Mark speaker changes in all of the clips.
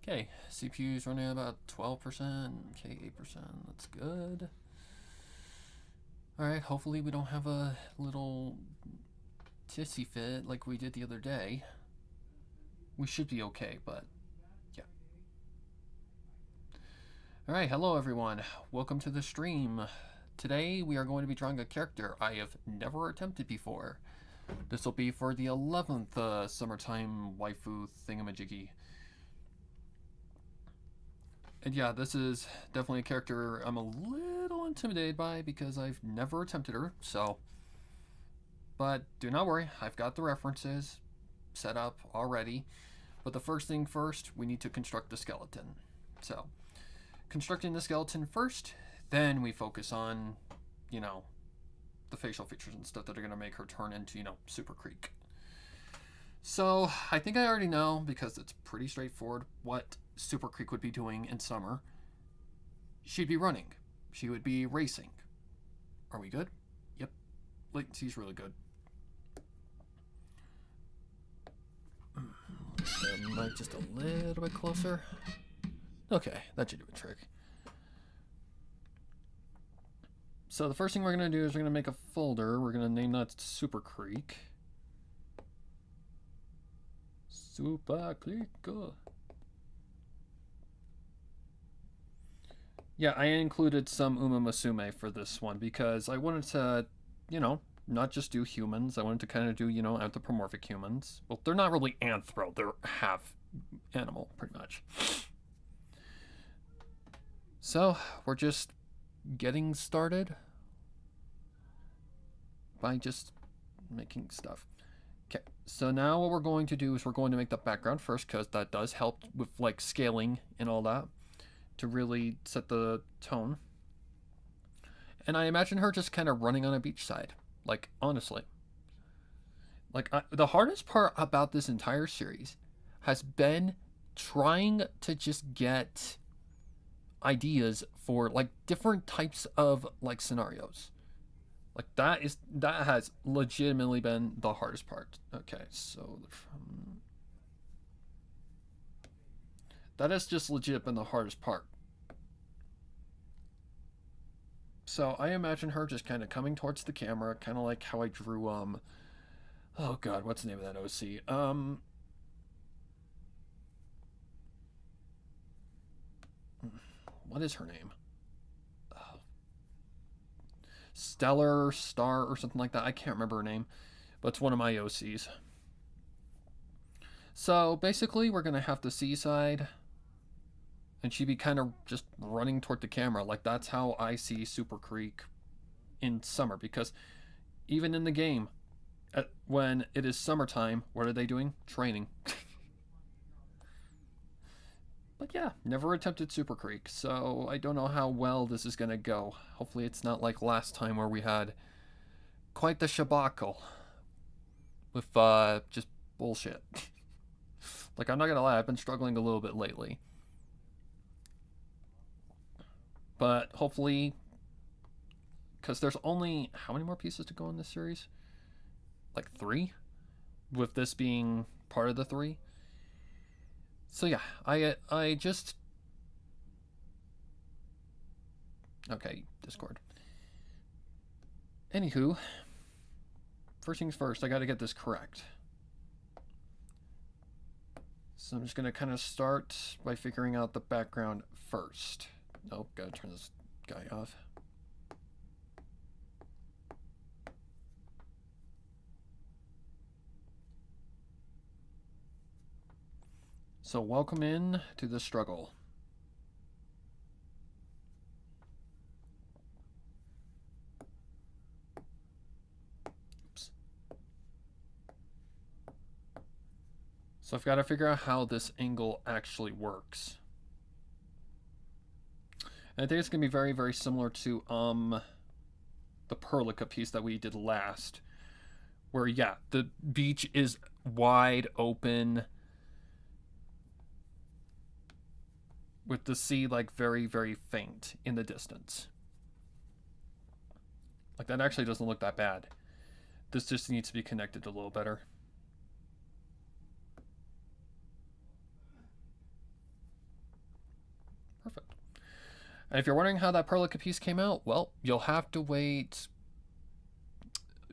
Speaker 1: Okay, CPU is running about 12%. Okay, 8%. That's good. Alright, hopefully we don't have a little tissy fit like we did the other day. We should be okay, but yeah. Alright, hello everyone. Welcome to the stream. Today we are going to be drawing a character I have never attempted before. This will be for the 11th summertime waifu thingamajiggy. And yeah, this is definitely a character I'm a little intimidated by because I've never attempted her, so. But do not worry, I've got the references set up already. But the first thing first, we need to construct the skeleton. So, constructing the skeleton first, then we focus on, you know, the facial features and stuff that are going to make her turn into, you know, Super Creek. So, I think I already know, because it's pretty straightforward, what Super Creek would be doing in summer. She'd be running. She would be racing. Are we good? Yep. Latency's really good. Mic just a little bit closer. Okay, that should do a trick. So the first thing we're going to do is we're going to make a folder. We're going to name that Super Creek. Super Creek. Yeah, I included some Umamusume for this one because I wanted to, you know, not just do humans. I wanted to kind of do, you know, anthropomorphic humans. Well, they're not really anthro. They're half animal, pretty much. So, we're just getting started by just making stuff. Okay, so now what we're going to do is we're going to make the background first because that does help with, like, scaling and all that to really set the tone. And I imagine her just kind of running on a beachside. Like, honestly. Like, the hardest part about this entire series has been trying to just get ideas for, like, different types of, like, scenarios. Like, that has legitimately been the hardest part. Okay, so that has just legit been the hardest part. So I imagine her just kind of coming towards the camera, kind of like how I drew, oh god, what's the name of that OC? What is her name? Stellar Star or something like that. I can't remember her name, but it's one of my OCs. So basically, we're gonna have the seaside, and she'd be kind of just running toward the camera. Like, that's how I see Super Creek in summer, because even in the game, when it is summertime, what are they doing? Training. But yeah, never attempted Super Creek, so I don't know how well this is gonna go. Hopefully it's not like last time where we had quite the shabacle with just bullshit. Like, I'm not gonna lie, I've been struggling a little bit lately. But hopefully, because there's only, how many more pieces to go in this series? Like 3? With this being part of the 3. So yeah, I just... Okay, Discord. Anywho, first things first, I gotta get this correct. So I'm just gonna kind of start by figuring out the background first. Nope, gotta turn this guy off. So welcome in to the struggle. Oops. So I've got to figure out how this angle actually works. And I think it's going to be very, very similar to the Perlica piece that we did last. Where, yeah, the beach is wide open, with the sea, like, very, very faint in the distance. Like, that actually doesn't look that bad. This just needs to be connected a little better. And if you're wondering how that Perlica piece came out, well, you'll have to wait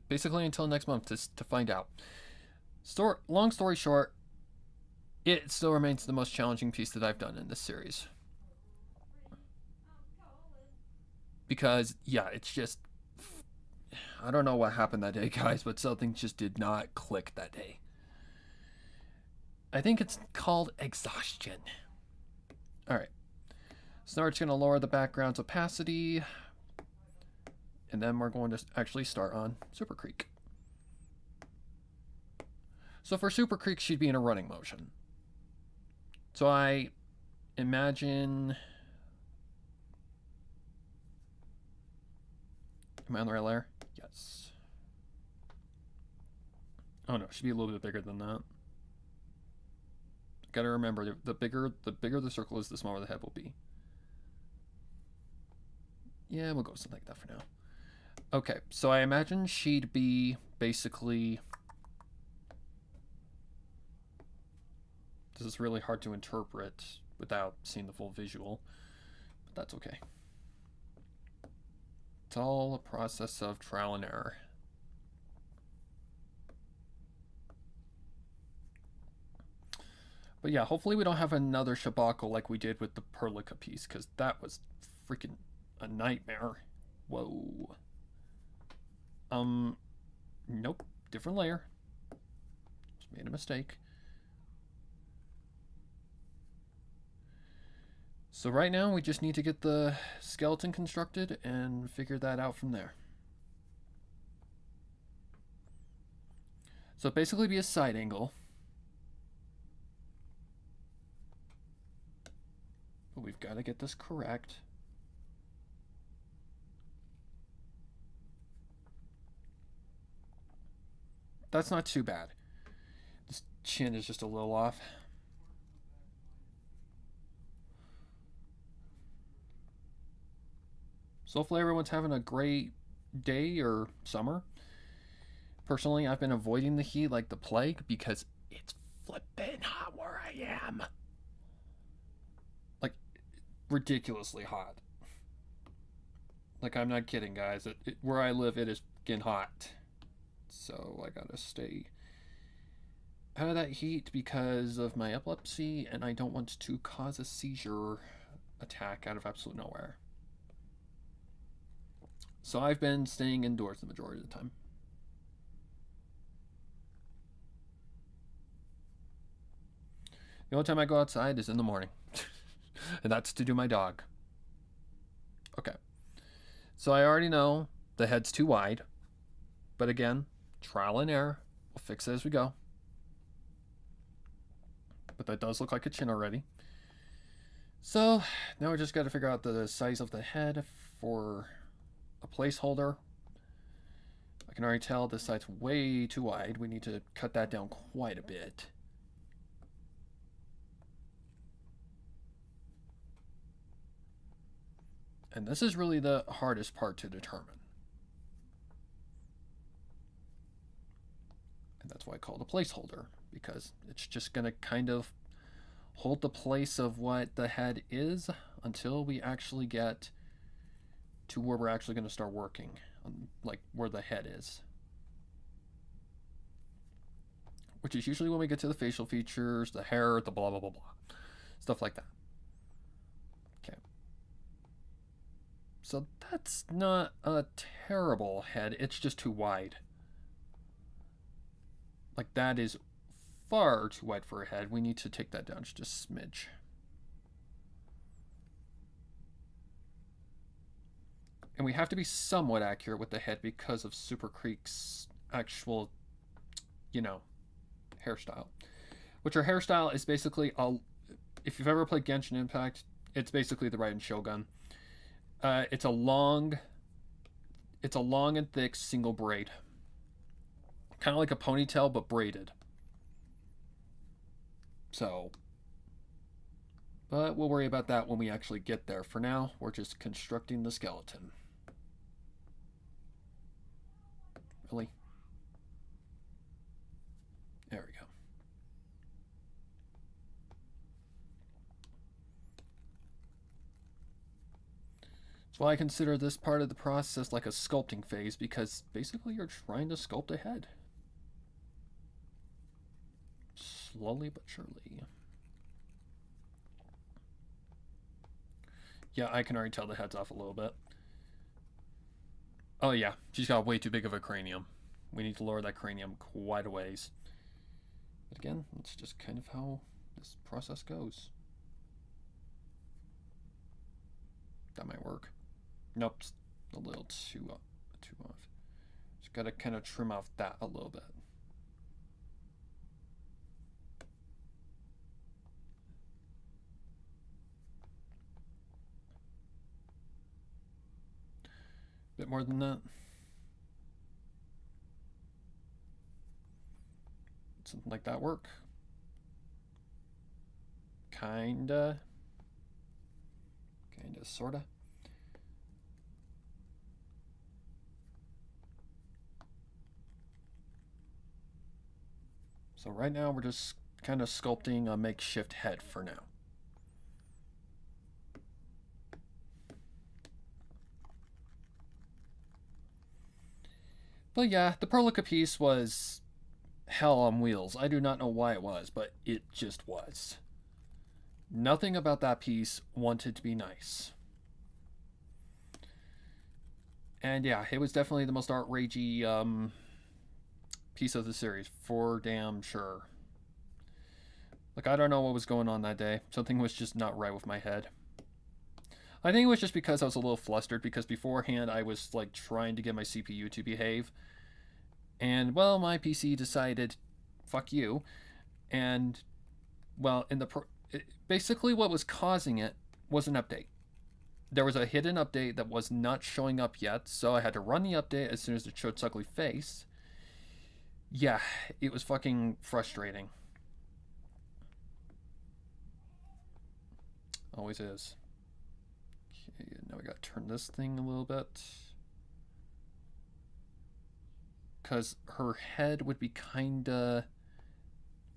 Speaker 1: basically until next month to find out. Long story short, it still remains the most challenging piece that I've done in this series. Because, yeah, it's just... I don't know what happened that day, guys, but something just did not click that day. I think it's called exhaustion. Alright. So now we're just going to lower the background's opacity. And then we're going to actually start on Super Creek. So for Super Creek, she'd be in a running motion. So I imagine... Am I on the right layer? Yes. Oh no, it should be a little bit bigger than that. Gotta remember, the bigger the circle is, the smaller the head will be. Yeah, we'll go something like that for now. Okay, so I imagine she'd be basically... This is really hard to interpret without seeing the full visual, but that's okay. It's all a process of trial and error. But yeah, hopefully we don't have another shabacle like we did with the Perlica piece, because that was freaking a nightmare. Whoa. Nope. Different layer. Just made a mistake. So right now we just need to get the skeleton constructed and figure that out from there. So it'll basically be a side angle. But we've got to get this correct. That's not too bad. This chin is just a little off. So hopefully everyone's having a great day or summer. Personally, I've been avoiding the heat like the plague because it's flippin' hot where I am. Like, ridiculously hot. Like, I'm not kidding, guys. Where I live, it is getting hot. So I gotta stay out of that heat because of my epilepsy, and I don't want to cause a seizure attack out of absolute nowhere. So I've been staying indoors the majority of the time. The only time I go outside is in the morning. And that's to do my dog. Okay. So I already know the head's too wide. But again, trial and error. We'll fix it as we go. But that does look like a chin already. So now we just got to figure out the size of the head for a placeholder. I can already tell this side's way too wide. We need to cut that down quite a bit. And this is really the hardest part to determine. And that's why I call it a placeholder, because it's just going to kind of hold the place of what the head is until we actually get to where we're actually going to start working, like where the head is. Which is usually when we get to the facial features, the hair, the blah, blah, blah, blah. Stuff like that. Okay. So that's not a terrible head. It's just too wide. Like, that is far too wide for a head. We need to take that down just a smidge. And we have to be somewhat accurate with the head because of Super Creek's actual, you know, hairstyle. Which her hairstyle is basically, if you've ever played Genshin Impact, it's basically the Raiden Shogun. It's a long and thick single braid. Kind of like a ponytail, but braided. So, but we'll worry about that when we actually get there. For now, we're just constructing the skeleton. Really? There we go. That's why I consider this part of the process like a sculpting phase, because basically you're trying to sculpt a head. Slowly but surely. Yeah, I can already tell the head's off a little bit. Oh yeah, she's got way too big of a cranium. We need to lower that cranium quite a ways. But again, it's just kind of how this process goes. That might work. Nope, it's a little too off. Just gotta kind of trim off that a little bit. Bit more than that. Something like that work? Kinda, sorta. So right now we're just kind of sculpting a makeshift head for now. But yeah, the Perlica piece was hell on wheels. I do not know why it was, but it just was. Nothing about that piece wanted to be nice. And yeah, it was definitely the most outragey piece of the series, for damn sure. Like, I don't know what was going on that day. Something was just not right with my head. I think it was just because I was a little flustered, because beforehand I was like trying to get my CPU to behave. And well, my PC decided, fuck you. And well, basically what was causing it was an update. There was a hidden update that was not showing up yet, so I had to run the update as soon as it showed ugly face. Yeah, it was fucking frustrating. Always is. Okay, now we gotta turn this thing a little bit. Because her head would be kinda...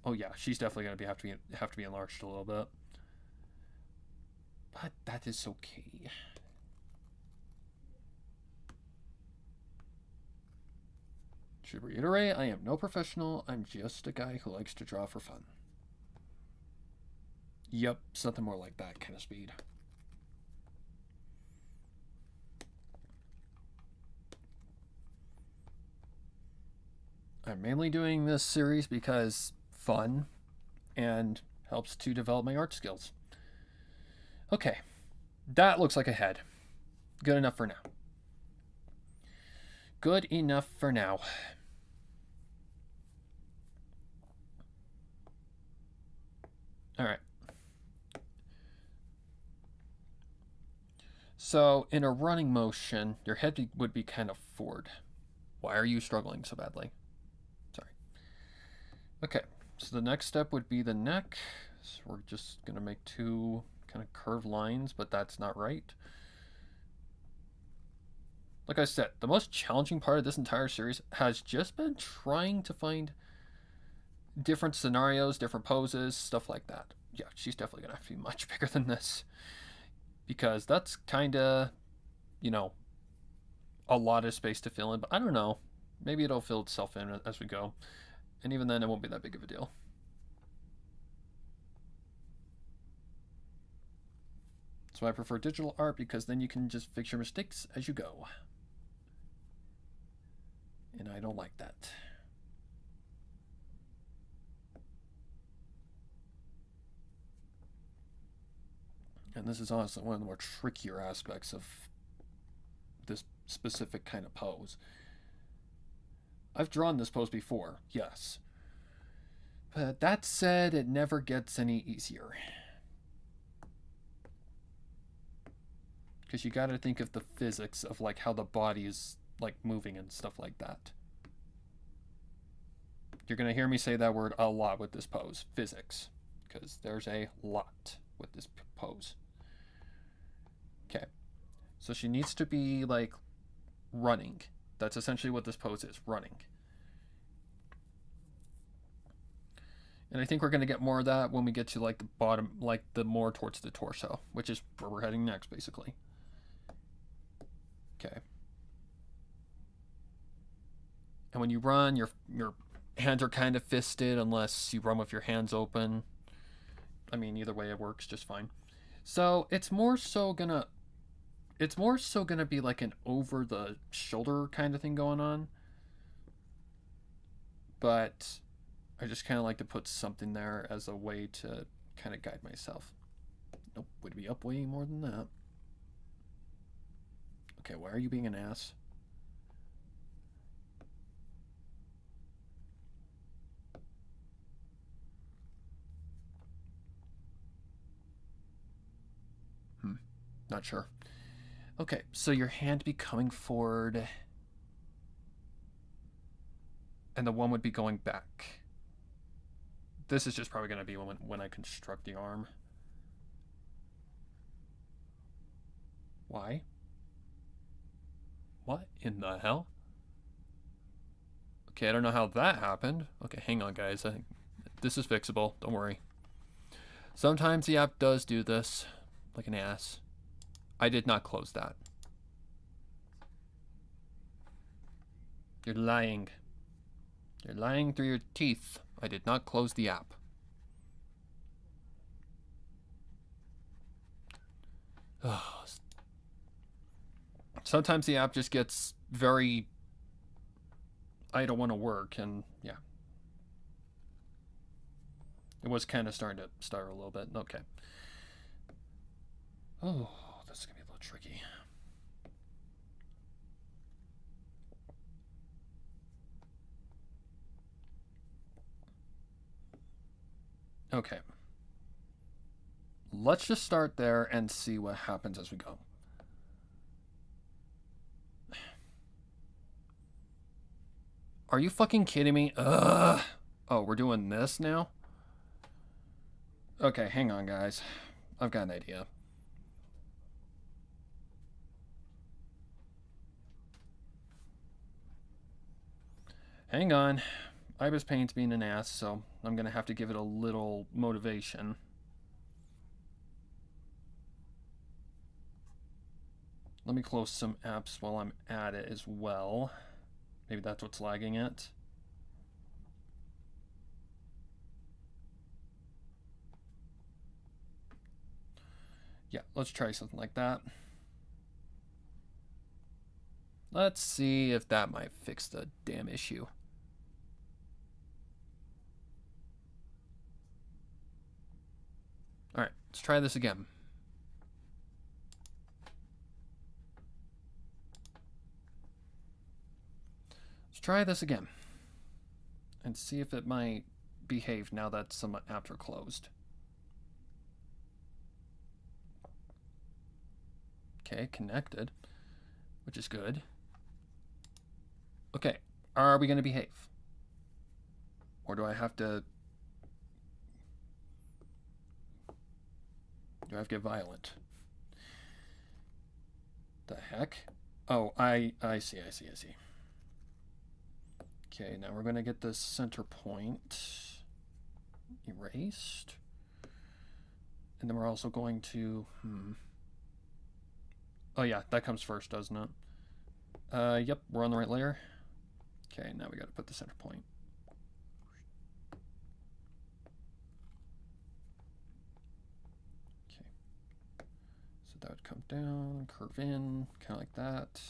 Speaker 1: Oh yeah, she's definitely gonna have to be enlarged a little bit. But that is okay. Should reiterate, I am no professional. I'm just a guy who likes to draw for fun. Yep, something more like that kind of speed. I'm mainly doing this series because fun and helps to develop my art skills. Okay, that looks like a head. Good enough for now. Good enough for now. Alright. So, in a running motion, your head would be kind of forward. Why are you struggling so badly? Sorry. Okay, so the next step would be the neck. So we're just going to make two kind of curved lines, but that's not right. Like I said, the most challenging part of this entire series has just been trying to find different scenarios, different poses, stuff like that. Yeah, she's definitely going to have to be much bigger than this, because that's kind of, you know, a lot of space to fill in. But I don't know. Maybe it'll fill itself in as we go. And even then, it won't be that big of a deal. So I prefer digital art, because then you can just fix your mistakes as you go. And I don't like that. And this is honestly one of the more trickier aspects of this specific kind of pose. I've drawn this pose before, yes. But that said, it never gets any easier. Because you gotta think of the physics of like how the body is like moving and stuff like that. You're gonna hear me say that word a lot with this pose, physics. Because there's a lot with this pose. Okay. So she needs to be like running. That's essentially what this pose is, running. And I think we're going to get more of that when we get to like the bottom, like the more towards the torso, which is where we're heading next, basically. Okay. And when you run, your hands are kind of fisted unless you run with your hands open. I mean, either way it works just fine. So it's more so gonna be like an over the shoulder kind of thing going on. But I just kind of like to put something there as a way to kind of guide myself. Nope, would be up way more than that. Okay, why are you being an ass? Not sure. Okay, so your hand be coming forward, and the one would be going back. This is just probably going to be when I construct the arm. Why? What in the hell? Okay, I don't know how that happened. Okay, hang on, guys. This is fixable. Don't worry. Sometimes the app does do this, like an ass. I did not close that. You're lying. You're lying through your teeth. I did not close the app. Sometimes the app just gets very... I don't want to work, and yeah. It was kind of starting to start a little bit. Okay. Oh, this is going to be a little tricky. Okay. Let's just start there and see what happens as we go. Are you fucking kidding me? Ugh. Oh, we're doing this now? Okay, hang on, guys. I've got an idea. Hang on. Ibis Paint's being an ass, so I'm gonna have to give it a little motivation. Let me close some apps while I'm at it as well. Maybe that's what's lagging it. Yeah, let's try something like that. Let's see if that might fix the damn issue. All right, let's try this again. Let's try this again and see if it might behave now that some apps are closed. Okay, connected, which is good. Okay, are we going to behave? Or do I have to... Do I have to get violent? The heck? Oh, I see. Okay, now we're going to get the center point erased. And then we're also going to... Oh yeah, that comes first, doesn't it? Yep, we're on the right layer. Okay, now we got to put the center point. Okay. So that would come down, curve in, kind of like that.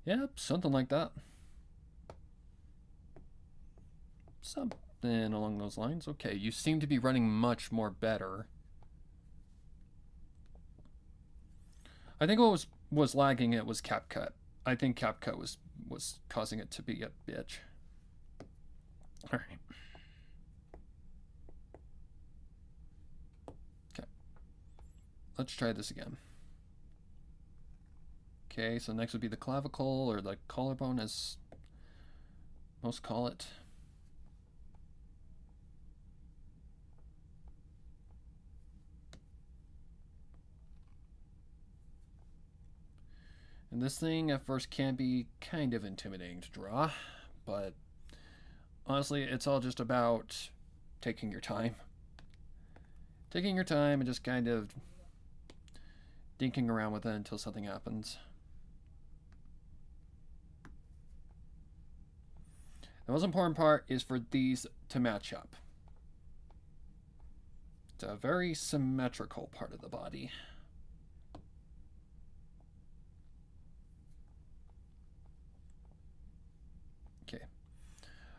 Speaker 1: Yep, something like that. Something along those lines. Okay, you seem to be running much more better. I think what was lagging it was CapCut. I think CapCut was causing it to be a bitch. All right. Okay. Let's try this again. Okay, so next would be the clavicle or the collarbone, as most call it. And this thing at first can be kind of intimidating to draw, but honestly, it's all just about taking your time. Taking your time and just kind of dinking around with it until something happens. The most important part is for these to match up. It's a very symmetrical part of the body. Okay.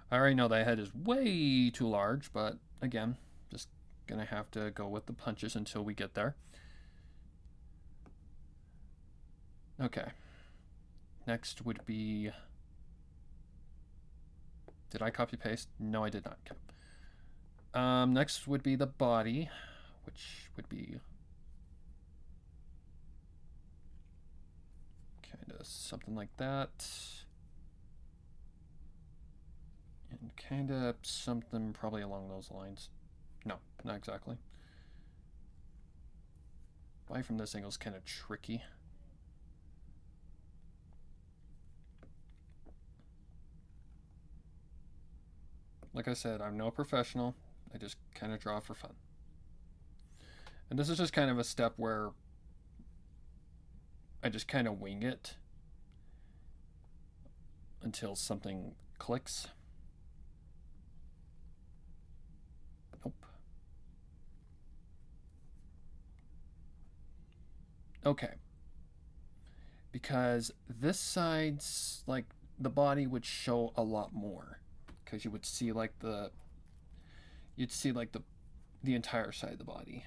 Speaker 1: I already know that head is way too large, but again, just gonna have to go with the punches until we get there. Okay. Next would be... Did I copy paste? No, I did not. Okay. Next would be the body, which would be kind of something like that. And kind of something probably along those lines. No, not exactly. Body from this angle is kind of tricky. Like I said, I'm no professional. I just kind of draw for fun. And this is just kind of a step where I just kind of wing it until something clicks. Nope. Okay. Because this side's like the body would show a lot more. Because you would see like the entire side of the body.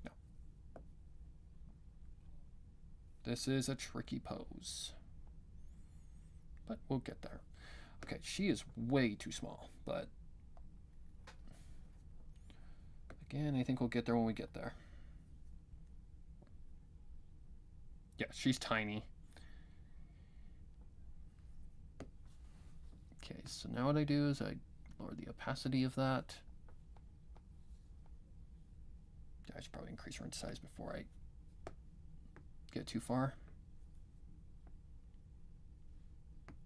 Speaker 1: No. This is a tricky pose. But we'll get there. Okay, she is way too small, but again, I think we'll get there when we get there. Yeah, she's tiny. Okay, so now what I do is I lower the opacity of that. I should probably increase her in size before I get too far.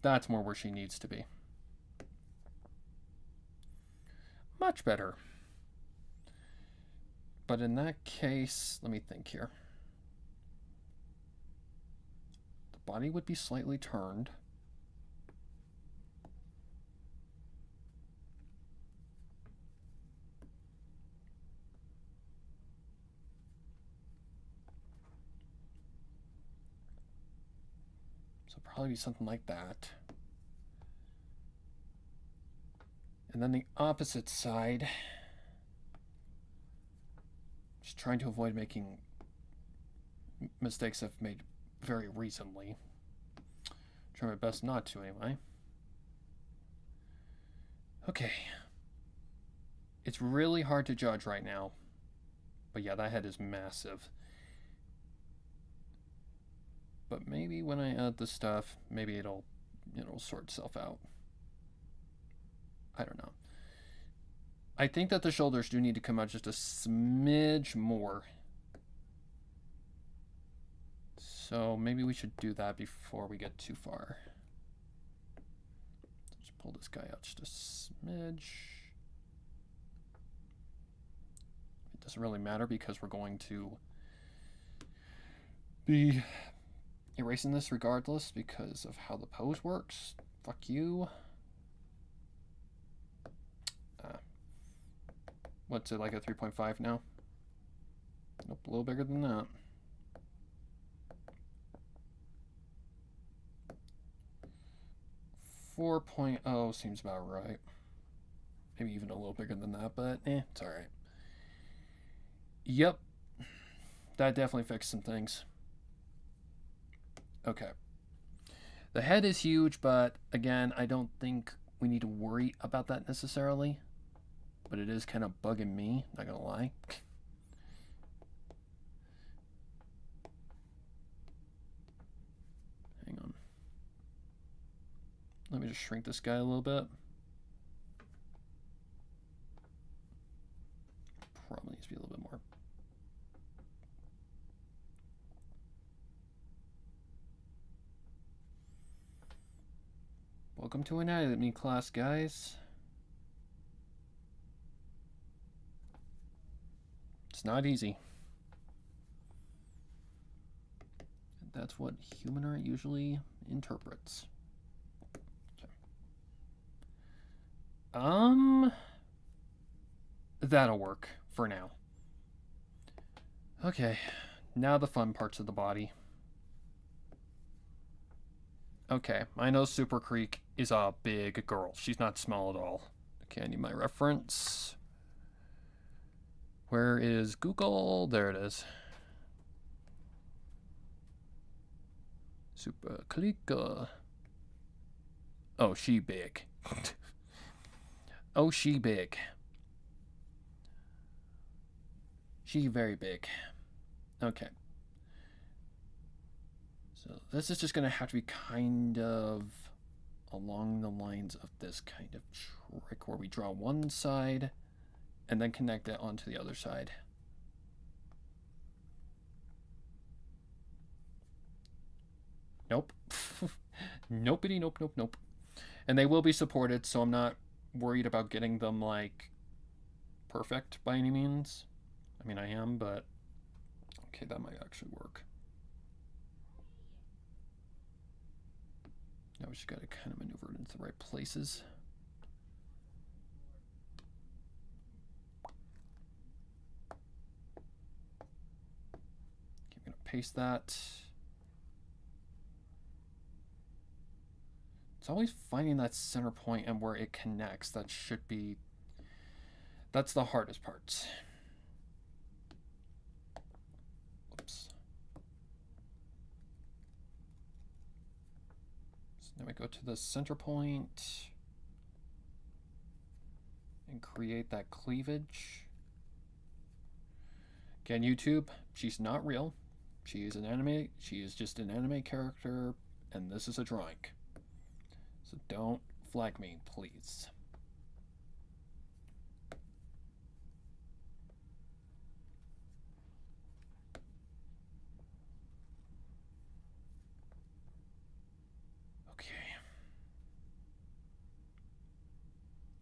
Speaker 1: That's more where she needs to be. Much better. But in that case, let me think here. The body would be slightly turned. So probably be something like that. And then the opposite side, just trying to avoid making mistakes I've made very recently. Try my best not to, anyway. Okay. It's really hard to judge right now. But yeah, that head is massive. But maybe when I add the stuff, maybe it'll sort itself out. I don't know. I think that the shoulders do need to come out just a smidge more. So maybe we should do that before we get too far. Just pull this guy out just a smidge. It doesn't really matter because we're going to be erasing this regardless because of how the pose works. Fuck you. What's it, like a 3.5 now? Nope, a little bigger than that. .4 seems about right. Maybe even a little bigger than that, but it's alright. Yep. That definitely fixed some things. Okay. The head is huge, but again, I don't think we need to worry about that necessarily. But it is kind of bugging me, not gonna lie. Hang on. Let me just shrink this guy a little bit. Probably needs to be a little bit more. Welcome to anatomy class, guys. It's not easy. That's what human art usually interprets. Okay. That'll work for now. Okay, now the fun parts of the body. Okay, I know Super Creek is a big girl. She's not small at all. Okay, I need my reference. Where is Google? There it is. Super Creek. Oh, she big. Oh, she big. She very big. Okay. So this is just going to have to be kind of along the lines of this kind of trick where we draw one side and then connect it onto the other side. Nope. Nopey, nope, nope, nope. And they will be supported, so I'm not worried about getting them, like, perfect by any means. I mean, I am, but okay, that might actually work. Now we just got to kind of maneuver it into the right places. Okay, I'm going to paste that. It's always finding that center point and where it connects. That should be... That's the hardest part. Whoops. So now we go to the center point and create that cleavage. Again, YouTube, she's not real. She is an anime. She is just an anime character, and this is a drawing. So don't flag me, please. Okay.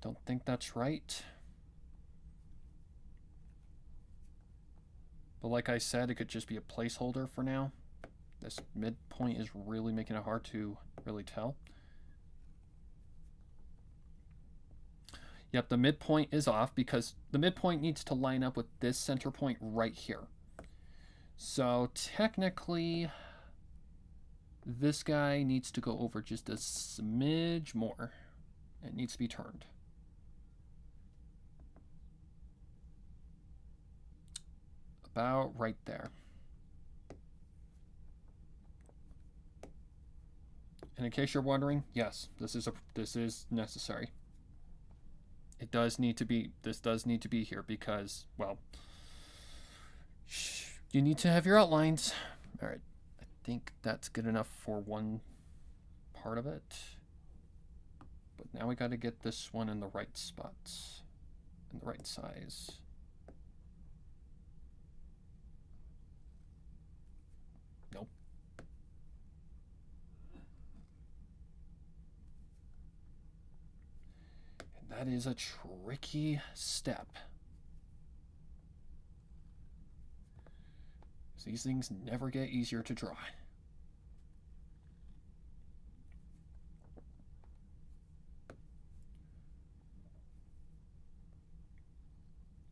Speaker 1: Don't think that's right. But like I said, it could just be a placeholder for now. This midpoint is really making it hard to really tell. Yep, the midpoint is off because the midpoint needs to line up with this center point right here. So technically, this guy needs to go over just a smidge more. It needs to be turned. About right there. And in case you're wondering, yes, this is necessary. It does need to be, this does need to be here because, well, you need to have your outlines. All right, I think that's good enough for one part of it. But now we got to get this one in the right spots, in the right size. Nope. That is a tricky step. These things never get easier to draw.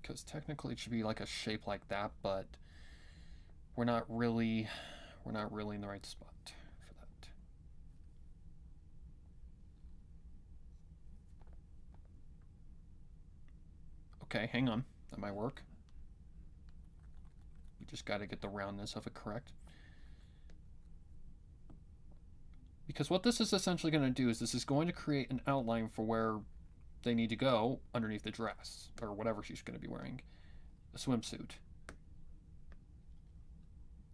Speaker 1: Because technically it should be like a shape like that, but we're not really in the right spot for that. Okay, hang on. That might work. We just got to get the roundness of it correct. Because what this is essentially going to do is this is going to create an outline for where they need to go underneath the dress, or whatever she's going to be wearing. A swimsuit.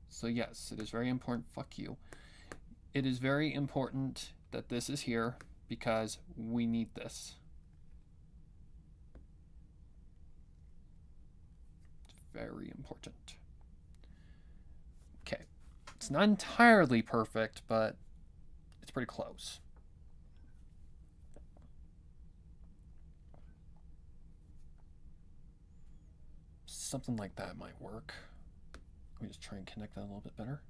Speaker 1: So yes, it is very important. Fuck you. It is very important that this is here because we need this. It's very important. Okay. It's not entirely perfect, but it's pretty close. Something like that might work. Let me just try and connect that a little bit better.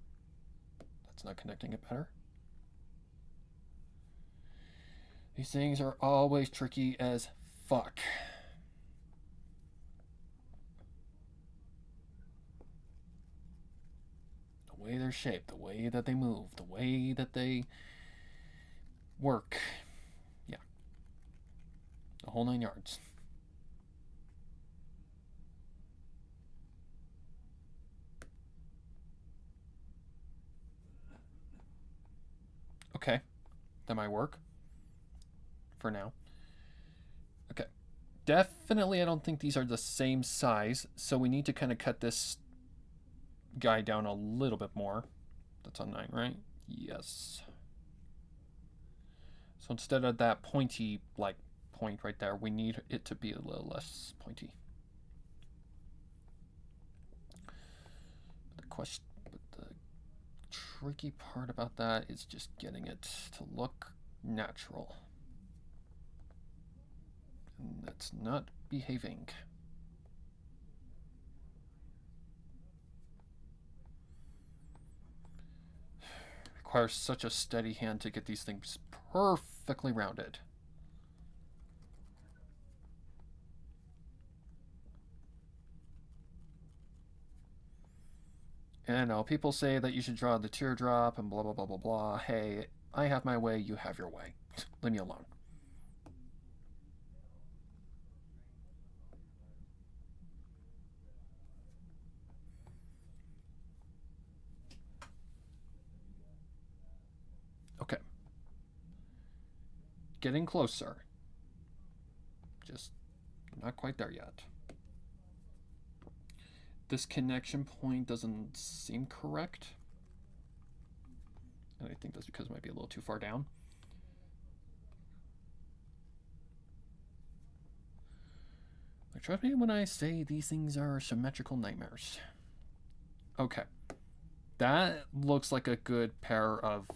Speaker 1: That's not connecting it better. These things are always tricky as fuck. The way they're shaped, the way that they move, the way that they work. Yeah. The whole 9 yards. Okay. That might work. For now. Okay. Definitely I don't think these are the same size, so we need to kind of cut this guy down a little bit more. That's on 9, right? Yes. So instead of that pointy, like, point right there, we need it to be a little less pointy. But the tricky part about that is just getting it to look natural. And that's not behaving. Requires such a steady hand to get these things perfectly rounded. And I know people say that you should draw the teardrop and blah blah blah blah blah. Hey, I have my way, you have your way. Leave me alone. Okay. Getting closer. Just not quite there yet. This connection point doesn't seem correct. And I think that's because it might be a little too far down. Like, trust me when I say these things are symmetrical nightmares. Okay. That looks like a good pair of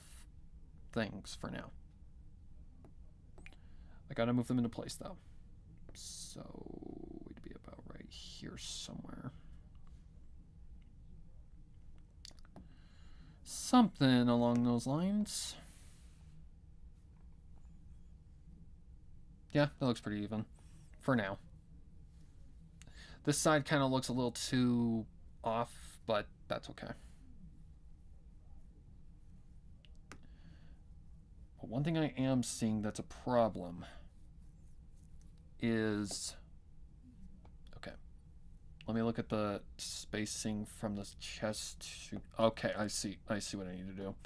Speaker 1: things for now. I gotta move them into place though. So we'd be about right here somewhere. Something along those lines. Yeah, that looks pretty even for now. This side kind of looks a little too off, but that's okay. But one thing I am seeing that's a problem is, okay, let me look at the spacing from the chest. Okay, I see what I need to do.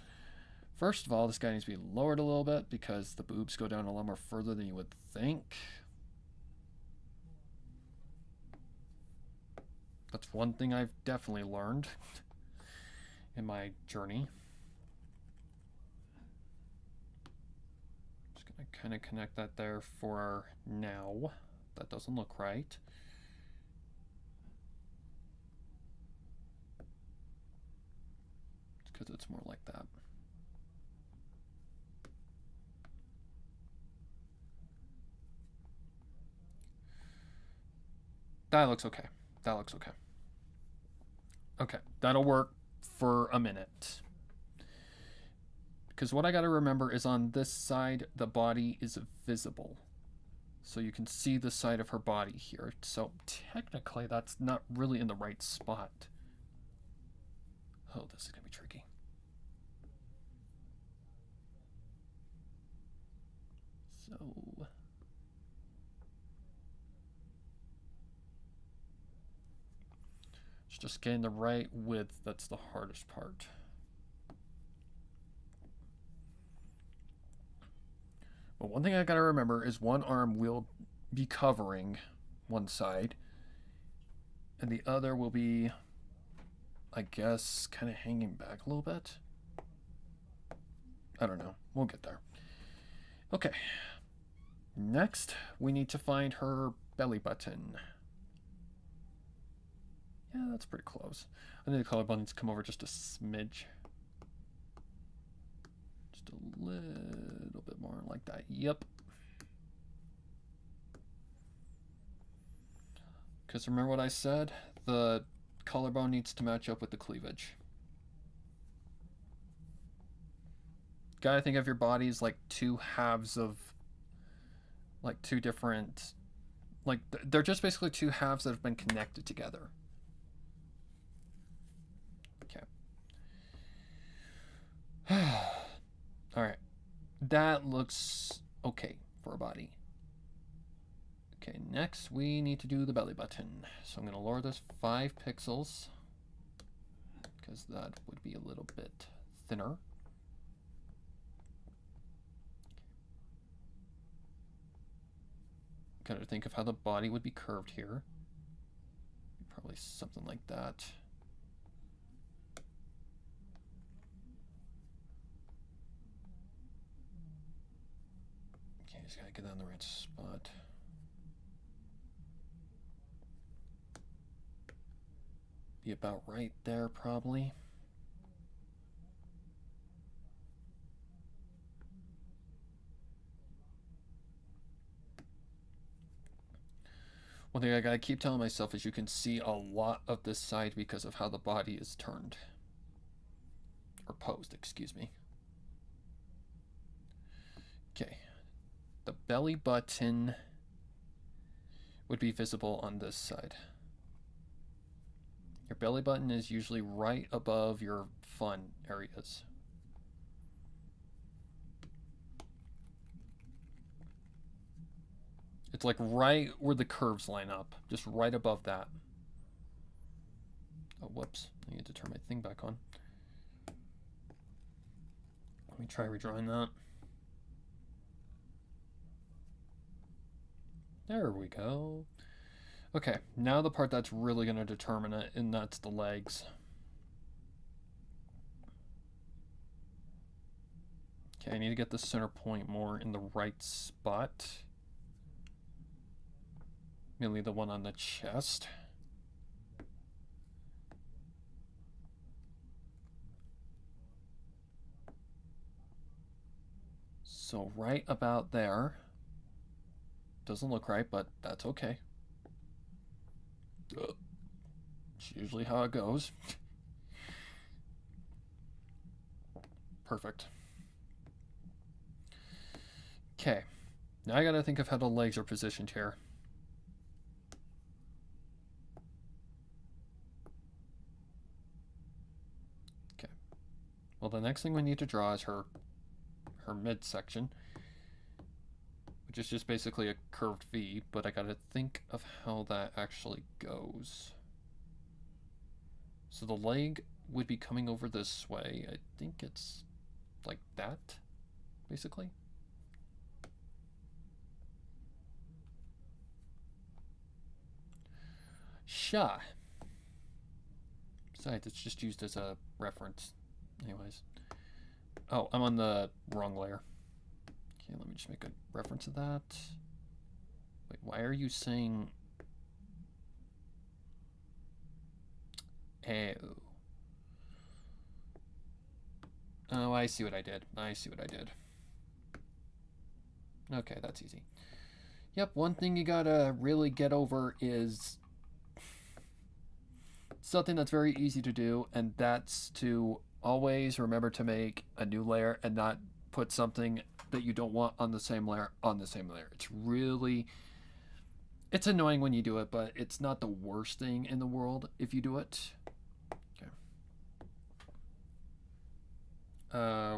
Speaker 1: First of all, this guy needs to be lowered a little bit because the boobs go down a lot more further than you would think. That's one thing I've definitely learned in my journey. Just gonna kind of connect that there for now. That doesn't look right. It's because it's more like that. That looks okay. That looks okay. Okay, that'll work for a minute. Because what I got to remember is on this side, the body is visible. So you can see the side of her body here. So technically, that's not really in the right spot. Oh, this is going to be tricky. So... it's just getting the right width that's the hardest part. But one thing I gotta remember is one arm will be covering one side, and the other will be, I guess, kind of hanging back a little bit. I don't know. We'll get there. Okay. Next, we need to find her belly button. Yeah, that's pretty close. I think the collarbones come over just a smidge. Just a little bit more like that. Yep. Because remember what I said? The collarbone needs to match up with the cleavage. Gotta think of your body as like two halves of like two different, like they're just basically two halves that have been connected together. Okay. All right. That looks okay for a body. Okay, next we need to do the belly button. So I'm going to lower this 5 pixels because that would be a little bit thinner. Gotta think of how the body would be curved here. Probably something like that. Okay, just gotta get that in the right spot. Be about right there, probably. One thing I gotta keep telling myself is you can see a lot of this side because of how the body is turned. Or posed, excuse me. Okay. The belly button would be visible on this side. Your belly button is usually right above your fun areas. It's like right where the curves line up, just right above that. Oh, whoops. I need to turn my thing back on. Let me try redrawing that. There we go. Okay, now the part that's really going to determine it, and that's the legs. Okay, I need to get the center point more in the right spot. Mainly the one on the chest. So right about there. Doesn't look right, but that's okay. It's usually how it goes. Perfect. Okay. Now I gotta think of how the legs are positioned here. Okay. Well, the next thing we need to draw is her midsection, which is just basically a curved V, but I gotta think of how that actually goes. So the leg would be coming over this way. I think it's like that, basically. Sha. Besides, it's just used as a reference. Anyways. Oh, I'm on the wrong layer. Okay, let me just make a reference to that. Wait, why are you saying... Oh. Oh, I see what I did. I see what I did. Okay, that's easy. Yep, one thing you gotta really get over is something that's very easy to do, and that's to always remember to make a new layer and not put something that you don't want on the same layer on the same layer. It's really... It's annoying when you do it, but it's not the worst thing in the world if you do it. Okay.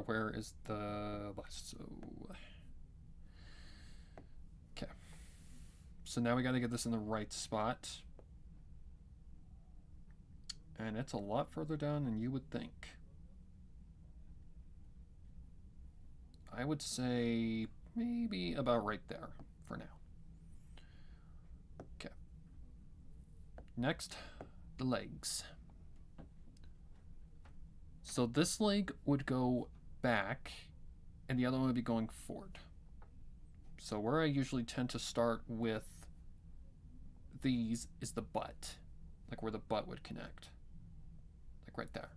Speaker 1: Where is the lasso? Okay. So now we got to get this in the right spot. And it's a lot further down than you would think. I would say maybe about right there for now. Okay. Next, the legs. So this leg would go back and the other one would be going forward. So where I usually tend to start with these is the butt, like where the butt would connect, like right there.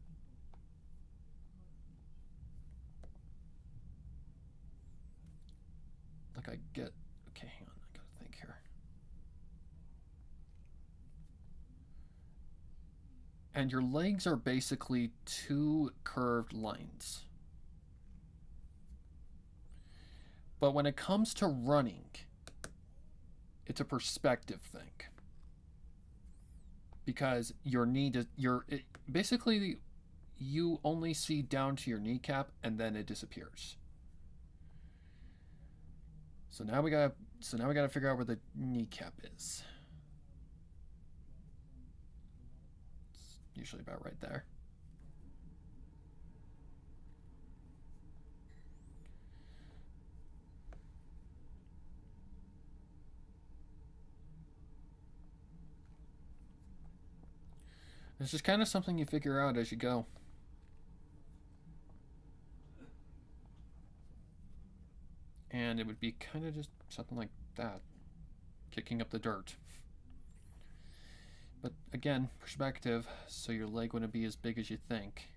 Speaker 1: Like I get, okay, hang on, I gotta think here. And your legs are basically two curved lines. But when it comes to running, it's a perspective thing. Because your knee, basically, you only see down to your kneecap and then it disappears. So now we gotta figure out where the kneecap is. It's usually about right there. It's just kind of something you figure out as you go. And it would be kind of just something like that, kicking up the dirt. But again, perspective, so your leg wouldn't be as big as you think.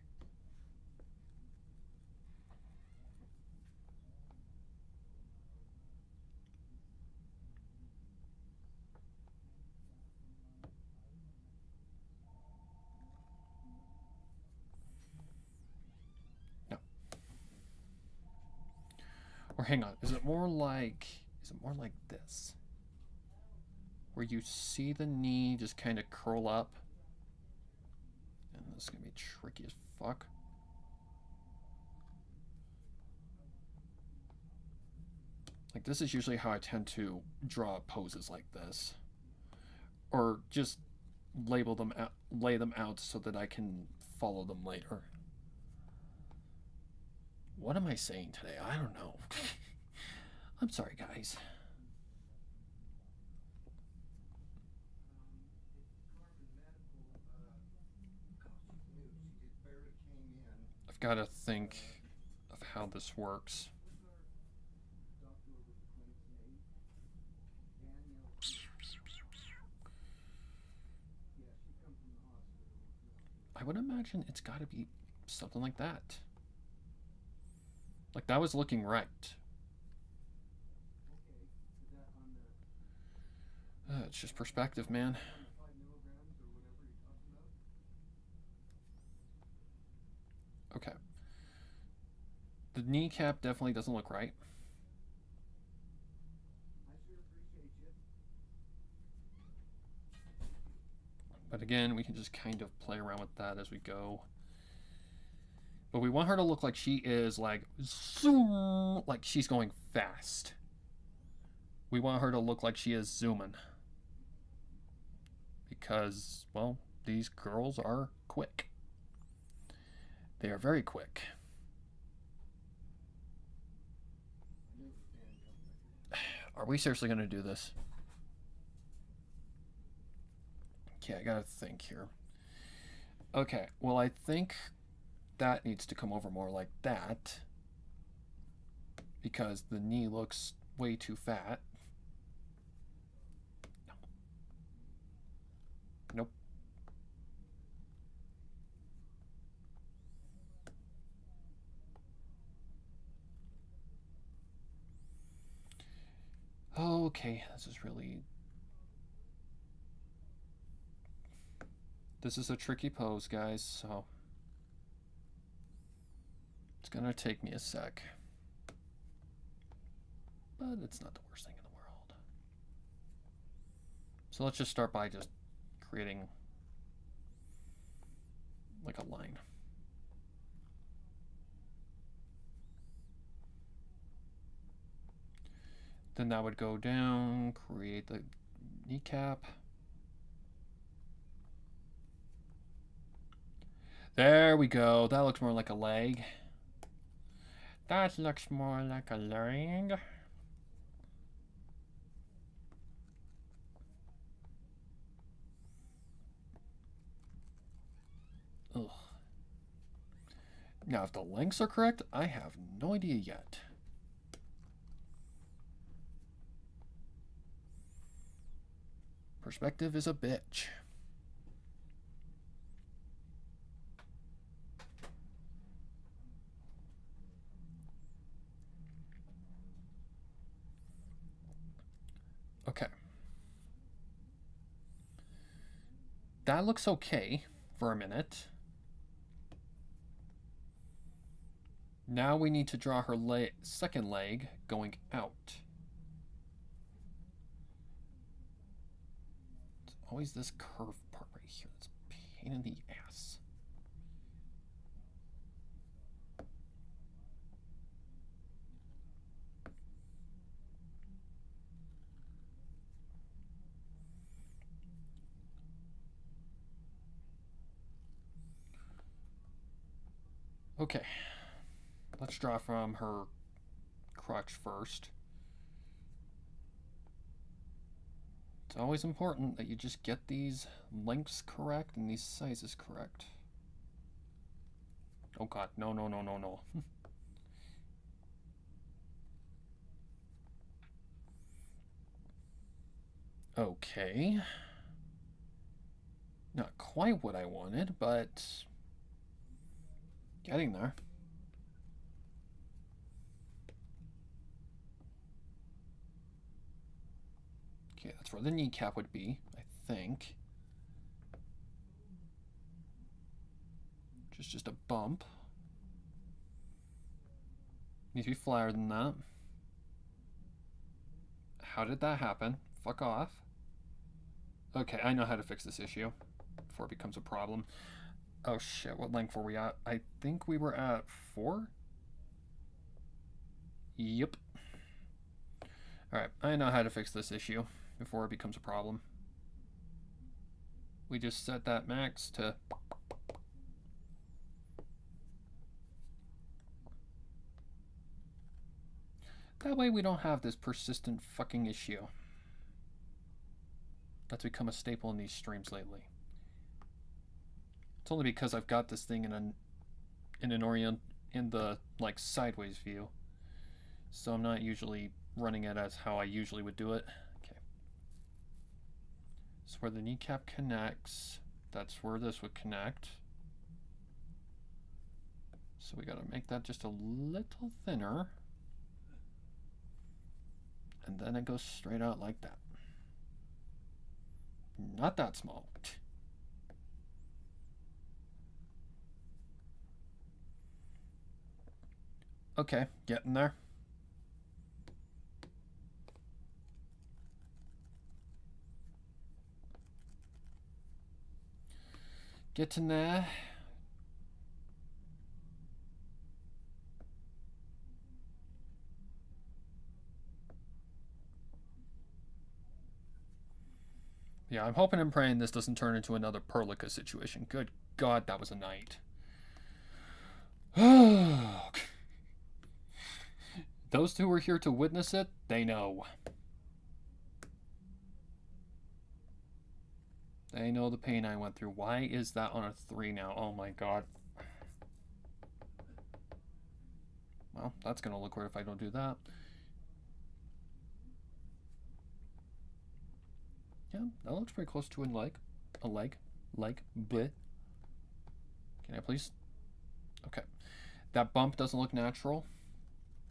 Speaker 1: No. Or hang on, is it more like this? Where you see the knee just kind of curl up. And this is going to be tricky as fuck. Like, this is usually how I tend to draw poses like this. Or just lay them out so that I can follow them later. What am I saying today? I don't know. I'm sorry, guys. I've got to think of how this works. I would imagine it's got to be something like that. Like, that was looking right. It's just perspective, man. Okay. The kneecap definitely doesn't look right. But again, we can just kind of play around with that as we go. But we want her to look like she is like zoom, like she's going fast. We want her to look like she is zooming. Because, well, these girls are quick. They are very quick. Are we seriously going to do this? Okay, I gotta think here. Okay, well, I think that needs to come over more like that. Because the knee looks way too fat. No. Nope. Okay, this is really... This is a tricky pose, guys, so... It's gonna take me a sec. But it's not the worst thing in the world. So let's just start by just creating like a line. Then that would go down, create the kneecap. There we go. That looks more like a leg. That looks more like a leg. Ugh. Now, if the lengths are correct, I have no idea yet. Perspective is a bitch. Okay. That looks okay for a minute. Now we need to draw her second leg going out. It's always this curved part right here. It's a pain in the ass. Okay, let's draw from her crotch first. It's always important that you just get these lengths correct and these sizes correct. Oh god, no, no, no, no, no. Okay. Not quite what I wanted, but getting there. Okay, that's where the kneecap would be, I think. Just a bump. Needs to be flatter than that. How did that happen? Fuck off. Okay, I know how to fix this issue before it becomes a problem. Oh shit, what length were we at? I think we were at 4? Yep. Alright, I know how to fix this issue before it becomes a problem. We just set that max to... That way we don't have this persistent fucking issue that's become a staple in these streams lately. It's only because I've got this thing in the like sideways view, so I'm not usually running it as how I usually would do it. Okay, so where the kneecap connects, that's where this would connect. So we gotta make that just a little thinner, and then it goes straight out like that. Not that small. Okay, getting there. Getting there. Yeah, I'm hoping and praying this doesn't turn into another Perlica situation. Good God, that was a night. Those who were here to witness it, they know. They know the pain I went through. Why is that on a 3 now? Oh my god. Well, that's gonna look weird if I don't do that. Yeah, that looks pretty close to a leg. Bleh. Can I please? Okay. That bump doesn't look natural.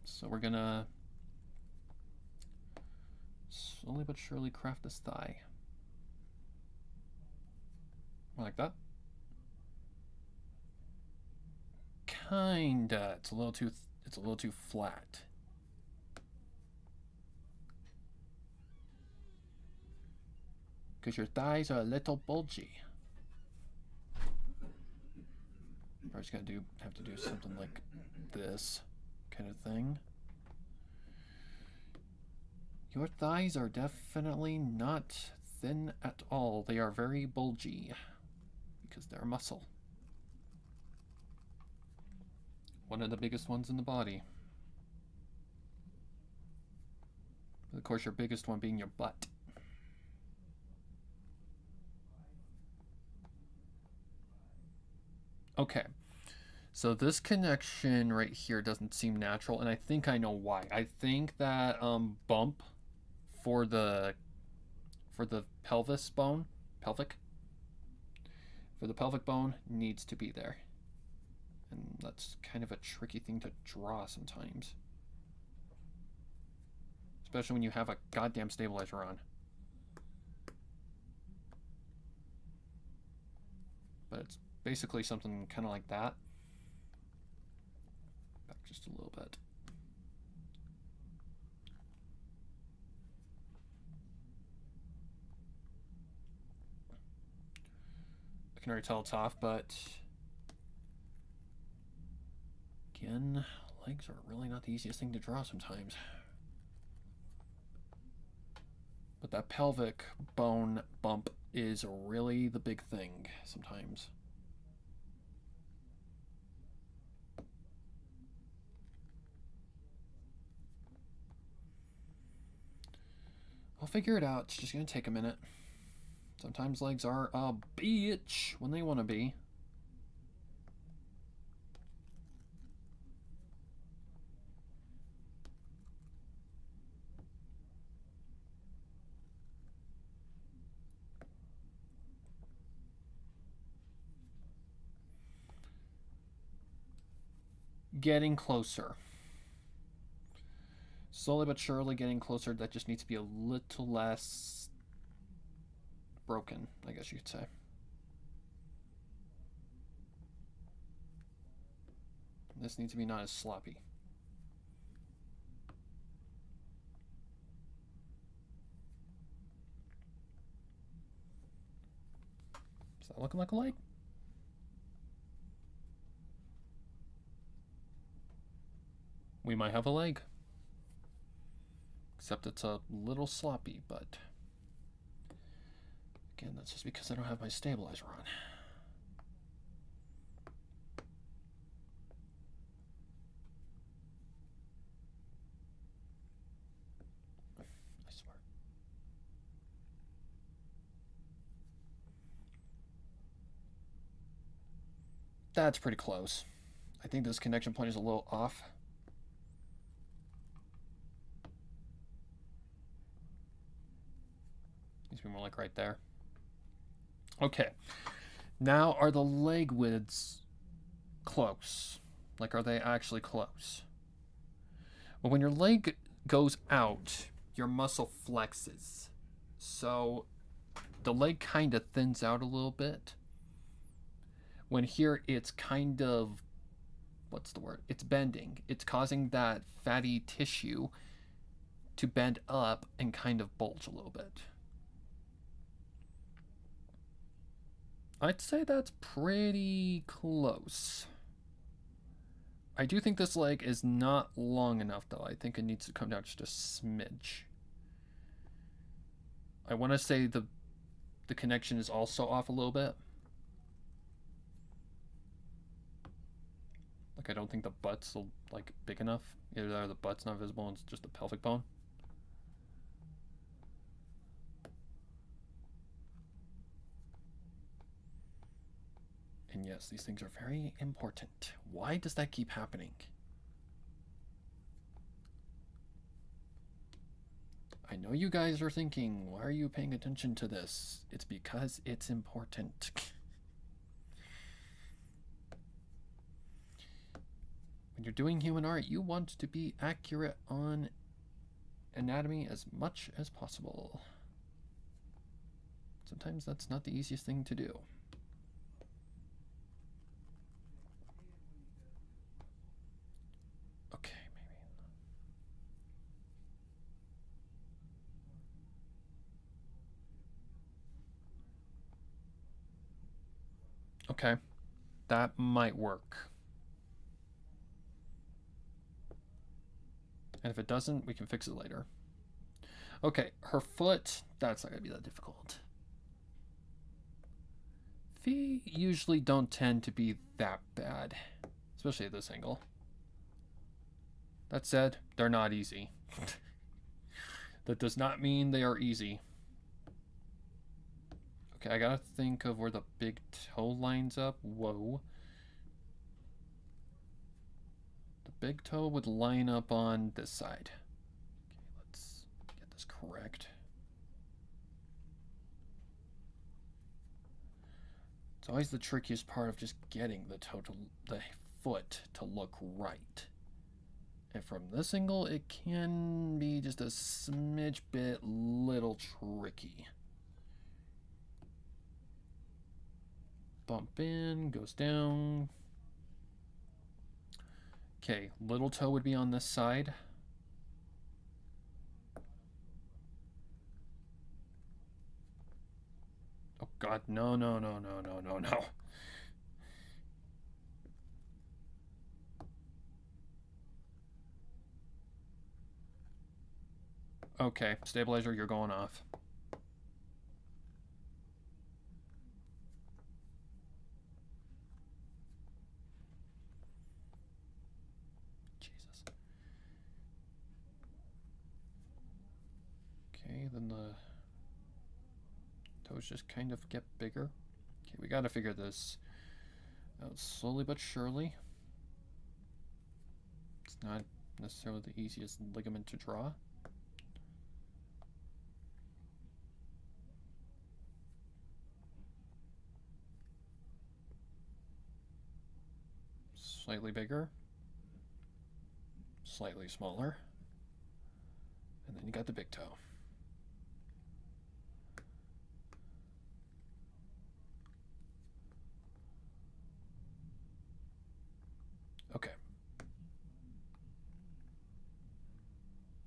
Speaker 1: So we're gonna slowly but surely craft this thigh. Like that. Kinda. It's a little too flat. Because your thighs are a little bulgy. We're just gonna have to do something like this kind of thing. Your thighs are definitely not thin at all. They are very bulgy because they're muscle. One of the biggest ones in the body. Of course, your biggest one being your butt. Okay, so this connection right here doesn't seem natural, and I think I know why. I think that bump for the pelvis bone, for the pelvic bone needs to be there, and that's kind of a tricky thing to draw sometimes, especially when you have a goddamn stabilizer on. But it's basically something kind of like that. just a little bit. I can already tell it's off, but again, legs are really not the easiest thing to draw sometimes. But that pelvic bone bump is really the big thing sometimes. I'll figure it out. It's just going to take a minute. Sometimes legs are a bitch when they want to be. Getting closer. Slowly but surely getting closer. That just needs to be a little less broken, I guess you could say. This needs to be not as sloppy. Is that looking like a leg? We might have a leg. Except it's a little sloppy, but again, that's just because I don't have my stabilizer on. I swear. That's pretty close. I think this connection point is a little off. Needs to be more like right there. Okay. Now, are the leg widths close? Like, are they actually close? Well, when your leg goes out, your muscle flexes. So, the leg kind of thins out a little bit. When here, it's kind of, what's the word? It's bending. It's causing that fatty tissue to bend up and kind of bulge a little bit. I'd say that's pretty close. I do think this leg is not long enough, though. I think it needs to come down just a smidge. I want to say the connection is also off a little bit. Like, I don't think the butt's like big enough. Either the butt's not visible and it's just the pelvic bone. And yes, these things are very important. Why does that keep happening? I know you guys are thinking, why are you paying attention to this? It's because it's important. When you're doing human art, you want to be accurate on anatomy as much as possible. Sometimes that's not the easiest thing to do. Okay, maybe. Okay, that might work. And if it doesn't, we can fix it later. Okay, her foot, that's not going to be that difficult. Feet usually don't tend to be that bad, especially at this angle. That said, they're not easy. That does not mean they are easy. Okay, I gotta think of where the big toe lines up. Whoa. The big toe would line up on this side. Okay, let's get this correct. It's always the trickiest part of just getting the foot to look right. And from this angle, it can be just a smidge bit little tricky. Bump in, goes down. Okay, little toe would be on this side. Oh god, no, no, no, no, no, no, no. Okay, stabilizer, you're going off. Jesus. Okay, then the toes just kind of get bigger. Okay, we gotta figure this out slowly but surely. It's not necessarily the easiest ligament to draw. Slightly bigger. Slightly smaller. And then you got the big toe. Okay.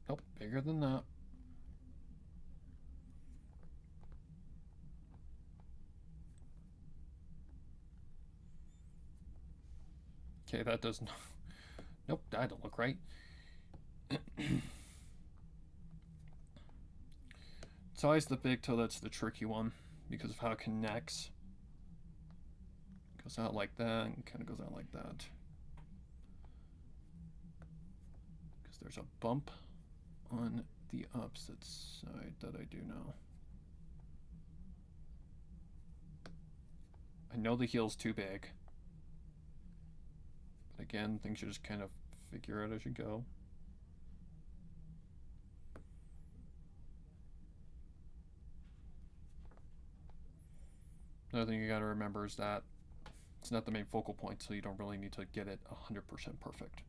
Speaker 1: Nope, bigger than that. Okay, that does not. Nope, that don't look right. It's always the big toe that's the tricky one because of how it connects. It goes out like that and kind of goes out like that. Because there's a bump on the opposite side that I do know. I know the heel's too big. But again, things you just kind of figure out as you go. Another thing you gotta remember is that it's not the main focal point, so you don't really need to get it 100% perfect.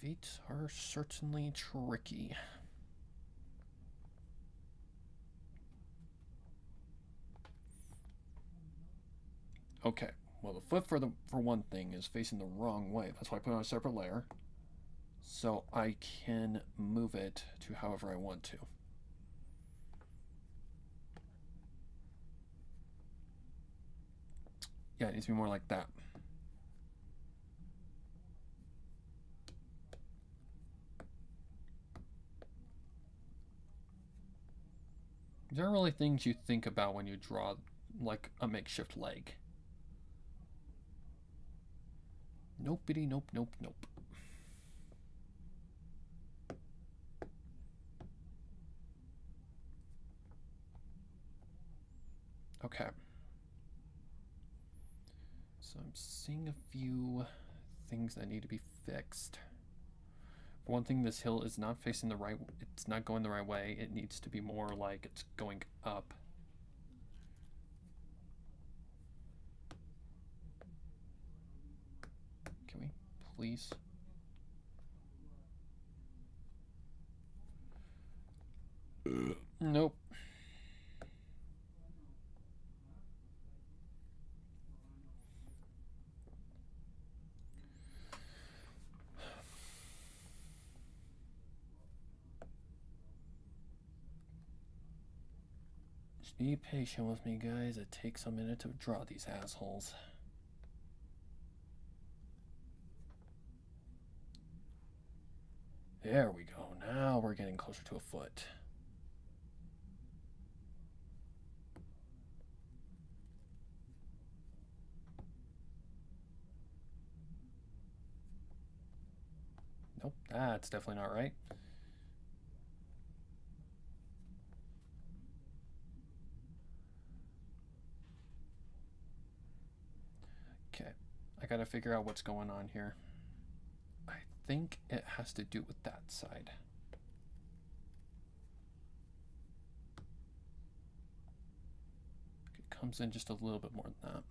Speaker 1: Feet are certainly tricky. Okay, well the foot for one thing is facing the wrong way. That's why I put on a separate layer. So I can move it to however I want to. Yeah, it needs to be more like that. There are really things you think about when you draw like a makeshift leg. Nope-bitty, nope, nope, nope. Okay. So I'm seeing a few things that need to be fixed. For one thing, this hill is not facing the right, it's not going the right way. It needs to be more like it's going up. Can we please? Nope. Just be patient with me, guys. It takes a minute to draw these assholes. There we go. Now we're getting closer to a foot. Nope, that's definitely not right. Okay, I gotta figure out what's going on here. I think it has to do with that side. It comes in just a little bit more than that.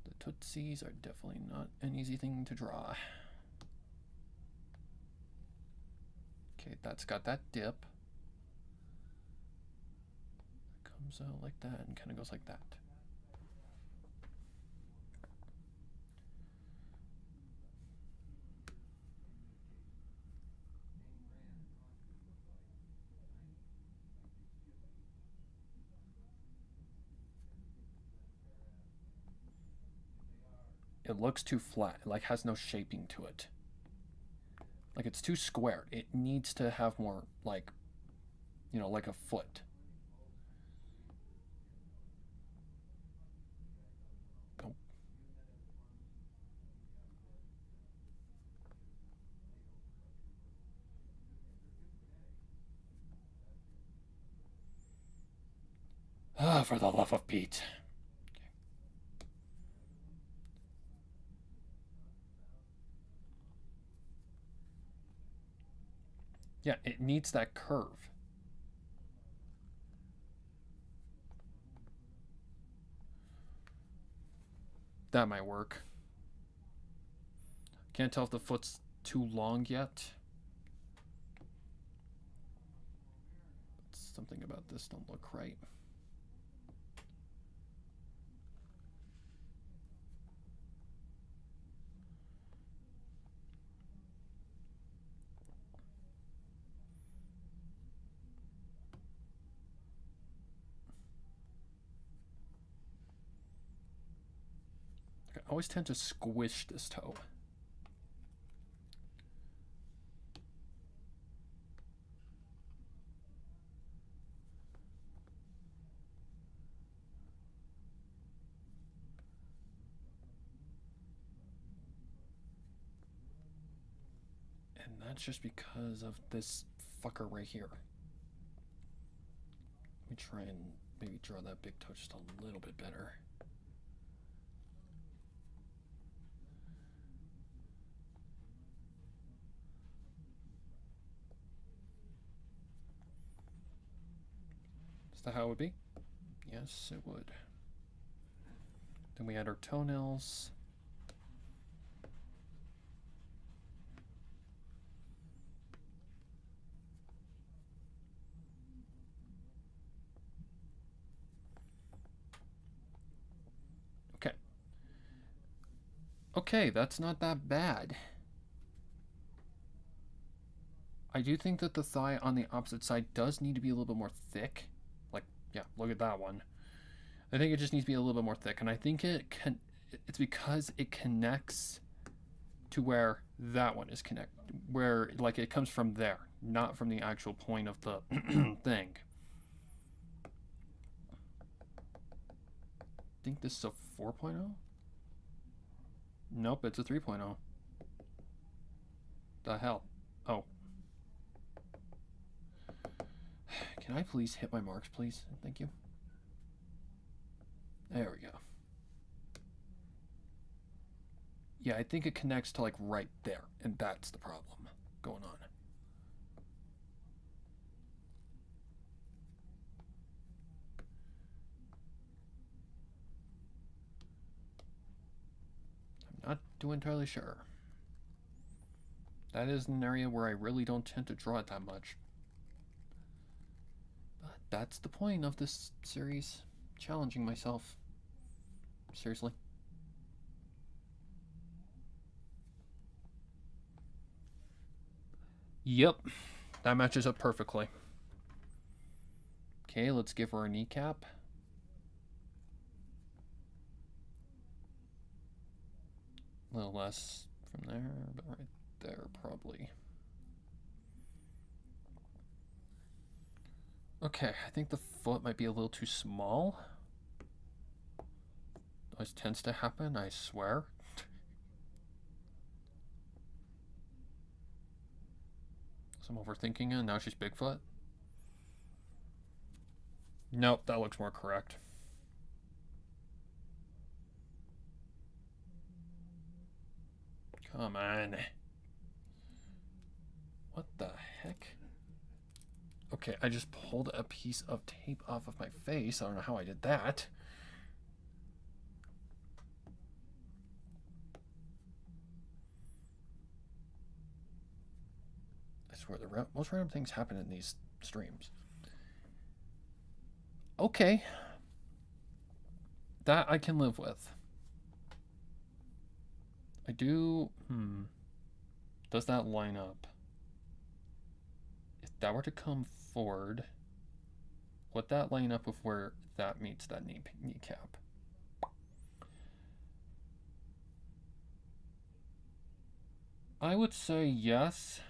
Speaker 1: The Tootsies are definitely not an easy thing to draw. Okay, that's got that dip. It comes out like that and kind of goes like that. It looks too flat. It like has no shaping to it. Like it's too square. It needs to have more like, like a foot. Oh. Ah, for the love of Pete. Yeah, it needs that curve. That might work. Can't tell if the foot's too long yet. Something about this don't look right. I always tend to squish this toe. And that's just because of this fucker right here. Let me try and maybe draw that big toe just a little bit better. Is that how it would be? Yes, it would. Then we add our toenails. Okay. Okay, that's not that bad. I do think that the thigh on the opposite side does need to be a little bit more thick. Like, yeah, look at that one. I think it just needs to be a little bit more thick, and I think it's because it connects to where that one is where like it comes from there, not from the actual point of the thing. I think this is a 4.0. Nope, it's a 3.0. The hell? Oh. Can I please hit my marks, please? Thank you. There we go. Yeah, I think it connects to like right there, and that's the problem going on. I'm not too entirely sure. That is an area where I really don't tend to draw it that much. But that's the point of this series. Challenging myself. Seriously. Yep. That matches up perfectly. Okay, let's give her a kneecap. A little less from there, but right there probably. Okay, I think the foot might be a little too small. Always tends to happen, I swear. So I'm overthinking it, now she's Bigfoot. Nope, that looks more correct. Come on. What the heck? Okay, I just pulled a piece of tape off of my face. I don't know how I did that. swear the most random things happen in these streams. Okay. That I can live with. I do... Does that line up? If that were to come forward, would that line up with where that meets that kneecap? I would say yes.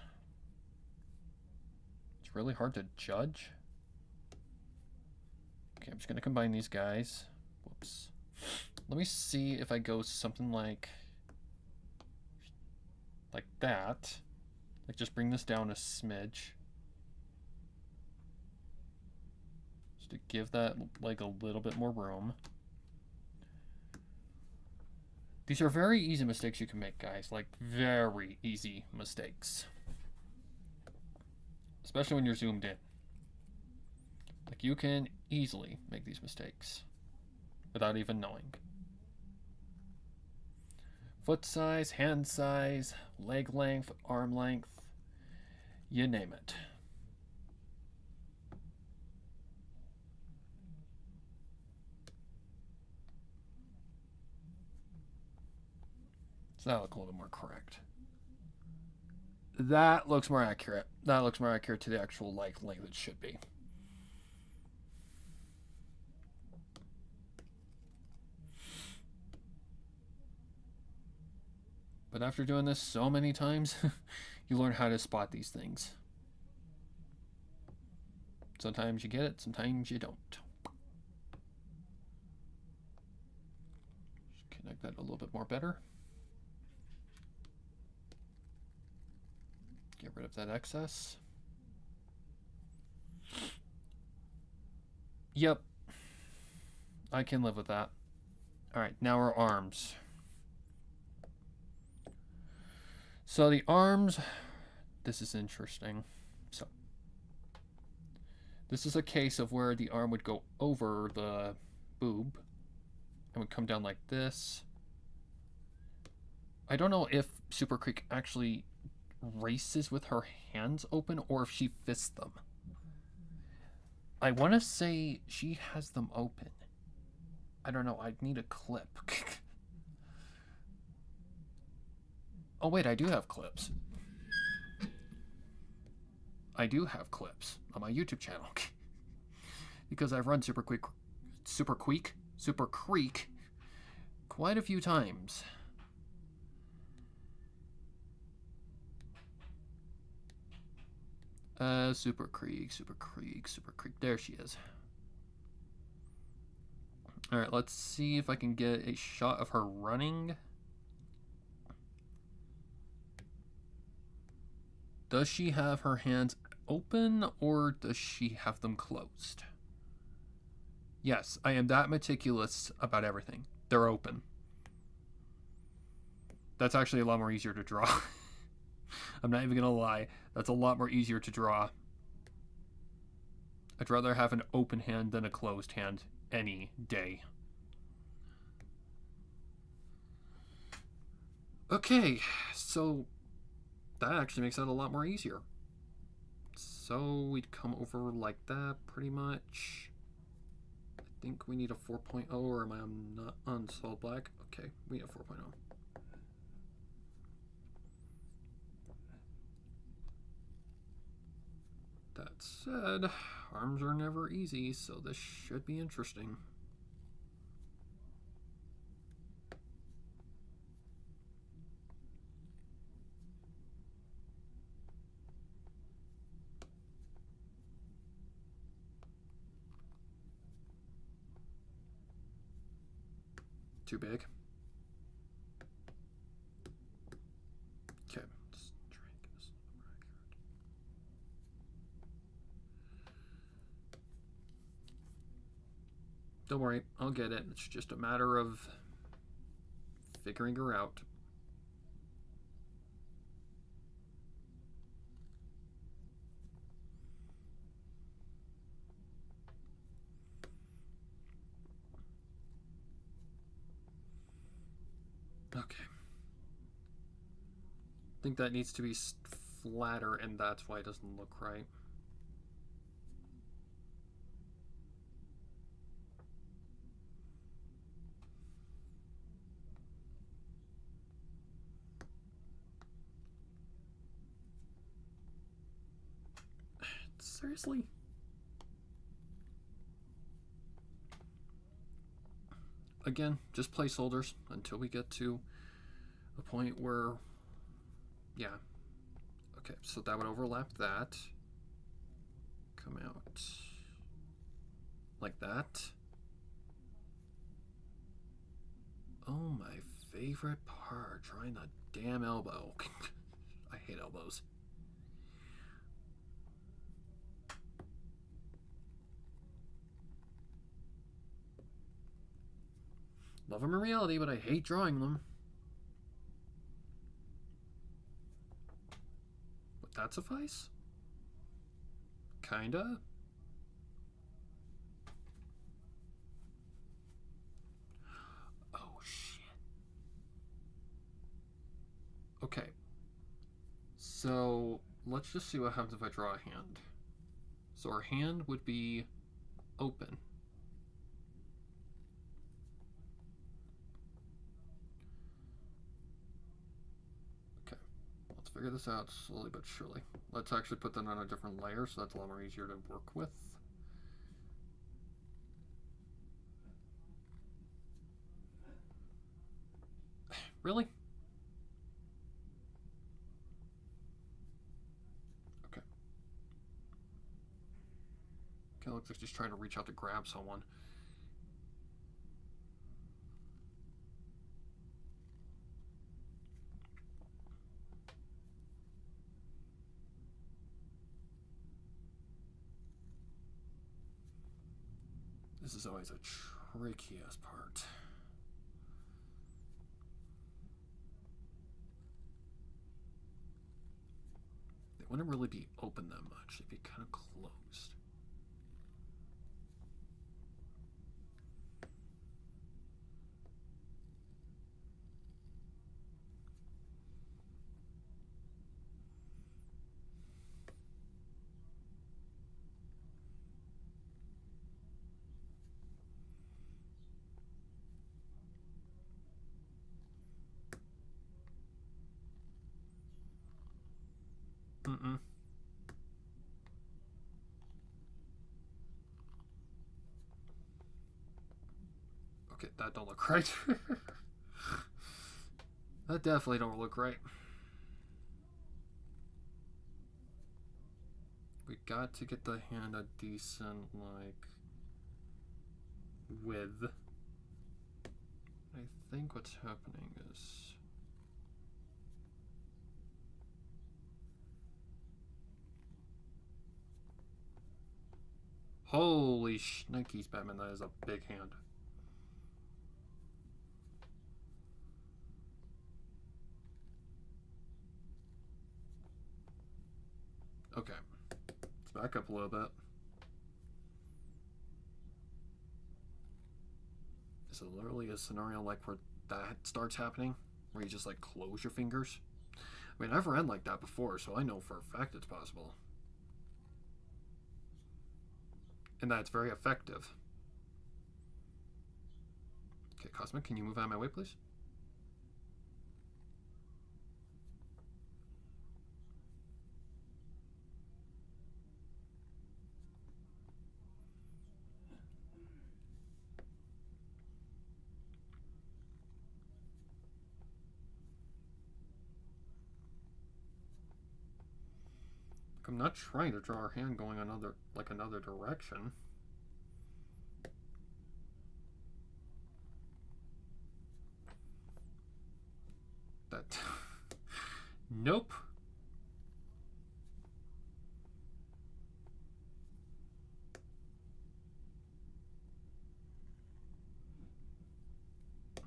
Speaker 1: It's really hard to judge. Okay, I'm just going to combine these guys. Whoops. Let me see if I go something like that. Like, just bring this down a smidge. Just to give that, like, a little bit more room. These are very easy mistakes you can make, guys. Like, very easy mistakes. Especially when you're zoomed in. Like, you can easily make these mistakes without even knowing. Foot size, hand size, leg length, arm length, you name it. Does that look a little more correct? That looks more accurate. That looks more accurate to the actual length it should be. But after doing this so many times, you learn how to spot these things. Sometimes you get it, sometimes you don't. Just connect that a little bit more better. Get rid of that excess. Yep. I can live with that. Alright, now our arms. So the arms, this is interesting. So this is a case of where the arm would go over the boob and would come down like this. I don't know if Super Creek actually races with her hands open or if she fists them. I want to say she has them open. I don't know. I'd need a clip. Oh, wait, I do have clips. I do have clips on my YouTube channel. Because I've run Super Creek quite a few times. Super Creek. There she is. Alright, let's see if I can get a shot of her running. Does she have her hands open or does she have them closed? Yes, I am that meticulous about everything. They're open. That's actually a lot more easier to draw. I'm not even gonna lie. That's a lot more easier to draw. I'd rather have an open hand than a closed hand any day. Okay, so that actually makes that a lot more easier. So we'd come over like that pretty much. I think we need a 4.0 or am I not on solid black? Okay, we need a 4.0. That said, arms are never easy, so this should be interesting. Too big. Okay, let's try and get this a little more accurate. Don't worry, I'll get it. It's just a matter of figuring her out. Okay. I think that needs to be flatter, and that's why it doesn't look right. Seriously? Again, just placeholders until we get to a point where, yeah. Okay, so that would overlap that. Come out like that. Oh, my favorite part, drawing the damn elbow. I hate elbows. Love them in reality, but I hate drawing them. Would that suffice? Kinda. Oh, shit. Okay. So, let's just see what happens if I draw a hand. So our hand would be open. Okay, let's figure this out slowly but surely. Let's actually put that on a different layer so that's a lot more easier to work with. Really? Okay. Okay, looks like she's trying to reach out to grab someone. This is always a trickiest part. They wouldn't really be open that much. They'd be kind of closed. Mm-mm. Okay, that don't look right. That definitely don't look right. We got to get the hand a decent, like, width. I think what's happening is... Holy shnikes, Batman, that is a big hand. Okay, let's back up a little bit. Is it literally a scenario like where that starts happening? Where you just like close your fingers? I mean, I've read like that before, so I know for a fact it's possible. And that it's very effective. Okay, Cosmic, can you move out of my way, please? I'm not trying to draw our hand going another direction. That nope.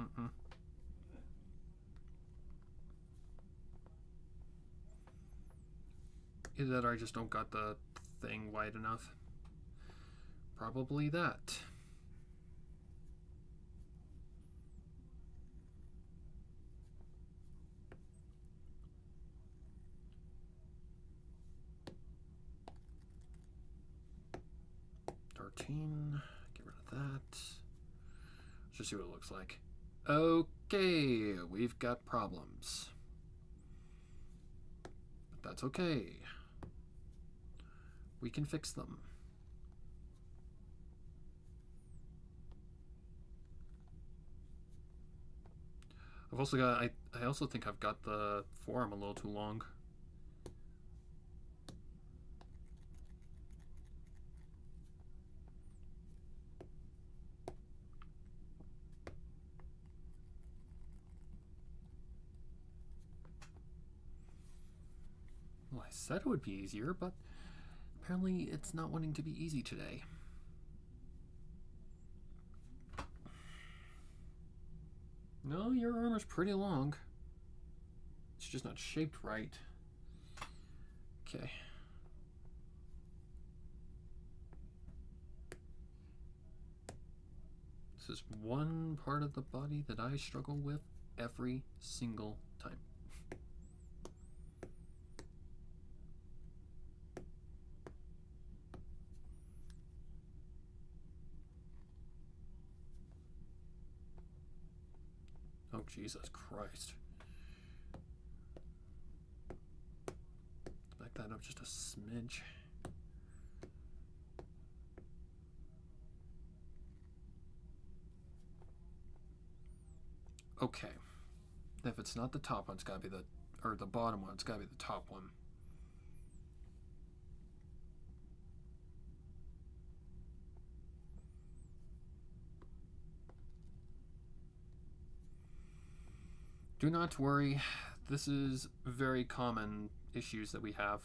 Speaker 1: Mm-mm. Either that or I just don't got the thing wide enough. Probably that. 14. Get rid of that. Let's just see what it looks like. Okay, we've got problems. But that's okay. We can fix them. I've also got, I also think I've got the forearm a little too long. Well, I said it would be easier, but apparently it's not wanting to be easy today. No, your arm is pretty long. It's just not shaped right. Okay. This is one part of the body that I struggle with every single time. Oh, Jesus Christ. Back that up just a smidge. Okay. If it's not the top one, it's gotta be the bottom one, it's gotta be the top one. Do not worry, this is very common issues that we have.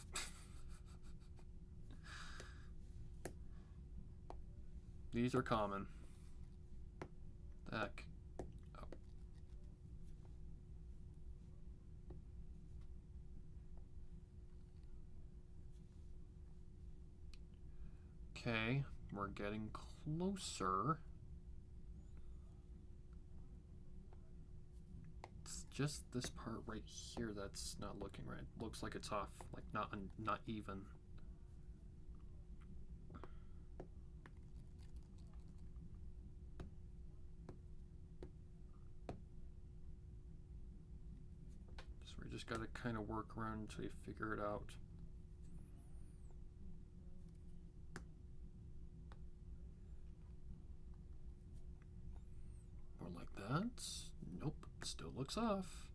Speaker 1: These are common. The heck. Oh. Okay, we're getting closer. Just this part right here that's not looking right. Looks like it's off, like not even. So we just gotta kind of work around until you figure it out. More like that. Nope, still looks off.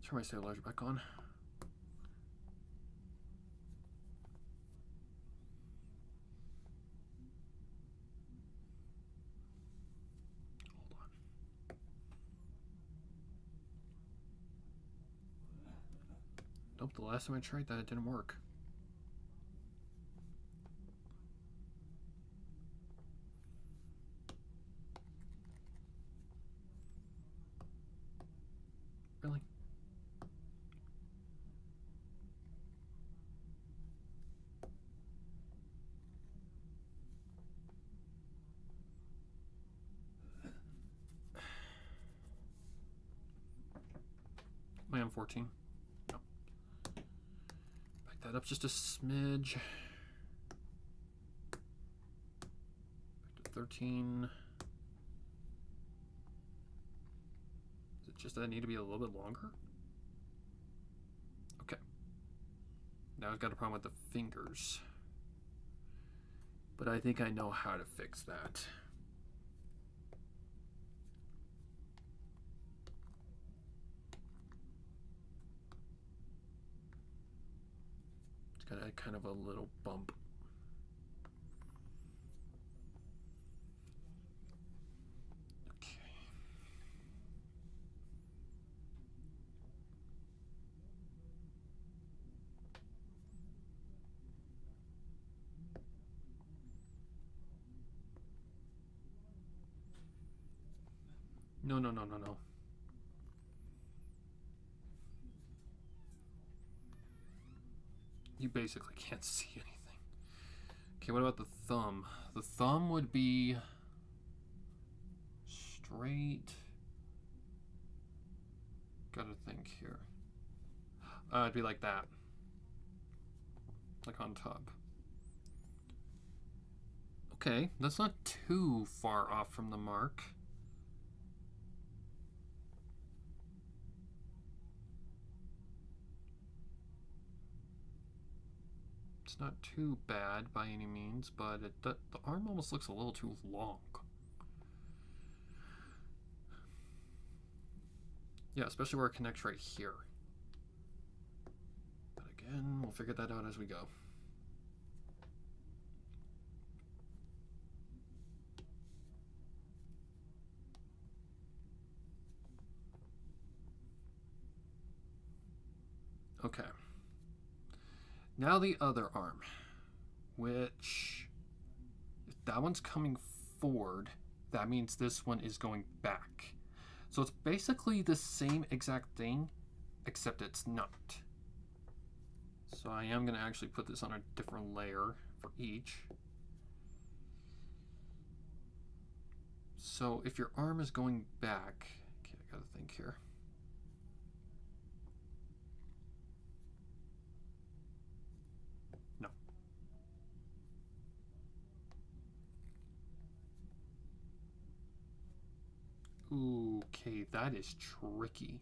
Speaker 1: Turn my stabilizer back on. Hold on. Nope, the last time I tried that, it didn't work. Really? I am 14. No. Back that up just a smidge. Back to 13. Is it just that I need to be a little bit longer? Okay. Now I've got a problem with the fingers. But I think I know how to fix that. It's got a kind of a little bump. Okay. No, no, no, no, no. You basically can't see anything. Okay, what about the thumb? The thumb would be straight. Gotta think here. It'd be like that. Like on top. Okay, that's not too far off from the mark. It's not too bad by any means, but the arm almost looks a little too long. Yeah, especially where it connects right here. But again, we'll figure that out as we go. Okay. Now the other arm, which, if that one's coming forward, that means this one is going back. So it's basically the same exact thing, except it's not. So I am going to actually put this on a different layer for each. So if your arm is going back, okay, I gotta think here. No. Okay, that is tricky.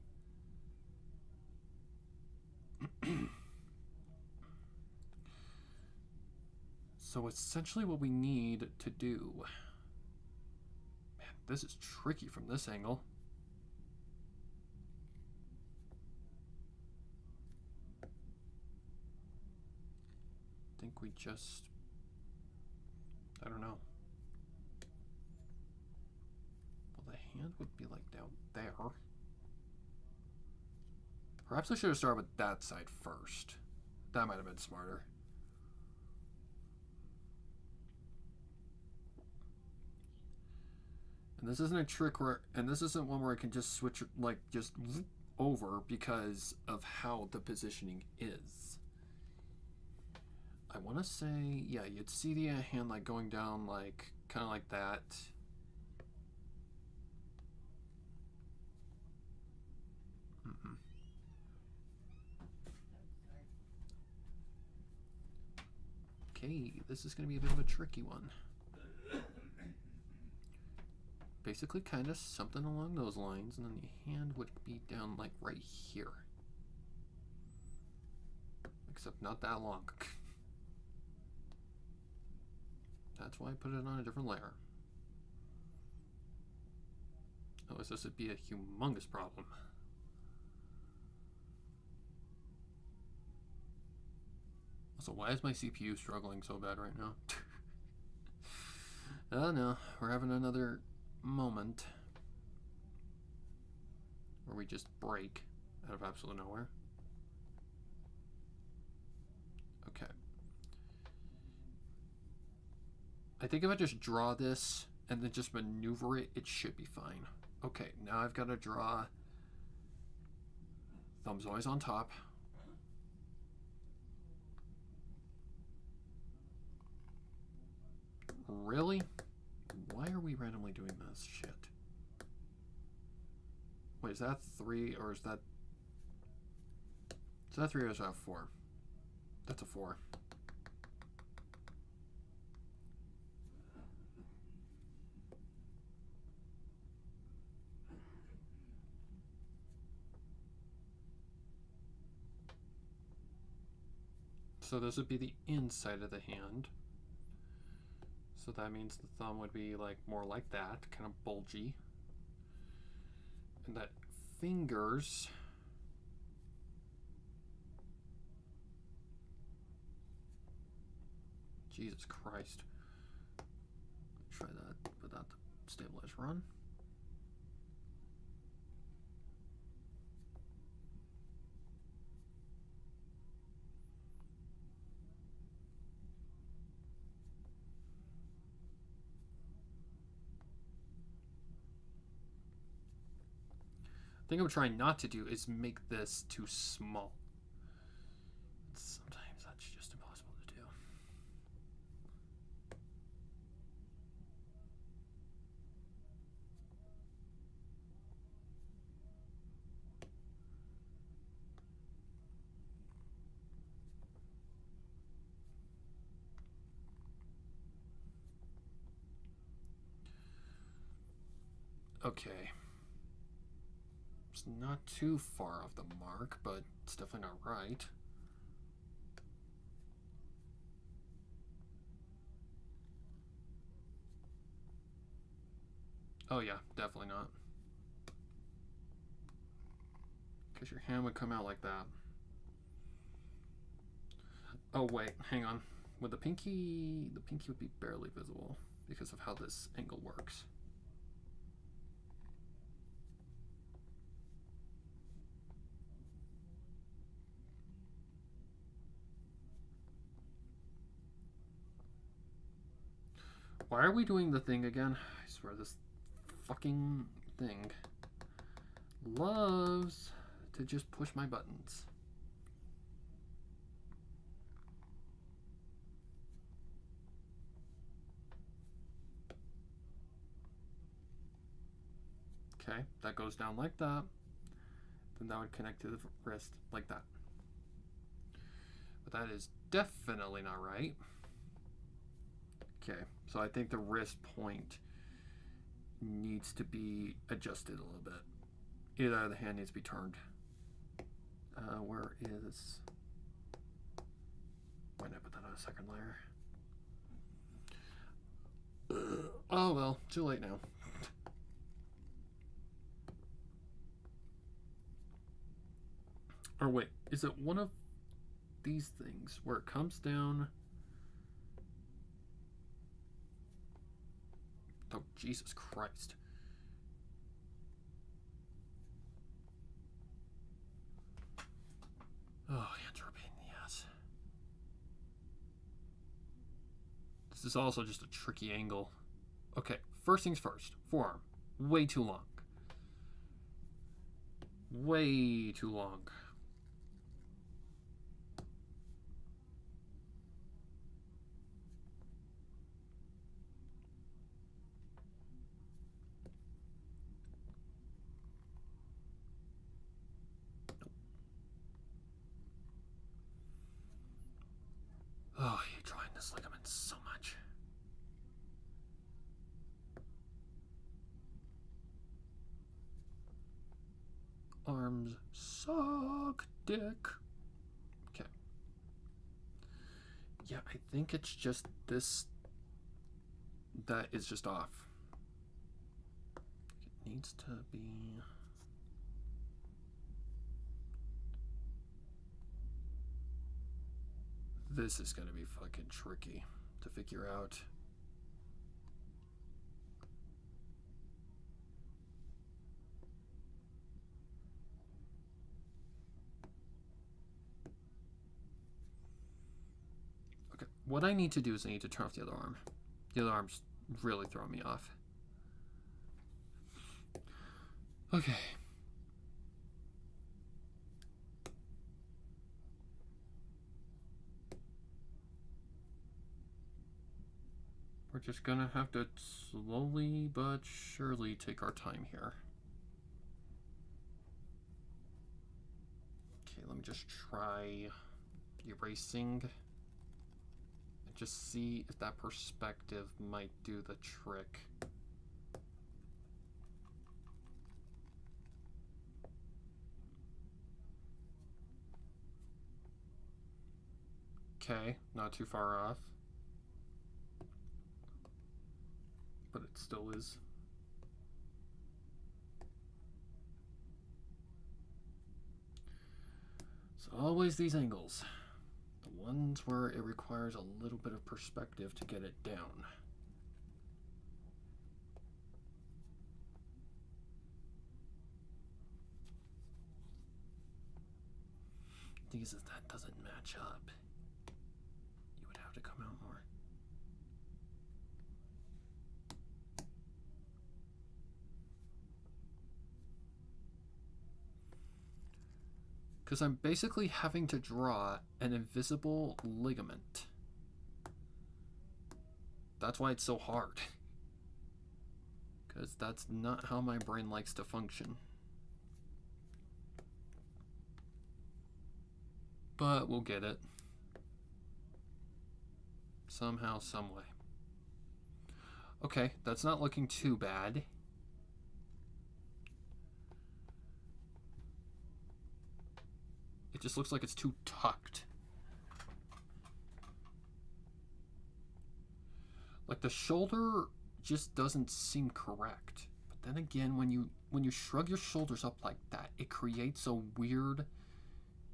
Speaker 1: So essentially what we need to do... Man, this is tricky from this angle. I think we just... I don't know. Well, the hand would be like down there. Perhaps I should have started with that side first. That might have been smarter. And this isn't a trick where, and this isn't one where I can just switch, like, just over because of how the positioning is. I want to say, yeah, you'd see the hand, like, going down, like, kind of like that. Okay, this is going to be a bit of a tricky one. Basically kind of something along those lines, and then the hand would be down like right here. Except not that long. That's why I put it on a different layer. Otherwise this would be a humongous problem. So why is my CPU struggling so bad right now? Oh no, we're having another moment where we just break out of absolute nowhere. Okay. I think if I just draw this and then just maneuver it, it should be fine. Okay, now I've got to draw. Thumb's always on top. Really? Why are we randomly doing this shit? Wait, is that 3 or is that... Is that 3 or is that 4? That's a 4. So this would be the inside of the hand. So that means the thumb would be like more like that, kind of bulgy. And that fingers... Jesus Christ. Try that without the stabilized run. The thing I'm trying not to do is make this too small. Sometimes that's just impossible to do. Okay. It's not too far off the mark, but it's definitely not right. Oh yeah, definitely not. Because your hand would come out like that. Oh wait, hang on. With the pinky would be barely visible because of how this angle works. Why are we doing the thing again? I swear this fucking thing loves to just push my buttons. Okay, that goes down like that. Then that would connect to the wrist like that. But that is definitely not right. Okay, so I think the wrist point needs to be adjusted a little bit. Either the hand needs to be turned. Where is... Why not put that on a second layer? Oh well, too late now. Or wait, is it one of these things where it comes down? Oh, Jesus Christ. Oh, hands are a pain in the ass. This is also just a tricky angle. Okay, first things first. Forearm. Way too long. Way too long. Oh, I hate drawing this ligament so much. Arms suck dick. Okay. Yeah, I think it's just this that is just off. It needs to be... This is gonna be fucking tricky to figure out. Okay, what I need to do is I need to turn off the other arm. The other arm's really throwing me off. Okay. We're just gonna have to slowly but surely take our time here. Okay, let me just try erasing and just see if that perspective might do the trick. Okay, not too far off. But it still is. So always these angles. The ones where it requires a little bit of perspective to get it down. The thing is that doesn't match up. You would have to come out more. Because I'm basically having to draw an invisible ligament. That's why it's so hard. Because that's not how my brain likes to function. But we'll get it. Somehow, some way. Okay, that's not looking too bad. just looks like it's too tucked. Like the shoulder just doesn't seem correct. But then again, when you shrug your shoulders up like that, it creates a weird,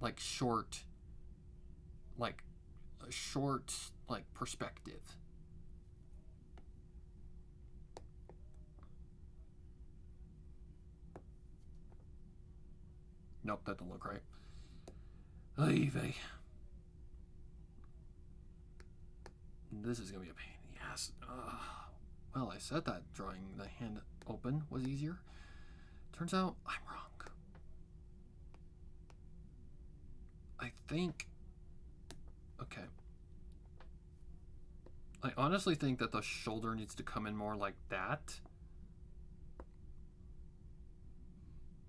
Speaker 1: like short perspective. Nope, that don't look right. Oy vey. This is gonna be a pain in the ass. Well, I said that drawing the hand open was easier. Turns out I'm wrong. I think... Okay. I honestly think that the shoulder needs to come in more like that.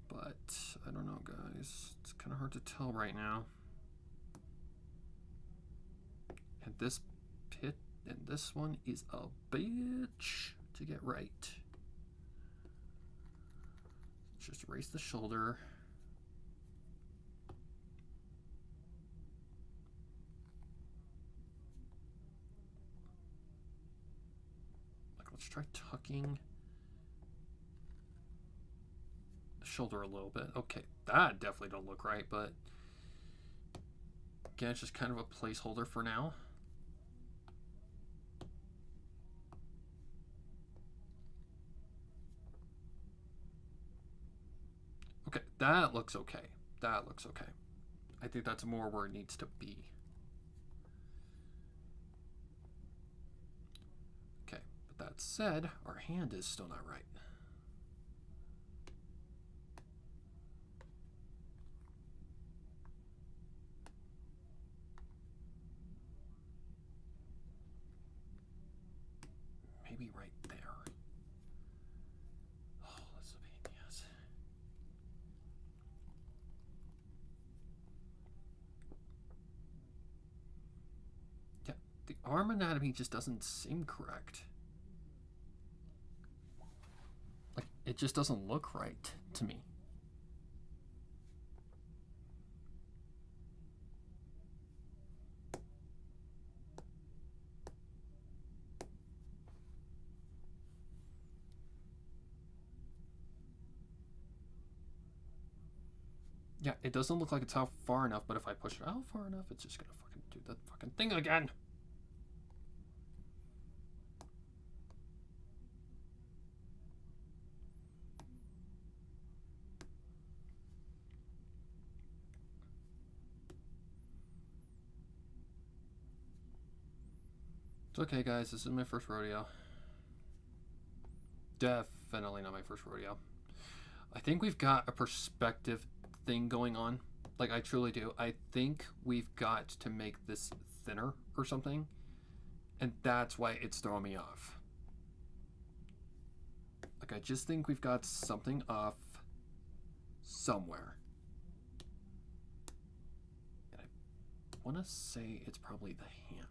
Speaker 1: But I don't know, guys. It's kind of hard to tell right now. And this pit and this one is a bitch to get right. Just erase the shoulder. Like, let's try tucking the shoulder a little bit. Okay, that definitely don't look right, but again, it's just kind of a placeholder for now. Okay, that looks okay. That looks okay. I think that's more where it needs to be. Okay, but that said, our hand is still not right. Maybe right there. Oh, that's a pain in the ass. Yeah, the arm anatomy just doesn't seem correct. Like, it just doesn't look right to me. Yeah, it doesn't look like it's out far enough, but if I push it out far enough, it's just gonna fucking do that fucking thing again. It's okay, guys. This is my first rodeo. Definitely not my first rodeo. I think we've got a perspective thing going on. Like, I truly do. I think we've got to make this thinner or something. And that's why it's throwing me off. Like, I just think we've got something off somewhere. And I want to say it's probably the hand.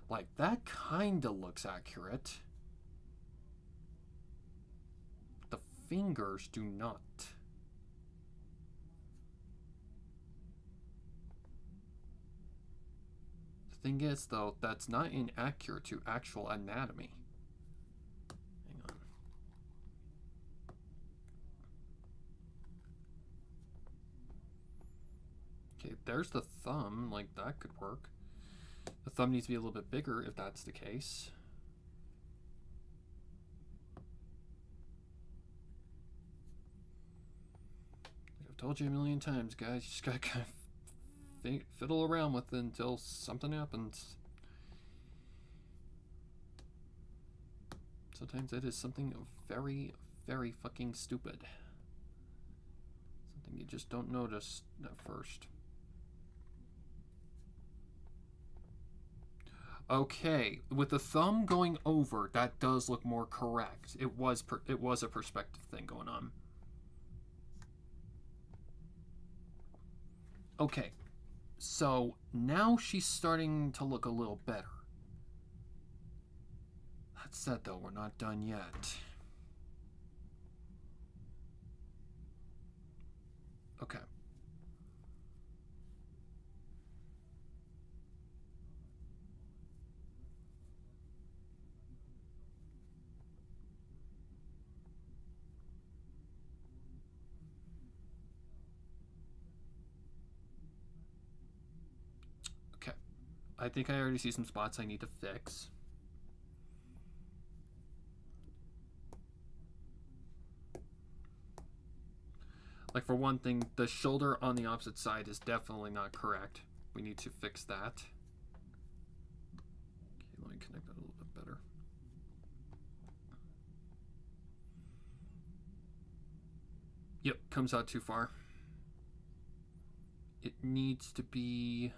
Speaker 1: Like, that kind of looks accurate. The fingers do not. The thing is, though, that's not inaccurate to actual anatomy. Hang on. Okay, there's the thumb. Like, that could work. The thumb needs to be a little bit bigger if that's the case. Like I've told you a million times, guys, you just gotta kind of fiddle around with it until something happens. Sometimes it is something very, very fucking stupid. Something you just don't notice at first. Okay, with the thumb going over, that does look more correct. It was a perspective thing going on. Okay, so now she's starting to look a little better. That said, though, we're not done yet. Okay. Okay. I think I already see some spots I need to fix. Like, for one thing, the shoulder on the opposite side is definitely not correct. We need to fix that. Okay, let me connect that a little bit better. Yep, comes out too far. It needs to be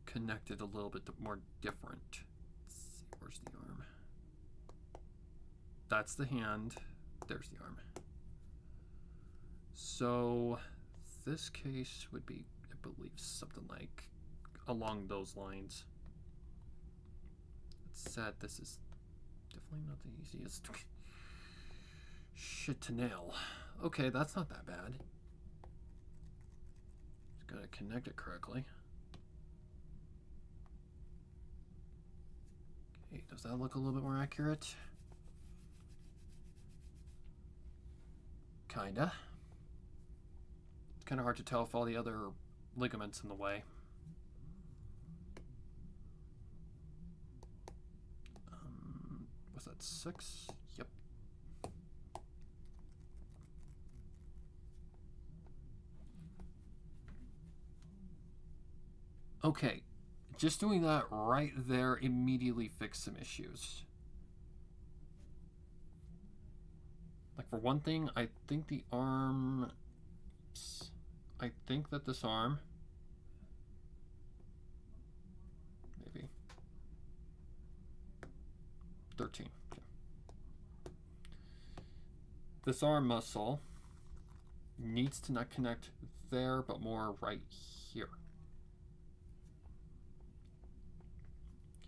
Speaker 1: connected a little bit more different. Let's see, where's the arm? That's the hand. There's the arm. So this case would be, I believe, something like along those lines. That said, this is definitely not the easiest shit to nail. Okay, that's not that bad. Just gotta connect it correctly. Okay, does that look a little bit more accurate? Kinda. It's kind of hard to tell if all the other ligaments in the way. Was that 6? Yep. Okay, just doing that right there immediately fixed some issues. Like, for one thing, I think the arm... I think that this arm... Maybe. 13. Okay. This arm muscle needs to not connect there, but more right here.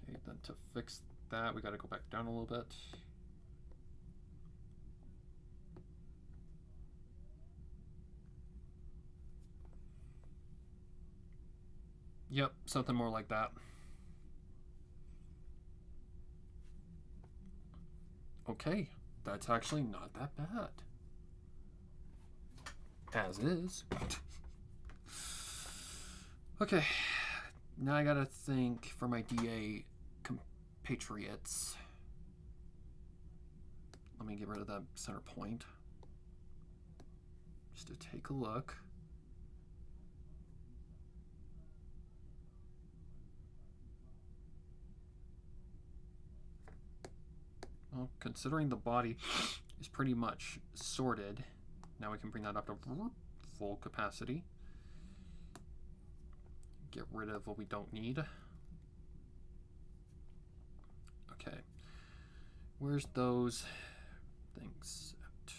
Speaker 1: Okay, then to fix that, we got to go back down a little bit. Yep, something more like that. Okay, that's actually not that bad. As is. Okay, now I gotta think for my DA compatriots. Let me get rid of that center point. Just to take a look. Well, considering the body is pretty much sorted, now we can bring that up to full capacity. Get rid of what we don't need. Okay. Where's those things at?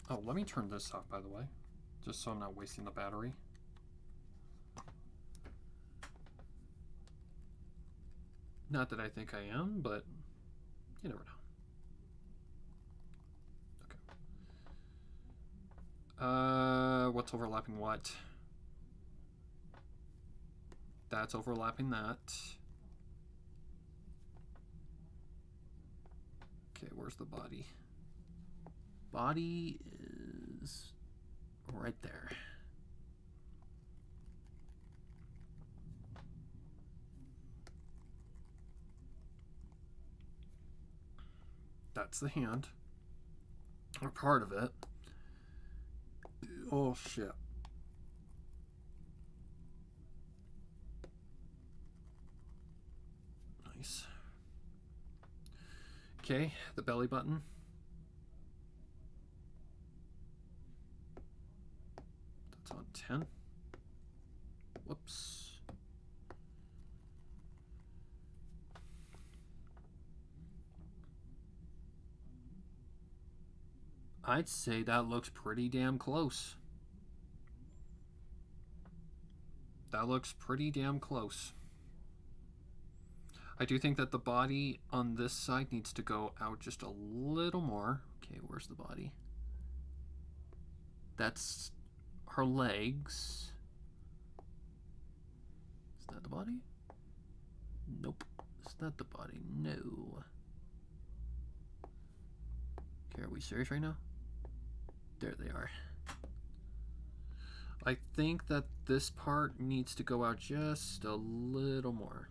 Speaker 1: Oh, let me turn this off, by the way, just so I'm not wasting the battery. Not that I think I am, but you never know. Okay. What's overlapping what? That's overlapping that. Okay, where's the body? Body is right there. That's the hand, or part of it. Oh shit. Nice. Okay, the belly button. That's on 10. Whoops. I'd say that looks pretty damn close. That looks pretty damn close. I do think that the body on this side needs to go out just a little more. Okay, where's the body? That's her legs. Is that the body? Nope. It's not the body. No. Okay, are we serious right now? There they are. I think that this part needs to go out just a little more.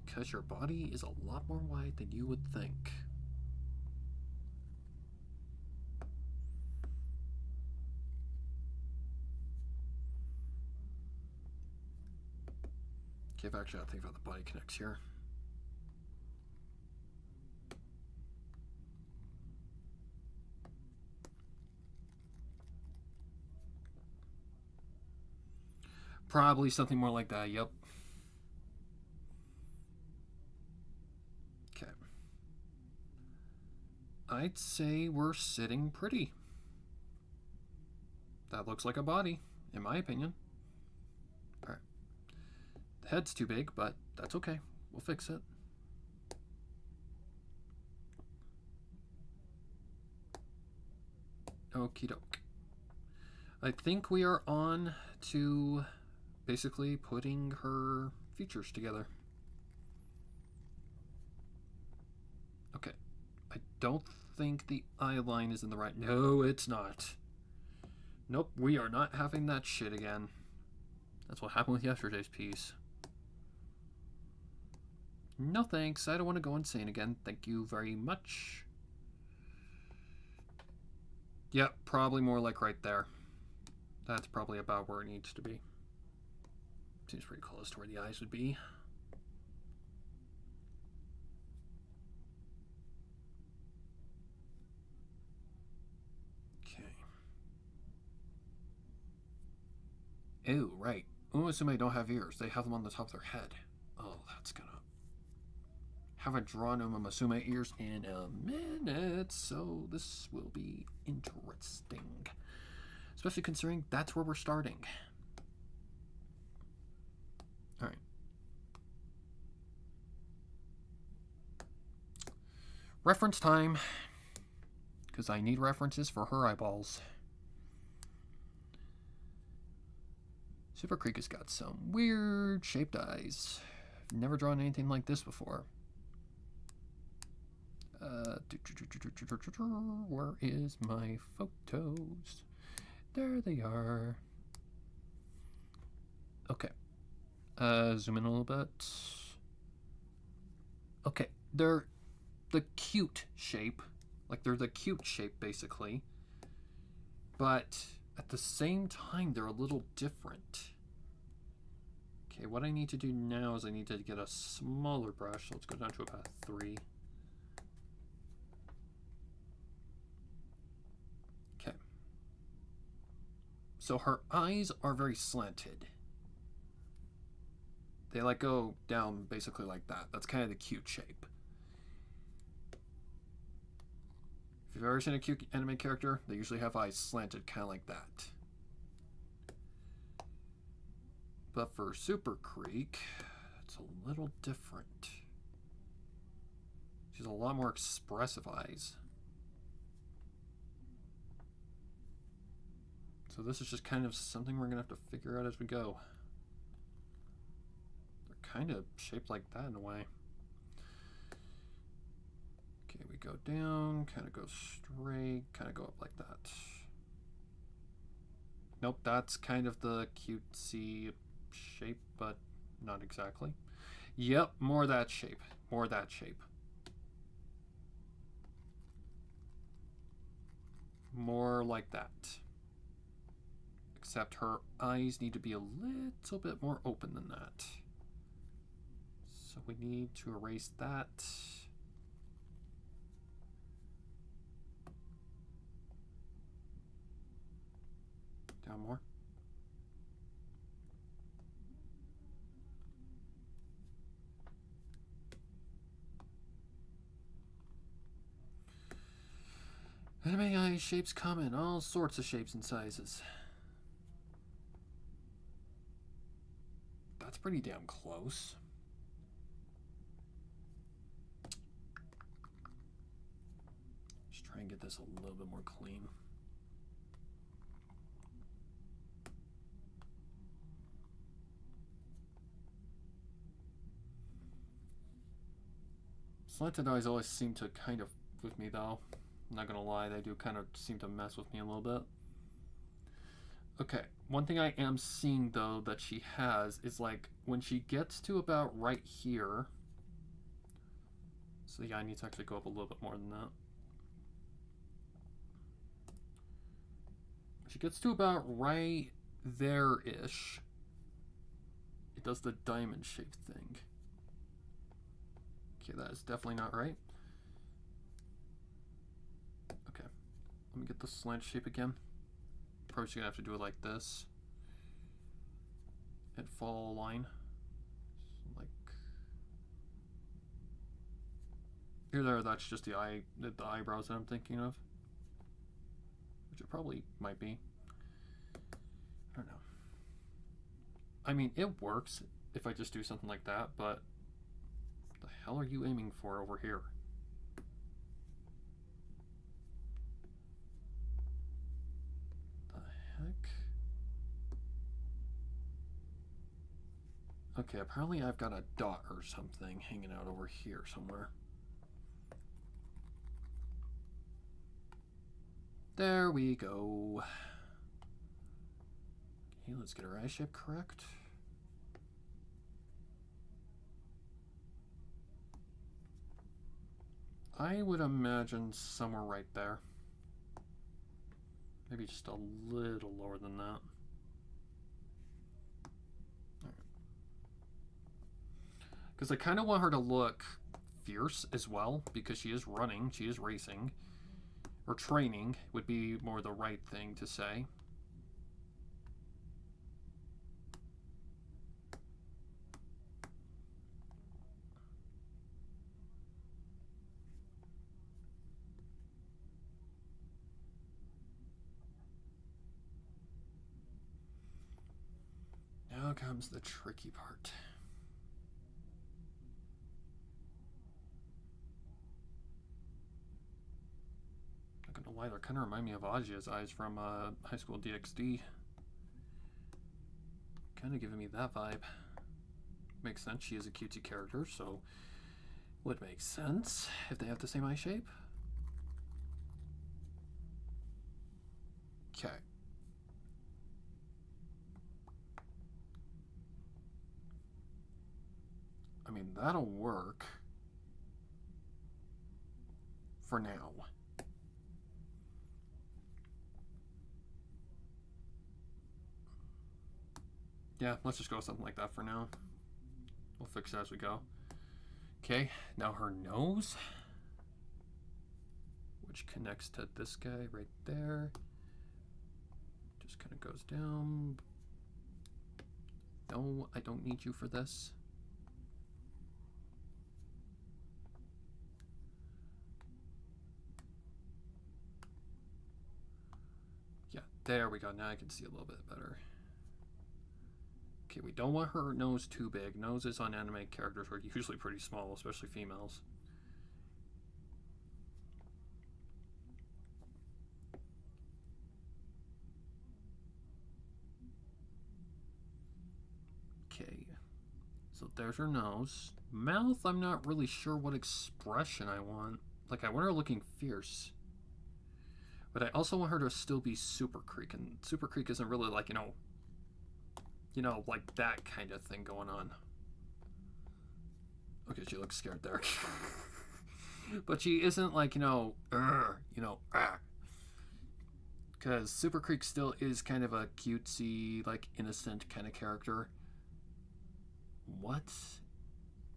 Speaker 1: Because your body is a lot more wide than you would think. Okay, I've actually got to think about the body connects here. Probably something more like that, yep. Okay. I'd say we're sitting pretty. That looks like a body, in my opinion. Alright. The head's too big, but that's okay. We'll fix it. Okie doke. I think we are on to basically putting her features together. Okay. I don't think the eye line is in the right... No, it's not. Nope, we are not having that shit again. That's what happened with yesterday's piece. No thanks, I don't want to go insane again. Thank you very much. Yep, probably more like right there. That's probably about where it needs to be. Seems pretty close to where the eyes would be. Okay. Oh, right. Umamusume don't have ears. They have them on the top of their head. Oh, that's gonna... Haven't drawn Umamusume ears in a minute, so this will be interesting. Especially considering that's where we're starting. Alright. Reference time. Because I need references for her eyeballs. Super Creek has got some weird shaped eyes. Never drawn anything like this before. Where is my photos? There they are. Okay. Zoom in a little bit. Okay, they're the cute shape. Like, they're the cute shape, basically. But at the same time, they're a little different. Okay, what I need to do now is I need to get a smaller brush. So let's go down to about 3. Okay. So her eyes are very slanted. They like go down basically like that. That's kind of the cute shape. If you've ever seen a cute anime character, they usually have eyes slanted kind of like that. But for Super Creek, it's a little different. She's a lot more expressive eyes. So this is just kind of something we're going to have to figure out as we go. They're kind of shaped like that in a way. Okay, we go down, kind of go straight, kind of go up like that. Nope, that's kind of the cutesy shape, but not exactly. Yep, more that shape. More that shape. More like that. Except her eyes need to be a little bit more open than that. So we need to erase that. Down more. Anime eye shapes come in all sorts of shapes and sizes. that's pretty damn close. Just try and get this a little bit more clean. Slanted eyes always seem to kind of with me though. I'm not gonna lie, they do kind of seem to mess with me a little bit. Okay, one thing I am seeing though that she has is like when she gets to about right here. So yeah, I need to actually go up a little bit more than that. She gets to about right there-ish. It does the diamond shape thing. Okay, that is definitely not right. Okay, let me get the slant shape again. Probably just gonna have to do it like this. And follow a line. Like here, there. That's just the eyebrows that I'm thinking of, which it probably might be. I don't know. I mean, it works if I just do something like that, but what the hell are you aiming for over here? The heck? Okay, apparently I've got a dot or something hanging out over here somewhere. There we go. Okay, let's get our eye shape correct. I would imagine somewhere right there. Maybe just a little lower than that. Because I kind of want her to look fierce as well, because she is running, she is racing. Or training would be more the right thing to say. Now comes the tricky part. Not gonna lie, they kind of remind me of Ajia's eyes from High School DxD. Kind of giving me that vibe. Makes sense, she is a cutesy character, so would make sense if they have the same eye shape. Okay. I mean, that'll work for now. Yeah, let's just go with something like that for now. We'll fix it as we go. Okay, now her nose, which connects to this guy right there. Just kind of goes down. No, I don't need you for this. Yeah, there we go. Now I can see a little bit better. Okay, we don't want her nose too big. Noses on anime characters are usually pretty small, especially females. Okay, so there's her nose. Mouth, I'm not really sure what expression I want. Like, I want her looking fierce. But I also want her to still be Super Creek, and Super Creek isn't really like, you know, like that kind of thing going on. Okay, she looks scared there. But she isn't like, because Super Creek still is kind of a cutesy, like innocent kind of character. What?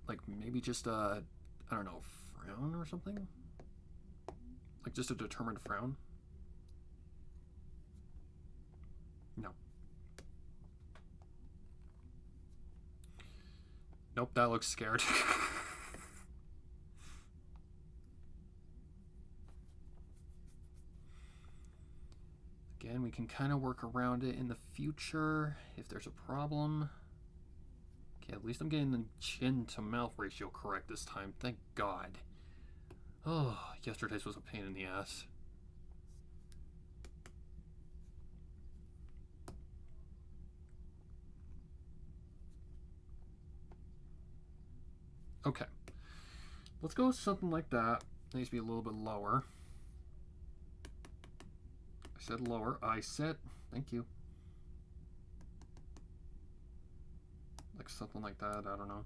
Speaker 1: Like maybe just a, I don't know, frown or something? Like just a determined frown? No. Nope, that looks scared. Again, we can kind of work around it in the future if there's a problem. Okay, at least I'm getting the chin to mouth ratio correct this time. Thank God. Oh, yesterday's was a pain in the ass. Okay. Let's go with something like that. It needs to be a little bit lower. I said lower. I said, thank you. Like something like that. I don't know.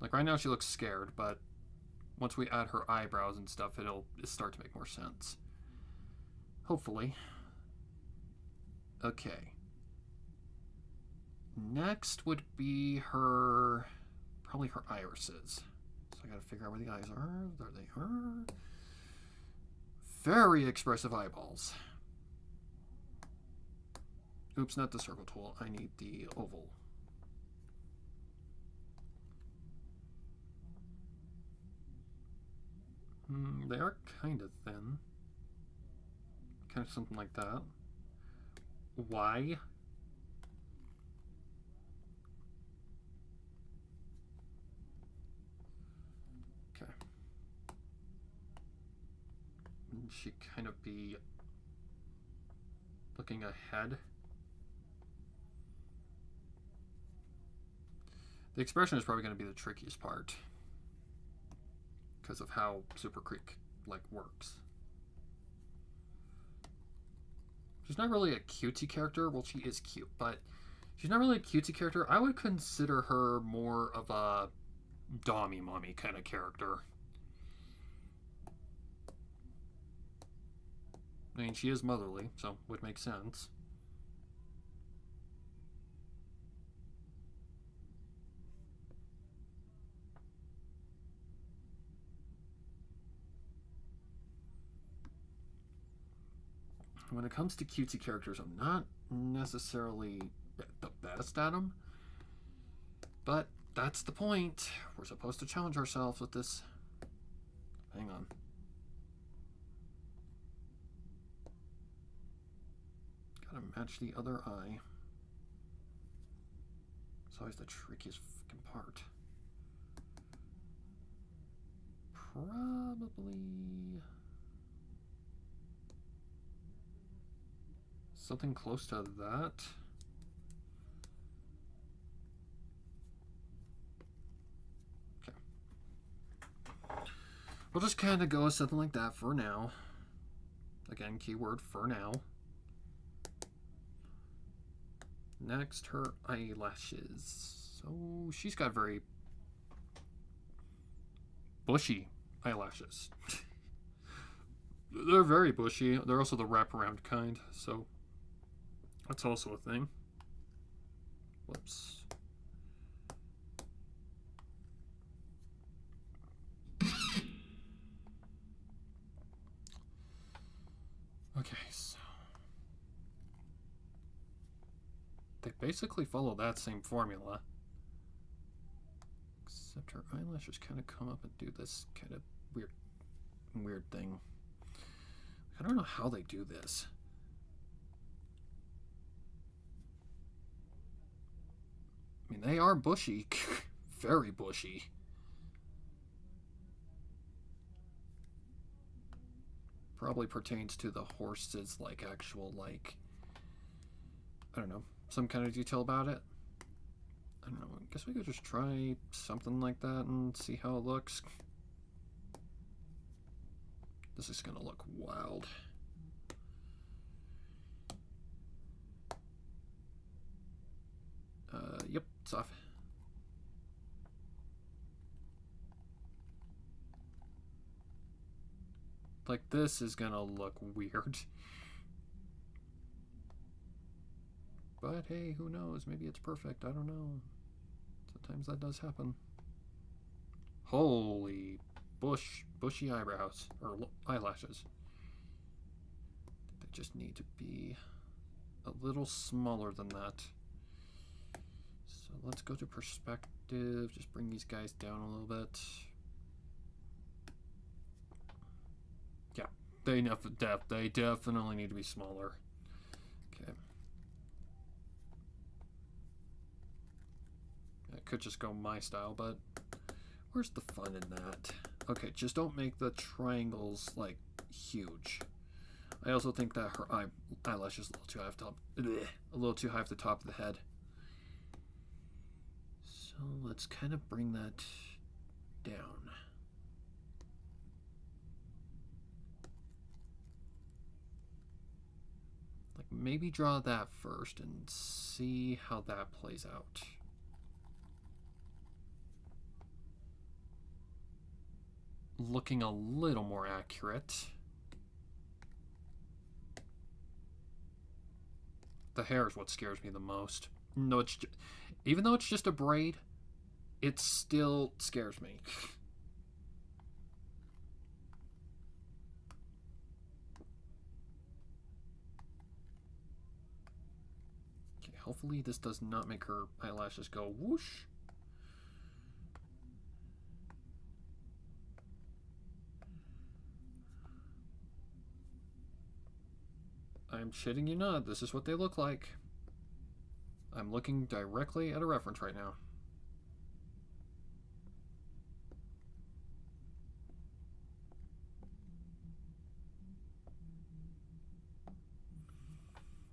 Speaker 1: Like right now she looks scared, but once we add her eyebrows and stuff, it'll start to make more sense. Hopefully. Okay. Next would be her, probably her irises. So I gotta figure out where the eyes are. There they are. Very expressive eyeballs. Oops, not the circle tool. I need the oval. They are kind of thin. Kind of something like that. Why? Okay. She kind of be looking ahead. The expression is probably going to be the trickiest part because of how Super Creek works. She's not really a cutesy character. Well, she is cute, but she's not really a cutesy character. I would consider her more of a Dommy Mommy kind of character. I mean, she is motherly, so would make sense. When it comes to cutesy characters, I'm not necessarily the best at them. But that's the point. We're supposed to challenge ourselves with this. Hang on. Gotta match the other eye. It's always the trickiest fucking part. Probably something close to that. Okay. We'll just kind of go with something like that for now. Again, keyword for now. Next, her eyelashes. So she's got very bushy eyelashes. They're very bushy. They're also the wraparound kind, so that's also a thing. Whoops. Okay, so they basically follow that same formula. Except her eyelashes kind of come up and do this kind of weird thing. I don't know how they do this. I mean, they are bushy. Very bushy. Probably pertains to the horse's, actual, I don't know, some kind of detail about it. I don't know, I guess we could just try something like that and see how it looks. This is gonna look wild. Yep, it's off. This is gonna look weird. But hey, who knows? Maybe it's perfect. I don't know. Sometimes that does happen. Holy bushy eyebrows or eyelashes. They just need to be a little smaller than that. So let's go to perspective. Just bring these guys down a little bit. Yeah, they definitely need to be smaller. Okay. could just go my style, but where's the fun in that? Okay, just don't make the triangles, like, huge. I also think that her eyelash is a little too high at the top of the head. So let's kind of bring that down. Like, maybe draw that first and see how that plays out. Looking a little more accurate. The hair is what scares me the most. No, it's even though it's just a braid, it still scares me. Okay, hopefully this does not make her eyelashes go whoosh. I'm shitting you not, this is what they look like. I'm looking directly at a reference right now.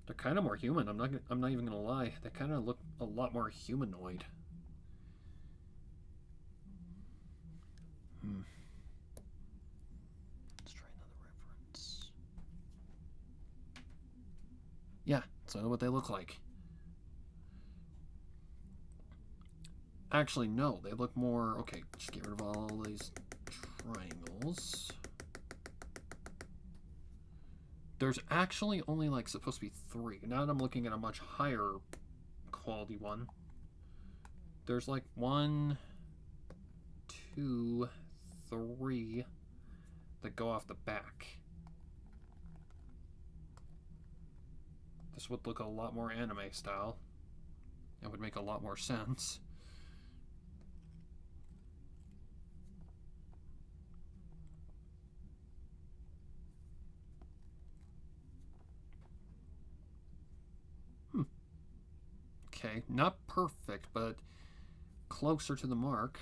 Speaker 1: They're kind of more human. I'm not even gonna lie. They kind of look a lot more humanoid. Let's try another reference. Yeah, so what they look like. Actually, no, they look more... Okay, just get rid of all these triangles. There's actually only, like, supposed to be 3. Now that I'm looking at a much higher quality one, there's, like, 1, 2, 3 that go off the back. This would look a lot more anime style. It would make a lot more sense. Okay, not perfect, but closer to the mark.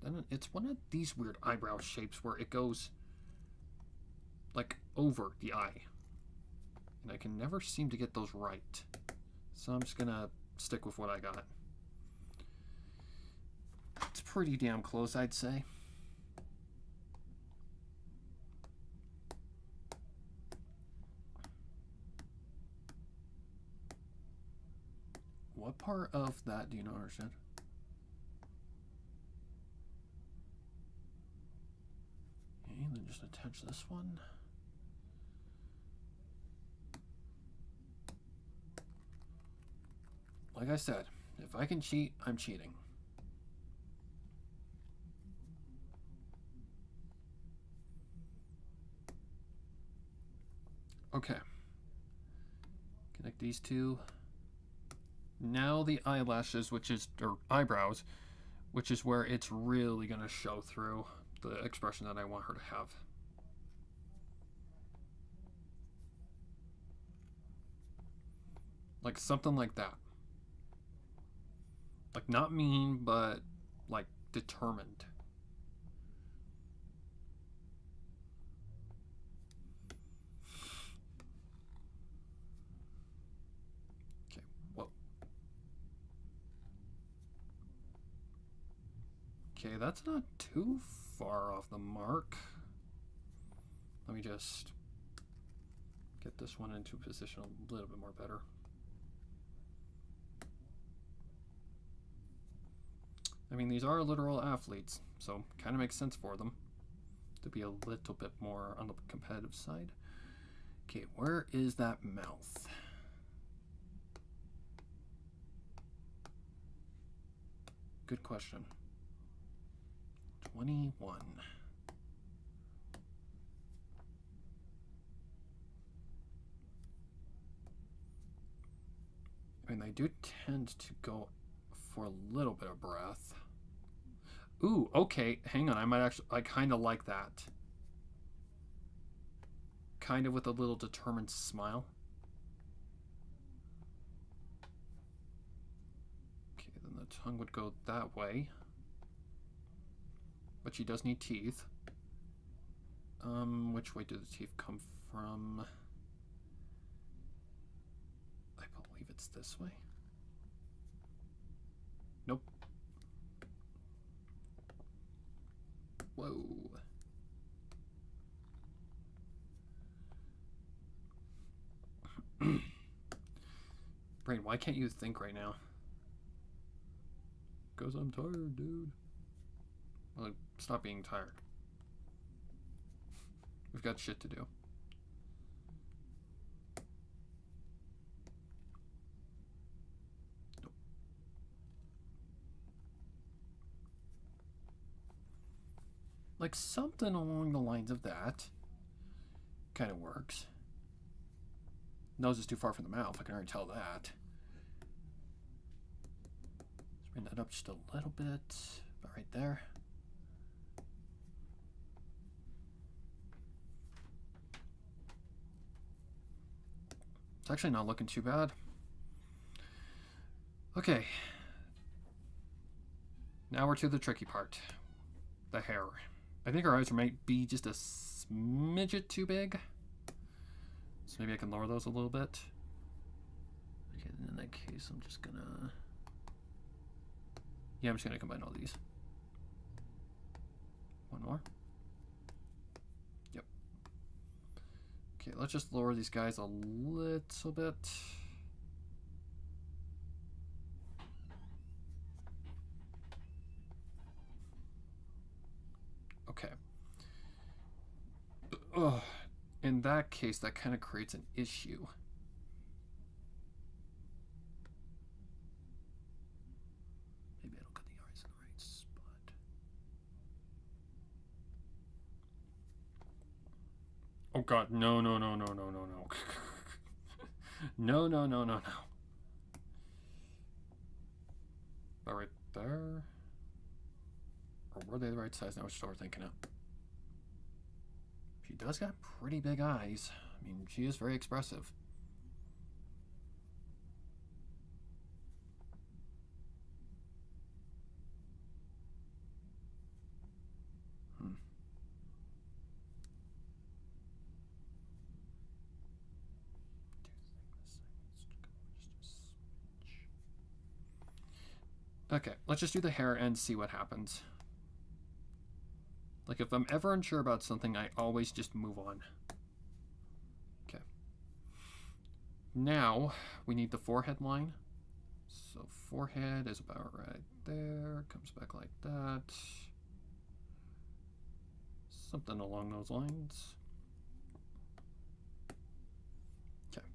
Speaker 1: Then it's one of these weird eyebrow shapes where it goes like over the eye. And I can never seem to get those right. So I'm just gonna stick with what I got. It's pretty damn close, I'd say. What part of that do you not understand? Okay, then just attach this one. Like I said, if I can cheat, I'm cheating. Okay. Connect these two. Now the eyelashes, or eyebrows, which is where it's really going to show through the expression that I want her to have. Like something like that. Like not mean, but like determined. Okay, whoa. Okay, that's not too far off the mark. Let me just get this one into position a little bit more better. I mean, these are literal athletes, so kind of makes sense for them to be a little bit more on the competitive side. Okay, where is that mouth? Good question. 21. I mean, they do tend to go for a little bit of breath. Ooh, okay, hang on. I kind of like that. Kind of with a little determined smile. Okay, then the tongue would go that way. But she does need teeth. Which way do the teeth come from? I believe it's this way. Nope. Whoa. Brain, why can't you think right now? Because I'm tired, dude. Well, stop being tired. We've got shit to do. Nope. Like something along the lines of that kind of works. Nose is too far from the mouth, I can already tell that. Let's bring that up just a little bit, about right there. It's actually not looking too bad. Okay. Now we're to the tricky part. The hair. I think our eyes might be just a smidget too big. So maybe I can lower those a little bit. Okay, then in that case, I'm just gonna... Yeah, I'm just gonna combine all these. One more. Yep. Okay, let's just lower these guys a little bit. Okay. Ugh. In that case, that kind of creates an issue. Maybe I don't cut the eyes in the right spot. Oh god, no, no, no, no, no, no, no. No, no, no, no, no. About right there. Or were they the right size? Now we're still thinking it. She does got pretty big eyes. I mean, she is very expressive. Okay, let's just do the hair and see what happens. Like, if I'm ever unsure about something, I always just move on. Okay. Now, we need the forehead line. So, forehead is about right there. Comes back like that. Something along those lines. Okay.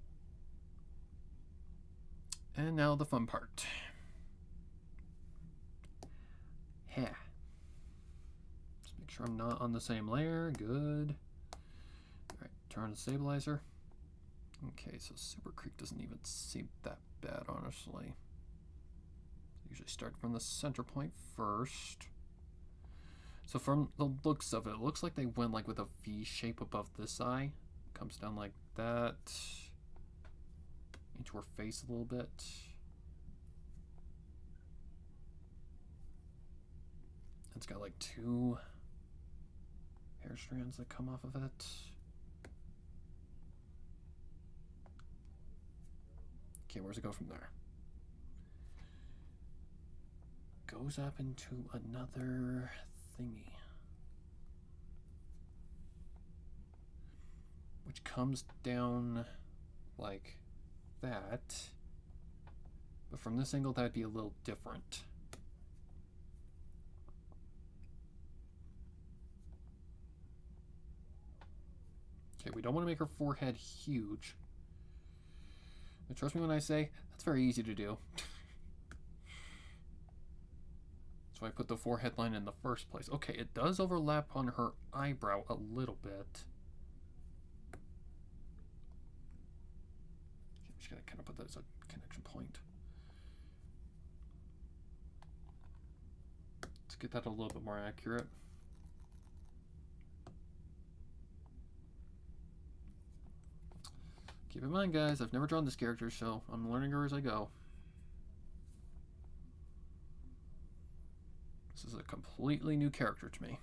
Speaker 1: And now the fun part. Hair. Just make sure I'm not on the same layer. Good. Alright, turn on the stabilizer. Okay, so Super Creek doesn't even seem that bad, honestly. Usually start from the center point first. So from the looks of it, it looks like they went like with a V shape above this eye. Comes down like that. Into her face a little bit. It's got like 2 hair strands that come off of it. Okay, where's it go from there? Goes up into another thingy. Which comes down like that. But from this angle, that'd be a little different. Okay, we don't want to make her forehead huge. But trust me when I say, that's very easy to do. So I put the forehead line in the first place. Okay, it does overlap on her eyebrow a little bit. I'm just gonna kind of put that as a connection point. Let's get that a little bit more accurate. Keep in mind, guys, I've never drawn this character, so I'm learning her as I go. This is a completely new character to me.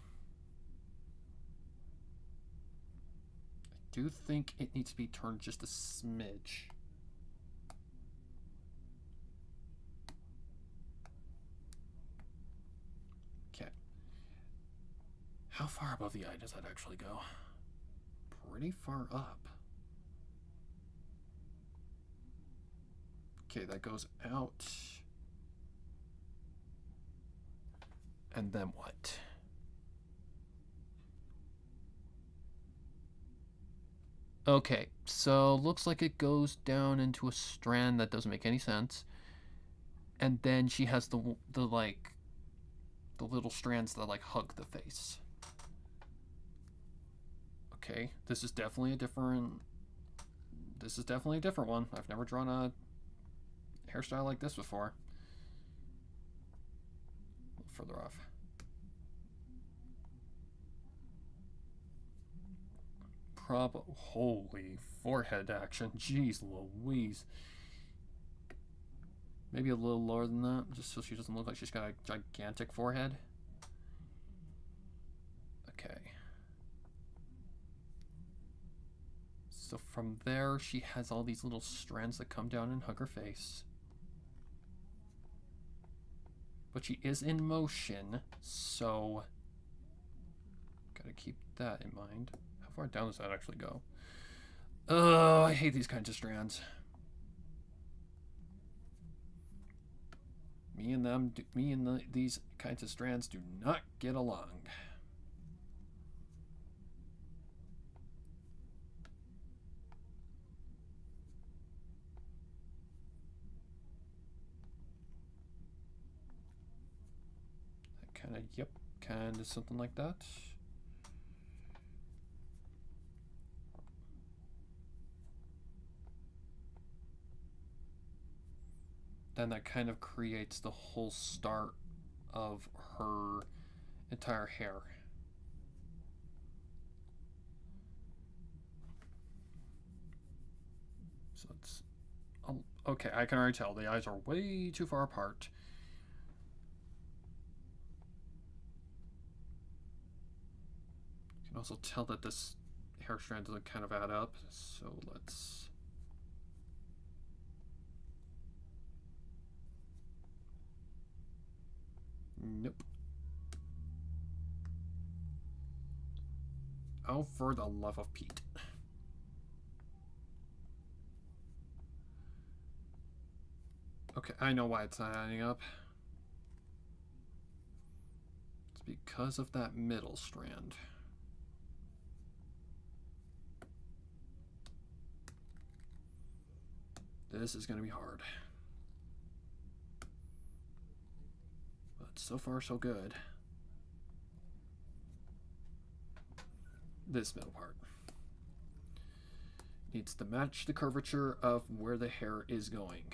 Speaker 1: I do think it needs to be turned just a smidge. Okay. How far above the eye does that actually go? Pretty far up. Okay, that goes out. And then what? Okay, so looks like it goes down into a strand that doesn't make any sense. And then she has the like the little strands that like hug the face. Okay, this is definitely a different one. I've never drawn a hairstyle like this before. A little further off. Holy forehead action. Jeez Louise. Maybe a little lower than that, just so she doesn't look like she's got a gigantic forehead. Okay. So from there, she has all these little strands that come down and hug her face. But she is in motion, so gotta keep that in mind. How far down does that actually go? Oh, I hate these kinds of strands. These kinds of strands do not get along. Kind of something like that. Then that kind of creates the whole start of her entire hair. So it's okay. I can already tell the eyes are way too far apart. You can also tell that this hair strand doesn't kind of add up. So let's. Nope. Oh, for the love of Pete. Okay, I know why it's not adding up. It's because of that middle strand. This is going to be hard. But so far, so good. This middle part needs to match the curvature of where the hair is going.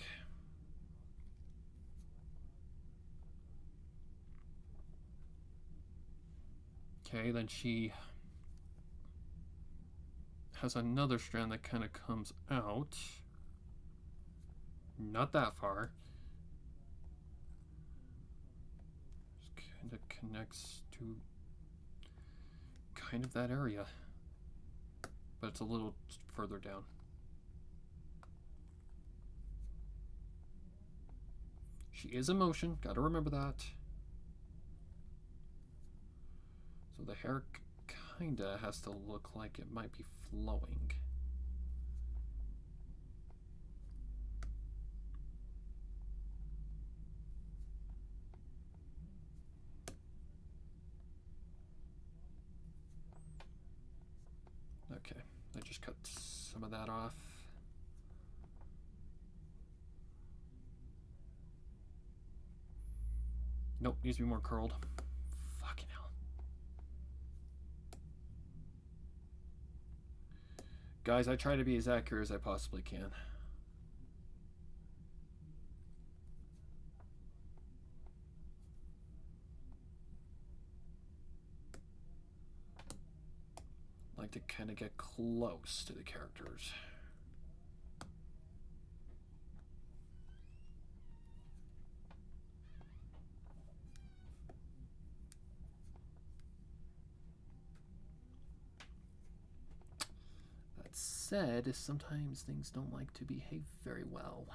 Speaker 1: Okay, then she has another strand that kind of comes out. Not that far. Just kind of connects to kind of that area. But it's a little further down. She is in motion, gotta remember that. So the hair kinda has to look like it might be flowing. Okay, I just cut some of that off. Nope, needs to be more curled. Fucking hell. Guys, I try to be as accurate as I possibly can. I like to kind of get close to the characters. said is sometimes things don't like to behave very well.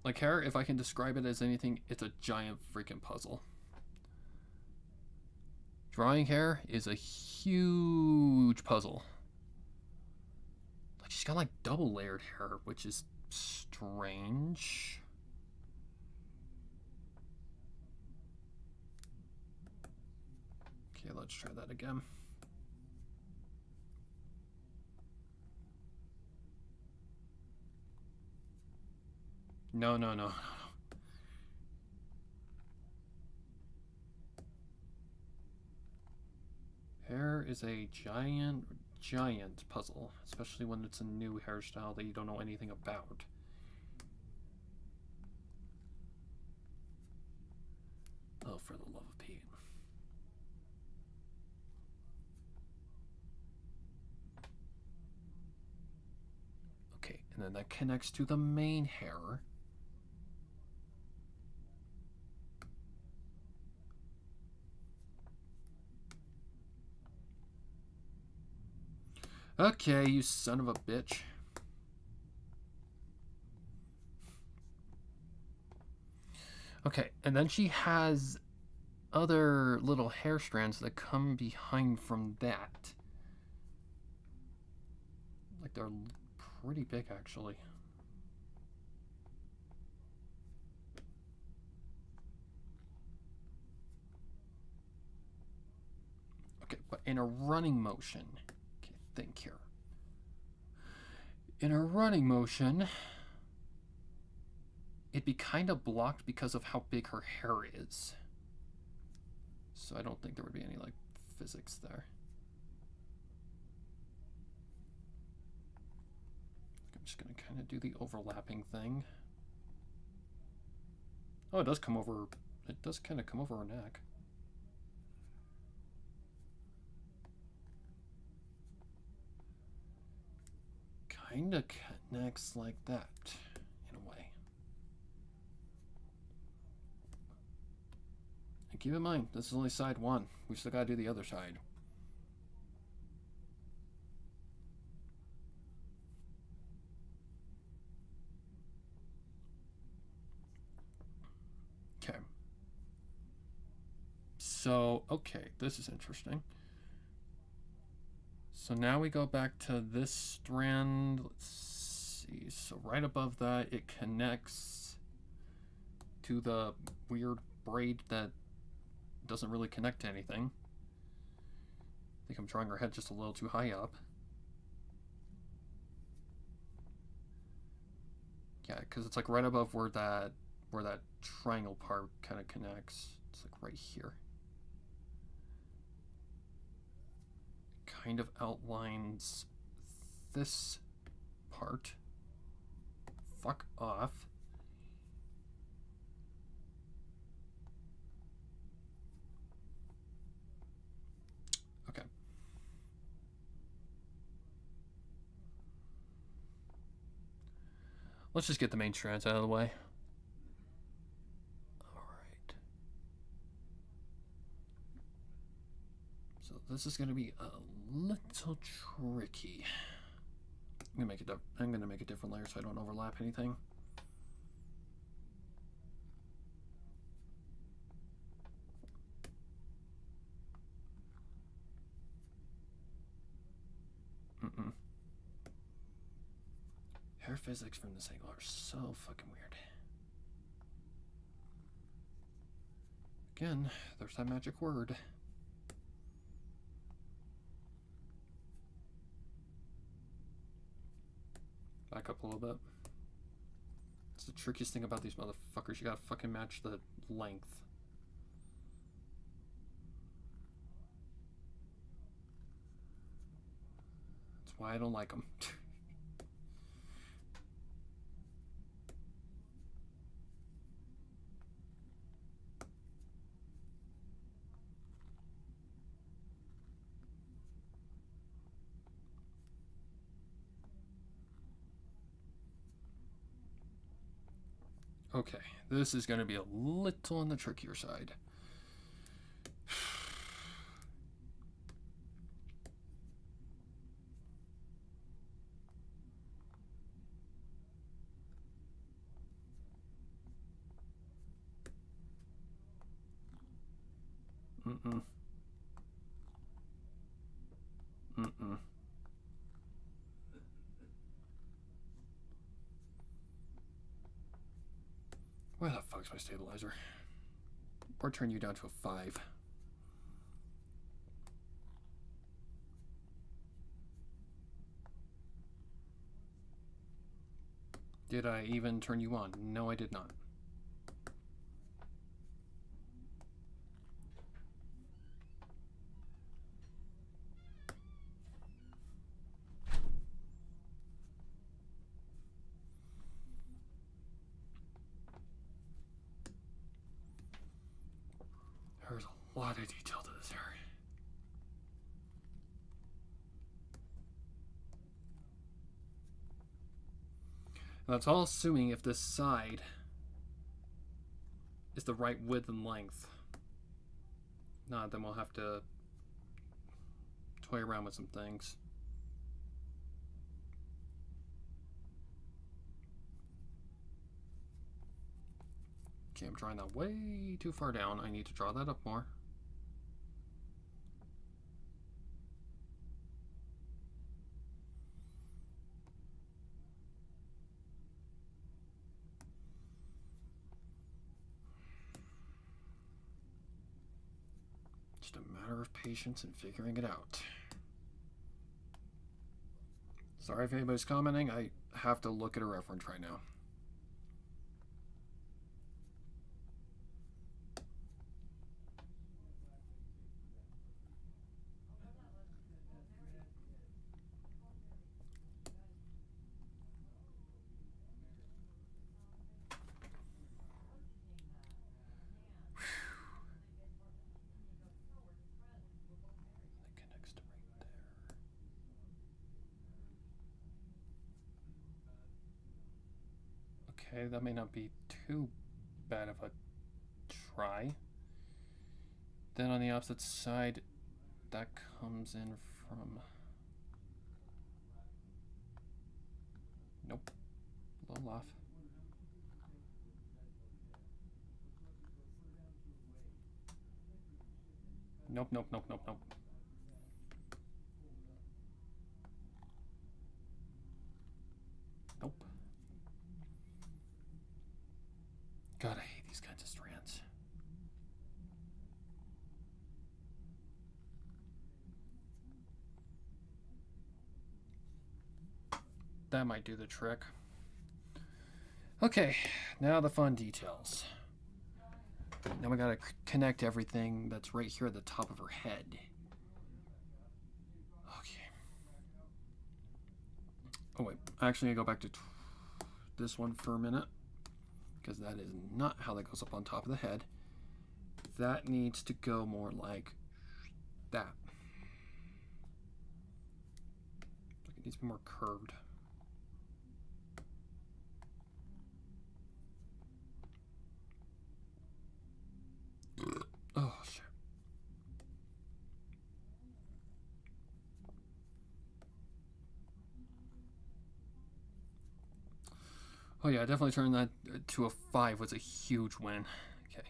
Speaker 1: Like hair, if I can describe it as anything, it's a giant freaking puzzle. Drawing hair is a huge puzzle. Like she's got like double layered hair, which is strange. Okay, let's try that again. No. Hair is a giant puzzle, especially when it's a new hairstyle that you don't know anything about. Oh, for the love of Pete. Okay, and then that connects to the main hair. Okay, you son of a bitch. Okay, and then she has other little hair strands that come behind from that. Like they're pretty big, actually. Okay, but in a running motion. Okay, think here. In a running motion, it'd be kind of blocked because of how big her hair is. So I don't think there would be any, like, physics there. I'm just going to kind of do the overlapping thing. Oh, it does come over... It does kind of come over her neck. Kind of connects like that, in a way. And keep in mind, this is only side one. We still gotta do the other side. Okay. So, okay, this is interesting. So now we go back to this strand. Let's see. So right above that, it connects to the weird braid that doesn't really connect to anything. I think I'm drawing her head just a little too high up. Yeah, because it's like right above where that triangle part kind of connects. It's like right here. Kind of outlines this part. Fuck off. Okay. Let's just get the main strands out of the way. Alright. So this is going to be a little tricky. I'm gonna make a different layer so I don't overlap anything. Hair physics from this angle are so fucking weird. Again, there's that magic word. Back up a little bit. It's the trickiest thing about these motherfuckers. You gotta fucking match the length. That's why I don't like them. Okay, this is going to be a little on the trickier side. Mm-mm. Mm-mm. Where the fuck's my stabilizer? Or turn you down to a 5. Did I even turn you on? No, I did not. There's a lot of detail to this area. And that's all assuming if this side is the right width and length. Not, then we'll have to toy around with some things. Okay, I'm drawing that way too far down. I need to draw that up more. Just a matter of patience and figuring it out. Sorry if anybody's commenting. I have to look at a reference right now. Okay, that may not be too bad of a try. Then on the opposite side, that comes in from... Nope. A little off. Nope, nope, nope, nope, nope. Nope. God, I hate these kinds of strands. That might do the trick. Okay, now the fun details. Now we gotta connect everything that's right here at the top of her head. Okay. Oh wait, actually I go back to this one for a minute, because that is not how that goes up on top of the head. That needs to go more like that. It needs to be more curved. Oh, shit. Oh yeah, definitely turning that to a 5 was a huge win. Okay.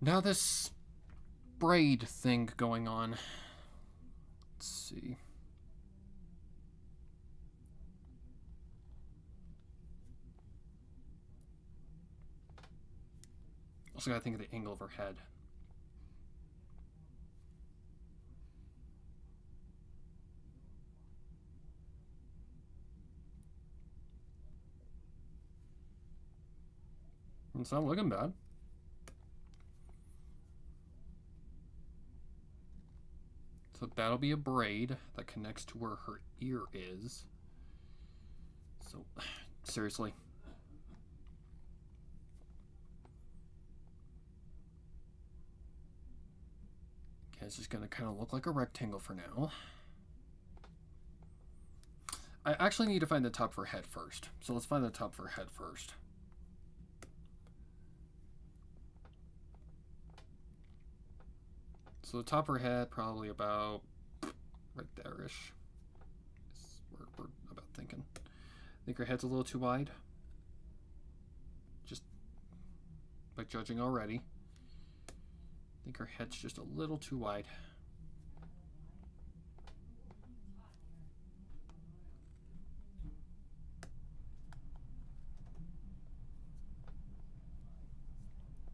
Speaker 1: Now this braid thing going on. Let's see. Also gotta think of the angle of her head. It's not looking bad. So that'll be a braid that connects to where her ear is. So, seriously. Okay, it's just gonna kind of look like a rectangle for now. I actually need to find the top for head first. So let's find the top for head first. So the top of her head, probably about right there-ish. Is where we're about thinking. I think her head's a little too wide. Just by judging already. I think her head's just a little too wide.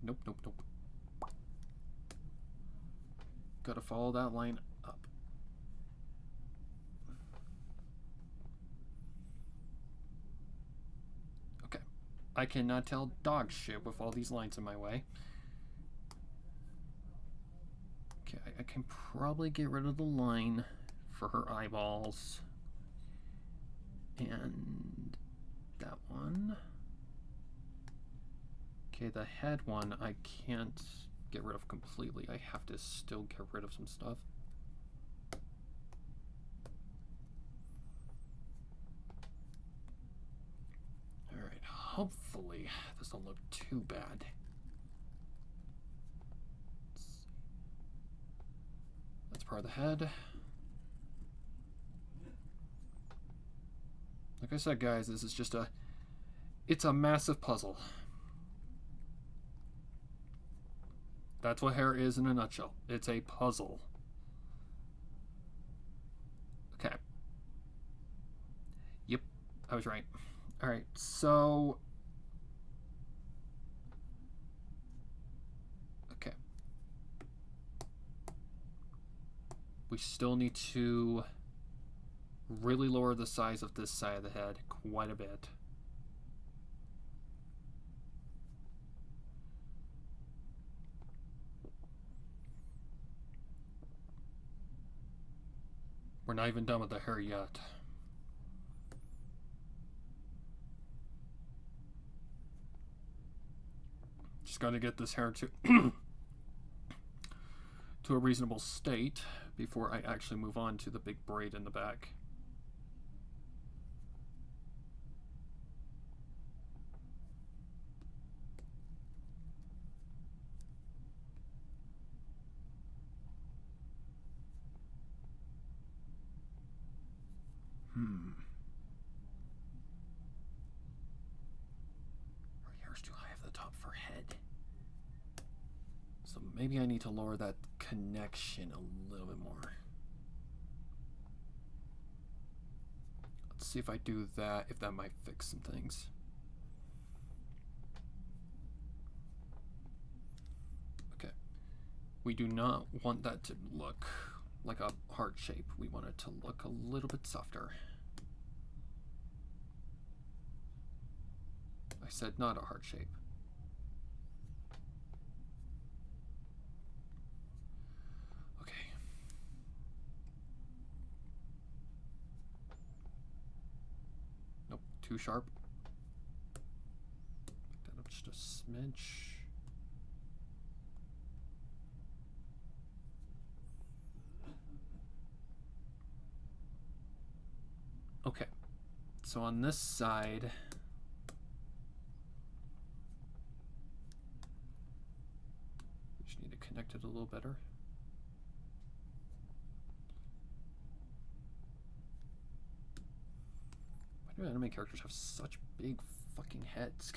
Speaker 1: Nope, nope, nope. Gotta follow that line up. Okay. I cannot tell dog shit with all these lines in my way. Okay, I can probably get rid of the line for her eyeballs. And that one. Okay, the head one I can't get rid of completely. I have to still get rid of some stuff. Alright, hopefully this don't look too bad. That's part of the head. Like I said, guys, this is just it's a massive puzzle. That's what hair is in a nutshell. It's a puzzle. Okay. Yep, I was right. Alright, so... Okay. We still need to really lower the size of this side of the head quite a bit. We're not even done with the hair yet. Just got to get this hair to to a reasonable state before I actually move on to the big braid in the back. Her hair's too high at the top for head. So maybe I need to lower that connection a little bit more. Let's see if I do that, if that might fix some things. Okay. We do not want that to look like a heart shape. We want it to look a little bit softer. I said not a heart shape. Okay. Nope, too sharp. Pick that up just a smidge. Okay, so on this side, we just need to connect it a little better. Why do anime characters have such big fucking heads?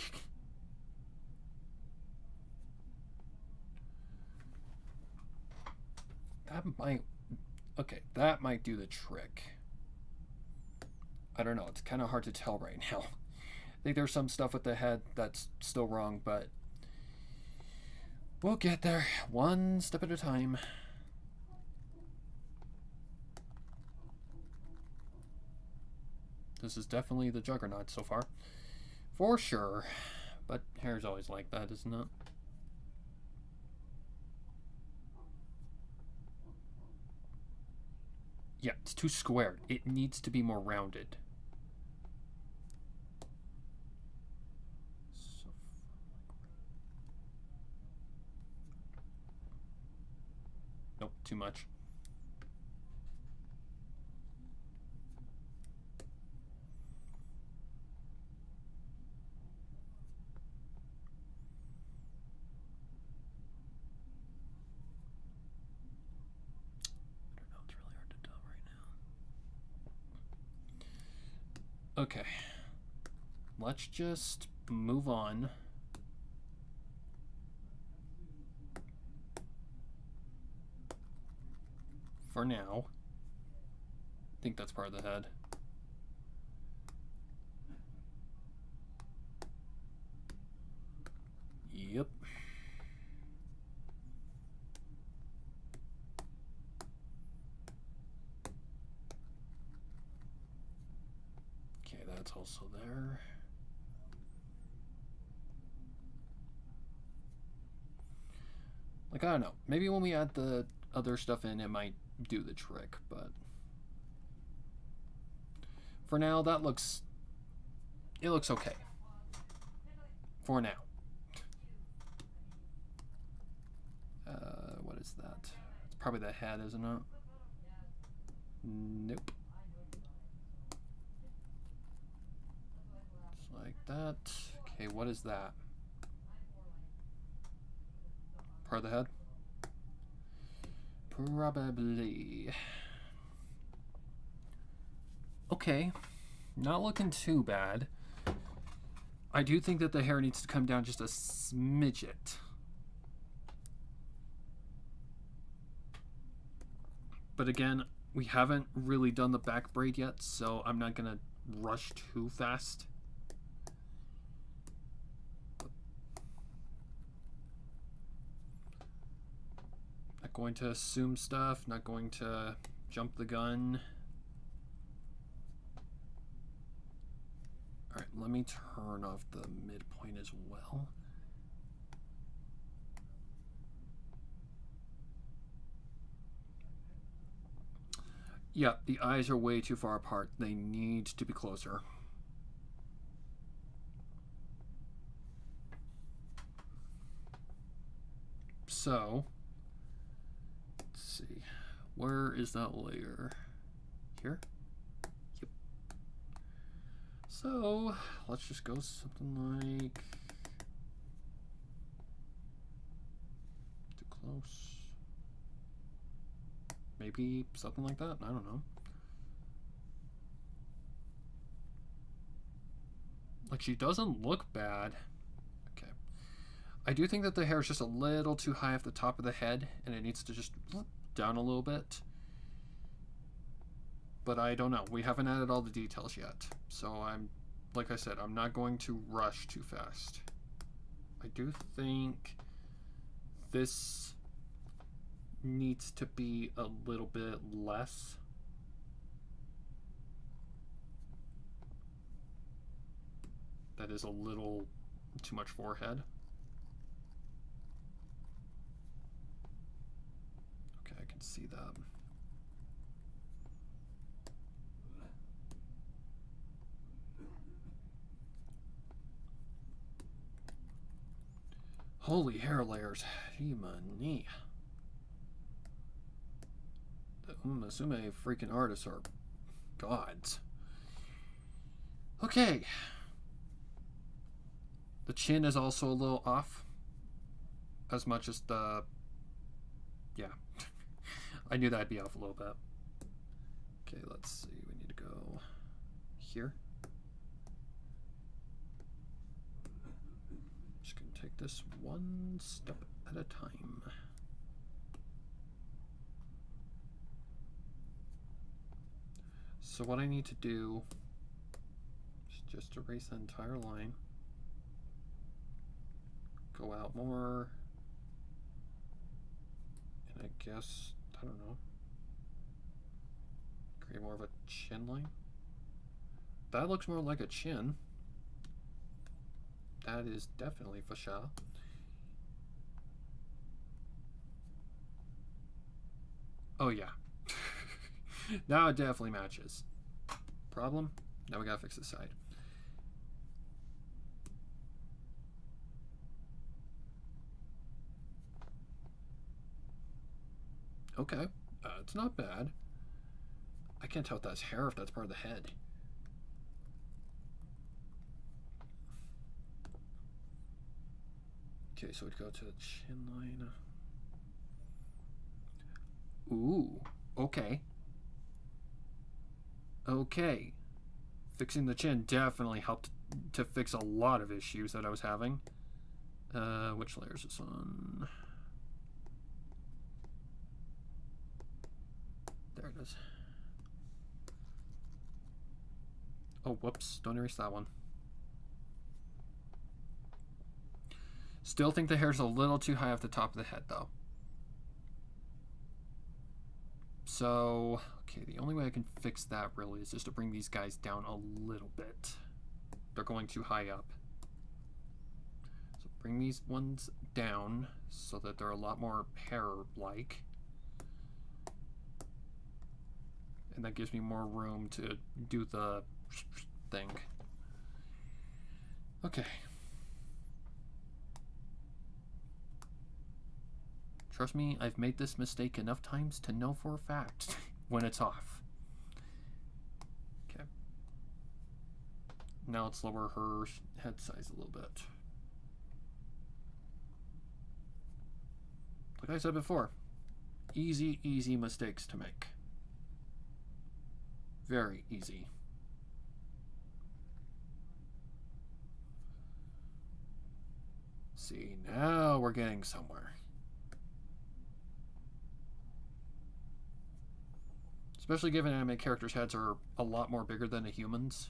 Speaker 1: That might, okay, that might do the trick. I don't know, it's kind of hard to tell right now. I think there's some stuff with the head that's still wrong, but we'll get there one step at a time. This is definitely the Juggernaut so far, for sure, but hair's always like that, isn't it? Yeah, it's too squared. It needs to be more rounded. Nope, too much. I don't know, it's really hard to tell right now. Okay. Let's just move on. for now. I think that's part of the head. Yep. Okay, that's also there. Like, I don't know. Maybe when we add the other stuff in, it might do the trick, but for now, it looks okay. For now. What is that? It's probably the head, isn't it? Nope. Just like that. Okay, what is that? Part of the head? Probably. Okay, not looking too bad. I do think that the hair needs to come down just a smidget. But again, we haven't really done the back braid yet, so I'm not gonna rush too fast. Not going to assume stuff, not going to jump the gun. Alright, let me turn off the midpoint as well. Yeah, the eyes are way too far apart. They need to be closer. So, let's see. Where is that layer? Here? Yep. So, let's just go something like... too close. Maybe something like that? I don't know. Like, she doesn't look bad. Okay. I do think that the hair is just a little too high off the top of the head, and it needs to just down a little bit. But I don't know. We haven't added all the details yet. So I'm, like I said, I'm not going to rush too fast. I do think this needs to be a little bit less. That is a little too much forehead. Okay, I can see that. Holy hair layers. Jiminy. The Umamusume freaking artists are gods. Okay. The chin is also a little off. As much as the... yeah. I knew that'd be off a little bit. Okay, let's see. We need to go here. Just gonna take this one step at a time. So what I need to do is just erase the entire line. Go out more. And I guess, I don't know, create more of a chin line. That looks more like a chin. That is definitely fascia. Oh yeah. Now it definitely matches. Problem? Now we gotta fix this side. Okay, it's not bad. I can't tell if that's hair or if that's part of the head. Okay, so we'd go to the chin line. Ooh, okay. Okay. Fixing the chin definitely helped to fix a lot of issues that I was having. Which layer is this on? There it is. Oh, whoops. Don't erase that one. Still think the hair's a little too high off the top of the head, though. So, okay, the only way I can fix that really is just to bring these guys down a little bit. They're going too high up. So bring these ones down so that they're a lot more hair-like. And that gives me more room to do the thing. Okay. Trust me, I've made this mistake enough times to know for a fact when it's off. Okay. Now let's lower her head size a little bit. Like I said before, easy, easy mistakes to make. Very easy. See, now we're getting somewhere. Especially given anime characters' heads are a lot more bigger than a human's.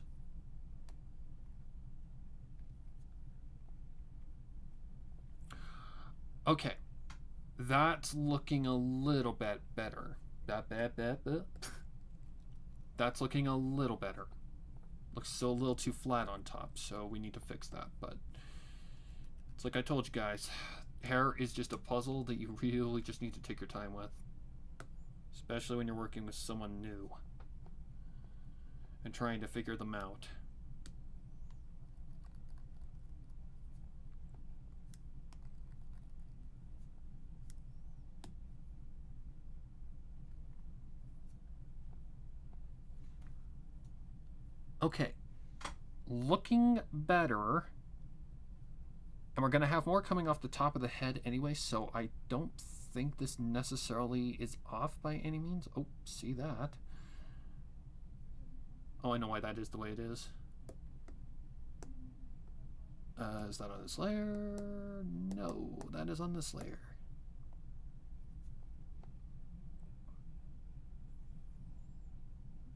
Speaker 1: Okay. That's looking a little bit better. That's looking a little better. Looks still a little too flat on top, so we need to fix that. But it's like I told you guys, hair is just a puzzle that you really just need to take your time with. Especially when you're working with someone new and trying to figure them out. Okay, looking better. And we're going to have more coming off the top of the head anyway, so I don't think this necessarily is off by any means. Oh, see that? Oh, I know why that is the way it is. Is that on this layer? No, that is on this layer.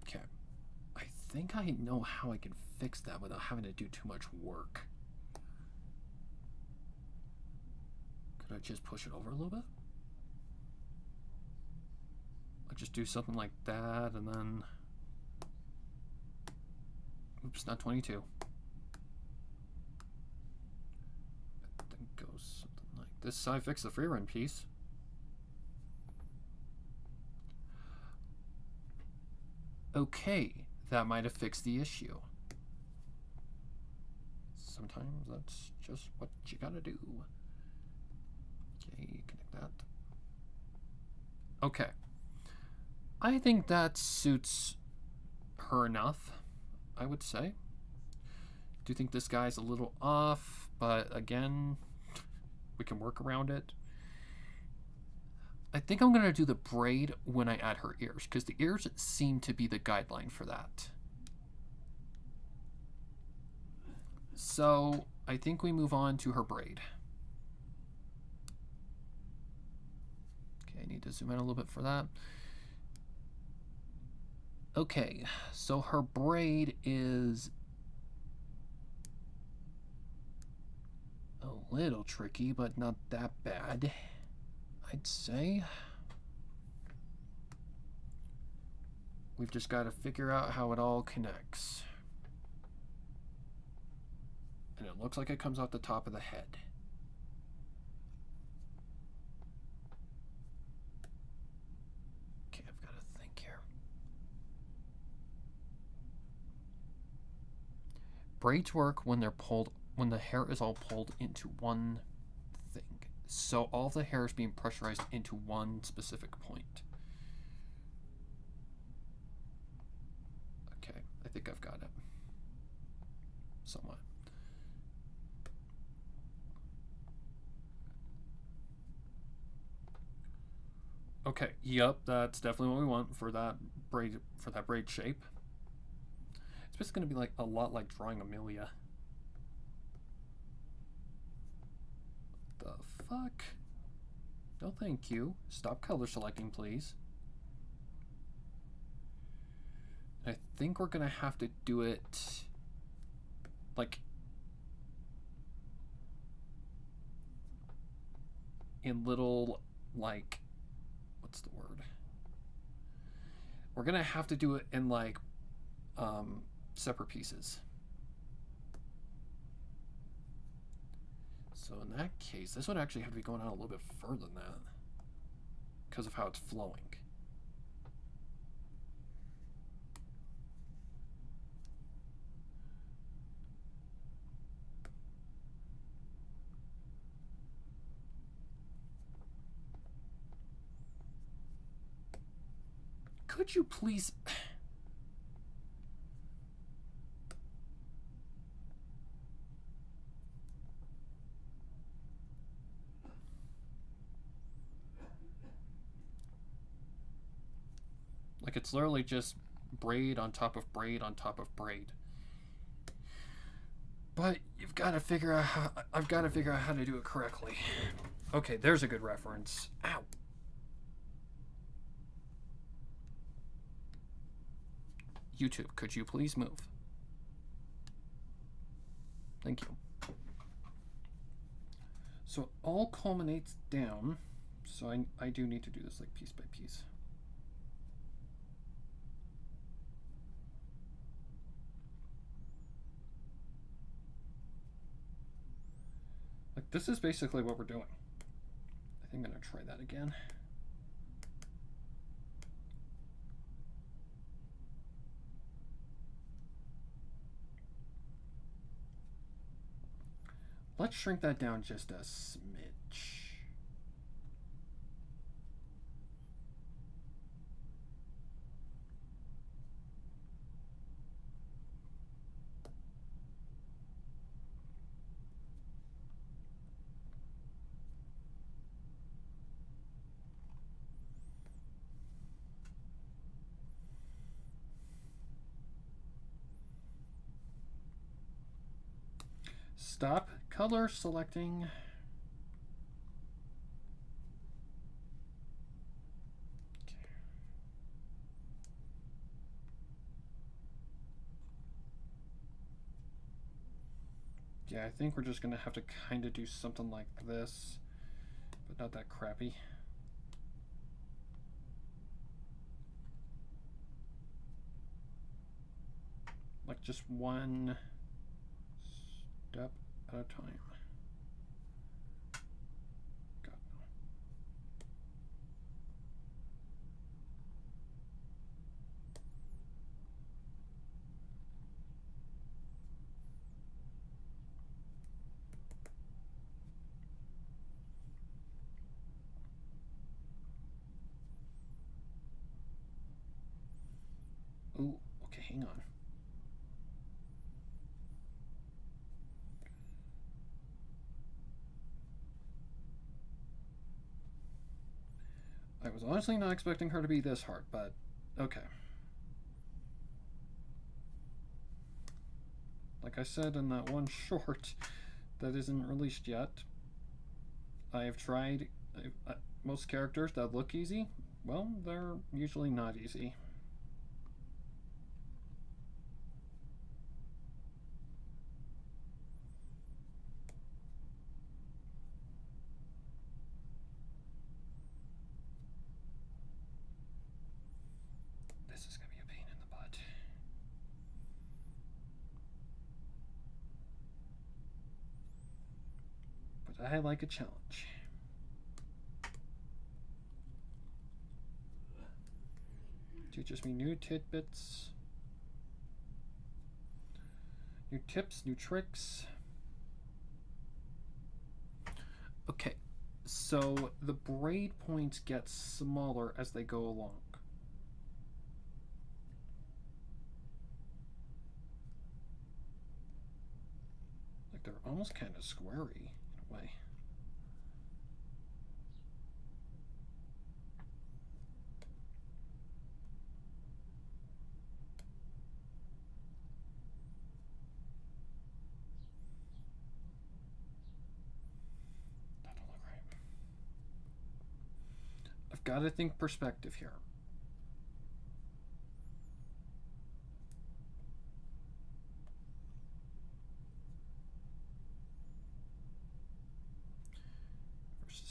Speaker 1: Okay. I think I know how I can fix that without having to do too much work. Could I just push it over a little bit? I'll just do something like that and then... Oops, not 22. Then goes something like this. So I fixed the free run piece. Okay, that might have fixed the issue. Sometimes that's just what you gotta do. Okay, connect that. Okay. I think that suits her enough, I would say. Do you think this guy's a little off, but again, we can work around it. I think I'm going to do the braid when I add her ears, because the ears seem to be the guideline for that. So I think we move on to her braid. Okay, I need to zoom in a little bit for that. Okay, so her braid is a little tricky, but not that bad, I'd say. We've just got to figure out how it all connects. And it looks like it comes off the top of the head. Okay, I've got to think here. Braids work when they're pulled, when the hair is all pulled into one thing. So all the hair is being pressurized into one specific point. Okay, I think I've got it. Somewhat. Okay, yep, that's definitely what we want for that braid shape. It's just going to be like a lot like drawing Amelia. The fuck? No, thank you. Stop color selecting, please. I think we're gonna have to do it like in little, like, what's the word? We're gonna have to do it in like separate pieces. So in that case, this would actually have to be going out a little bit further than that because of how it's flowing. Could you please... Like, it's literally just braid on top of braid on top of braid. But you've got to figure out how... I've got to figure out how to do it correctly. Okay, there's a good reference. Ow. YouTube, could you please move? Thank you. So it all culminates down. So I do need to do this like piece by piece. Like, this is basically what we're doing. I think I'm going to try that again. Let's shrink that down just a smidge. Stop color selecting. Yeah, I think we're just gonna have to kind of do something like this, but not that crappy. Like just one step at a time. God. Ooh, okay, hang on. I was honestly not expecting her to be this hard, but okay. Like I said in that one short that isn't released yet, I have tried most characters that look easy. Well, they're usually not easy. This is going to be a pain in the butt. But I like a challenge. Teaches me new tidbits, new tips, new tricks. Okay, so the braid points get smaller as they go along. Like they're almost kind of squarey in a way. I've got to think perspective here.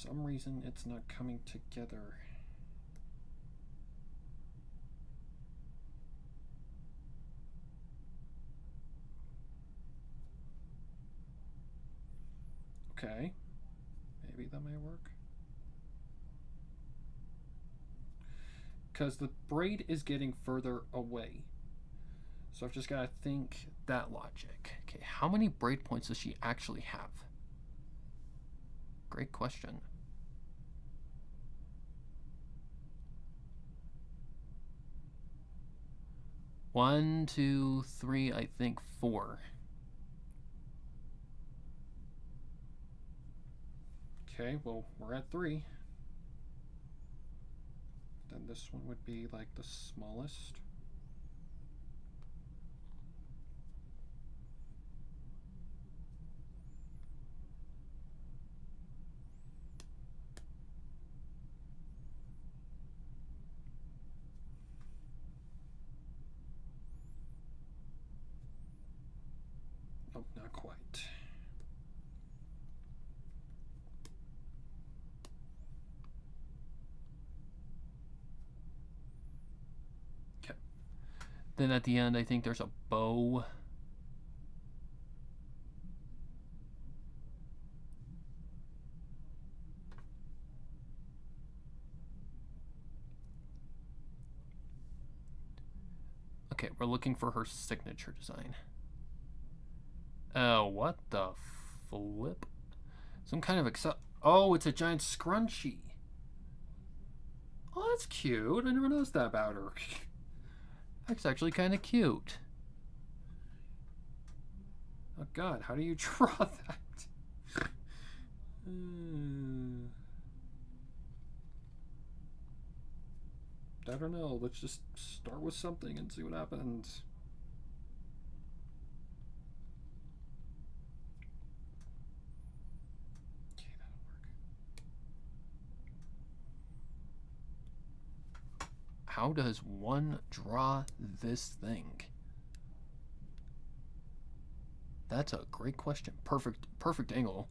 Speaker 1: some reason it's not coming together. Okay, maybe that may work. Because the braid is getting further away. So I've just got to think that logic. Okay, how many braid points does she actually have? Great question. One, two, three, I think 4. Okay, well, we're at 3. Then this one would be like the smallest. Nope, not quite. Okay. Then at the end, I think there's a bow. Okay, we're looking for her signature design. Oh, what the flip? Some kind of oh, it's a giant scrunchie. Oh, that's cute. I never noticed that about her. That's actually kind of cute. Oh god, how do you draw that? I don't know. Let's just start with something and see what happens. Okay, that'll work. How does one draw this thing? That's a great question. Perfect angle.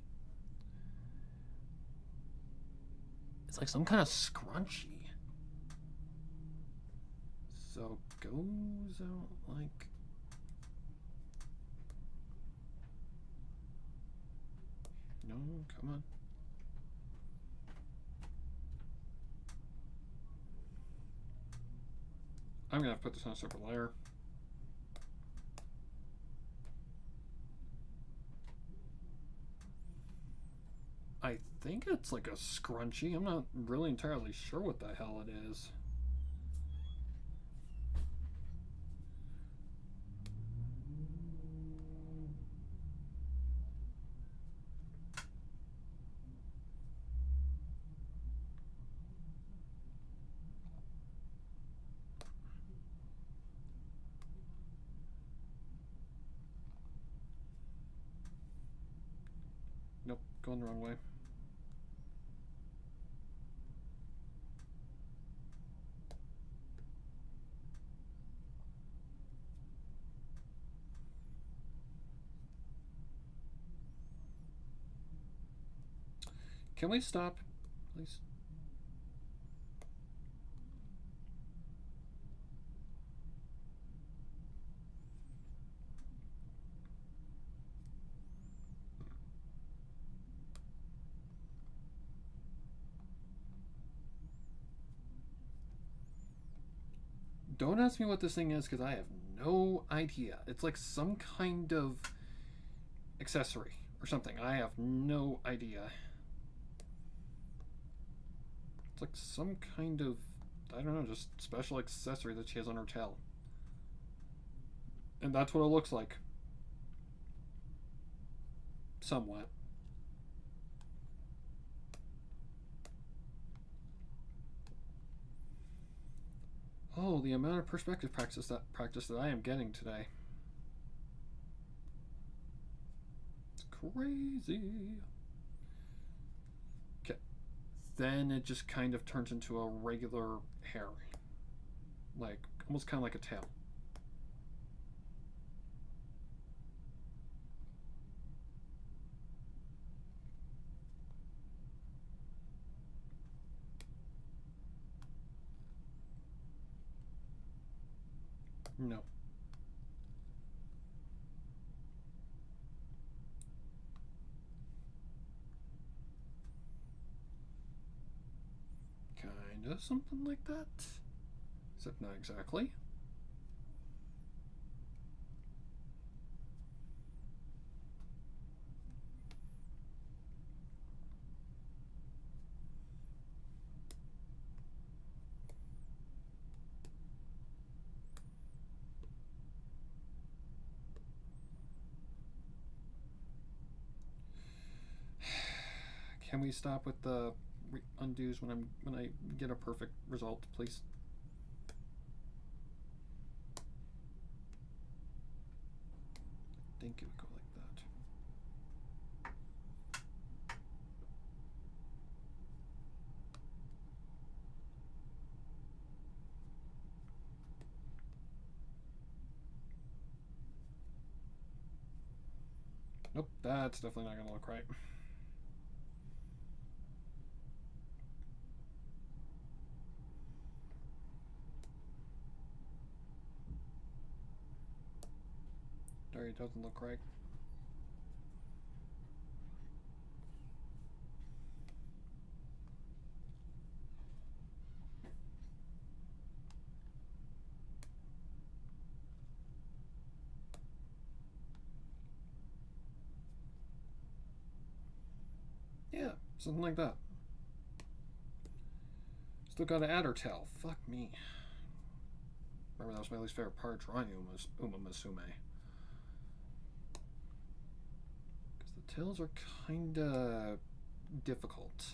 Speaker 1: It's like some kind of scrunchie. So goes out like... No, come on. I'm gonna have to put this on a separate layer. I think it's like a scrunchie. I'm not really entirely sure what the hell it is. Nope, going the wrong way. Can we stop, please? Don't ask me what this thing is because I have no idea. It's like some kind of accessory or something. I have no idea. It's like some kind of, I don't know, just special accessory that she has on her tail. And that's what it looks like. Somewhat. Oh, the amount of perspective practice that I am getting today. It's crazy. Okay. Then it just kind of turns into a regular hair. Like, almost kind of like a tail. No. Kinda something like that. Except not exactly. Can we stop with the undos when I get a perfect result, please? I think it would go like that. Nope, that's definitely not gonna look right. There, it doesn't look right. Yeah, something like that. Still gotta add her tail. Fuck me. Remember, that was my least favorite part, drawing Umamusume. Because the tails are kinda difficult.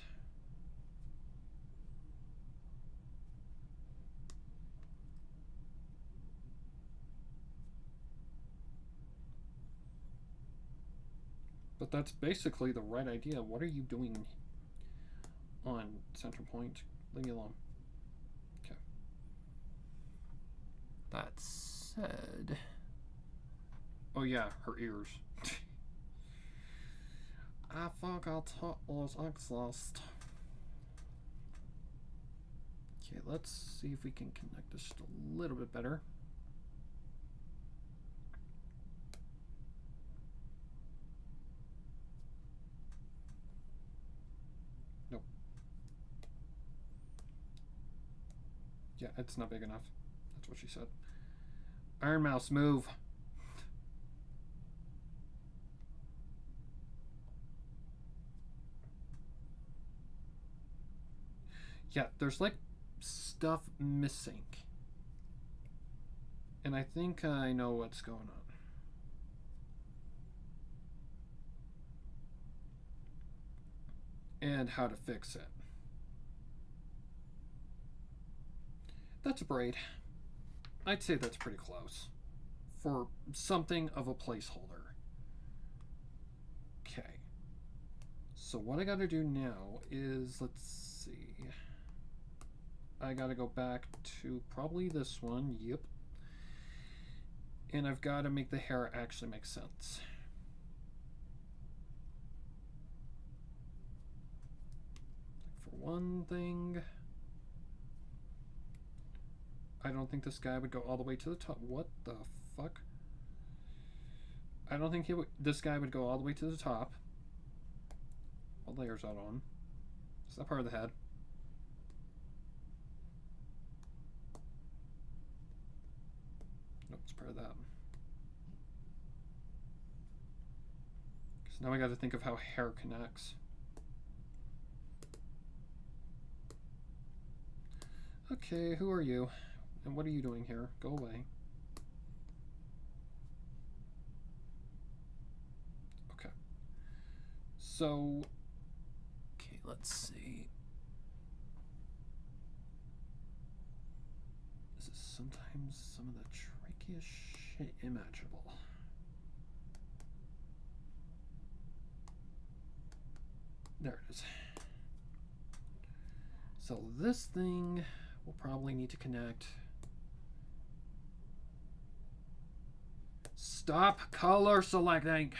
Speaker 1: But that's basically the right idea. What are you doing on center point? Leave me alone. Okay. That said... Oh yeah, her ears. I think I'll talk was exhaust. Okay, let's see if we can connect this just a little bit better. Nope. Yeah, it's not big enough. That's what she said. Iron Mouse, move. Yeah, there's like stuff missing. And I think I know what's going on. And how to fix it. That's a braid. I'd say that's pretty close for something of a placeholder. Okay. So what I gotta do now is, let's see. I gotta go back to probably this one, yep. And I've gotta make the hair actually make sense. For one thing, I don't think this guy would go all the way to the top. What the fuck? I don't think this guy would go all the way to the top. What layer's that on? Is that part of the head? Nope, it's part of that. So now I got to think of how hair connects. Okay, who are you? And what are you doing here? Go away. Okay. So, okay, let's see. This is sometimes some of the trickiest shit imaginable. There it is. So this thing will probably need to connect. Stop color selecting.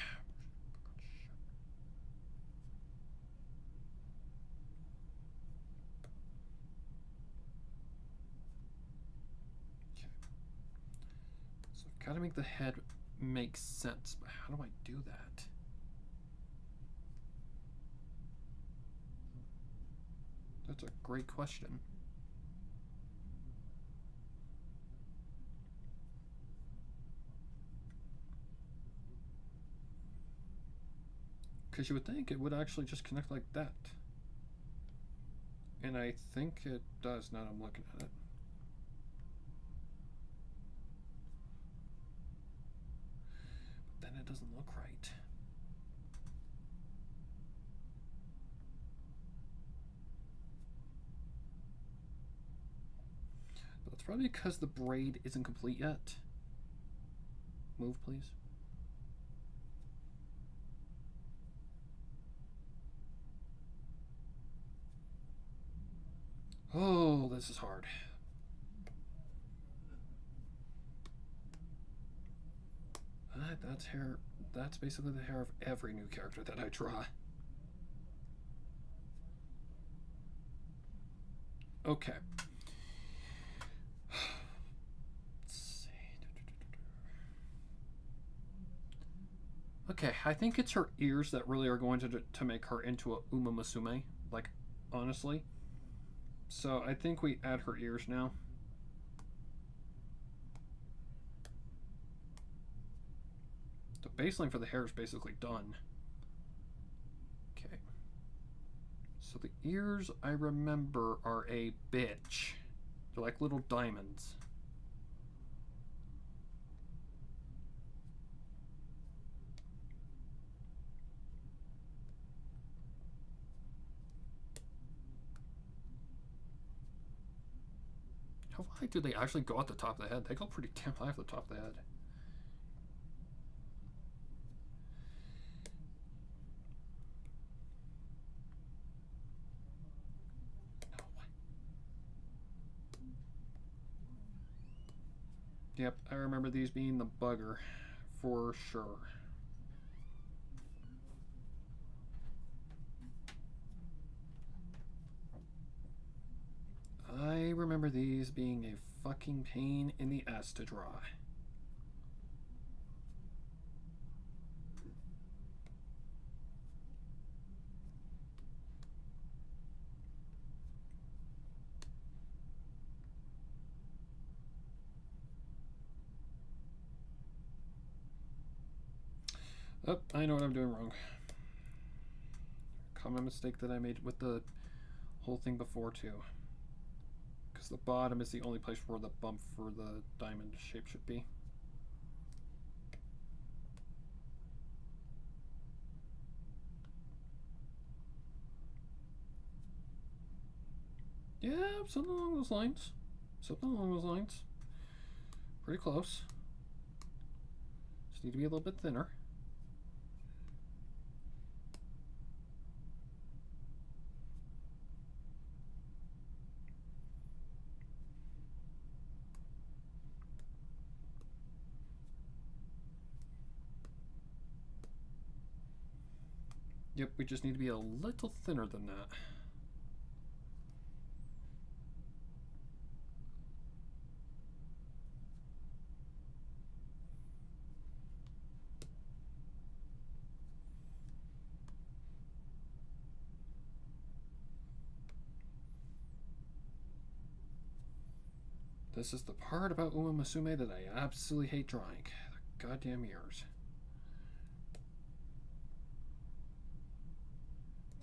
Speaker 1: gotta make the head make sense, but how do I do that? That's a great question. Because you would think it would actually just connect like that. And I think it does now that I'm looking at it. But then it doesn't look right. But that's probably because the braid isn't complete yet. Move, please. Oh, this is hard. That's hair. That's basically the hair of every new character that I draw. Okay. Let's see. Okay, I think it's her ears that really are going to make her into a Umamusume. Like, honestly. So I think we add her ears now. The baseline for the hair is basically done. Okay. So the ears, I remember, are a bitch. They're like little diamonds. How high do they actually go at the top of the head? They go pretty damn high at the top of the head. Yep, I remember these being the bugger for sure. I remember these being a fucking pain in the ass to draw. Oh, I know what I'm doing wrong. Common mistake that I made with the whole thing before too. Because the bottom is the only place where the bump for the diamond shape should be. Yeah, something along those lines. Something along those lines. Pretty close. Just need to be a little bit thinner. Yep, we just need to be a little thinner than that. This is the part about Umamusume that I absolutely hate drawing. The goddamn ears.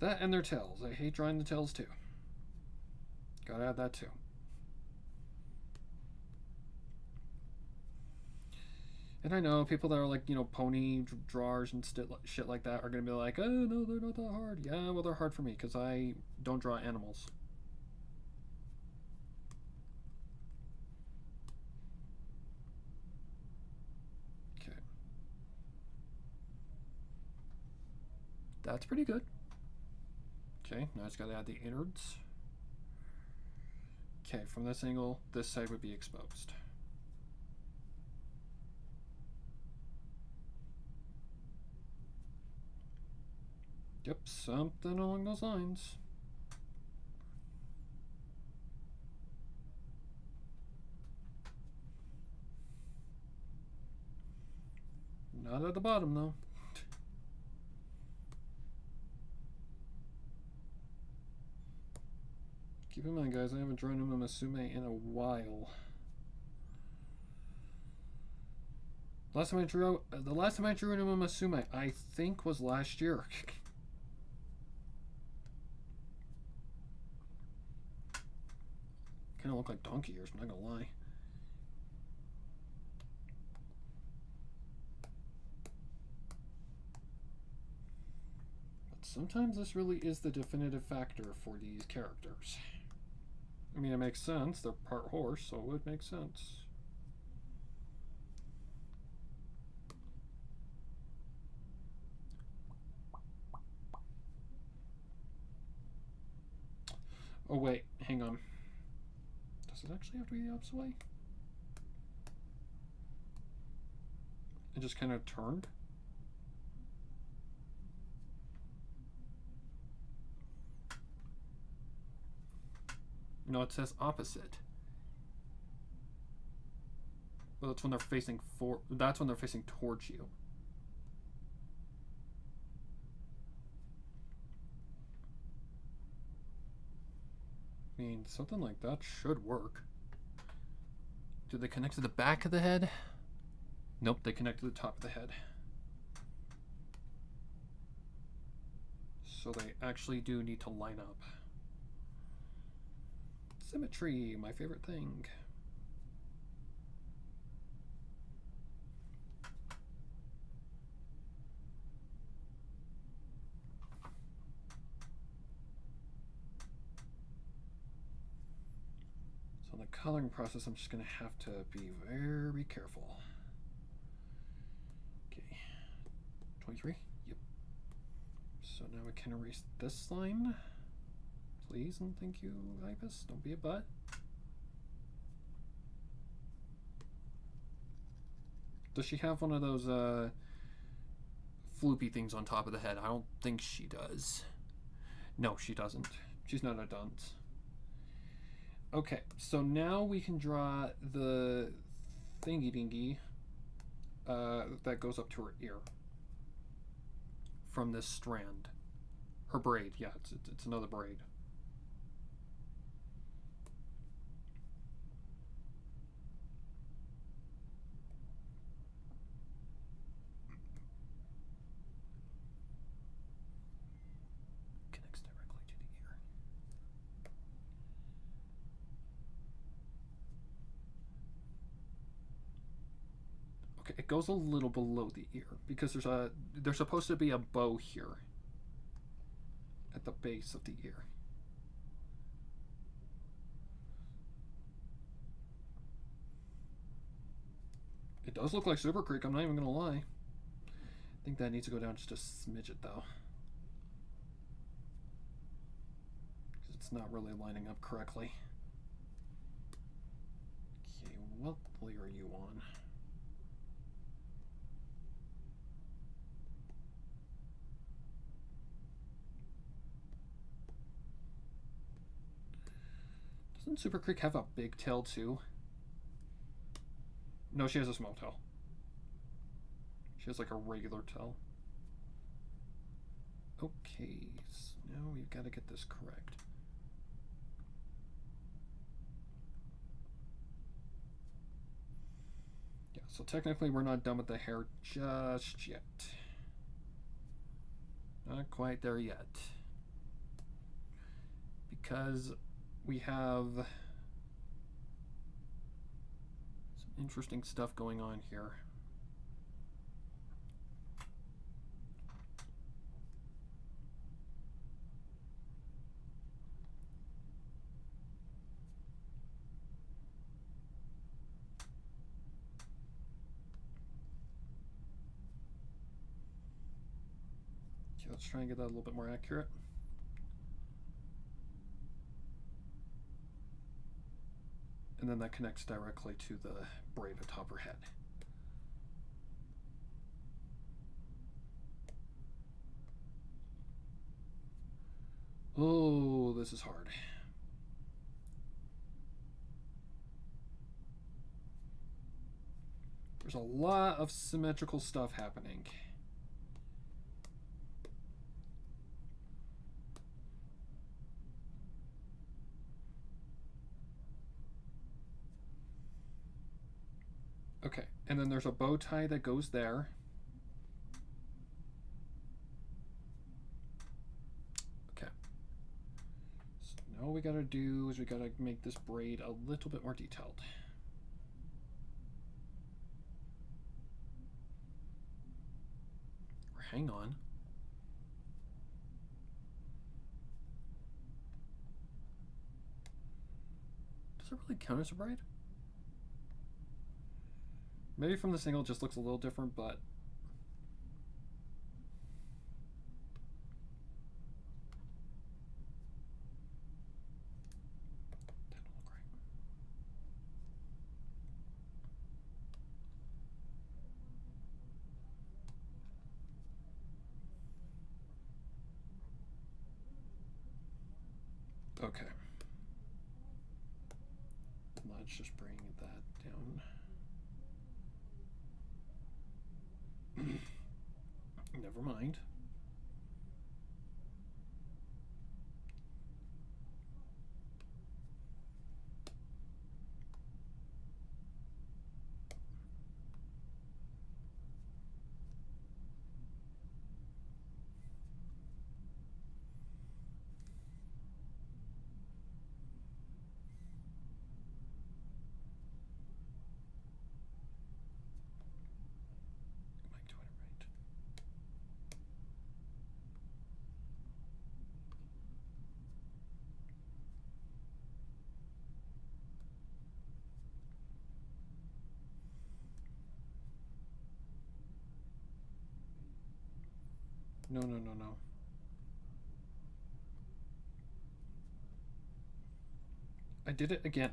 Speaker 1: That and their tails. I hate drawing the tails too. Gotta add that too. And I know people that are like, you know, pony drawers and shit like that are gonna be like, oh no, they're not that hard. Yeah, well, they're hard for me because I don't draw animals. Okay. That's pretty good. Okay, now I just gotta add the innards. Okay, from this angle, this side would be exposed. Yep, something along those lines. Not at the bottom, though. Keep in mind, guys, I haven't drawn Umamusume in a while. The last time I drew Umamusume, I think, was last year. Kind of look like donkey ears, I'm not gonna lie. But sometimes this really is the definitive factor for these characters. I mean, it makes sense. They're part horse, so it would make sense. Oh, wait. Hang on. Does it actually have to be the opposite way? It just kind of turned? No, it says opposite. Well, that's when they're facing that's when they're facing towards you. I mean, something like that should work. Do they connect to the back of the head? Nope, they connect to the top of the head. So they actually do need to line up. Symmetry, my favorite thing. So in the coloring process, I'm just going to have to be very careful. Okay, 23, yep. So now we can erase this line. Please and thank you, Ibis. Don't be a butt. Does she have one of those floopy things on top of the head? I don't think she does. No, she doesn't. She's not a dunce. Okay, so now we can draw the thingy dingy that goes up to her ear from this strand. Her braid, yeah, it's another braid. Okay, it goes a little below the ear because there's supposed to be a bow here at the base of the ear. It does look like Super Creek, I'm not even gonna lie. I think that needs to go down just a smidget though. Because it's not really lining up correctly. Okay, what layer are you on? Doesn't Super Creek have a big tail too? No, she has a small tail. She has like a regular tail. Okay, so now we've got to get this correct. Yeah, so technically we're not done with the hair just yet. Not quite there yet. Because we have some interesting stuff going on here. Okay, let's try and get that a little bit more accurate. And then that connects directly to the braid atop her head. Oh, this is hard. There's there's a lot of symmetrical stuff happening. Okay, and then there's a bow tie that goes there. Okay. So now all we gotta do is we gotta make this braid a little bit more detailed. Or hang on. Does it really count as a braid? Maybe from this angle it just looks a little different, but that don't look right. Okay. Let's just bring that down. Never mind. Am I doing it right? No, no, no, no. I did it again.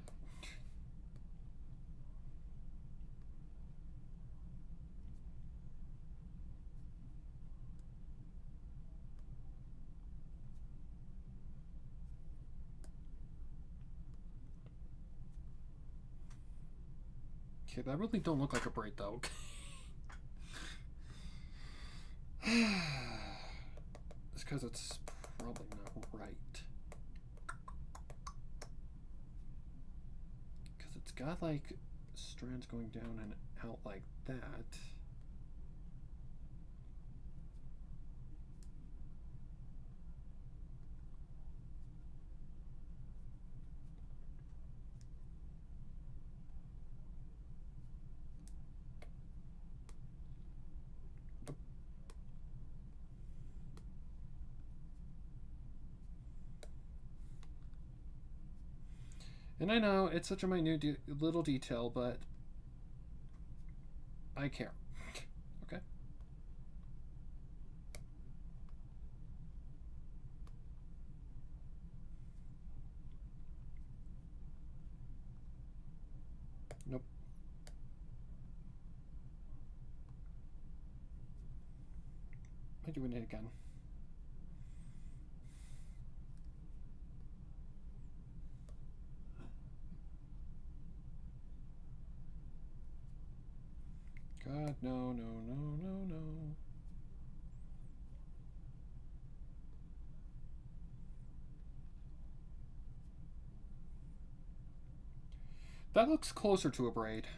Speaker 1: Okay, that really don't look like a braid though. It's because it's probably not right. Because it's got like strands going down and out like that. And I know it's such a minute little detail, but I care. Okay? Nope. I'm doing it again. God, no, no, no, no, no. That looks closer to a braid.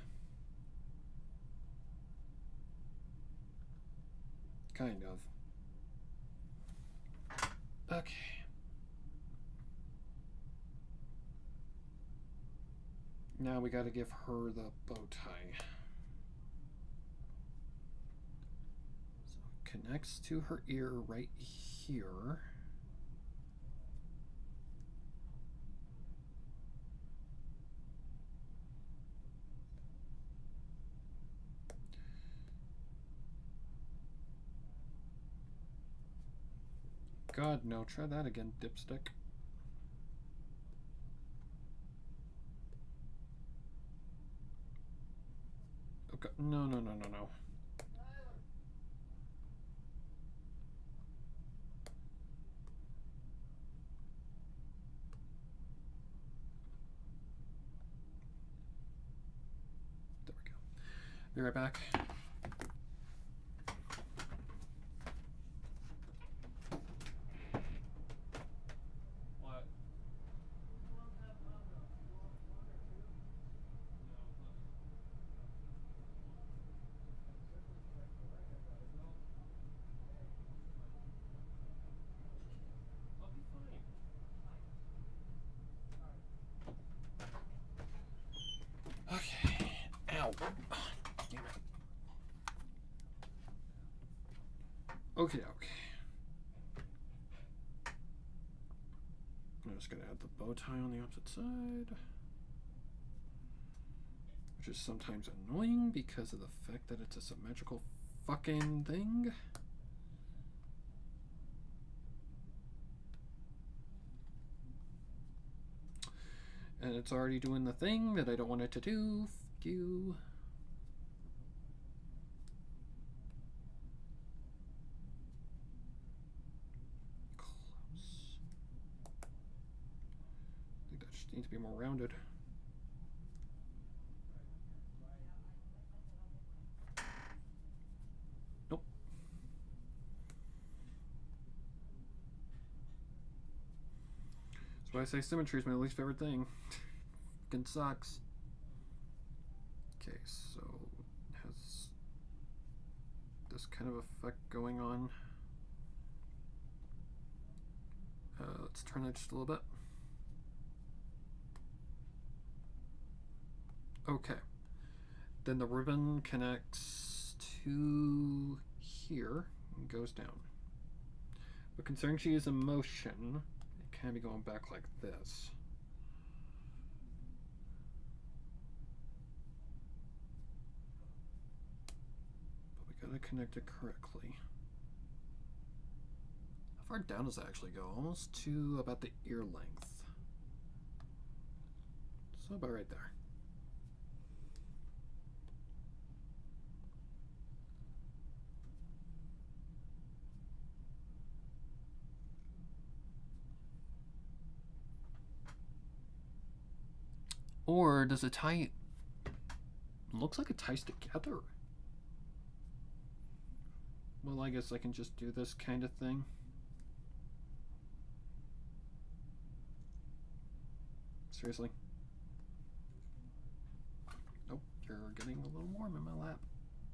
Speaker 1: Kind of. Okay. Now we gotta give her the bow tie. So it connects to her ear right here. God, no. Try that again, dipstick. Okay. No, no, no, no, no. There we go. Be right back. What? I'll be fine. Okay. Ow. Damn it. Okay. I'm just gonna add the bow tie on the opposite side, which is sometimes annoying because of the fact that it's a symmetrical fucking thing. And it's already doing the thing that I don't want it to do. Fuck you. Close. I think that just needs to be more rounded. Nope. That's why I say symmetry is my least favorite thing. Fucking sucks. Okay, so it has this kind of effect going on. Let's turn that just a little bit. Okay. Then the ribbon connects to here and goes down. But considering she is in motion, it can be going back like this. But we gotta connect it correctly. How far down does that actually go? Almost to about the ear length. So about right there. Or does it tie? Looks like it ties together. Well, I guess I can just do this kind of thing. Seriously? Nope, you're getting a little warm in my lap.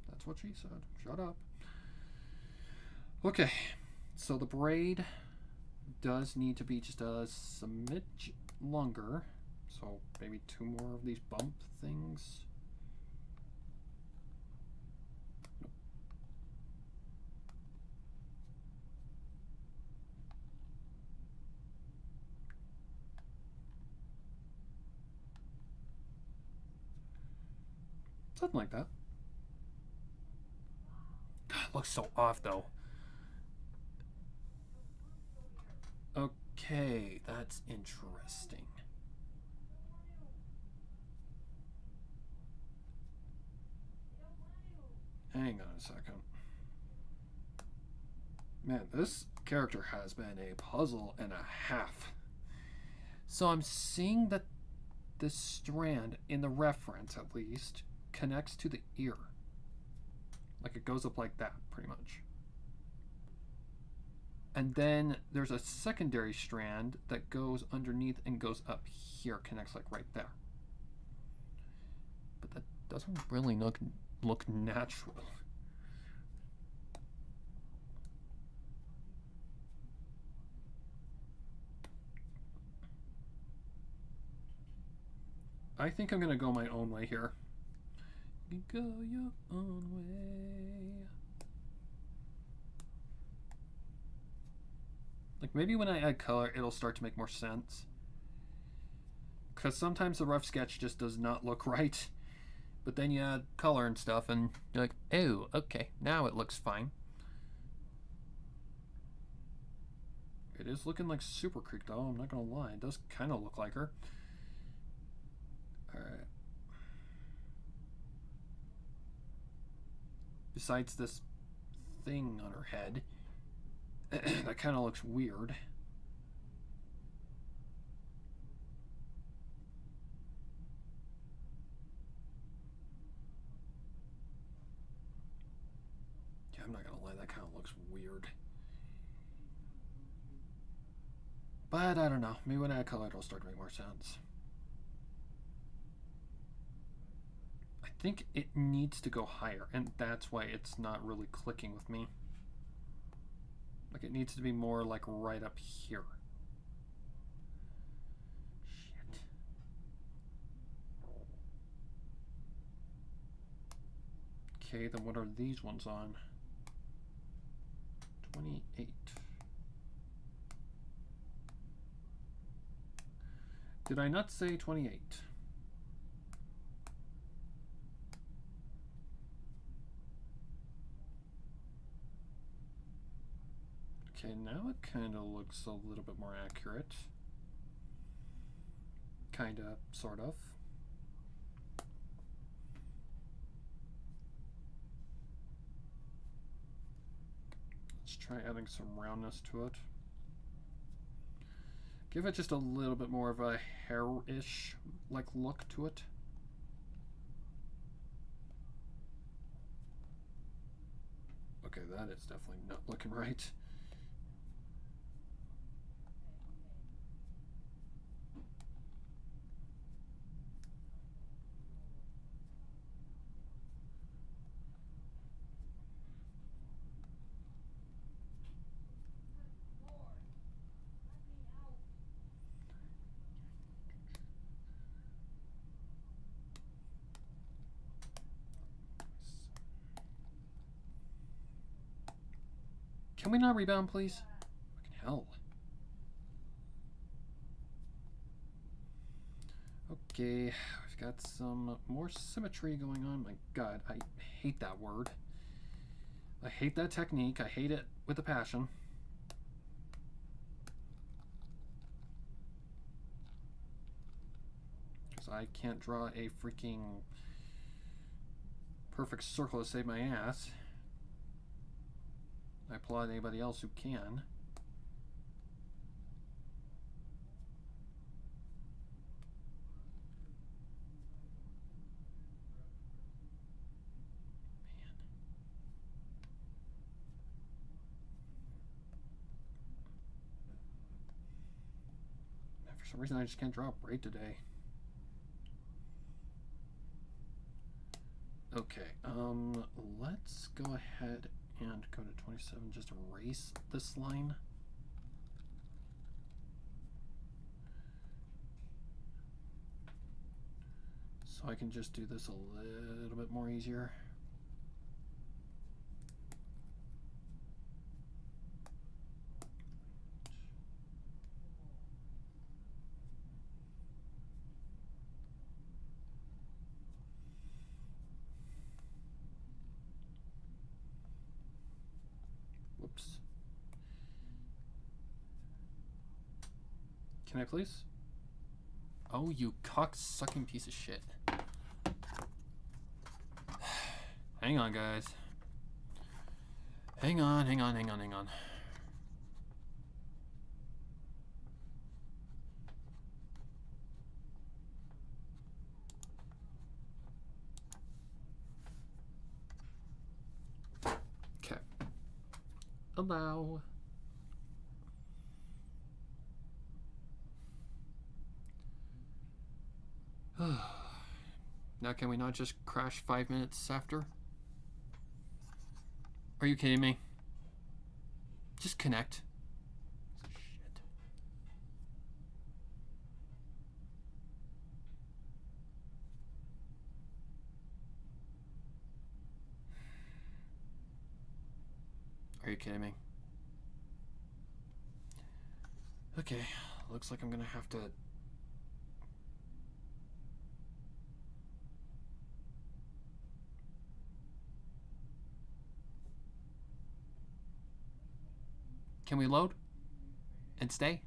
Speaker 1: That's what she said. Shut up. Okay, so the braid does need to be just a smidge longer. So maybe 2 more of these bump things. Nope. Something like that. God, it looks so off though. Okay, that's interesting. Hang on a second. Man, this character has been a puzzle and a half. So I'm seeing that this strand, in the reference at least, connects to the ear. Like it goes up like that, pretty much. And then there's a secondary strand that goes underneath and goes up here, connects like right there. But that doesn't really look natural. I think I'm gonna go my own way here. You go your own way. Like maybe when I add color, it'll start to make more sense. Because sometimes the rough sketch just does not look right. But then you add color and stuff and you're like, oh, okay, now it looks fine. It is looking like Super Creek though, I'm not gonna lie. It does kind of look like her. Alright. Besides this thing on her head, that kind of looks weird. But I don't know. Maybe when I add color, it'll start to make more sense. I think it needs to go higher, and that's why it's not really clicking with me. Like, it needs to be more like right up here. Shit. Okay, then what are these ones on? 28. Did I not say 28? Okay, now it kind of looks a little bit more accurate. Kinda, sort of. Let's try adding some roundness to it. Give it just a little bit more of a hair-ish like look to it. Okay, that is definitely not looking right. Can we not rebound, please? Fucking hell. Okay, we've got some more symmetry going on. My god, I hate that word. I hate that technique. I hate it with a passion. Because I can't draw a freaking perfect circle to save my ass. I applaud anybody else who can. Man. For some reason, I just can't draw a braid today. Okay, let's go ahead and go to 27, just erase this line. So I can just do this a little bit more easier. Whoops. Can I please? Oh, you cock-sucking piece of shit. Hang on, guys. Hang on. Okay. Allow. Now can we not just crash 5 minutes after? Are you kidding me? Just connect. Shit. Are you kidding me? Okay, looks like I'm gonna have to... Can we load? And stay?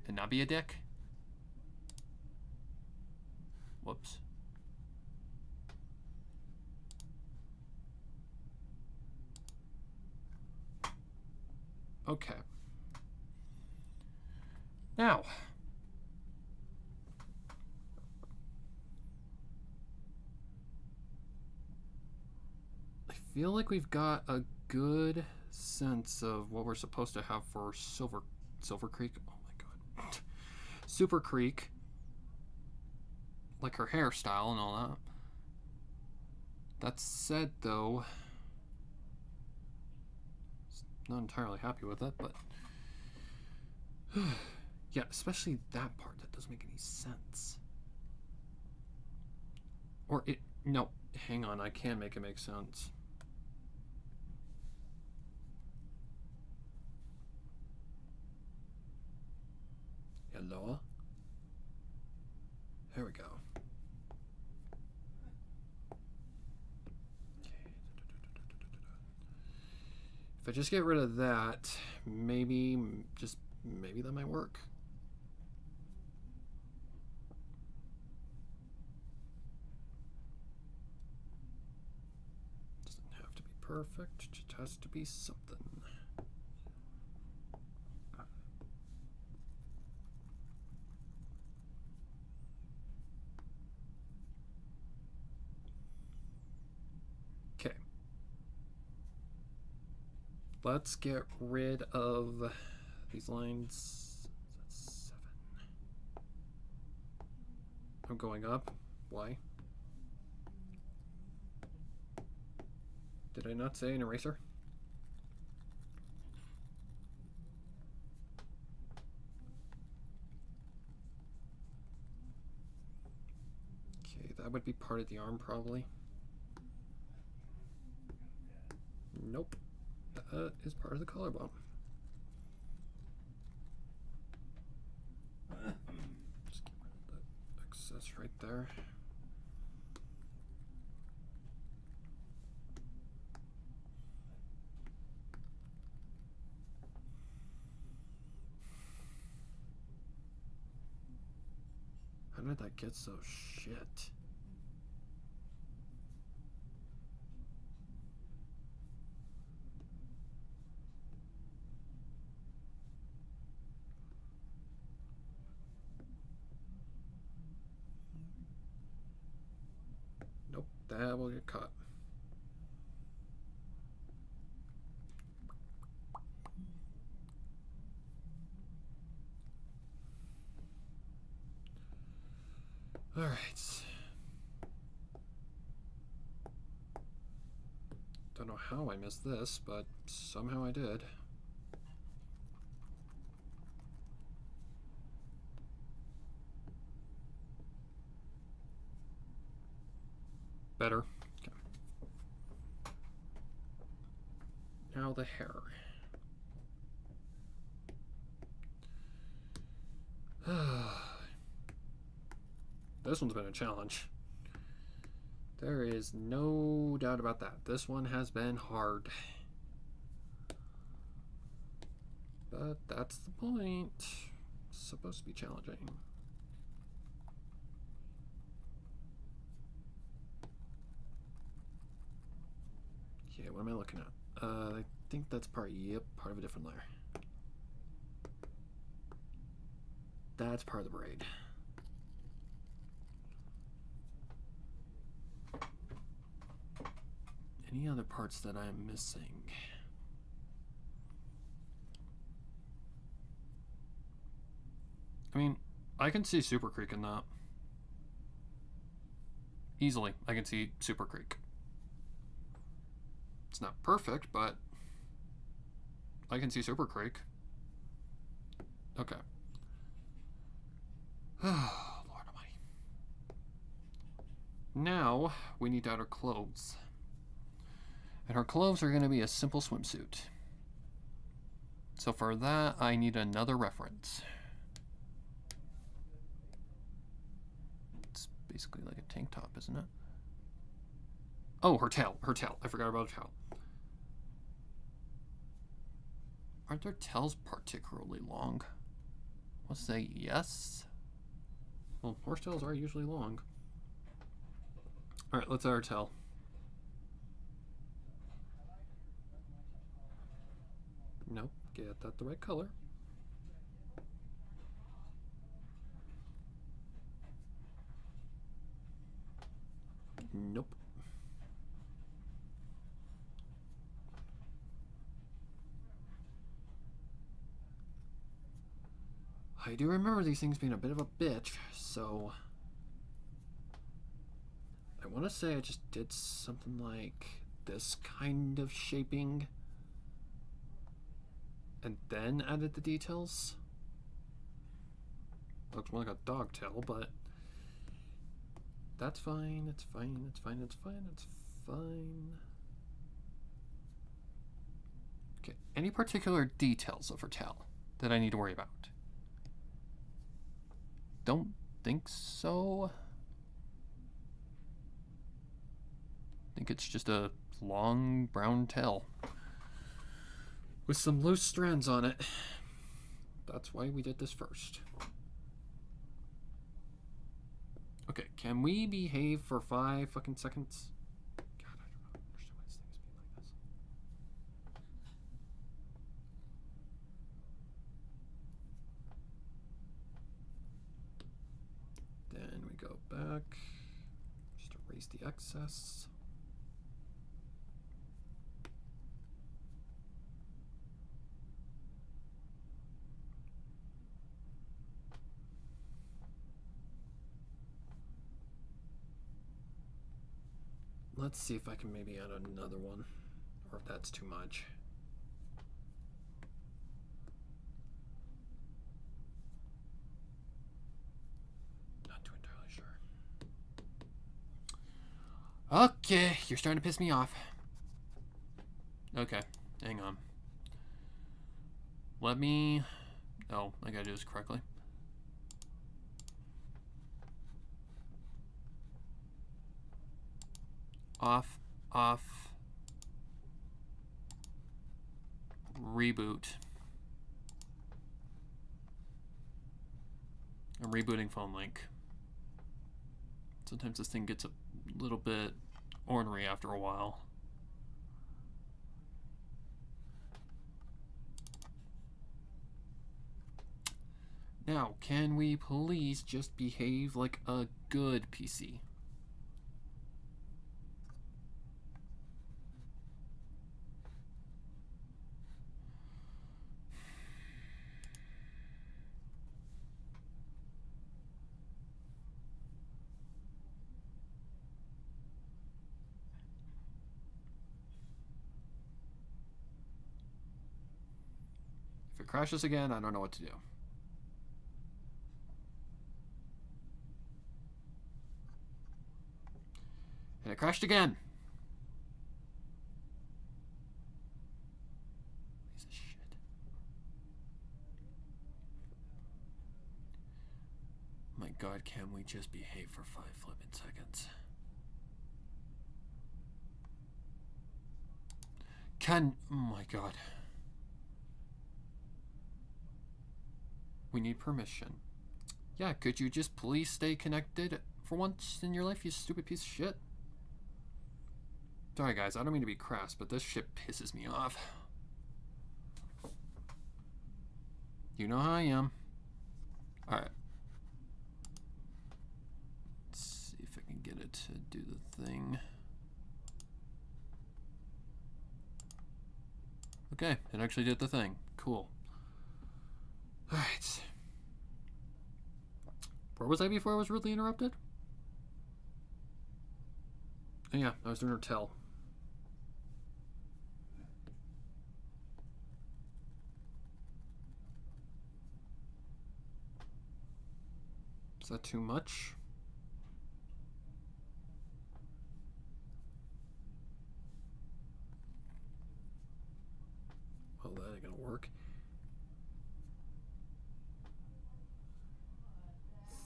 Speaker 1: And not be a dick? Whoops. Okay. Now. I feel like we've got a good sense of what we're supposed to have for silver Silver Creek. Oh my god. Super Creek. Like her hairstyle and all that. That said, though, not entirely happy with it, but yeah, especially that part that doesn't make any sense. Or it, no, hang on, I can make it make sense. Hello? There we go. If I just get rid of that, maybe, just maybe that might work. Doesn't have to be perfect, just has to be something. Okay. Let's get rid of these lines. That's 7. I'm going up. Why? Did I not say an eraser? Okay, that would be part of the arm probably. Nope. That is part of the collarbone. Just get rid of the excess right there. How did that get so shit? Nope, that will get caught. All right. Don't know how I missed this, but somehow I did. Better. Okay. Now the hair. This one's been a challenge. There is no doubt about that. This one has been hard. But that's the point. It's supposed to be challenging. Okay, what am I looking at? I think that's part of a different layer. That's part of the braid. Any other parts that I'm missing? I mean, I can see Super Creek in that. Easily, I can see Super Creek. It's not perfect, but I can see Super Creek. Okay. Oh, Lord Almighty. Now, we need to add our clothes. And our clothes are going to be a simple swimsuit. So for that, I need another reference. It's basically like a tank top, isn't it? Oh, her tail. Her tail. I forgot about her tail. Aren't their tails particularly long? I'll say yes. Well, horse tails are usually long. Alright, let's add our tail. Nope, get that the right color. Nope. I do remember these things being a bit of a bitch, so I want to say I just did something like this kind of shaping and then added the details. Looks more like a dog tail, but that's fine, it's fine, it's fine, it's fine, it's fine. Okay, any particular details of her tail that I need to worry about? Don't think so. I think it's just a long brown tail with some loose strands on it. That's why we did this first. Okay, can we behave for 5 fucking seconds? God, I don't understand why this thing is being like this. Then we go back. Just erase the excess. Let's see if I can maybe add another one, or if that's too much. Not too entirely sure. Okay, you're starting to piss me off. Okay, hang on. Let me... Oh, I gotta do this correctly. Off, off, reboot. I'm rebooting phone link. Sometimes this thing gets a little bit ornery after a while. Now, can we please just behave like a good PC? If it crashes again, I don't know what to do. And it crashed again. Piece of shit. My God, can we just behave for 5 flipping seconds? Oh my God. We need permission. Yeah, could you just please stay connected for once in your life, you stupid piece of shit? Sorry guys, I don't mean to be crass, but this shit pisses me off. You know how I am. Alright. Let's see if I can get it to do the thing. Okay, it actually did the thing. Cool. Alright. Where was I before I was rudely interrupted? Oh yeah, I was doing her tail. Is that too much? Well, that ain't gonna work.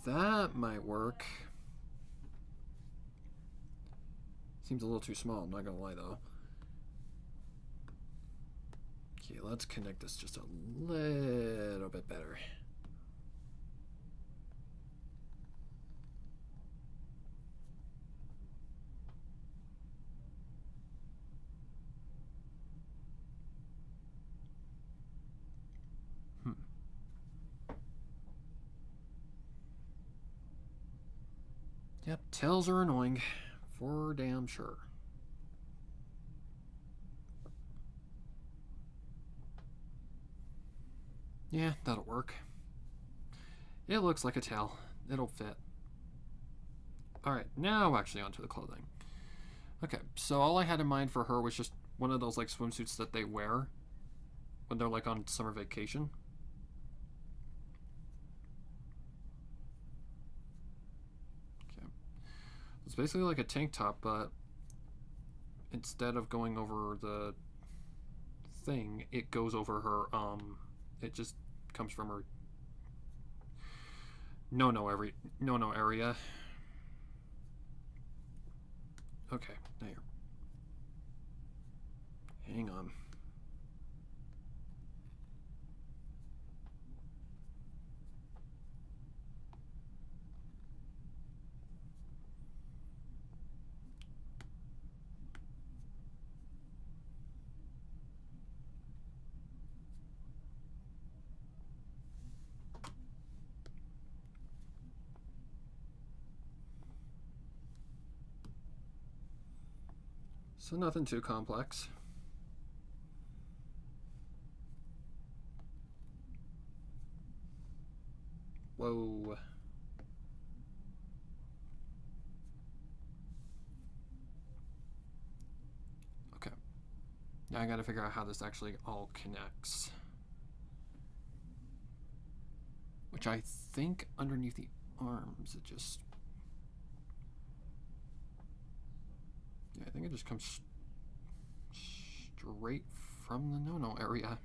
Speaker 1: That might work. Seems a little too small, I'm not gonna lie though. Okay, let's connect this just a little bit better. Yep, tails are annoying, for damn sure. Yeah, that'll work. It looks like a tail. It'll fit. Alright, now actually onto the clothing. Okay, so all I had in mind for her was just one of those like swimsuits that they wear when they're like on summer vacation. Okay. It's basically like a tank top, but instead of going over the thing, it goes over her, it just comes from her no area. Okay, now you're... Hang on. So nothing too complex. Whoa. Okay. Now I gotta figure out how this actually all connects. Which I think underneath the arms it just... Yeah, I think it just comes straight from the no-no area.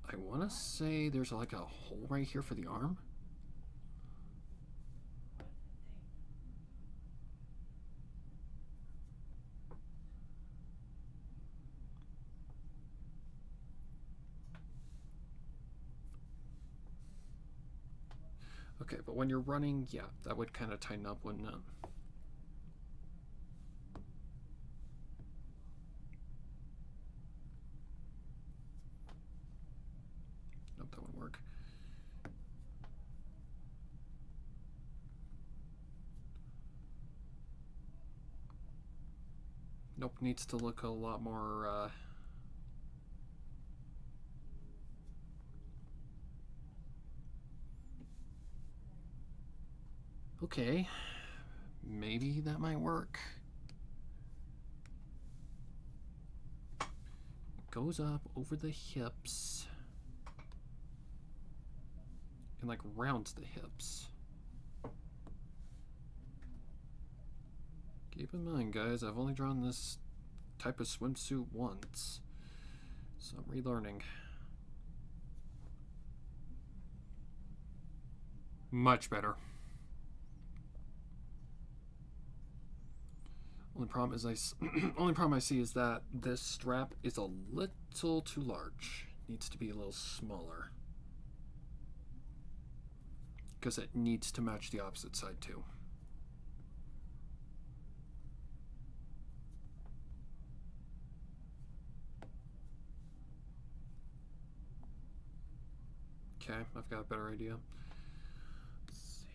Speaker 1: I want to say there's like a hole right here for the arm. Okay, but when you're running, yeah, that would kind of tighten up, wouldn't it? Nope, that wouldn't work. Nope, needs to look a lot more, Okay, maybe that might work. It goes up over the hips and like rounds the hips. Keep in mind, guys, I've only drawn this type of swimsuit once, so I'm relearning. Much better. Only problem I see is that this strap is a little too large. Needs to be a little smaller. Because it needs to match the opposite side too. Okay, I've got a better idea. Let's see.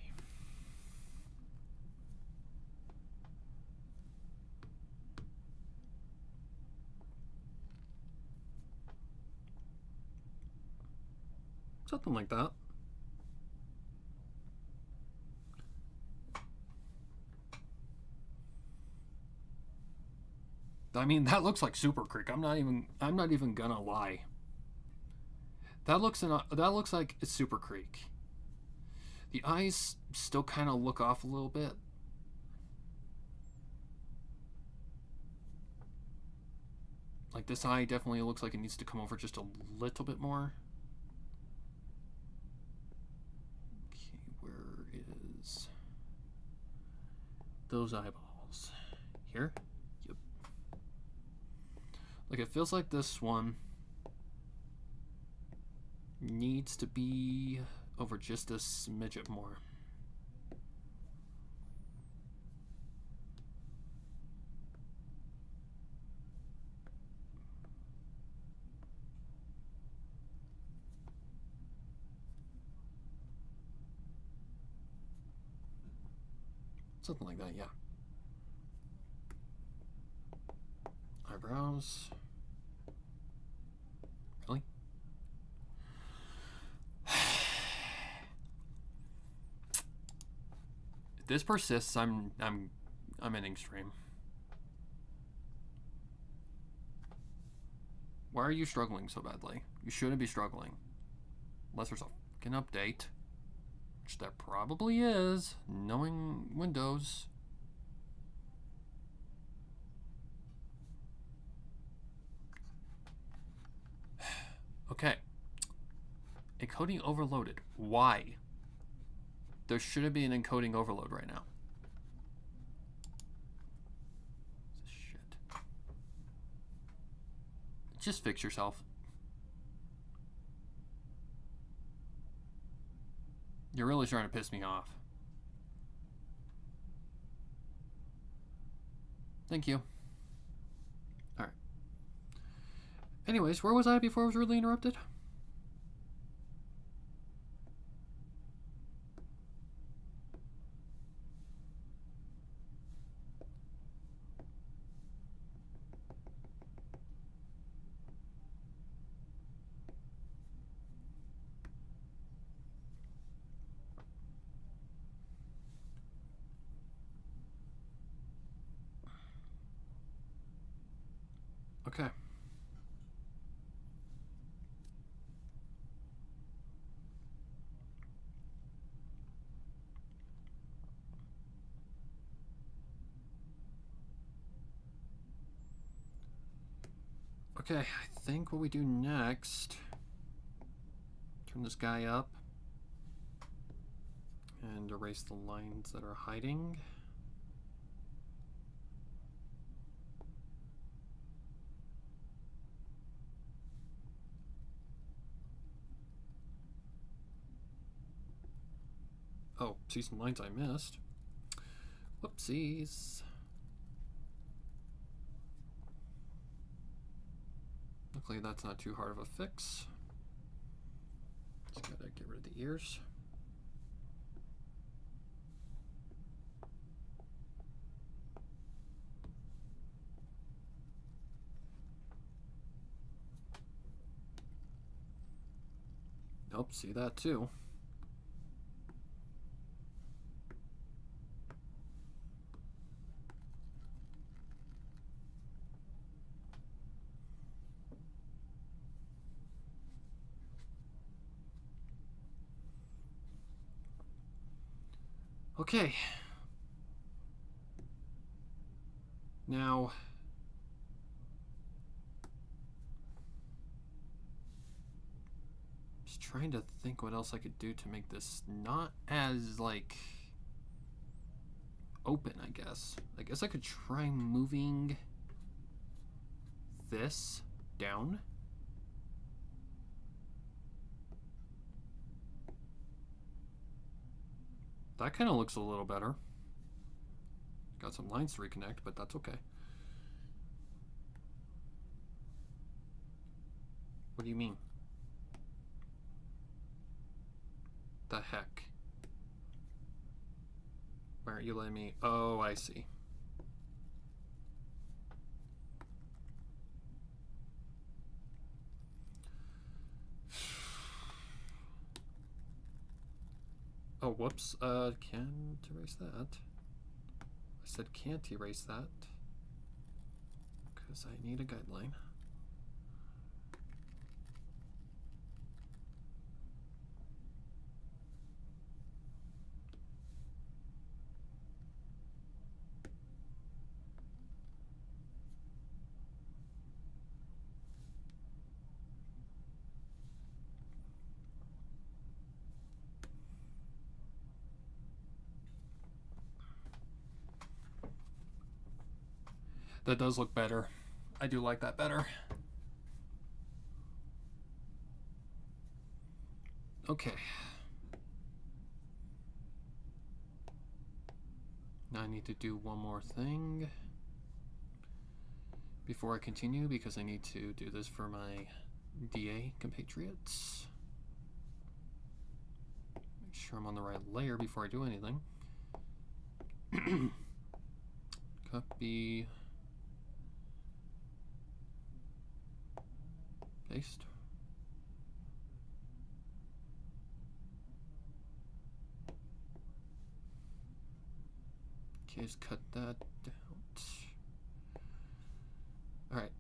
Speaker 1: Something like that. I mean, that looks like Super Creek. I'm not even gonna lie. That looks like it's Super Creek. The eyes still kind of look off a little bit. Like this eye definitely looks like it needs to come over just a little bit more. Okay, where is those eyeballs? Here? Yep. Like it feels like this one needs to be over just a smidget more. Something like that, yeah. Eyebrows. Really? If this persists, I'm ending stream. Why are you struggling so badly? You shouldn't be struggling. Unless there's a fucking update. Which there probably is, knowing Windows. Okay. Encoding overloaded. Why? There shouldn't be an encoding overload right now. Shit. Just fix yourself. You're really trying to piss me off. Thank you. Alright. Anyways, where was I before I was rudely interrupted? Okay. Okay, I think what we do next, turn this guy up and erase the lines that are hiding. Oh, see some lines I missed. Whoopsies. Luckily that's not too hard of a fix. Just gotta get rid of the ears. Nope, see that too. Okay. Now, just trying to think what else I could do to make this not as, like, open, I guess. I guess I could try moving this down. That kind of looks a little better. Got some lines to reconnect, but that's okay. What do you mean? The heck? Why aren't you letting me? Oh, I see. Oh, whoops. Can't erase that. I said can't erase that because I need a guideline. That does look better. I do like that better. Okay. Now I need to do one more thing before I continue because I need to do this for my DA compatriots. Make sure I'm on the right layer before I do anything. Copy. Paste. Okay, just cut that out. Alright.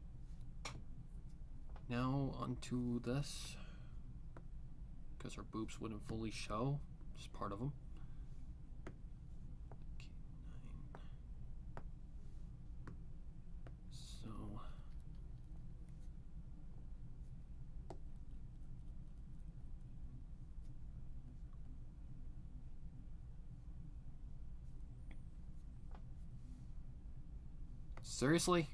Speaker 1: Now onto this. Because her boobs wouldn't fully show. Just part of them. Okay, 9. So. Seriously?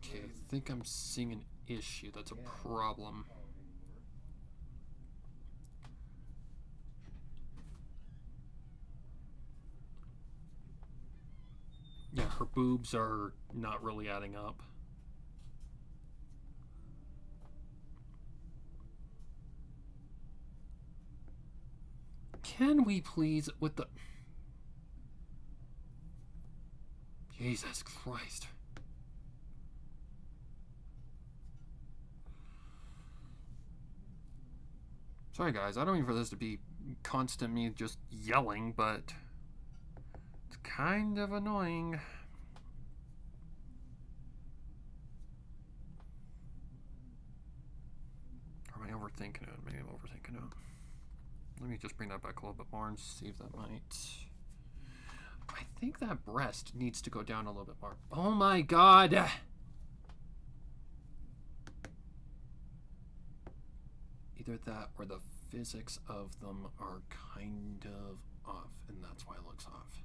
Speaker 1: Okay, I think I'm seeing an issue. That's a problem. Yeah, her boobs are not really adding up. Can we please, with the... Jesus Christ. Sorry guys, I don't mean for this to be constant me just yelling, but it's kind of annoying. Or am I overthinking it? Maybe I'm overthinking it. Let me just bring that back a little bit more and see if that might... I think that breast needs to go down a little bit more. Oh my god! Either that or the physics of them are kind of off, and that's why it looks off.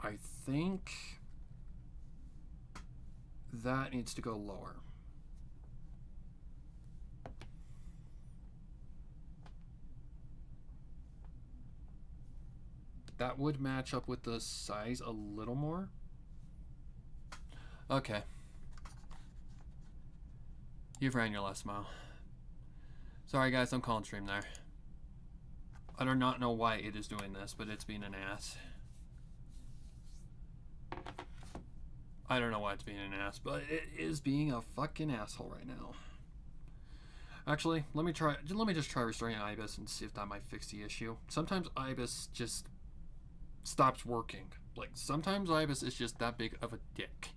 Speaker 1: I think that needs to go lower. That would match up with the size a little more. Okay. You've ran your last mile. Sorry guys, I'm calling stream there. I do not know why it is doing this, but it's being an ass. I don't know why it's being an ass, but it is being a fucking asshole right now. Actually, let me just try restoring IBIS and see if that might fix the issue. Sometimes IBIS just stops working. Like, sometimes IBIS is just that big of a dick.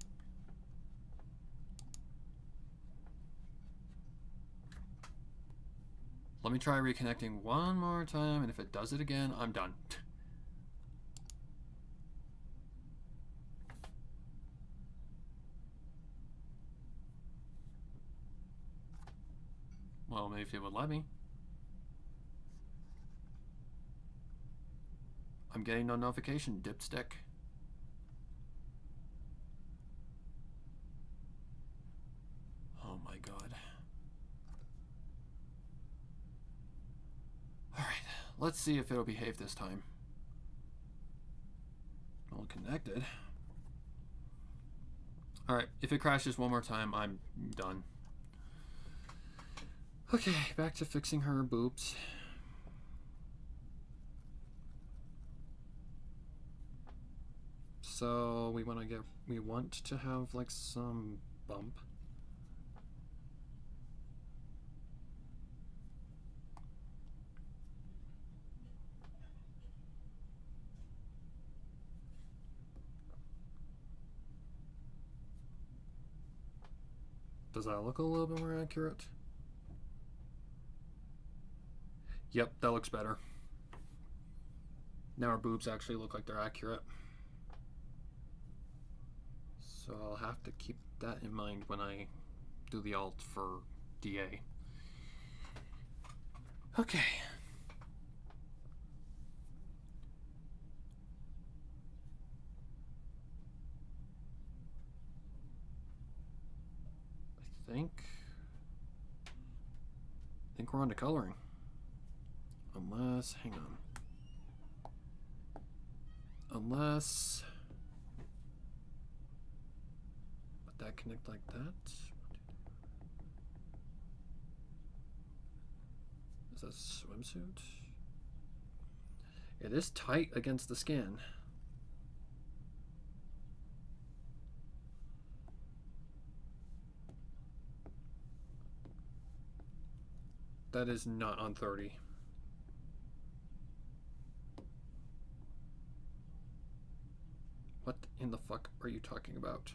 Speaker 1: Let me try reconnecting one more time, and if it does it again, I'm done. Well, maybe if it would let me. I'm getting no notification, dipstick. Oh my god. Alright, let's see if it'll behave this time. All connected. Alright, if it crashes one more time, I'm done. Okay, back to fixing her boobs. So we want to have like some bump. Does that look a little bit more accurate? Yep, that looks better. Now our boobs actually look like they're accurate. So I'll have to keep that in mind when I do the alt for DA. Okay. I think we're on to coloring. Unless, hang on. Unless... Would that connect like that? Is that a swimsuit? It is tight against the skin. That is not on 30. What in the fuck are you talking about?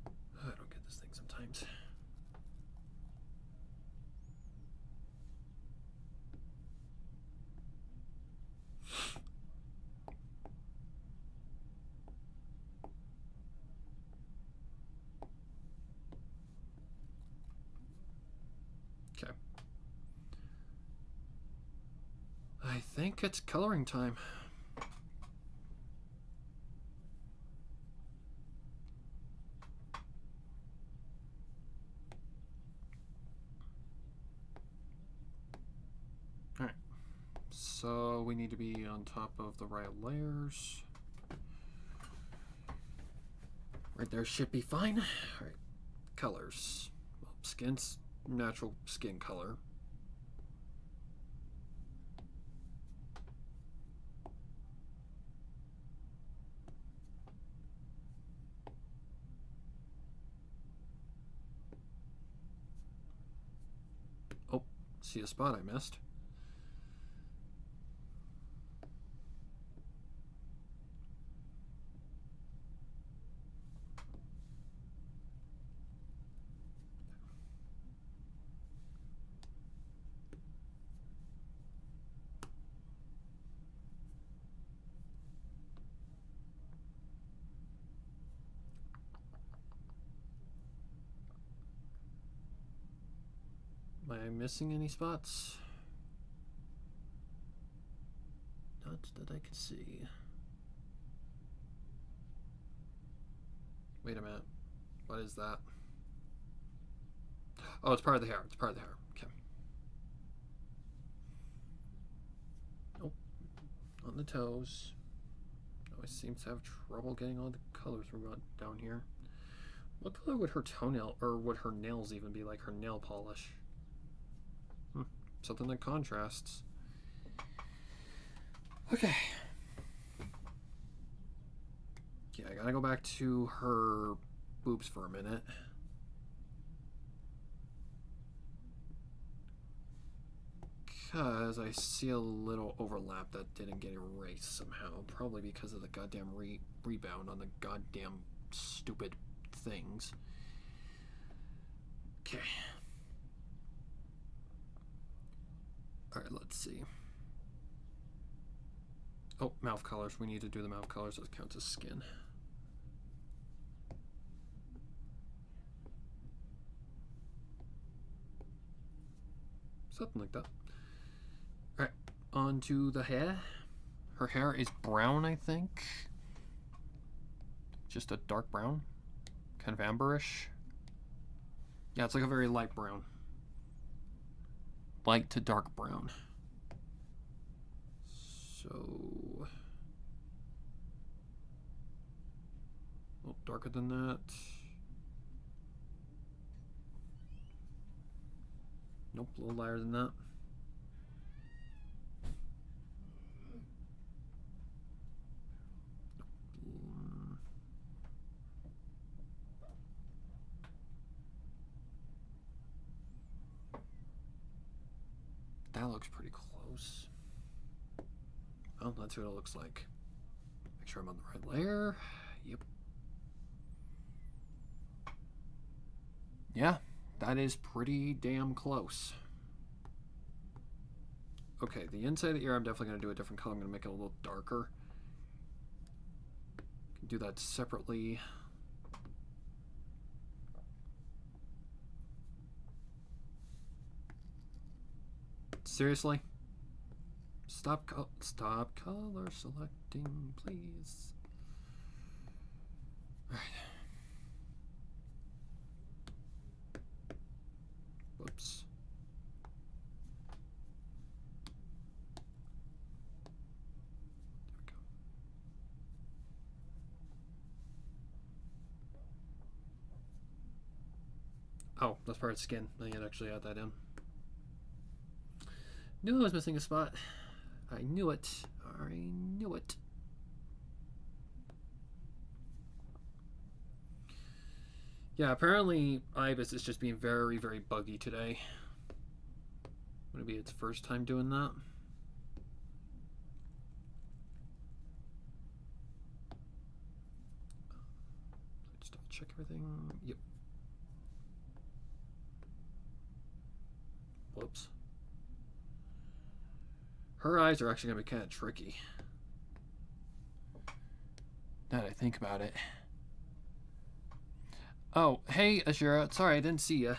Speaker 1: I don't get this thing sometimes. Okay. I think it's coloring time. Alright. So we need to be on top of the right layers. Right there should be fine. Alright. Colors. Well, skin's natural skin color. Oh, see a spot I missed. Am I missing any spots? Not that I could see. Wait a minute. What is that? Oh, it's part of the hair. It's part of the hair. Okay. Oh, on the toes. Always seems to have trouble getting all the colors from down here. What color would her toenail, or would her nails even be like her nail polish? Something that contrasts. Okay. Yeah, I gotta go back to her boobs for a minute. Because I see a little overlap that didn't get erased somehow. Probably because of the goddamn rebound on the goddamn stupid things. Okay. Alright, let's see. Oh, mouth colors. We need to do the mouth colors. That counts as skin. Something like that. Alright, on to the hair. Her hair is brown, I think. Just a dark brown. Kind of amberish. Yeah, it's like a very light brown. Light to dark brown. So... a little darker than that. Nope, a little lighter than that. That looks pretty close. Well, that's what it looks like. Make sure I'm on the right layer. Yep. Yeah, that is pretty damn close. Okay, the inside of the ear, I'm definitely going to do a different color. I'm going to make it a little darker. Do that separately. Seriously? Stop color selecting, please. All right. Whoops. Oh, that's part of the skin. I can actually add that in. Knew I was missing a spot. I knew it. I knew it. Yeah, apparently Ibis is just being very, very buggy today. Would it be its first time doing that? Just double check everything. Yep. Whoops. Her eyes are actually going to be kind of tricky. Now that I think about it. Oh, hey, Ashura. Sorry, I didn't see you.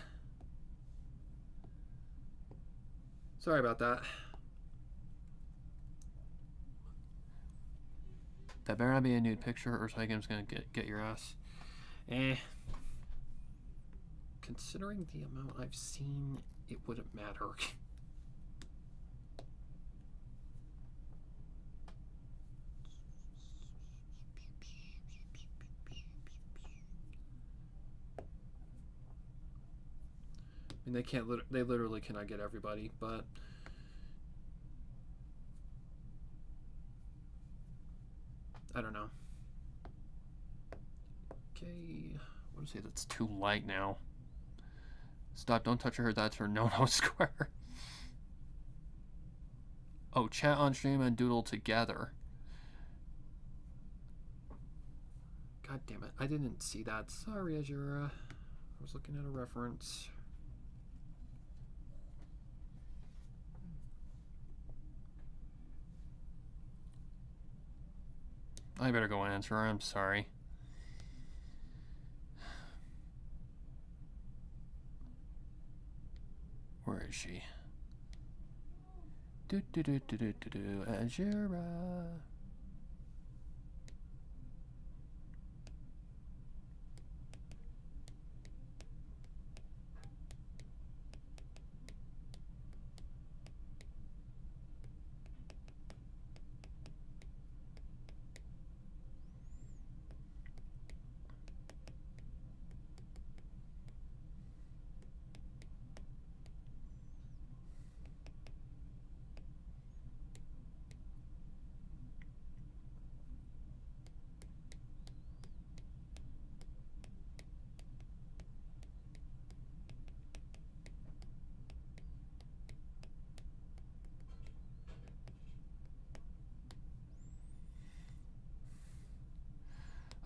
Speaker 1: Sorry about that. That better not be a nude picture, or Sagam's gonna get your ass. Considering the amount I've seen, it wouldn't matter. I mean, they can't. They literally cannot get everybody, but. I don't know. Okay, I want to say that's too light now. Stop, don't touch her, that's her no-no square. Oh, chat on stream and doodle together. God damn it, I didn't see that. Sorry, Azura. I was looking at a reference. I better go answer her, I'm sorry. Where is she? Azura.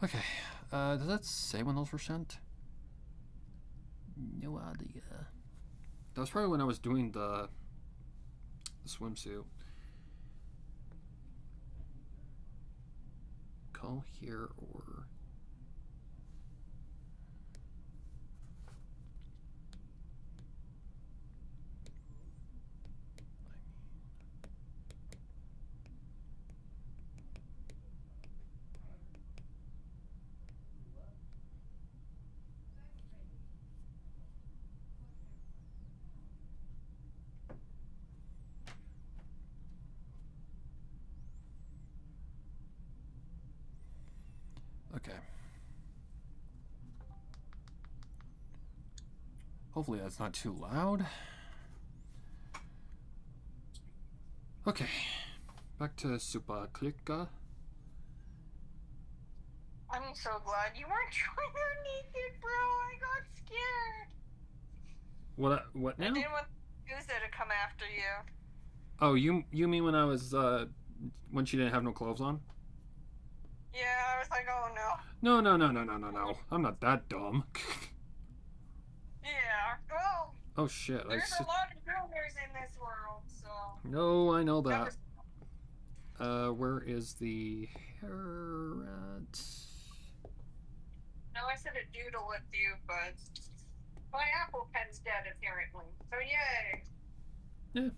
Speaker 1: Okay, does that say when those were sent? No idea. That was probably when I was doing the swimsuit. Call here or... Okay. Hopefully that's not too loud. Okay. Back to Super Clicker.
Speaker 2: I'm so glad you weren't trying to naked, bro. I got scared.
Speaker 1: What now?
Speaker 2: I didn't want Uza to come after you.
Speaker 1: Oh, you mean when I was when she didn't have no clothes on?
Speaker 2: Yeah, I was like, oh no.
Speaker 1: No. I'm not that dumb.
Speaker 2: Yeah. Well.
Speaker 1: Oh shit.
Speaker 2: There's a lot of rumors in this world, so.
Speaker 1: No, I know that. Where is the hair at?
Speaker 2: No, I said a doodle with you, but my Apple Pen's dead apparently. So yay.
Speaker 1: Yeah. You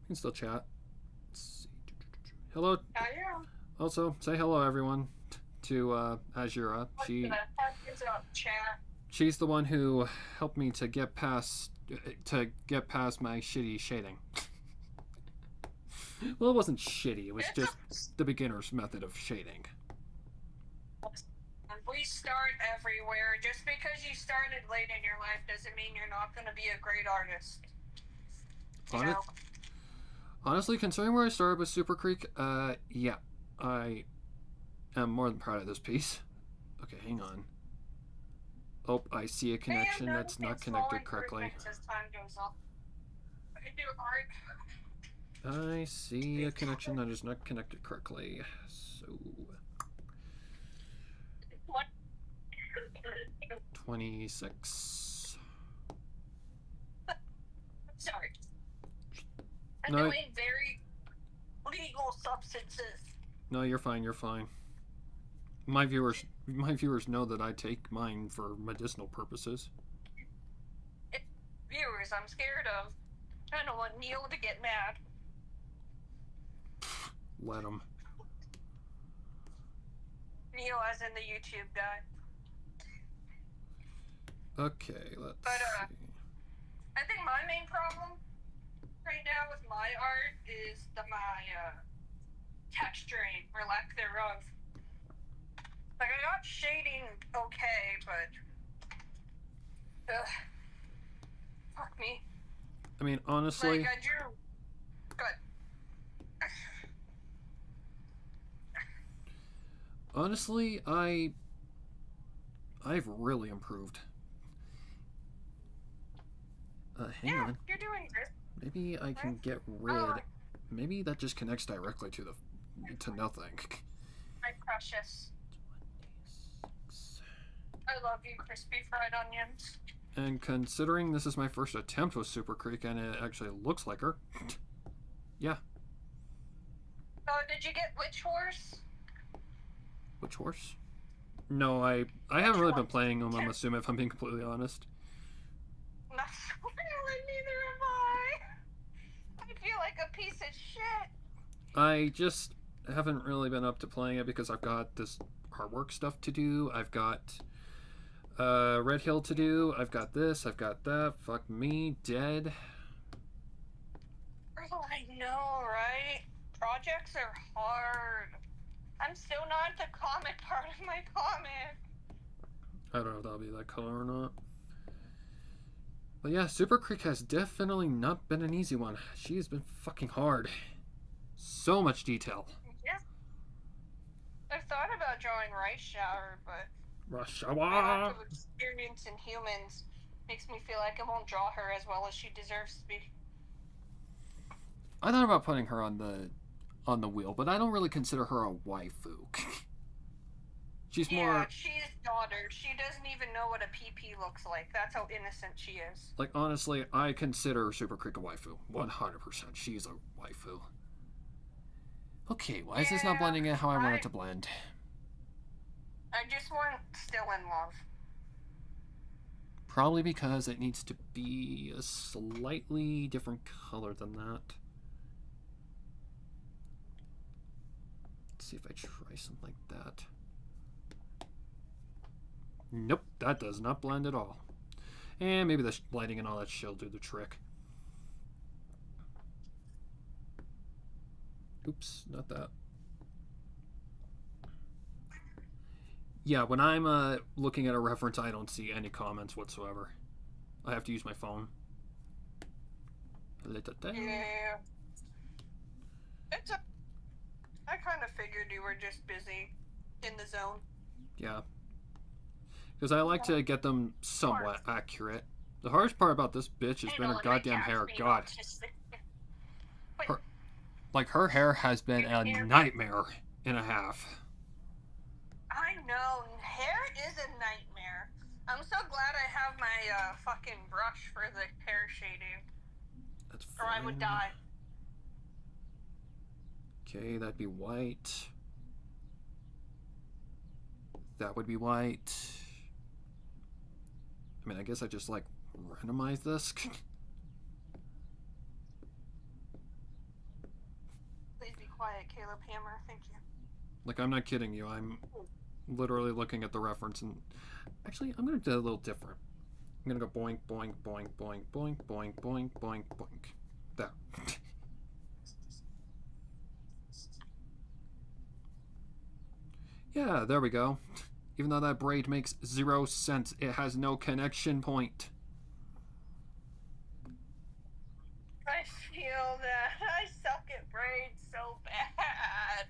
Speaker 1: can still chat. Let's see. Hello.
Speaker 2: How are you?
Speaker 1: Also, say hello everyone to Azura. She's the one who helped me to get past my shitty shading. Well, it wasn't shitty. It was just the beginner's method of shading.
Speaker 2: We We start everywhere. Just because you started late in your life doesn't mean you're not going to be a great artist. You know?
Speaker 1: Honestly, considering where I started with Super Creek, yeah, I am more than proud of this piece. Okay, hang on. Oh, I see a connection that's not connected correctly.
Speaker 2: As time goes on. I do art.
Speaker 1: I see a connection that is not connected correctly. So.
Speaker 2: What?
Speaker 1: 26.
Speaker 2: Sorry. I'm
Speaker 1: No,
Speaker 2: doing very legal substances.
Speaker 1: no, you're fine. You're fine. My viewers know that I take mine for medicinal purposes.
Speaker 2: Viewers, I'm scared of. I don't want Neil to get mad.
Speaker 1: Let him.
Speaker 2: Neil, as in the YouTube guy.
Speaker 1: Okay, let's see.
Speaker 2: I think my main problem right now with my art is my texturing, or lack thereof. Like, I got shading okay, but... fuck me.
Speaker 1: I mean, honestly...
Speaker 2: Like, I drew... Good.
Speaker 1: Honestly, I've really improved. Hang on.
Speaker 2: You're doing good.
Speaker 1: Maybe I can get rid... Maybe that just connects directly to nothing.
Speaker 2: My precious. I love you, crispy fried onions.
Speaker 1: And considering this is my first attempt with Super Creek and it actually looks like her, yeah.
Speaker 2: Oh, did you get Witch Horse?
Speaker 1: Which horse? No, I haven't really been playing Umamusume, if I'm being completely honest.
Speaker 2: Really, neither am I. I feel like a piece of shit.
Speaker 1: I just haven't really been up to playing it because I've got this artwork stuff to do. I've got Red Hill to do. I've got this. I've got that. Fuck me, dead.
Speaker 2: Oh, I know, right? Projects are hard. I'm still not at the comic part of my comic.
Speaker 1: I don't know if that'll be that color or not. But yeah, Super Creek has definitely not been an easy one. She has been fucking hard. So much detail.
Speaker 2: Yeah. I've thought about drawing Rice Shower, but
Speaker 1: Rush
Speaker 2: my
Speaker 1: hour.
Speaker 2: lack of experience in humans makes me feel like I won't draw her as well as she deserves to be.
Speaker 1: I thought about putting her on the wheel, but I don't really consider her a waifu. She's more...
Speaker 2: she's daughter. She doesn't even know what a PP looks like. That's how innocent she is.
Speaker 1: Like, honestly, I consider Super Creek a waifu. 100%. She's a waifu. Okay, why is this not blending in how I want it to blend?
Speaker 2: I just want Still in Love.
Speaker 1: Probably because it needs to be a slightly different color than that. Let's see if I try something like that. Nope, that does not blend at all. And maybe the lighting and all that shit'll do the trick. Oops, not that. Yeah, when I'm looking at a reference, I don't see any comments whatsoever. I have to use my phone.
Speaker 2: Yeah. I kind of figured you were just busy in the zone.
Speaker 1: Yeah. Because I like to get them somewhat accurate. The hardest part about this bitch has been her goddamn hair. God. Her hair has been a nightmare and a half.
Speaker 2: I know. Hair is a nightmare. I'm so glad I have my fucking brush for the hair shading.
Speaker 1: That's
Speaker 2: fine. Or I would die.
Speaker 1: Okay, that'd be white. That would be white. I mean, I guess I just, like, randomize this.
Speaker 2: Please be quiet, Caleb Hammer. Thank you.
Speaker 1: Like, I'm not kidding you. I'm literally looking at the reference and... Actually, I'm going to do it a little different. I'm going to go boink, boink, boink, boink, boink, boink, boink, boink, boink. There. Yeah, there we go. Even though that braid makes 0 sense, it has no connection point.
Speaker 2: I feel that I suck at braids so bad.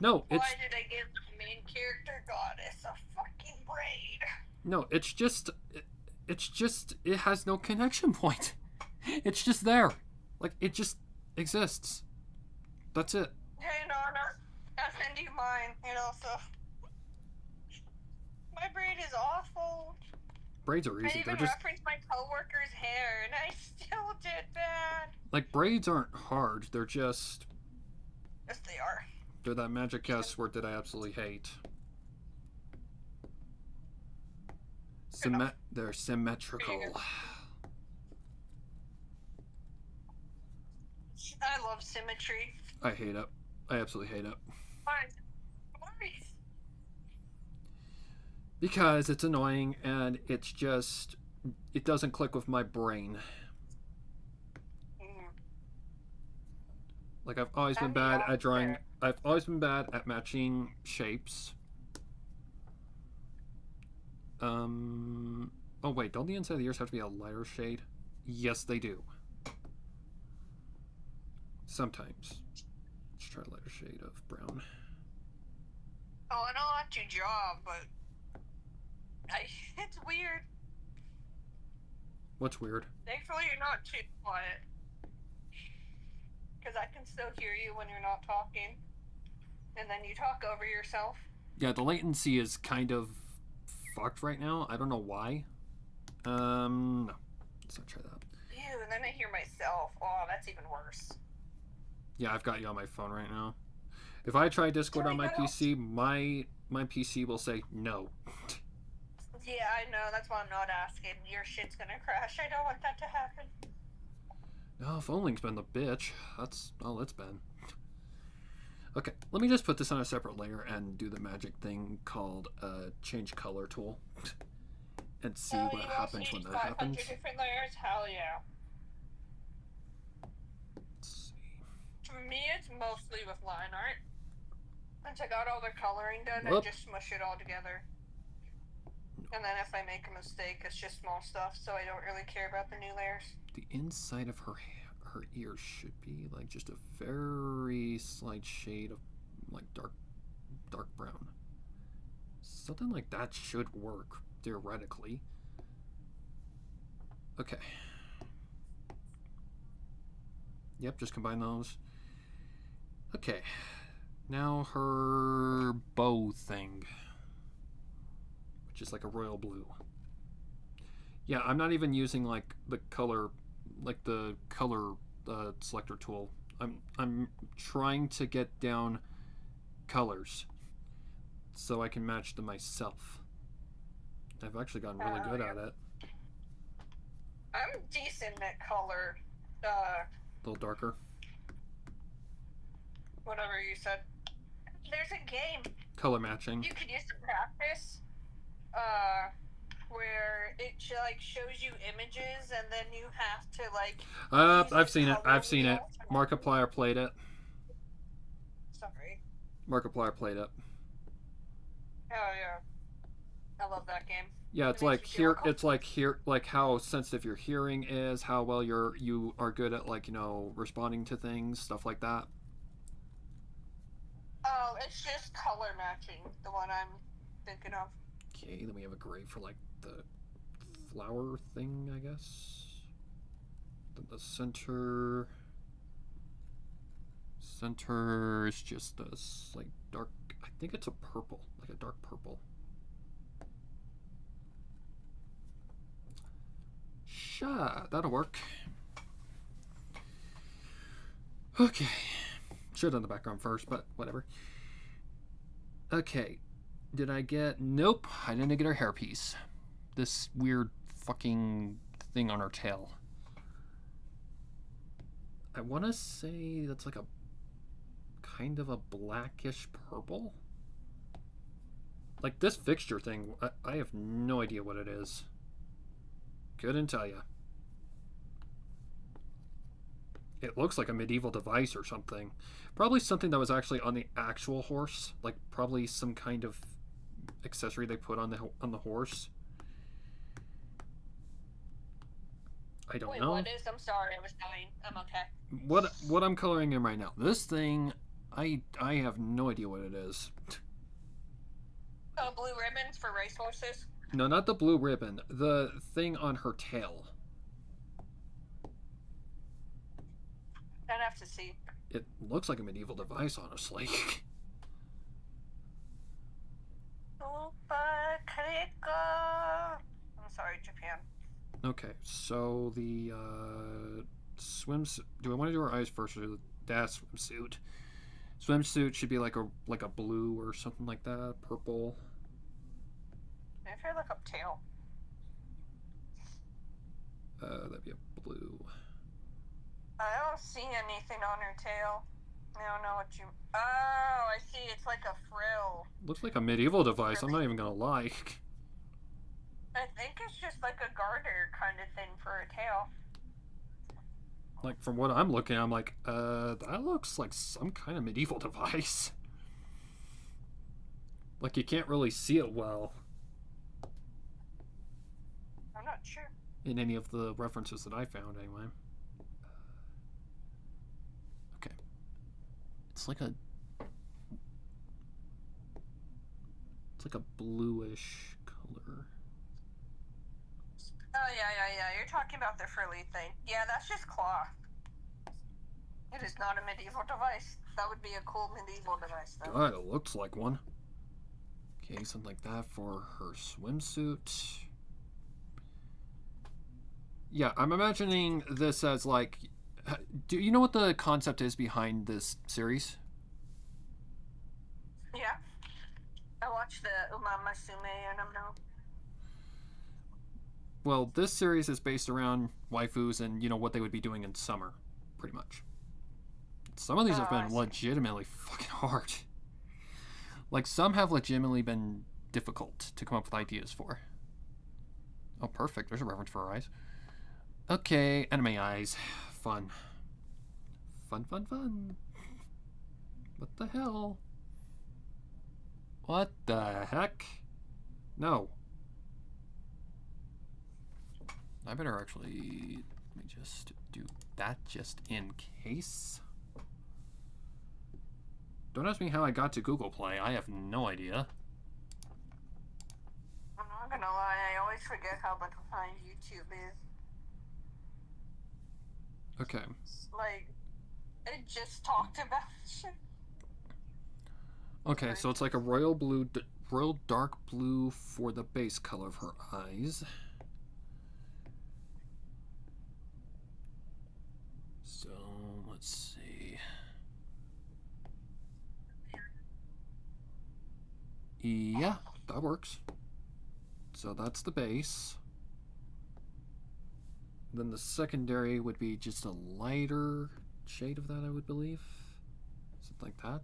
Speaker 1: No,
Speaker 2: Why did I give the main character goddess a fucking braid?
Speaker 1: No, it's just it has no connection point. It's just there. Like, it just exists. That's it.
Speaker 2: Hey, Nana, I'll send you mine. And also, my braid is awful.
Speaker 1: Braids are
Speaker 2: I
Speaker 1: easy.
Speaker 2: even
Speaker 1: They're just
Speaker 2: referenced my coworker's hair, and I still did bad.
Speaker 1: like, braids aren't hard. They're just
Speaker 2: Yes, they are.
Speaker 1: they're that magic S word that I absolutely hate. They're symmetrical.
Speaker 2: I love symmetry.
Speaker 1: I hate it. I absolutely hate it.
Speaker 2: Why?
Speaker 1: Because it's annoying and it's just it doesn't click with my brain. Like, I've always been bad at drawing. I've always been bad at matching shapes. Oh wait, don't the inside of the ears have to be a lighter shade? Yes, they do. Sometimes. Let's try a lighter shade of brown.
Speaker 2: Oh, I don't let you draw, but it's weird.
Speaker 1: What's weird?
Speaker 2: Thankfully, you're not too quiet. Because I can still hear you when you're not talking. And then you talk over yourself.
Speaker 1: Yeah, the latency is kind of fucked right now. I don't know why. No. Let's not try that.
Speaker 2: Ew, and then I hear myself. Oh, that's even worse.
Speaker 1: Yeah, I've got you on my phone right now. If I try Discord on my PC, my PC will say no.
Speaker 2: Yeah, I know. That's why I'm not asking. Your shit's gonna crash. I don't want that to happen.
Speaker 1: Oh, phone link's been the bitch. That's all it's been. Okay, let me just put this on a separate layer and do the magic thing called change color tool. And see what happens when that happens.
Speaker 2: Different layers? Hell yeah.
Speaker 1: Let's see.
Speaker 2: For me, it's mostly with line art. Once I got all the coloring done,
Speaker 1: Whoop.
Speaker 2: I just smush it all together. And then if I make a mistake, it's just small stuff, so I don't really care about the new layers.
Speaker 1: The inside of her ears should be like just a very slight shade of like dark brown. Something like that should work theoretically. Okay. Yep, just combine those. Okay. Now her bow thing, which is like a royal blue. Yeah, I'm not even using like the color selector tool. I'm trying to get down colors so I can match them myself. I've actually gotten really good at it.
Speaker 2: I'm decent at color.
Speaker 1: A little darker.
Speaker 2: Whatever you said. There's a game
Speaker 1: Color matching.
Speaker 2: you could use to practice. Where it like shows you images and then you have to like.
Speaker 1: I've seen it. Markiplier played it.
Speaker 2: Sorry.
Speaker 1: Markiplier played it.
Speaker 2: Oh yeah. I love that game.
Speaker 1: Yeah, it's like here. It's like here, like how sensitive your hearing is, how well you are good at like responding to things, stuff like that.
Speaker 2: Oh, it's just color matching, the one I'm thinking of.
Speaker 1: Okay, then we have a gray for like the flower thing, I guess. Then the center is just a like dark. I think it's a purple, like a dark purple. Sure, that'll work. Okay. Should have done the background first, but whatever. Okay. Did I get... Nope. I didn't get her hairpiece. This weird fucking thing on her tail. I want to say that's like a... kind of a blackish purple? Like this fixture thing, I have no idea what it is. Couldn't tell you. It looks like a medieval device or something. Probably something that was actually on the actual horse. Like probably some kind of accessory they put on the horse. I don't
Speaker 2: Wait,
Speaker 1: know.
Speaker 2: what is? I'm sorry, I was dying. I'm okay.
Speaker 1: What I'm coloring in right now. This thing, I have no idea what it is.
Speaker 2: Oh, blue ribbons for racehorses?
Speaker 1: No, not the blue ribbon. The thing on her tail.
Speaker 2: I'd have to see.
Speaker 1: It looks like a medieval device, honestly.
Speaker 2: I'm sorry, Japan.
Speaker 1: Okay, so the swimsuit. Do I want to do her eyes first or that swimsuit? Swimsuit should be like a blue or something like that, purple.
Speaker 2: If I look up tail.
Speaker 1: That'd be a blue.
Speaker 2: I don't see anything on her tail. I don't know what you. Oh, I see. It's like a frill.
Speaker 1: Looks like a medieval device. I'm not even gonna lie.
Speaker 2: I think it's just like a garter kind of thing for a tail.
Speaker 1: Like from what I'm looking, I'm like, that looks like some kind of medieval device. Like you can't really see it well
Speaker 2: I'm not sure.
Speaker 1: in any of the references that I found, anyway. Okay, it's like a bluish color.
Speaker 2: Oh, yeah. You're talking about the frilly thing. Yeah, that's just cloth. It is not a medieval device. That would be a cool medieval device, though.
Speaker 1: God, it looks like one. Okay, something like that for her swimsuit. Yeah, I'm imagining this as like. Do you know what the concept is behind this series?
Speaker 2: Yeah. I watched the Umamusume anime.
Speaker 1: Well, this series is based around waifus and what they would be doing in summer, pretty much. Some of these have been legitimately fucking hard. Like some have legitimately been difficult to come up with ideas for. Oh, perfect. There's a reference for her eyes. Okay, anime eyes. Fun. Fun. What the hell? What the heck? No. I better actually, let me just do that just in case. Don't ask me how I got to Google Play. I have no idea.
Speaker 2: I'm not gonna lie, I always forget how behind YouTube is.
Speaker 1: Okay.
Speaker 2: Like, it just talked about shit.
Speaker 1: Okay, so it's like a royal dark blue for the base color of her eyes. So let's see. Yeah, that works. So that's the base. Then the secondary would be just a lighter shade of that, I would believe. Something like that.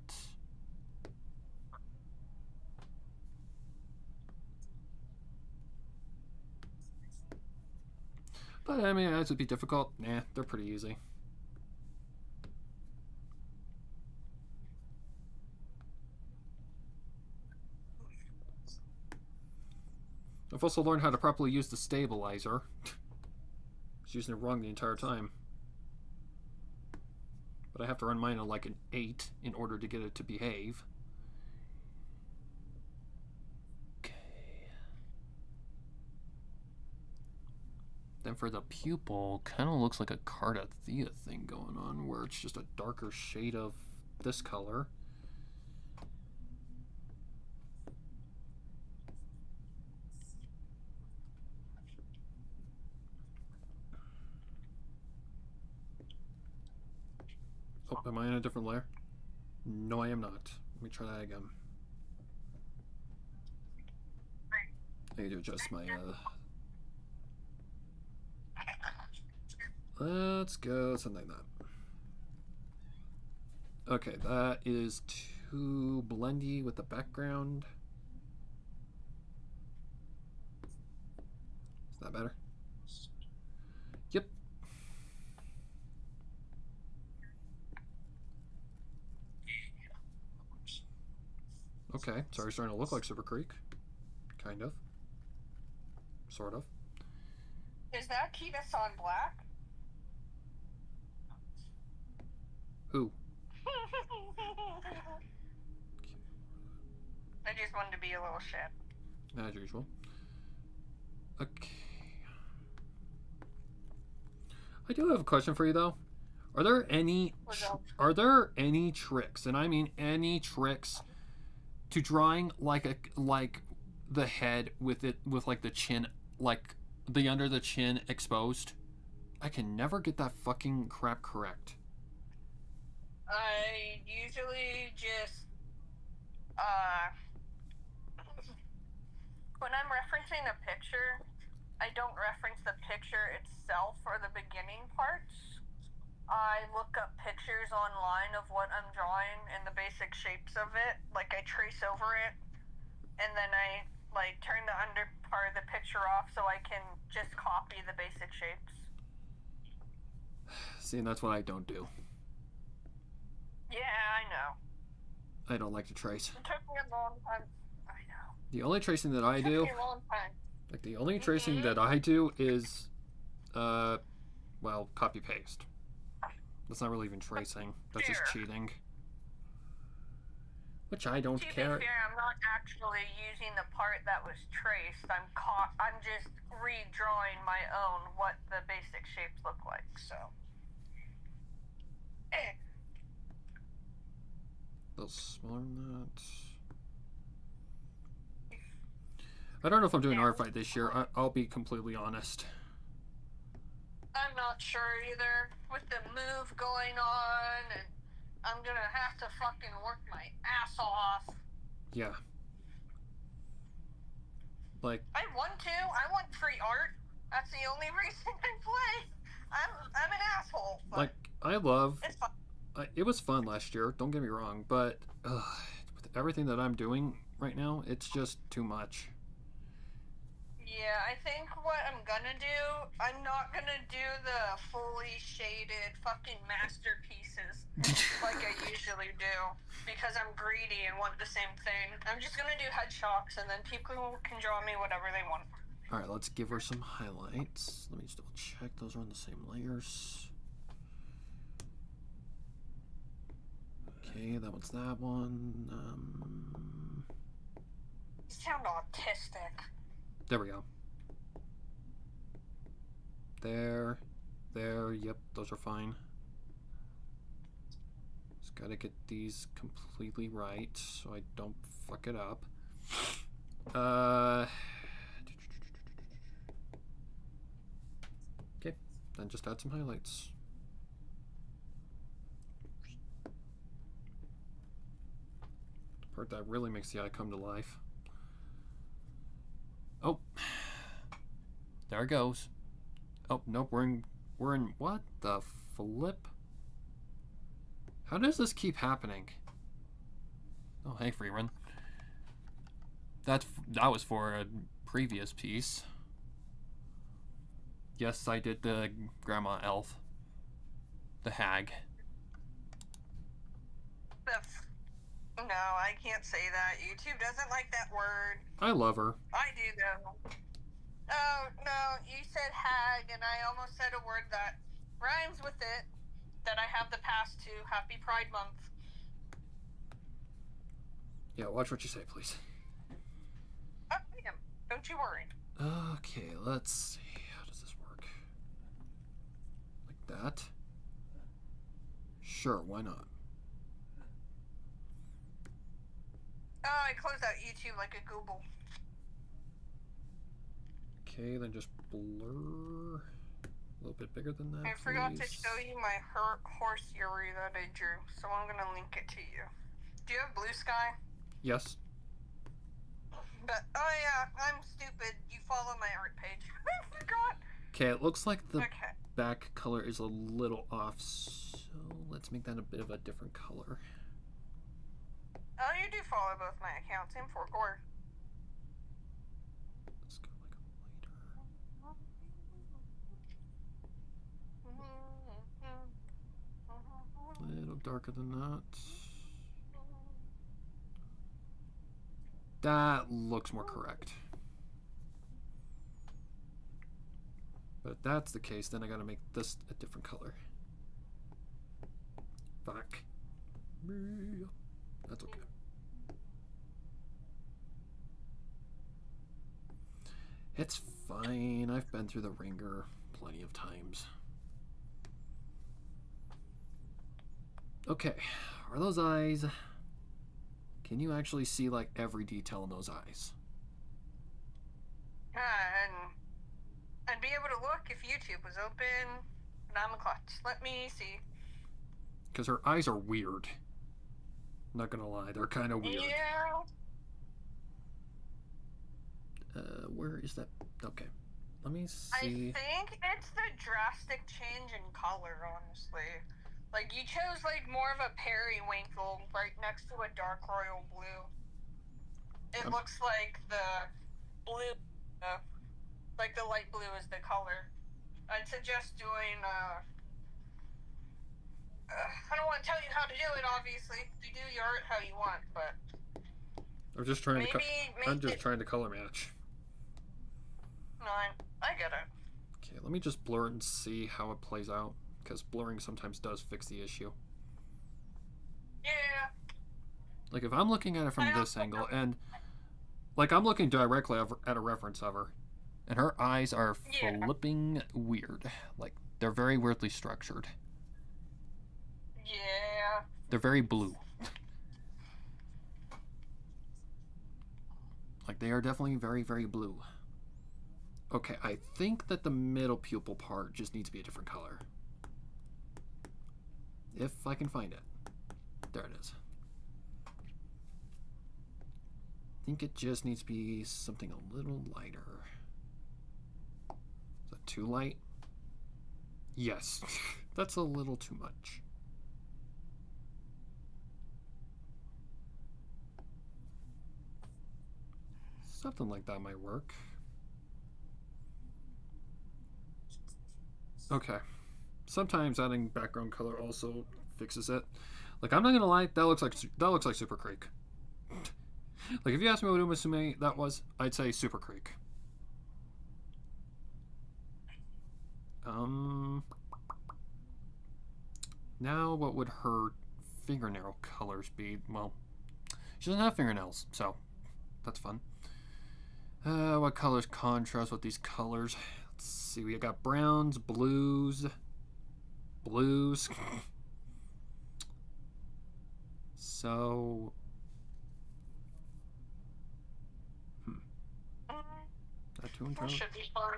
Speaker 1: But I mean, eyes would be difficult. Nah, they're pretty easy. I've also learned how to properly use the stabilizer. I was using it wrong the entire time. But I have to run mine at like an 8 in order to get it to behave. Okay. Then for the pupil, kind of looks like a Cardathea thing going on, where it's just a darker shade of this color. Oh, am I in a different layer? No, I am not. Let me try that again. I need to adjust my, Let's go something like that. Okay, that is too blendy with the background. Is that better? Yep. Okay, sorry, starting to look like Silver Creek. Kind of. Sort of.
Speaker 2: Is that Kita-san black?
Speaker 1: Who?
Speaker 2: I just wanted to be a little shit.
Speaker 1: As usual. Okay. I do have a question for you though. Are there any tricks, and I mean any tricks, to drawing like the head with like the chin, like the under the chin exposed? I can never get that fucking crap correct.
Speaker 2: I usually just when I'm referencing a picture, I don't reference the picture itself or the beginning parts. I look up pictures online of what I'm drawing and the basic shapes of it. Like I trace over it, and then I like turn the under part of the picture off so I can just copy the basic shapes.
Speaker 1: See, and that's what I don't do.
Speaker 2: Yeah, I know.
Speaker 1: I don't like to trace.
Speaker 2: It took me a long time. I know.
Speaker 1: The only tracing that I
Speaker 2: It
Speaker 1: do,
Speaker 2: took me a long time.
Speaker 1: like the only tracing that I do is, well, copy paste. That's not really even tracing. That's just cheating. Which I don't care.
Speaker 2: To be fair, I'm not actually using the part that was traced. I'm just redrawing my own what the basic shapes look like. So.
Speaker 1: A little smaller than that. I don't know if I'm doing art fight this year. I'll be completely honest.
Speaker 2: I'm not sure either. With the move going on, and I'm gonna have to fucking work my ass off.
Speaker 1: Yeah. Like.
Speaker 2: I want to. I want free art. That's the only reason I play. I'm an asshole. But
Speaker 1: like I love.
Speaker 2: It's fun.
Speaker 1: It was fun last year. Don't get me wrong, but with everything that I'm doing right now, it's just too much.
Speaker 2: Yeah, I think what I'm gonna do, I'm not gonna do the fully shaded fucking masterpieces like I usually do, because I'm greedy and want the same thing. I'm just gonna do headshots, and then people can draw me whatever they want.
Speaker 1: Alright, let's give her some highlights. Let me just double check those are on the same layers. Okay, that one's that one.
Speaker 2: You sound autistic.
Speaker 1: There we go. There, yep, those are fine. Just gotta get these completely right so I don't fuck it up. Okay, then just add some highlights. The part that really makes the eye come to life. Oh, there it goes. Oh, nope, we're in what the flip? How does this keep happening? Oh, hey, Freerun. That was for a previous piece. Yes, I did the grandma elf. The hag.
Speaker 2: No, I can't say that. YouTube doesn't like that word.
Speaker 1: I love her.
Speaker 2: I do though. Oh, no, you said hag, and I almost said a word that rhymes with it, that I have the past to. Happy Pride Month.
Speaker 1: Yeah, watch what you say, please.
Speaker 2: Oh, I am. Don't you worry.
Speaker 1: Okay, let's see. How does this work? Like that? Sure, why not?
Speaker 2: Oh, I closed out YouTube like a Google.
Speaker 1: Okay, then just blur a little bit bigger than that.
Speaker 2: I forgot to show you my horse Yuri that I drew, so I'm gonna link it to you. Do you have Blue Sky?
Speaker 1: Yes.
Speaker 2: But oh yeah, I'm stupid. You follow my art page. I forgot.
Speaker 1: Okay, it looks like the back color is a little off, so let's make that a bit of a different color.
Speaker 2: Oh, you do follow both my accounts. I'm for gore.
Speaker 1: Let's go like a little darker than that. That looks more correct. But if that's the case, then I gotta make this a different color. Fuck. That's okay. It's fine. I've been through the ringer plenty of times. Okay, are those eyes... Can you actually see, like, every detail in those eyes?
Speaker 2: And I'd be able to look if YouTube was open. And I'm a klutz. Let me see.
Speaker 1: Because her eyes are weird. Not gonna lie, they're kind of weird.
Speaker 2: Yeah.
Speaker 1: Where is that? Okay, let me see.
Speaker 2: I think it's the drastic change in color, honestly. Like, you chose, like, more of a periwinkle right next to a dark royal blue. It looks like the blue, like the light blue is the color. I'd suggest doing, I don't want to tell you how to do it, obviously. You do your art how you want, but...
Speaker 1: I'm just trying
Speaker 2: I'm
Speaker 1: just trying to color match.
Speaker 2: No, I get it.
Speaker 1: Okay, let me just blur it and see how it plays out. Because blurring sometimes does fix the issue.
Speaker 2: Yeah.
Speaker 1: Like, if I'm looking at it from this angle, and... Like, I'm looking directly at a reference of her. And her eyes are flipping weird. Like, they're very weirdly structured.
Speaker 2: Yeah.
Speaker 1: They're very blue. Like, they are definitely very, very blue. Okay, I think that the middle pupil part just needs to be a different color. If I can find it. There it is. I think it just needs to be something a little lighter. Is that too light? Yes. That's a little too much. Something like that might work. Okay. Sometimes adding background color also fixes it. Like, I'm not gonna lie, that looks like Super Creek. Like, if you asked me what Umamusume that was, I'd say Super Creek. Now what would her fingernail colors be? Well, she doesn't have fingernails, so that's fun. What colors contrast with these colors? Let's see, we got browns, blues. So, that two and
Speaker 2: That should be fun.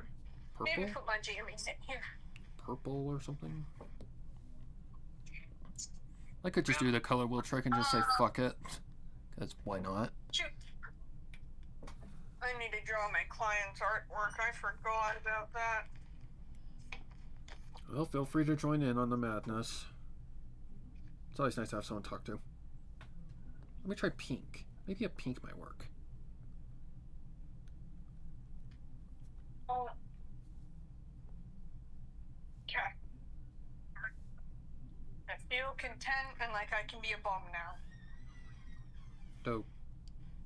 Speaker 1: Purple?
Speaker 2: Maybe put my jammies in here.
Speaker 1: Purple or something? I could just do the color wheel trick and just say fuck it. Because why not?
Speaker 2: Shoot. I need to draw my client's artwork. I forgot about that.
Speaker 1: Well, feel free to join in on the madness. It's always nice to have someone to talk to. Let me try pink. Maybe a pink might work.
Speaker 2: Oh. Okay. I feel content and like I can be a bum now.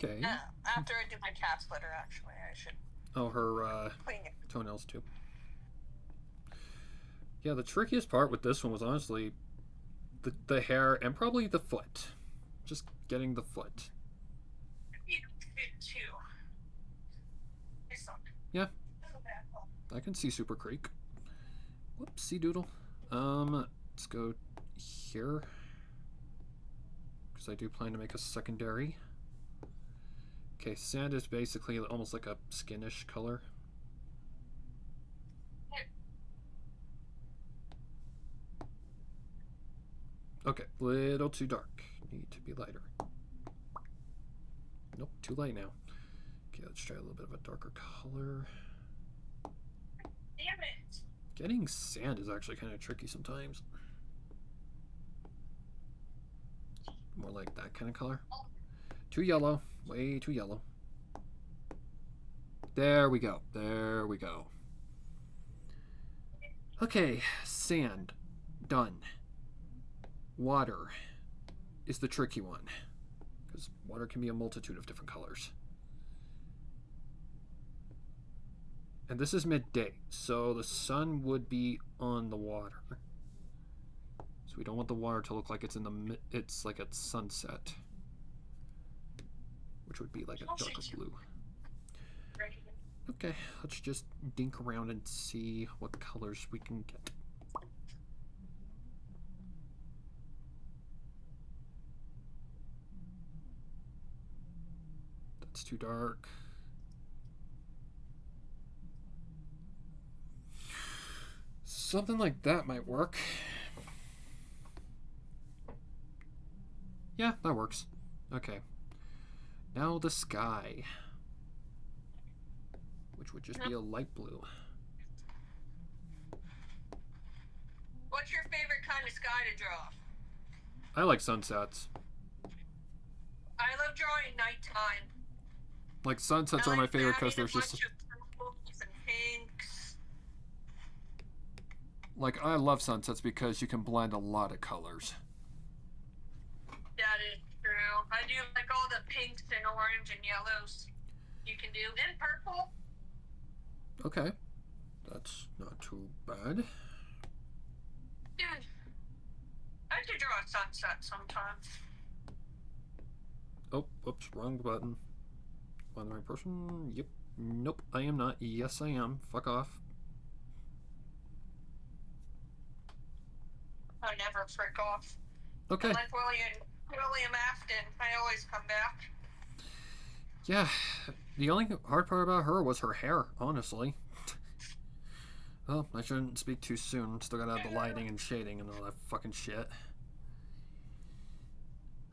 Speaker 1: Okay.
Speaker 2: After I do my cat litter, actually, I should.
Speaker 1: Oh, her
Speaker 2: clean it.
Speaker 1: toenails too. Yeah, the trickiest part with this one was honestly the hair and probably the foot. Just getting the foot.
Speaker 2: It too.
Speaker 1: Yeah. I can see Super Creek. Whoopsie doodle. Let's go here. Because I do plan to make a secondary. Okay, sand is basically almost like a skinish color. Okay, little too dark. Need to be lighter. Nope, too light now. Okay, let's try a little bit of a darker color.
Speaker 2: Damn it.
Speaker 1: Getting sand is actually kind of tricky sometimes. More like that kind of color. Too yellow. Way too yellow. There we go. There we go. Okay, sand. Done. Water is the tricky one. Because water can be a multitude of different colors. And this is midday, so the sun would be on the water. So we don't want the water to look like it's in the it's like at sunset, which would be like a darker blue. Okay, let's just dink around and see what colors we can get. That's too dark. Something like that might work. Yeah, that works. Okay. Now the sky, which would just be a light blue.
Speaker 2: What's your favorite kind of sky to draw?
Speaker 1: I like sunsets.
Speaker 2: I love drawing nighttime.
Speaker 1: Like sunsets are my favorite because there's just
Speaker 2: of purples and pinks.
Speaker 1: like I love sunsets because you can blend a lot of colors.
Speaker 2: That is true. I do like all the pinks and orange and yellows you can do, and purple.
Speaker 1: Okay, that's not too bad.
Speaker 2: Dude, I could draw a sunset sometimes.
Speaker 1: Oh, oops, wrong button. Am I the right person? Yep. Nope, I am not. Yes, I am. Fuck off.
Speaker 2: I never frick off.
Speaker 1: Okay.
Speaker 2: I like William Afton. I always come back.
Speaker 1: Yeah, the only hard part about her was her hair, honestly. Well, I shouldn't speak too soon. Still gotta have the lighting and shading and all that fucking shit.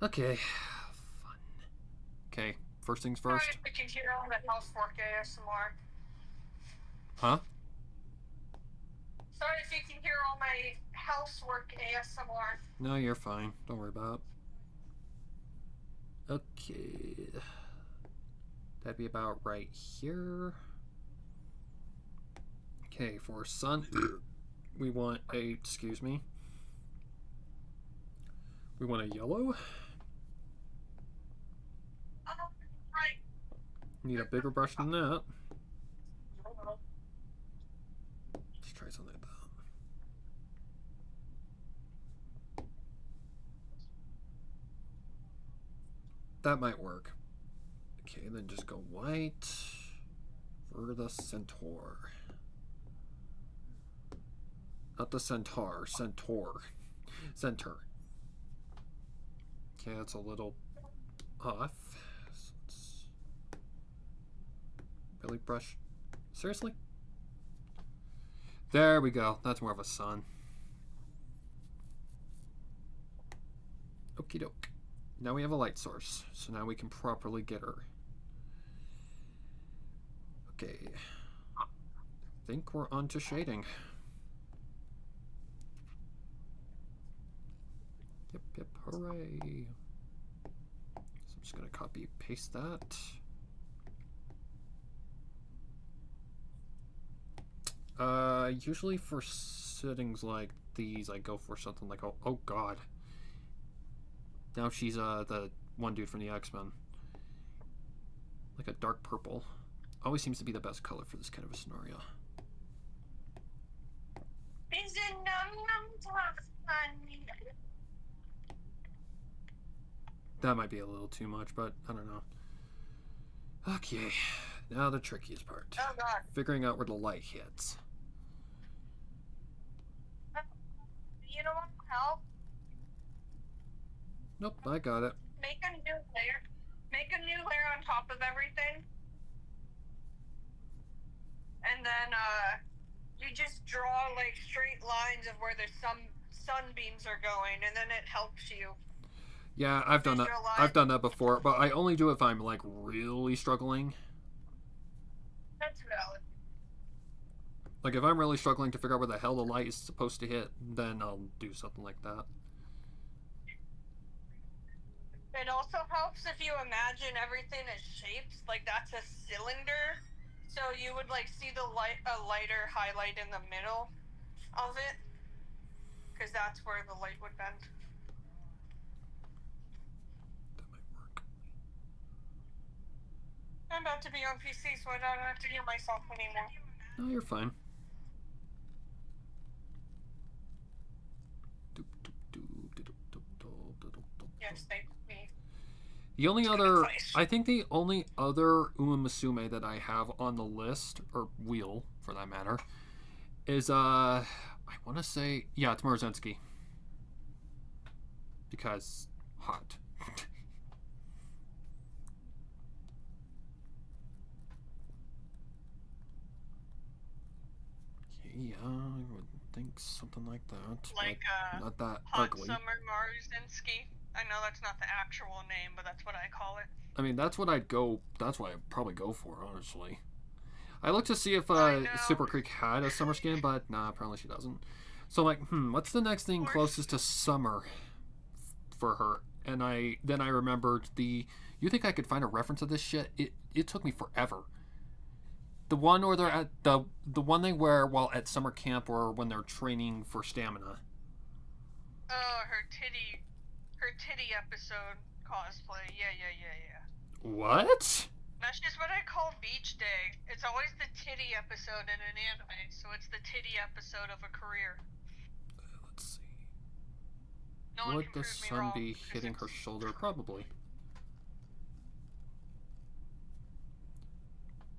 Speaker 1: Okay. Fun. Okay, first things first.
Speaker 2: Sorry if you can hear all that housework ASMR.
Speaker 1: Huh?
Speaker 2: Sorry if you can hear all my housework ASMR.
Speaker 1: No, you're fine. Don't worry about it. Okay. That'd be about right here. Okay, for sun, we want a, excuse me. We want a yellow.
Speaker 2: Right.
Speaker 1: Need a bigger brush than that. Let's try something like that. That might work. Okay, then just go white for the centaur. Not the centaur, centaur. Center. Okay, that's a little off. So let's Billy brush. Seriously? There we go. That's more of a sun. Okie doke. Now we have a light source, so now we can properly get her. Okay. I think we're on to shading. Yep, yep, hooray. So I'm just gonna copy paste that. Usually for settings like these, I go for something like, oh god. Now she's the one dude from the X-Men. Like a dark purple. Always seems to be the best color for this kind of a scenario. That might be a little too much, but I don't know. Okay, now the trickiest part.
Speaker 2: Oh god.
Speaker 1: Figuring out where the light hits.
Speaker 2: You know what will help?
Speaker 1: Nope, I got it.
Speaker 2: Make a new layer. Make a new layer on top of everything. And then you just draw like straight lines of where the sunbeams are going, and then it helps you.
Speaker 1: Yeah, I've done that.
Speaker 2: Visualize.
Speaker 1: I've done that before, but I only do it if I'm like really struggling.
Speaker 2: That's valid.
Speaker 1: Like if I'm really struggling to figure out where the hell the light is supposed to hit, then I'll do something like that.
Speaker 2: It also helps if you imagine everything as shapes, like that's a cylinder. So you would like see a lighter highlight in the middle of it, because that's where the light would bend.
Speaker 1: That might work.
Speaker 2: I'm about to be on PC, so I don't have to hear myself anymore.
Speaker 1: No, you're fine.
Speaker 2: Yes, thank me.
Speaker 1: The only
Speaker 2: Good
Speaker 1: other,
Speaker 2: advice.
Speaker 1: I think the only other Umamusume that I have on the list, or wheel for that matter, is I want to say, yeah, it's Morozenski. Because hot. Yeah, I would think something like that.
Speaker 2: Like,
Speaker 1: but not that
Speaker 2: Hot
Speaker 1: ugly.
Speaker 2: Summer Marzinski. I know that's not the actual name, but that's what I call it.
Speaker 1: I mean, that's what I'd go. That's what I'd probably go for, honestly. I looked to see if
Speaker 2: I know.
Speaker 1: Super Creek had a summer skin, but nah, apparently she doesn't. So I'm like, what's the next thing closest to summer for her? And then I remembered the. You think I could find a reference of this shit? It took me forever. The one where they're at the one they wear while at summer camp or when they're training for stamina.
Speaker 2: Oh, her titty episode cosplay. Yeah.
Speaker 1: What?
Speaker 2: That's just what I call Beach Day. It's always the titty episode in an anime, so it's the titty episode of a career.
Speaker 1: Let's see.
Speaker 2: No
Speaker 1: Would the sun be hitting her shoulder? Probably.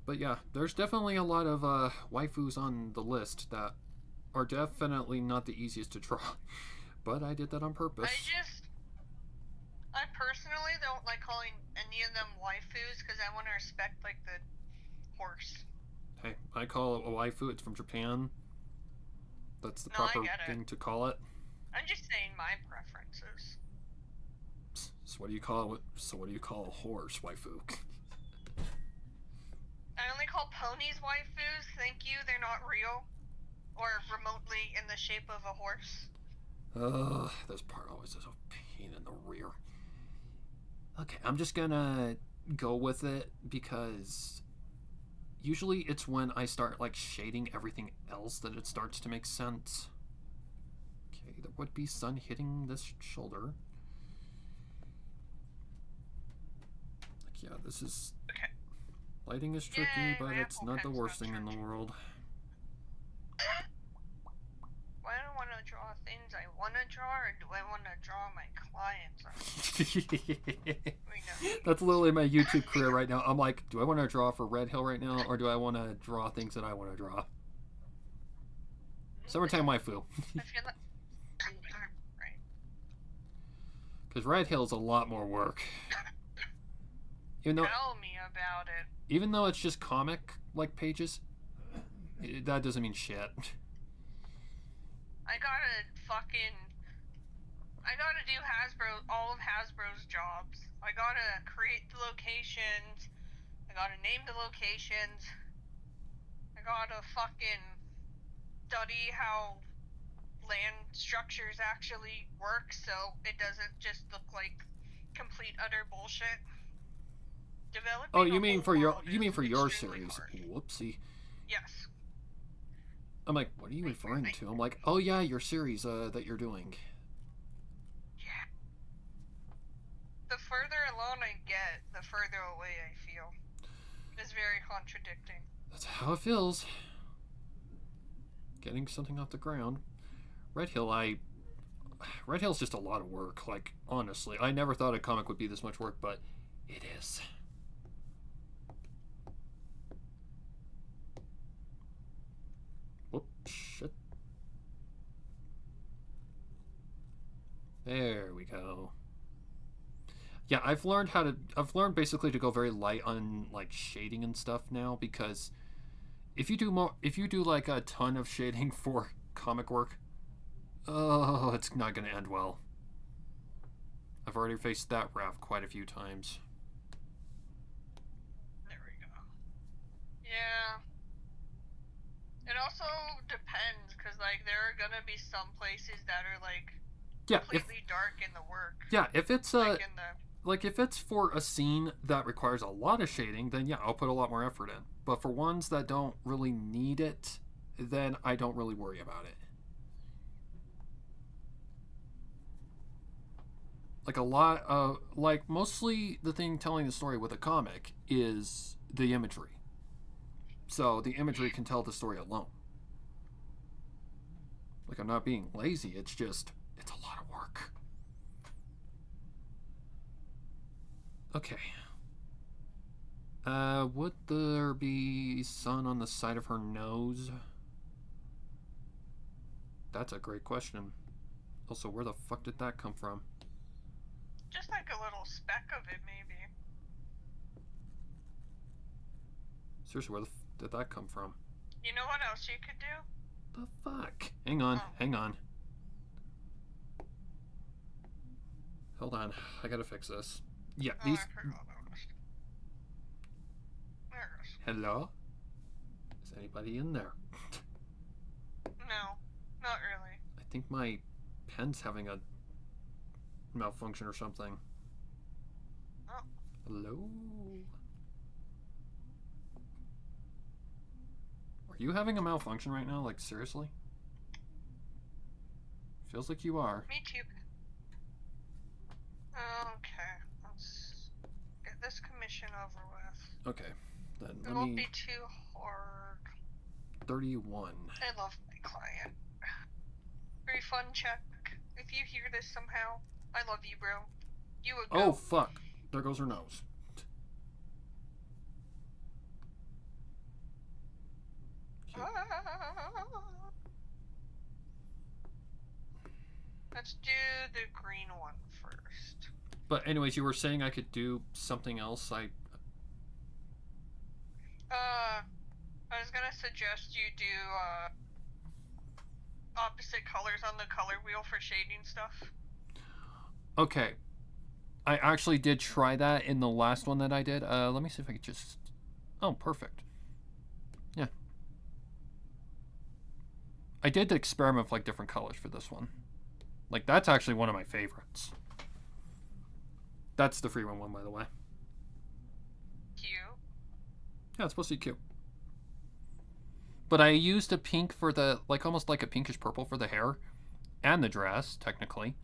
Speaker 1: But yeah, there's definitely a lot of waifus on the list that are definitely not the easiest to draw. But I did that on purpose.
Speaker 2: I personally don't like calling any of them waifus because I want to respect, like, the horse.
Speaker 1: Hey, I call it a waifu. It's from Japan. That's the proper thing to call it.
Speaker 2: I'm just saying my preferences.
Speaker 1: So what do you call it? So what do you call a horse waifu?
Speaker 2: I only call ponies waifus. Thank you. They're not real or remotely in the shape of a horse.
Speaker 1: This part always is a pain in the rear. Okay, I'm just gonna go with it because usually it's when I start like shading everything else that it starts to make sense. Okay, there would be sun hitting this shoulder. Like, yeah, this is...
Speaker 2: Okay.
Speaker 1: Lighting is tricky, but it's not the worst thing in the world.
Speaker 2: Why do I want to draw things I want to draw, or do I want to draw my clients?
Speaker 1: That's literally my YouTube career right now. I'm like, do I want to draw for Red Hill right now, or do I want to draw things that I want to draw? Summertime waifu.
Speaker 2: I feel like... Right.
Speaker 1: Because Red Hill's a lot more work.
Speaker 2: Tell me about it.
Speaker 1: Even though it's just comic-like pages, that doesn't mean shit.
Speaker 2: I gotta do all of Hasbro's jobs. I gotta create the locations. I gotta name the locations. I gotta fucking study how land structures actually work so it doesn't just look like complete utter bullshit.
Speaker 1: Oh, you mean for your series? Hard. Whoopsie.
Speaker 2: Yes.
Speaker 1: I'm like, what are you referring to? I'm like, oh yeah, your series that you're doing.
Speaker 2: Yeah. The further along I get, the further away I feel. It's very contradicting.
Speaker 1: That's how it feels. Getting something off the ground. Red Hill's just a lot of work. Like, honestly, I never thought a comic would be this much work, but it is. Whoops, shit. There we go. Yeah, I've learned basically to go very light on like shading and stuff now, because if you do like a ton of shading for comic work, oh, it's not going to end well. I've already faced that wrath quite a few times.
Speaker 2: There we go. Yeah. It also depends, because, like, there are gonna be some places that are, like, completely dark in the work.
Speaker 1: Yeah, if it's, if it's for a scene that requires a lot of shading, then yeah, I'll put a lot more effort in. But for ones that don't really need it, then I don't really worry about it. Mostly the thing telling the story with a comic is the imagery. So the imagery can tell the story alone. Like, I'm not being lazy, it's just, it's a lot of work. Okay. Would there be sun on the side of her nose? That's a great question. Also, where the fuck did that come from?
Speaker 2: Just like a little speck of it, maybe.
Speaker 1: Seriously, where the did that come from?
Speaker 2: You know what else you could do?
Speaker 1: The fuck? Hang on, hang on. Hold on, I gotta fix this. Yeah,
Speaker 2: Oh,
Speaker 1: these.
Speaker 2: I forgot about this. There it is.
Speaker 1: Hello? Is anybody in there?
Speaker 2: No, not really.
Speaker 1: I think my pen's having a malfunction or something.
Speaker 2: Oh.
Speaker 1: Hello? Are you having a malfunction right now? Like, seriously? Feels like you are.
Speaker 2: Me too. Okay, let's get this commission over with.
Speaker 1: Okay, then
Speaker 2: It
Speaker 1: let
Speaker 2: won't
Speaker 1: me.
Speaker 2: be too hard.
Speaker 1: 31.
Speaker 2: I love my client. Refund check. If you hear this somehow, I love you, bro. You a
Speaker 1: Oh,
Speaker 2: goat.
Speaker 1: fuck. There goes her nose. Okay.
Speaker 2: Let's do the green one first.
Speaker 1: But anyways, you were saying I could do something else.
Speaker 2: I was gonna suggest you do opposite colors on the color wheel for shading stuff.
Speaker 1: Okay. I actually did try that in the last one that I did. Let me see if I could just. Oh, perfect. Yeah. I did experiment with like different colors for this one. Like, that's actually one of my favorites. That's the free one, by the way.
Speaker 2: Cute.
Speaker 1: Yeah, it's supposed to be cute. But I used a pink for the, like, almost like a pinkish purple for the hair and the dress, technically.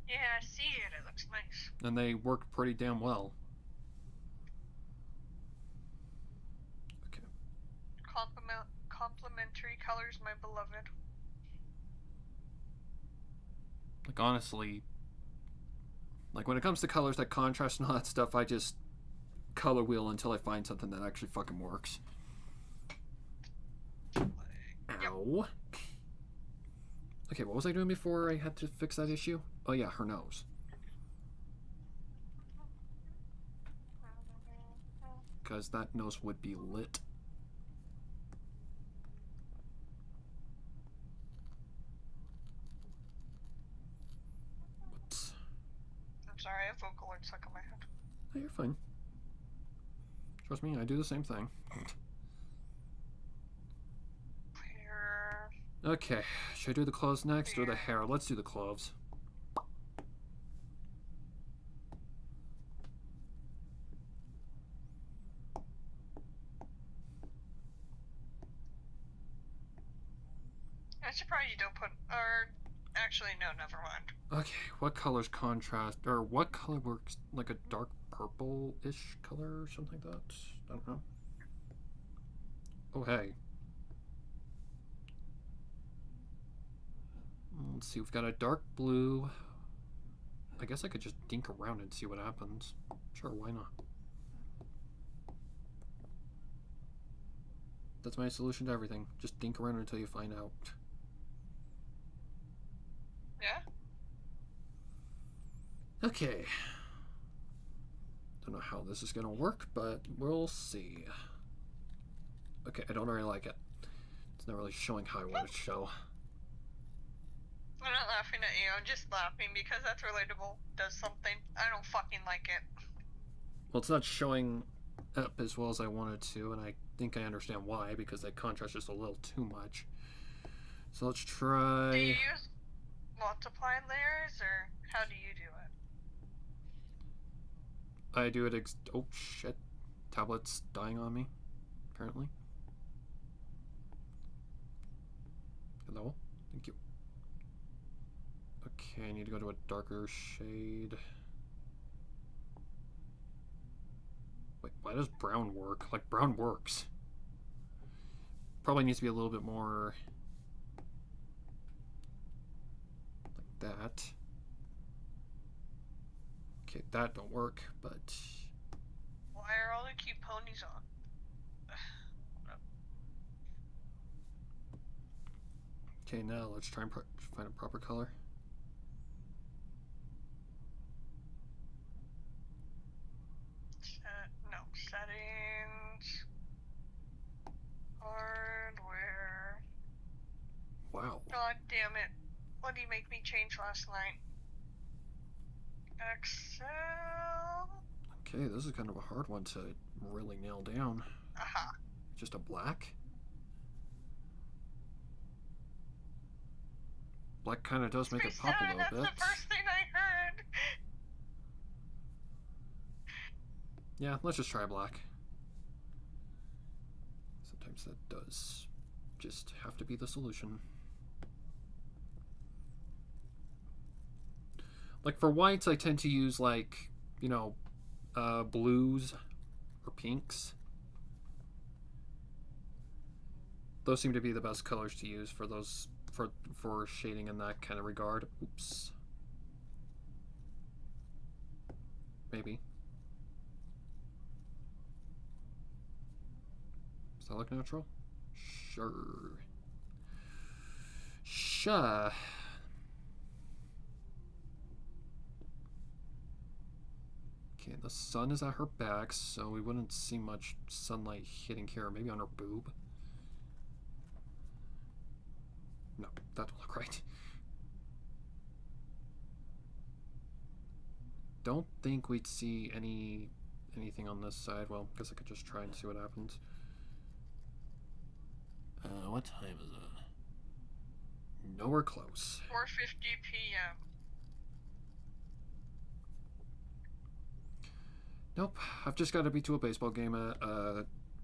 Speaker 2: Yeah, I see it. It looks nice.
Speaker 1: And they worked pretty damn well. Okay.
Speaker 2: Complementary colors, my beloved.
Speaker 1: Like, honestly, like, when it comes to colors that contrast and all that stuff, I just color wheel until I find something that actually fucking works. Ow. Okay, what was I doing before I had to fix that issue? Oh yeah, her nose. Because that nose would be lit. Whoops.
Speaker 2: I'm sorry, I have Vocaloid stuck in my head.
Speaker 1: Oh, you're fine. Trust me, I do the same thing.
Speaker 2: Clear.
Speaker 1: Okay, should I do the clothes next or the hair? Let's do the clothes.
Speaker 2: I'm surprised you don't put. Or actually, no, never mind.
Speaker 1: Okay, what colors contrast, or what color works? Like a dark purple-ish color or something like that? I don't know. Oh, hey. Let's see, we've got a dark blue. I guess I could just dink around and see what happens. Sure, why not? That's my solution to everything. Just dink around until you find out.
Speaker 2: Yeah?
Speaker 1: Okay. Don't know how this is gonna work, but we'll see. Okay, I don't really like it. It's not really showing how I want it to show.
Speaker 2: I'm not laughing at you, I'm just laughing because that's relatable. Does something. I don't fucking like it.
Speaker 1: Well, it's not showing up as well as I wanted to, and I think I understand why, because that contrast is a little too much. So let's try...
Speaker 2: Do you use multiply layers, or how do you do it?
Speaker 1: I do it oh, shit. Tablet's dying on me, apparently. Hello? Thank you. Okay, I need to go to a darker shade. Wait, why does brown work? Like, brown works. Probably needs to be a little bit more like that. Okay, that don't work, but
Speaker 2: Why are all the cute ponies on?
Speaker 1: okay, now let's try and find a proper color.
Speaker 2: No, settings. Hardware.
Speaker 1: Wow.
Speaker 2: God damn it. What did you make me change last night? Excel.
Speaker 1: Okay, this is kind of a hard one to really nail down.
Speaker 2: Aha.
Speaker 1: Just a black? Black kind of does make it pop a little bit.
Speaker 2: That's the first thing I heard.
Speaker 1: Yeah, let's just try black. Sometimes that does just have to be the solution. Like for whites, I tend to use like, you know, blues or pinks. Those seem to be the best colors to use for those for shading in that kind of regard. Oops. Maybe. Does that look natural? Sure. Sure. Okay, the sun is at her back, so we wouldn't see much sunlight hitting here. Maybe on her boob. No, that don't look right. Don't think we'd see anything on this side. Well, I guess I could just try and see what happens. What time is it? Nowhere close.
Speaker 2: 4:50 p.m.
Speaker 1: Nope, I've just got to be to a baseball game at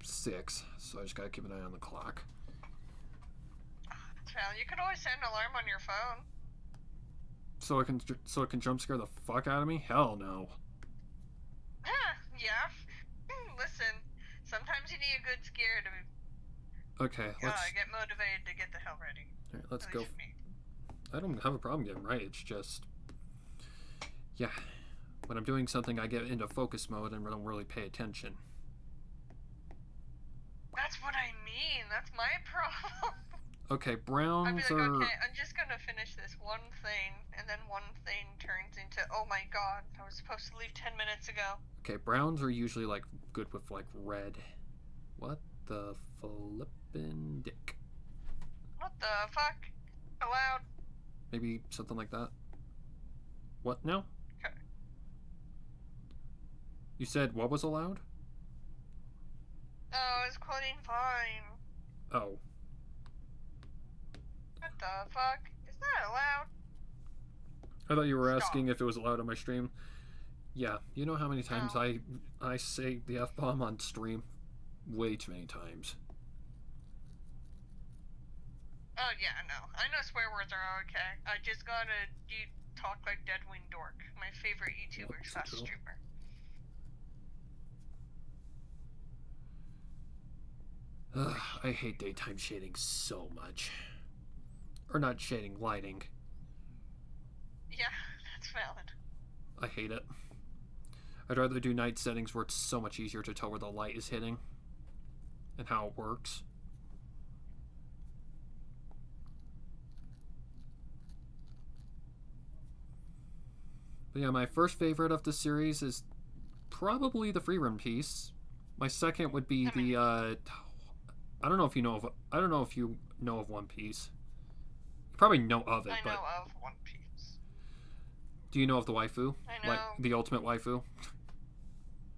Speaker 1: 6, so I just gotta keep an eye on the clock.
Speaker 2: Well, you could always set an alarm on your phone.
Speaker 1: So it can jump scare the fuck out of me? Hell no.
Speaker 2: Yeah. Listen, sometimes you need a good scare to
Speaker 1: Okay, let's
Speaker 2: get motivated to get the hell ready.
Speaker 1: all right, let's
Speaker 2: At
Speaker 1: go.
Speaker 2: least me.
Speaker 1: I don't have a problem getting right. It's just, yeah, when I'm doing something, I get into focus mode and don't really pay attention.
Speaker 2: That's what I mean. That's my problem.
Speaker 1: Okay,
Speaker 2: I'd
Speaker 1: browns
Speaker 2: be like,
Speaker 1: are.
Speaker 2: okay, I'm just gonna finish this one thing, and then one thing turns into, oh my god, I was supposed to leave 10 minutes ago.
Speaker 1: Okay, browns are usually like good with like red. What the flippin' dick?
Speaker 2: What the fuck? Allowed?
Speaker 1: Maybe something like that. What now?
Speaker 2: Okay.
Speaker 1: You said what was allowed?
Speaker 2: Oh, it's quoting fine.
Speaker 1: Oh.
Speaker 2: What the fuck? Is that allowed?
Speaker 1: I thought you were
Speaker 2: Stop.
Speaker 1: asking if it was allowed on my stream. Yeah, you know how many times
Speaker 2: Oh.
Speaker 1: I say the F-bomb on stream? Way too many times.
Speaker 2: Oh yeah, no. I know swear words are okay. I just gotta talk like Deadwing Dork, my favorite YouTuber
Speaker 1: What's
Speaker 2: slash
Speaker 1: it do?
Speaker 2: streamer.
Speaker 1: Ugh, I hate daytime shading so much. Or not shading, lighting.
Speaker 2: Yeah, that's valid.
Speaker 1: I hate it. I'd rather do night settings where it's so much easier to tell where the light is hitting and how it works. But yeah, my first favorite of the series is probably the free run piece. My second would be the I don't know if you know of One Piece. You probably know of it,
Speaker 2: I
Speaker 1: but
Speaker 2: know of One Piece.
Speaker 1: do you know of the waifu?
Speaker 2: I know.
Speaker 1: Like the ultimate waifu?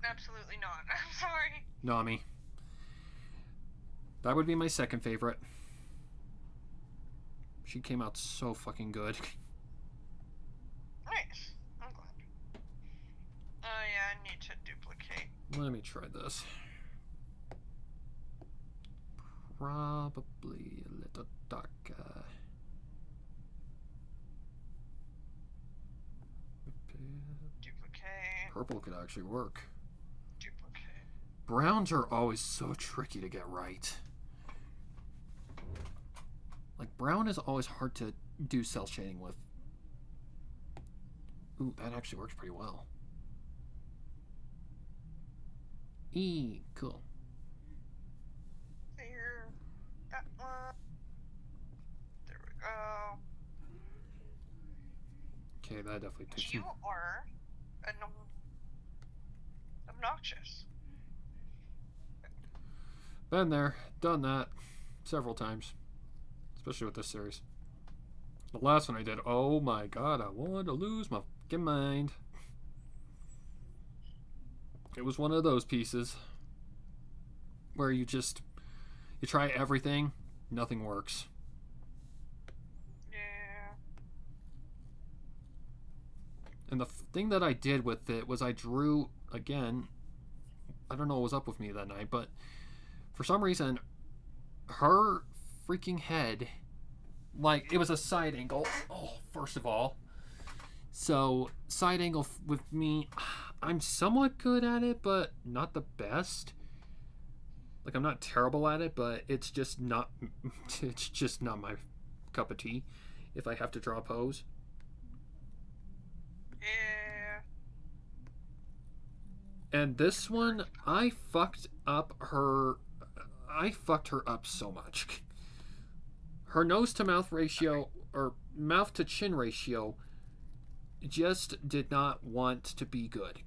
Speaker 2: Absolutely not. I'm sorry.
Speaker 1: Nami. That would be my second favorite. She came out so fucking good.
Speaker 2: Nice. I'm glad. Oh yeah, I need to duplicate.
Speaker 1: Let me try this. Probably a little darker.
Speaker 2: Duplicate.
Speaker 1: Purple could actually work.
Speaker 2: Duplicate.
Speaker 1: Browns are always so tricky to get right. Like, brown is always hard to do cell shading with. Ooh, that actually works pretty well. Cool.
Speaker 2: There. That one. There we go.
Speaker 1: Okay, that definitely takes
Speaker 2: You are obnoxious.
Speaker 1: Been there, done that several times, especially with this series. The last one I did, oh my god, I want to lose my fucking mind. It was one of those pieces where you try everything, nothing works.
Speaker 2: Yeah.
Speaker 1: And the thing that I did with it was I drew, again, I don't know what was up with me that night, but for some reason, her freaking head, like, it was a side angle. Oh, first of all. So, side angle with me, I'm somewhat good at it, but not the best. Like, I'm not terrible at it, but it's just not my cup of tea if I have to draw a pose.
Speaker 2: Yeah.
Speaker 1: And this one, I fucked her up so much. Her nose to mouth ratio, or mouth to chin ratio, just did not want to be good.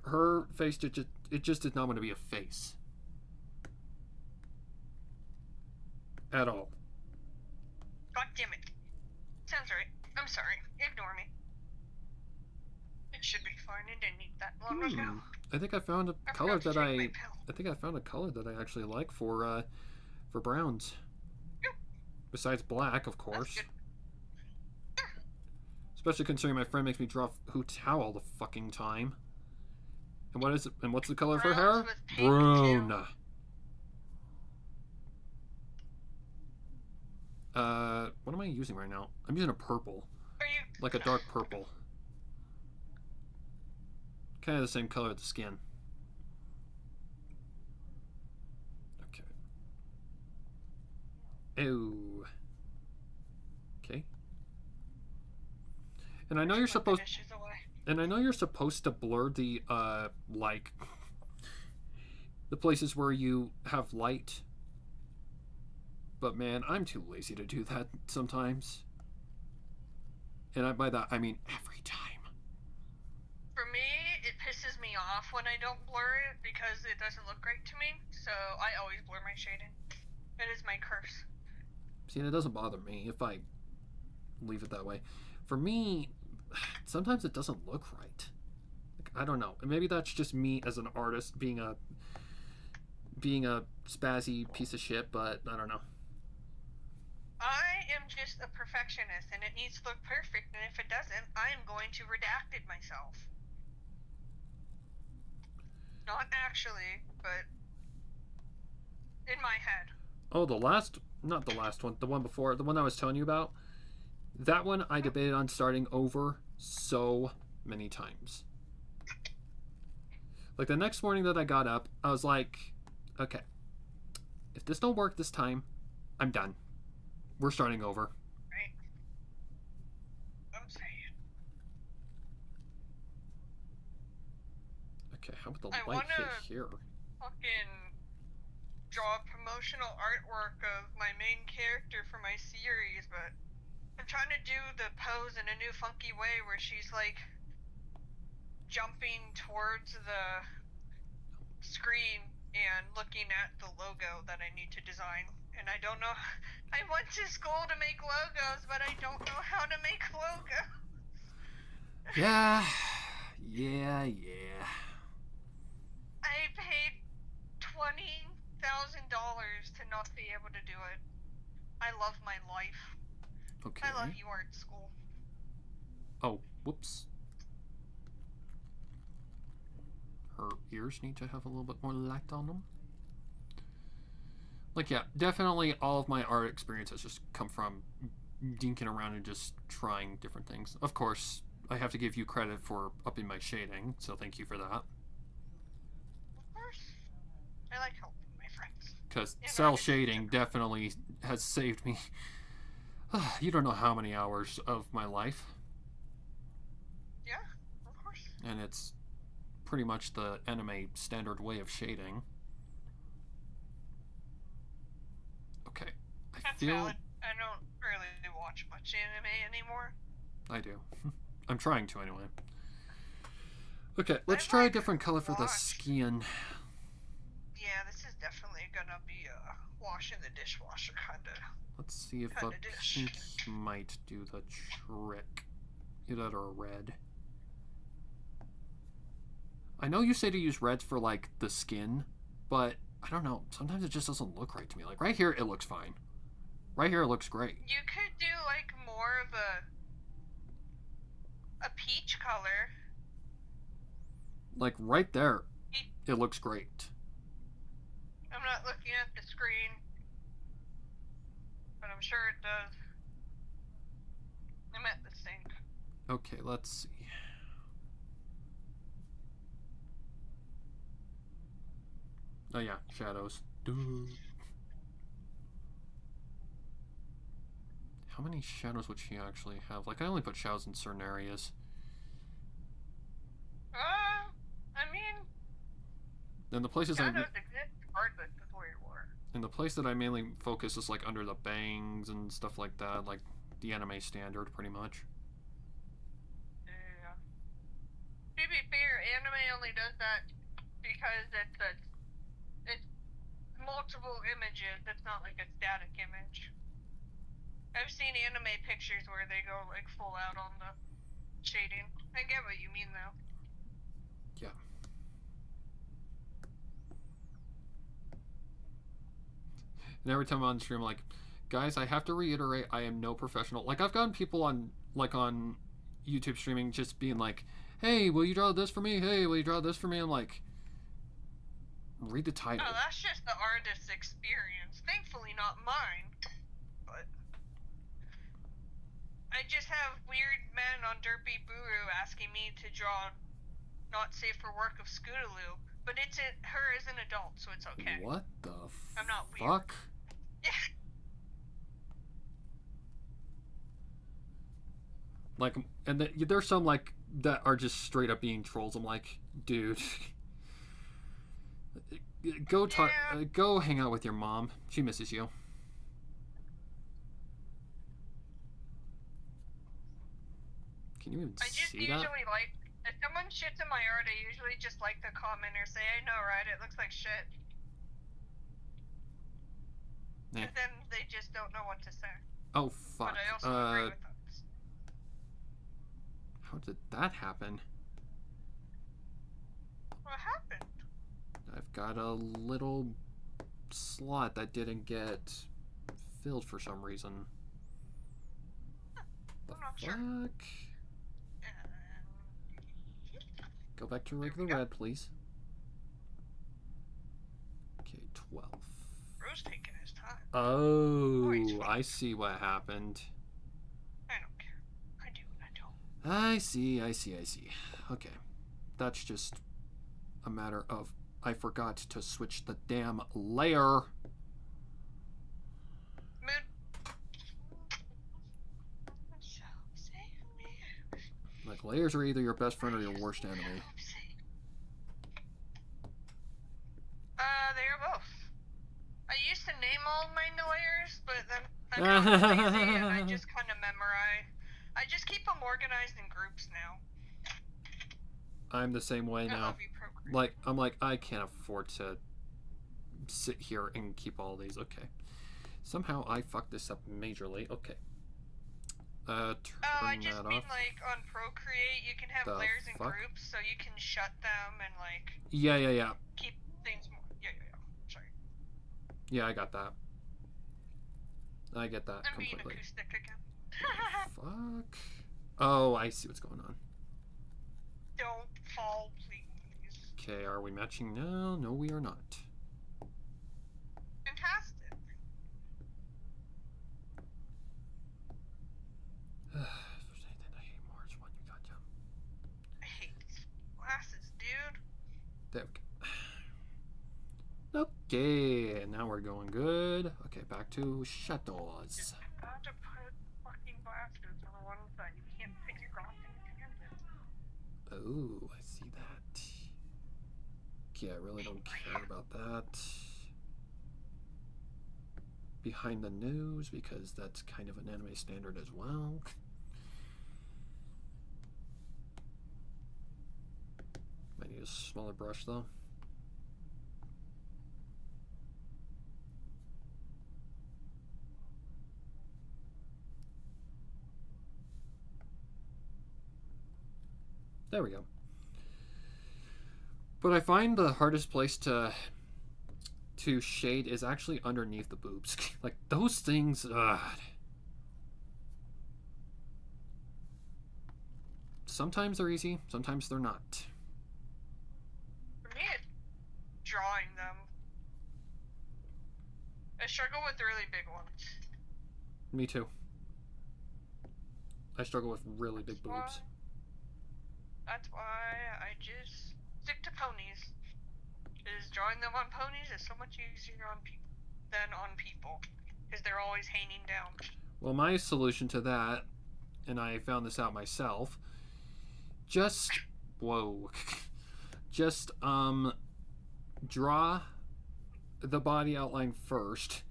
Speaker 1: Her face it just did not want to be a face at all.
Speaker 2: God damn it. Sounds right. I'm sorry. Ignore me. It should be fine. It didn't need that long ago.
Speaker 1: I think I found a
Speaker 2: I
Speaker 1: color
Speaker 2: forgot to
Speaker 1: that
Speaker 2: take my pill.
Speaker 1: I think I found a color that I actually like for browns.
Speaker 2: Yep.
Speaker 1: Besides black, of course.
Speaker 2: That's good.
Speaker 1: Especially considering my friend makes me draw Hu Tao all the fucking time. And what is it? And what's the color for her?
Speaker 2: Browns with pink,
Speaker 1: Brown.
Speaker 2: too.
Speaker 1: What am I using right now? I'm using a purple,
Speaker 2: Are you?
Speaker 1: like a dark purple. Kind of the same color as the skin. Okay. Oh. Okay. And I know you're supposed.
Speaker 2: Dishes away.
Speaker 1: And I know you're supposed to blur the like the places where you have light. But man, I'm too lazy to do that sometimes. And by that I mean every time.
Speaker 2: For me, it pisses me off when I don't blur it because it doesn't look great to me. So I always blur my shading. It is my curse.
Speaker 1: See, and it doesn't bother me if I leave it that way. For me, sometimes it doesn't look right. Like, I don't know. And maybe that's just me as an artist being a spazzy piece of shit, but I don't know.
Speaker 2: I am just a perfectionist and it needs to look perfect, and if it doesn't, I am going to redact it myself. Not actually, but in my head.
Speaker 1: Oh, not the last one, the one before, the one I was telling you about. That one I debated on starting over so many times. Like the next morning that I got up, I was like, okay, if this don't work this time, I'm done. We're starting over.
Speaker 2: Right? I'm saying.
Speaker 1: Okay, how about the
Speaker 2: I
Speaker 1: light hit
Speaker 2: wanna-
Speaker 1: here?
Speaker 2: Fucking draw promotional artwork of my main character for my series, but I'm trying to do the pose in a new funky way where she's like jumping towards the screen and looking at the logo that I need to design. And I don't know. I went to school to make logos, but I don't know how to make logos.
Speaker 1: Yeah.
Speaker 2: I paid $20,000 to not be able to do it. I love my life.
Speaker 1: Okay.
Speaker 2: I love you, art school.
Speaker 1: Oh, whoops. Her ears need to have a little bit more light on them. Like, yeah, definitely all of my art experience has just come from dinking around and just trying different things. Of course, I have to give you credit for upping my shading, so thank you for that.
Speaker 2: Of course. I like helping my friends.
Speaker 1: Because
Speaker 2: You know,
Speaker 1: cell
Speaker 2: it's
Speaker 1: shading
Speaker 2: different.
Speaker 1: definitely has saved me. You don't know how many hours of my life.
Speaker 2: Yeah, of course.
Speaker 1: And it's pretty much the anime standard way of shading. Okay. I
Speaker 2: That's
Speaker 1: feel
Speaker 2: valid. I don't really watch much anime anymore.
Speaker 1: I do. I'm trying to anyway. Okay, let's
Speaker 2: I've
Speaker 1: try a
Speaker 2: like
Speaker 1: different color for the
Speaker 2: watched.
Speaker 1: skin.
Speaker 2: Yeah, this is definitely gonna be a wash in the dishwasher
Speaker 1: Let's see if
Speaker 2: kind
Speaker 1: a
Speaker 2: of dish.
Speaker 1: pink might do the trick. Either that or a red. I know you say to use reds for like the skin, but I don't know. Sometimes it just doesn't look right to me. Like right here, it looks fine. Right here, it looks great.
Speaker 2: You could do like more of a peach color.
Speaker 1: Like right there, it looks great.
Speaker 2: I'm not looking at the screen, but I'm sure it does. I'm at the sink.
Speaker 1: Okay, let's see. Oh yeah, shadows. Dude. How many shadows would she actually have? Like I only put shadows in certain areas.
Speaker 2: I mean,
Speaker 1: And the places
Speaker 2: shadows exist regardless of where you are.
Speaker 1: and the place that I mainly focus is like under the bangs and stuff like that, like the anime standard, pretty much.
Speaker 2: Yeah. To be fair, anime only does that because it's multiple images. It's not like a static image. I've seen anime pictures where they go like full out on the shading. I get what you mean though.
Speaker 1: Yeah. And every time I'm on stream, I'm like, guys, I have to reiterate, I am no professional. Like I've gotten people on YouTube streaming just being like, "Hey, will you draw this for me? Hey, will you draw this for me?" I'm like, read the title.
Speaker 2: Oh, that's just the artist's experience. Thankfully, not mine. But I just have weird men on Derpy Buru asking me to draw not safe for work of Scootaloo, but it's her as an adult, so it's okay.
Speaker 1: What the
Speaker 2: I'm not weird.
Speaker 1: fuck?
Speaker 2: Yeah.
Speaker 1: Like, and there's some like that are just straight up being trolls. I'm like, dude, go talk,
Speaker 2: Yeah.
Speaker 1: go hang out with your mom. She misses you. Can you even
Speaker 2: I just
Speaker 1: see that?
Speaker 2: usually like if someone shits in my art, I usually just like the comment or say, I know, right? It looks like shit.
Speaker 1: Eh.
Speaker 2: And then they just don't know what to say.
Speaker 1: Oh fuck.
Speaker 2: But I also agree with them.
Speaker 1: How did that happen?
Speaker 2: What happened?
Speaker 1: I've got a little slot that didn't get filled for some reason. The
Speaker 2: I'm not
Speaker 1: fuck?
Speaker 2: sure.
Speaker 1: Go back to regular red, please. Okay, 12.
Speaker 2: Bro's taking his time.
Speaker 1: Oh, I see what happened.
Speaker 2: I don't care. I do what I don't.
Speaker 1: I see. Okay. That's just a matter of I forgot to switch the damn layer.
Speaker 2: Mood.
Speaker 1: Like, layers are either your best friend or your worst enemy.
Speaker 2: They are both. I used to name all my layers, but then I got lazy and I just kind of memorize. I just keep them organized in groups now.
Speaker 1: I'm the same way
Speaker 2: I
Speaker 1: now.
Speaker 2: love you, Procreate.
Speaker 1: Like, I'm like, I can't afford to sit here and keep all these. Okay. Somehow I fucked this up majorly. Okay. Turn
Speaker 2: I just
Speaker 1: that
Speaker 2: mean
Speaker 1: off.
Speaker 2: like on Procreate you can have
Speaker 1: The
Speaker 2: layers in
Speaker 1: fuck?
Speaker 2: groups, so you can shut them and like
Speaker 1: Yeah.
Speaker 2: keep things more. Yeah. Sorry.
Speaker 1: Yeah, I got that. I get that
Speaker 2: I'm being
Speaker 1: completely.
Speaker 2: acoustic again.
Speaker 1: Fuck. Oh, I see what's going on.
Speaker 2: Don't fall, please.
Speaker 1: Okay, are we matching now? No, we are not.
Speaker 2: Fantastic.
Speaker 1: If there's anything I hate more, it's when you got down.
Speaker 2: I hate these glasses, dude.
Speaker 1: There we go. Okay, now we're going good. Okay, back to shadows.
Speaker 2: You got to put fucking glasses on one side. You can't fit your goddamn tangent.
Speaker 1: Oh, I see that. Okay, I really don't care about that. Behind the nose, because that's kind of an anime standard as well. Might need a smaller brush though. There we go. But I find the hardest place to shade is actually underneath the boobs. Like those things. Sometimes they're easy, sometimes they're not.
Speaker 2: For me, it's drawing them. I struggle with the really big ones.
Speaker 1: Me too. I struggle with really big boobs.
Speaker 2: That's why I just stick to ponies. Is drawing them on ponies is so much easier on people than on people, because they're always hanging down.
Speaker 1: Well, my solution to that, and I found this out myself, just draw the body outline first,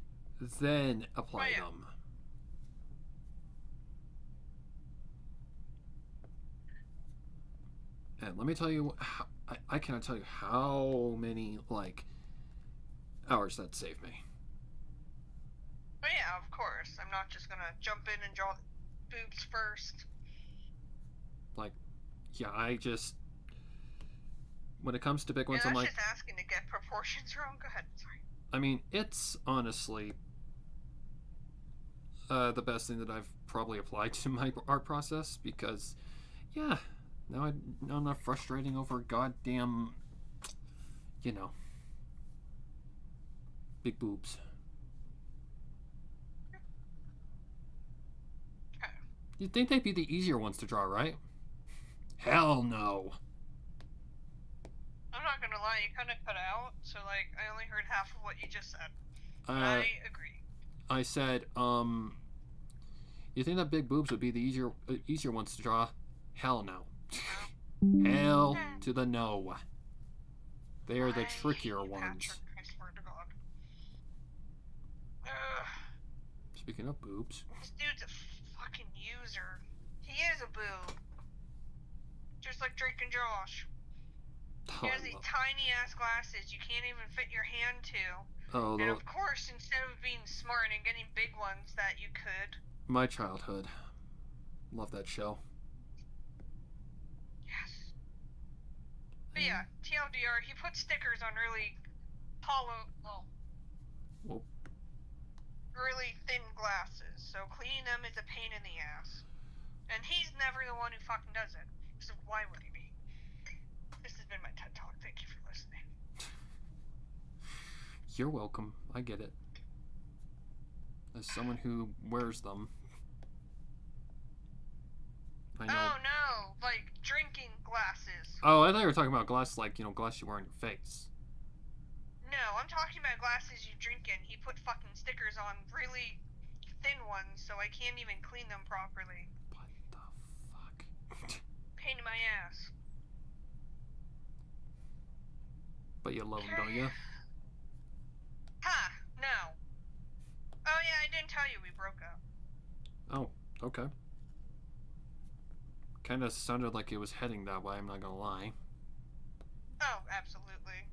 Speaker 1: then apply them. And let me tell you, I cannot tell you how many hours that saved me.
Speaker 2: But yeah, of course, I'm not just gonna jump in and draw the boobs first.
Speaker 1: I just, when it comes to big ones, I'm like,
Speaker 2: just asking to get proportions wrong. Go ahead, sorry.
Speaker 1: I mean, it's honestly the best thing that I've probably applied to my art process, because, yeah, now I'm not frustrating over goddamn, big boobs.
Speaker 2: Okay.
Speaker 1: You'd think they'd be the easier ones to draw, right? Hell no.
Speaker 2: I'm not gonna lie, you kind of cut out, so I only heard half of what you just said. I agree.
Speaker 1: I said, you think that big boobs would be the easier ones to draw? Hell no. Hell to the no. They are the trickier ones.
Speaker 2: I swear to God.
Speaker 1: Speaking of boobs.
Speaker 2: This dude's a fucking user. He is a boob. Just like Drake and Josh. He has these tiny ass glasses you can't even fit your hand to.
Speaker 1: Oh,
Speaker 2: and of course, instead of being smart and getting big ones that you could.
Speaker 1: My childhood. Love that show.
Speaker 2: Yes. But yeah, TLDR, he put stickers on really really thin glasses, so cleaning them is a pain in the ass. And he's never the one who fucking does it. So why would he be? This has been my TED Talk. Thank you for listening.
Speaker 1: You're welcome. I get it. As someone who wears them, I know.
Speaker 2: Oh no, like drinking glasses.
Speaker 1: Oh, I thought you were talking about glasses glasses you wear on your face.
Speaker 2: No, I'm talking about glasses you drink in. He put fucking stickers on really thin ones, so I can't even clean them properly.
Speaker 1: What the fuck?
Speaker 2: Pain in my ass.
Speaker 1: But you love them, don't you?
Speaker 2: Ha! No. Oh yeah, I didn't tell you we broke up.
Speaker 1: Oh, okay. Kind of sounded like it was heading that way, I'm not gonna lie.
Speaker 2: Oh, absolutely.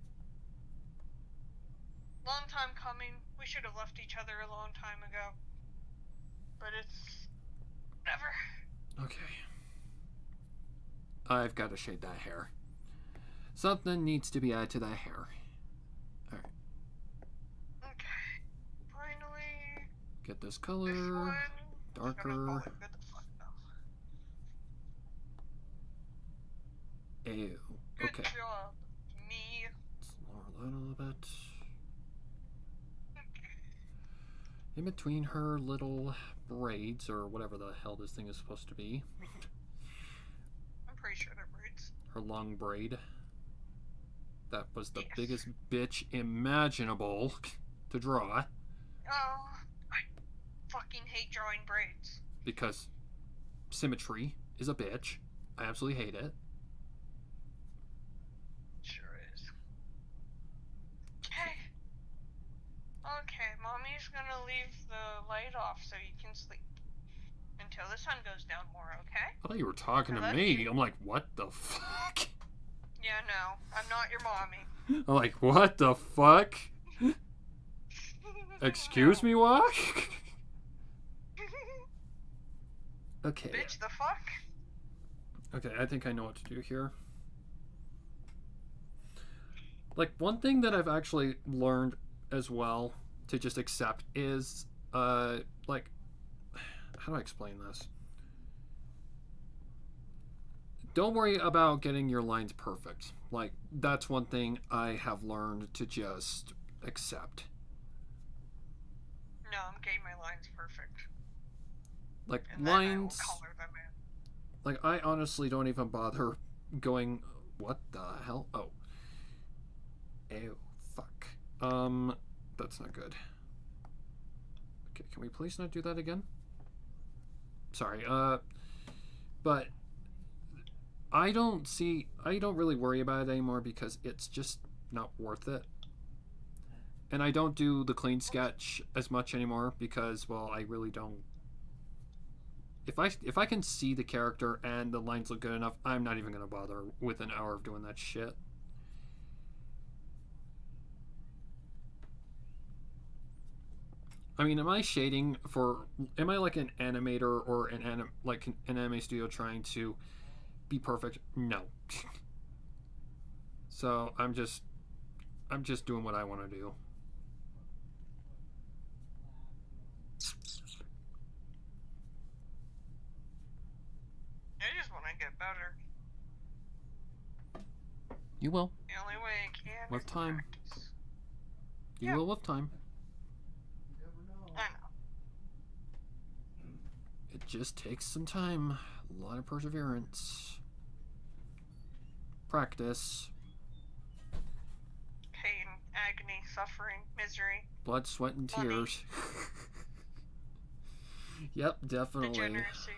Speaker 2: Long time coming. We should have left each other a long time ago. But it's... whatever.
Speaker 1: Okay. I've got to shade that hair. Something needs to be added to that hair. Alright.
Speaker 2: Okay. Finally...
Speaker 1: Get this color.
Speaker 2: This one...
Speaker 1: Darker. Ew.
Speaker 2: Good
Speaker 1: Okay.
Speaker 2: job, me.
Speaker 1: Let's lower that a little bit. In between her little braids, or whatever the hell this thing is supposed to be.
Speaker 2: I'm pretty sure they're braids.
Speaker 1: Her long braid. That was the
Speaker 2: Yes.
Speaker 1: biggest bitch imaginable to draw.
Speaker 2: Oh, I fucking hate drawing braids.
Speaker 1: Because symmetry is a bitch. I absolutely hate it.
Speaker 2: Sure is. Okay. Okay, mommy's gonna leave the light off so you can sleep. Until the sun goes down more, okay?
Speaker 1: I thought you were talking to
Speaker 2: I love
Speaker 1: me.
Speaker 2: you.
Speaker 1: I'm like, what the fuck?
Speaker 2: Yeah, no, I'm not your mommy.
Speaker 1: I'm like, what the fuck? Excuse me, what? Okay.
Speaker 2: Bitch, the fuck?
Speaker 1: Okay, I think I know what to do here. Like, one thing that I've actually learned as well to just accept is, like, how do I explain this? Don't worry about getting your lines perfect. Like, that's one thing I have learned to just accept.
Speaker 2: No, I'm getting my lines perfect.
Speaker 1: Like,
Speaker 2: And then I will
Speaker 1: lines,
Speaker 2: color them in.
Speaker 1: like, I honestly don't even bother going, what the hell? Oh. Ew, fuck. That's not good. Okay, can we please not do that again? Sorry, but I don't really worry about it anymore because it's just not worth it. And I don't do the clean sketch as much anymore because, well, I really don't. If I can see the character and the lines look good enough, I'm not even gonna bother with an hour of doing that shit. I mean, am I shading for? Am I like an animator or an anime studio trying to be perfect? No. So I'm just doing what I want to do.
Speaker 2: I just want to get better.
Speaker 1: You will
Speaker 2: The only way I can
Speaker 1: with
Speaker 2: is
Speaker 1: time.
Speaker 2: practice.
Speaker 1: You
Speaker 2: Yeah.
Speaker 1: will with time.
Speaker 2: I know.
Speaker 1: It just takes some time, a lot of perseverance, practice,
Speaker 2: Pain, agony, suffering, misery,
Speaker 1: blood, sweat, and
Speaker 2: Money.
Speaker 1: tears. Yep, definitely.
Speaker 2: degeneracy.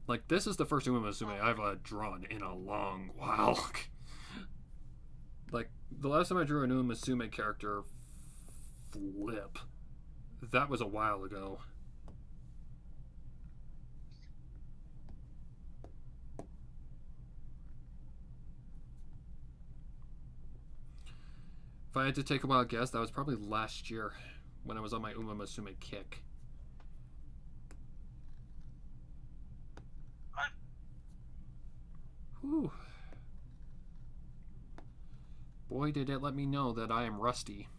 Speaker 1: Like, this is the first Umamusume I've drawn in a long while. Like, the last time I drew an Umamusume character, flip, that was a while ago. If I had to take a wild guess, that was probably last year when I was on my Umamusume kick. Whew. Boy, did it let me know that I am rusty.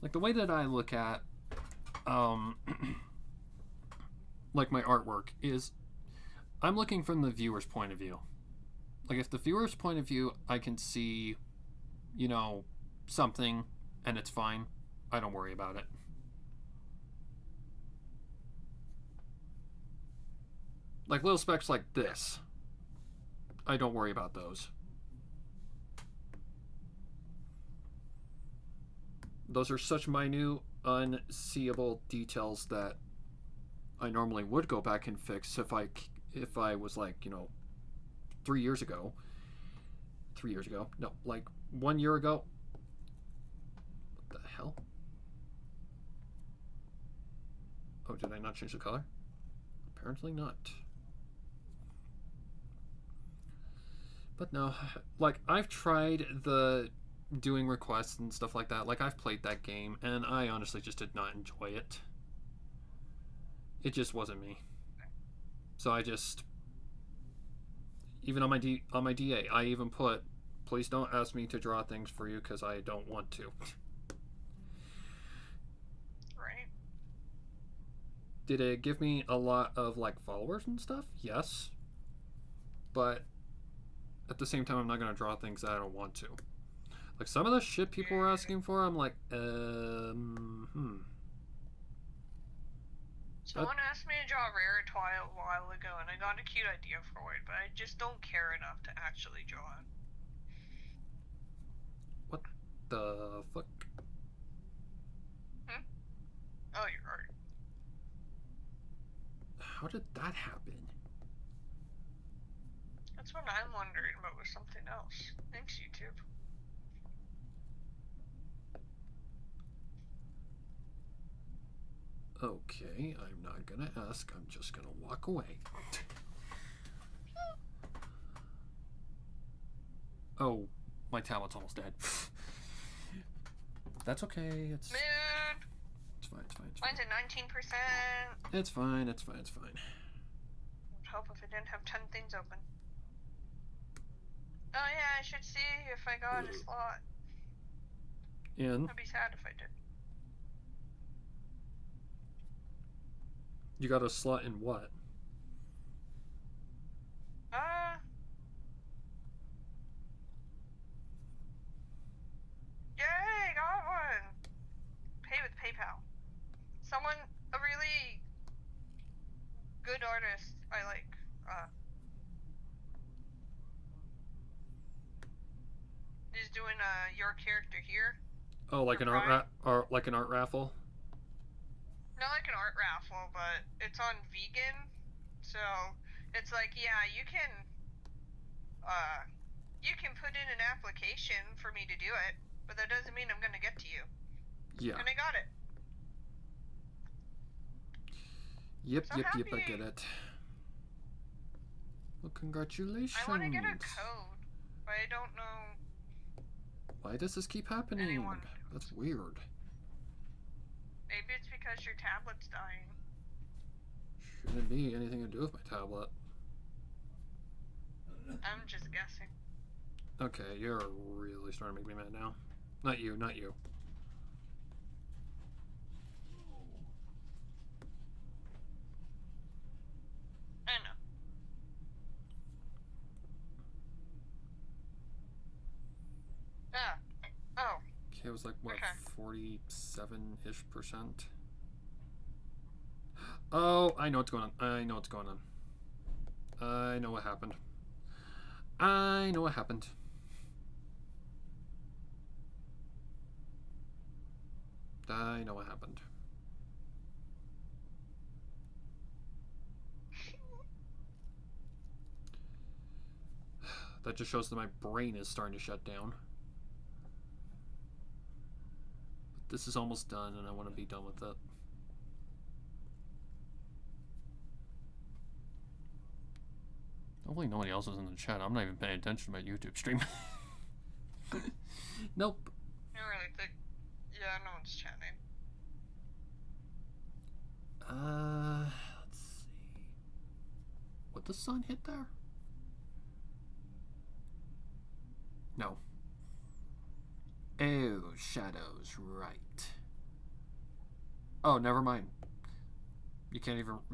Speaker 1: Like, the way that I look at, like, my artwork is, I'm looking from the viewer's point of view. Like, if the viewer's point of view, I can see, you know, something, and it's fine, I don't worry about it. Like, little specks like this, I don't worry about those. Those are such minute, unseeable details that I normally would go back and fix if I was like, you know, 3 years ago. 3 years ago? No, like 1 year ago. What the hell? Oh, did I not change the color? Apparently not. But no, like, I've tried the doing requests and stuff like that. Like, I've played that game, and I honestly just did not enjoy it. It just wasn't me. So I just, even on my DA, I even put, please don't ask me to draw things for you because I don't want to.
Speaker 2: Right.
Speaker 1: Did it give me a lot of like followers and stuff? Yes. But at the same time, I'm not gonna draw things that I don't want to. Like, some of the shit people were asking for, I'm like,
Speaker 2: Someone asked me to draw Raritwile a while ago, and I got a cute idea for it, but I just don't care enough to actually draw it.
Speaker 1: What the fuck?
Speaker 2: Oh, your art.
Speaker 1: How did that happen?
Speaker 2: That's what I'm wondering about with something else. Thanks, YouTube.
Speaker 1: Okay, I'm not gonna ask. I'm just gonna walk away. Oh, my tablet's almost dead. That's okay. It's
Speaker 2: Mood.
Speaker 1: It's fine. It's fine. It's
Speaker 2: Mine's
Speaker 1: fine.
Speaker 2: at 19%.
Speaker 1: It's fine. It's fine. It's fine.
Speaker 2: I'd hope if I didn't have 10 things open. Oh yeah, I should see if I got a slot.
Speaker 1: In.
Speaker 2: I'd be sad if I did.
Speaker 1: You got a slot in what?
Speaker 2: Yay, got one! Pay with PayPal. Someone, a really good artist I like, is doing your character here.
Speaker 1: Oh, like an art raffle.
Speaker 2: Not like an art raffle, but it's on vegan, so it's like, yeah, you can put in an application for me to do it, but that doesn't mean I'm gonna get to you.
Speaker 1: Yeah.
Speaker 2: And I got it.
Speaker 1: Yep,
Speaker 2: So
Speaker 1: yep,
Speaker 2: happy.
Speaker 1: yep, I get it. Well, congratulations.
Speaker 2: I want to get a code, but I don't know.
Speaker 1: Why does this keep happening?
Speaker 2: Anyone.
Speaker 1: That's weird.
Speaker 2: Maybe it's because your tablet's dying.
Speaker 1: Shouldn't be anything to do with my tablet.
Speaker 2: I'm just guessing.
Speaker 1: Okay, you're really starting to make me mad now. Not you, not you.
Speaker 2: I know. Oh.
Speaker 1: Okay, it was like, what,
Speaker 2: Okay.
Speaker 1: 47-ish%? Oh, I know what's going on. I know what's going on. I know what happened. I know what happened. I know what happened. That just shows that my brain is starting to shut down. But this is almost done, and I want to be done with it. Hopefully nobody else is in the chat. I'm not even paying attention to my YouTube stream. Nope.
Speaker 2: You really think? Yeah, no one's chatting.
Speaker 1: Let's see. Would the sun hit there? No. Oh, shadows, right. Oh, never mind. You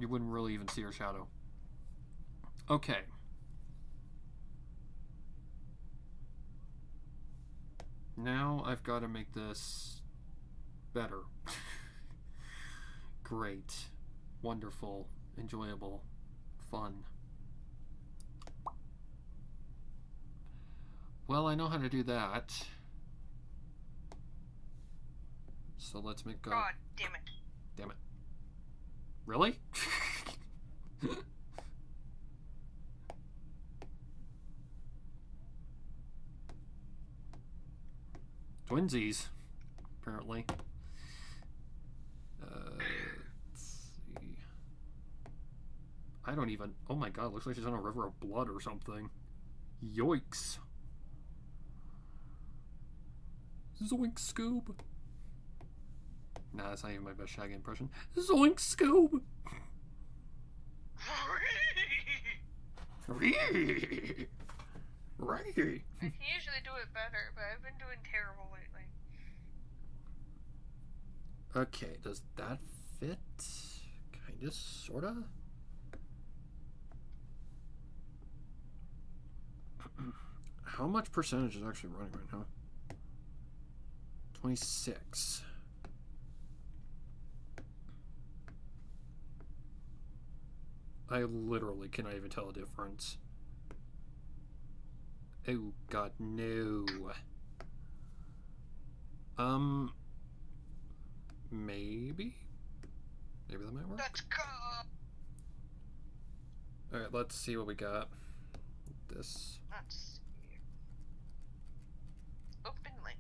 Speaker 1: wouldn't really even see her shadow. Okay. Now I've got to make this better. Great. Wonderful. Enjoyable. Fun. Well, I know how to do that. So let's make a...
Speaker 2: God damn it.
Speaker 1: Damn it. Really? Twinsies, apparently. Let's see. I don't even... Oh my god, looks like she's on a river of blood or something. Yoinks. Zoink Scoob. Nah, that's not even my best Shaggy impression. Zoink Scoob! Right.
Speaker 2: I can usually do it better, but I've been doing terrible lately.
Speaker 1: Okay, does that fit? Kinda, sorta? How much percentage is actually running right now? 26. I literally cannot even tell a difference. Oh god, no. Maybe? Maybe that might work?
Speaker 2: Let's go!
Speaker 1: Alright, let's see what we got. This.
Speaker 2: Let's see. Open link.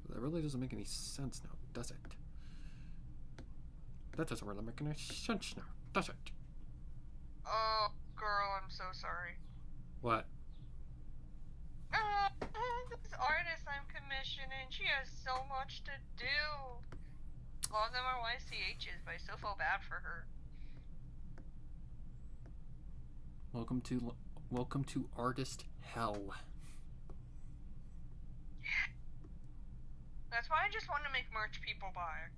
Speaker 1: That really doesn't make any sense now, does it? That doesn't really make any sense now, does it?
Speaker 2: Oh, girl, I'm so sorry.
Speaker 1: What?
Speaker 2: This artist I'm commissioning, she has so much to do. A lot of them are YCHs, but I still feel bad for her.
Speaker 1: Welcome to artist hell.
Speaker 2: That's why I just want to make merch people buy.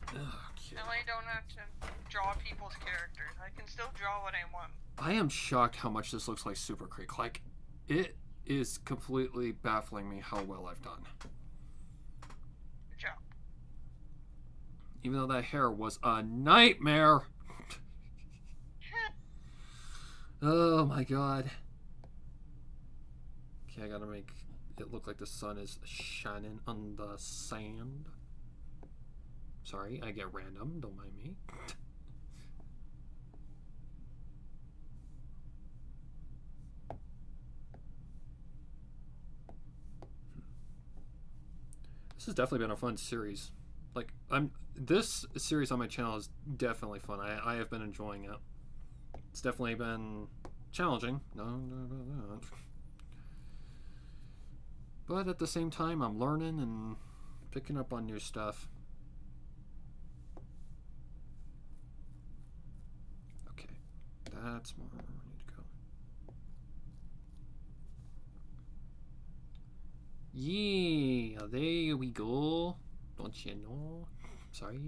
Speaker 1: Okay.
Speaker 2: Now I don't have to draw people's characters. I can still draw what I want.
Speaker 1: I am shocked how much this looks like Super Creek. Like, it is completely baffling me how well I've done.
Speaker 2: Good job.
Speaker 1: Even though that hair was a nightmare. Oh my god. Okay, I gotta make it look like the sun is shining on the sand. Sorry, I get random, don't mind me. This has definitely been a fun series. Like, this series on my channel is definitely fun. I have been enjoying it. It's definitely been challenging. No. But at the same time, I'm learning and picking up on new stuff. Okay, that's more where I need to go. Yeah, there we go. Don't you know? Sorry.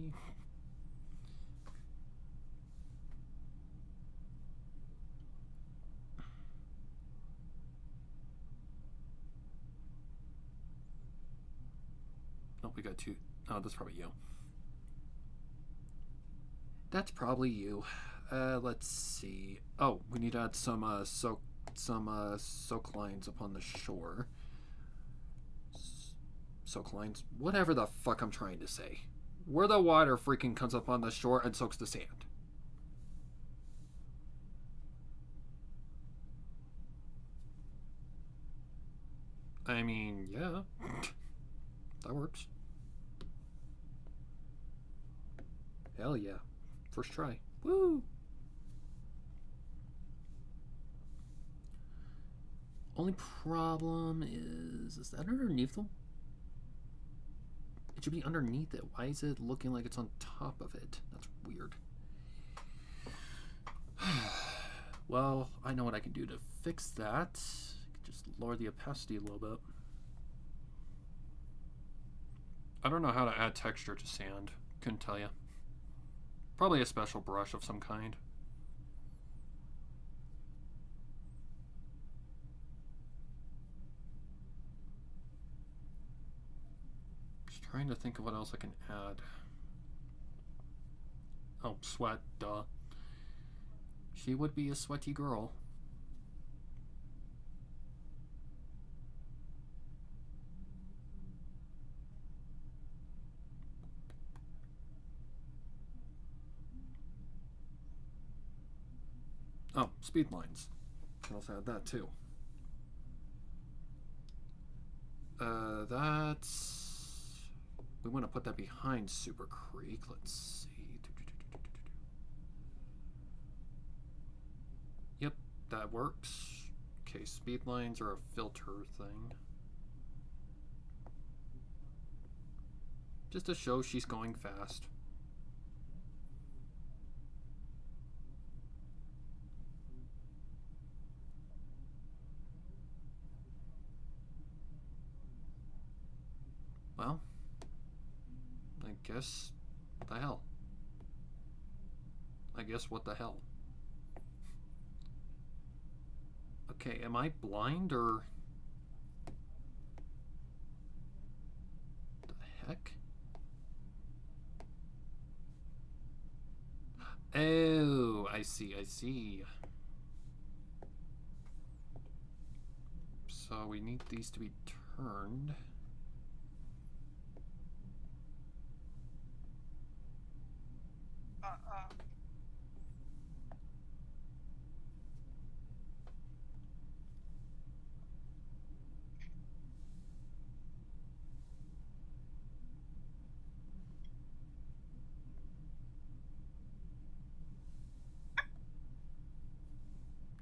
Speaker 1: Oh, we got two. Oh, that's probably you. That's probably you. Let's see. Oh, we need to add some soak lines upon the shore. Soak lines, whatever the fuck I'm trying to say. Where the water freaking comes up on the shore and soaks the sand. I mean, yeah. That works. Hell yeah. First try. Woo! Only problem is that underneath them? It should be underneath it. Why is it looking like it's on top of it? That's weird. Well, I know what I can do to fix that. Just lower the opacity a little bit. I don't know how to add texture to sand. Couldn't tell you. Probably a special brush of some kind. Just trying to think of what else I can add. Oh, sweat, duh. She would be a sweaty girl. Oh, speed lines. Can also add that too. That's... We want to put that behind Super Creek. Let's see. Yep, that works. Okay, speed lines are a filter thing. Just to show she's going fast. Well, I guess what the hell? I guess what the hell? Okay, am I blind or... The heck? Oh, I see, I see. So we need these to be turned.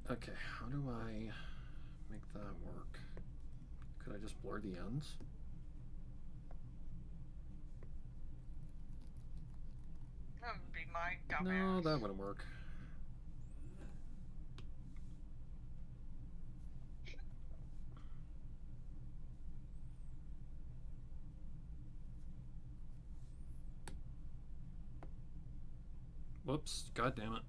Speaker 1: Okay, how do I make that work? Could I just blur the ends?
Speaker 2: That would be my dumbass.
Speaker 1: No, that wouldn't work. Whoops, god damn it.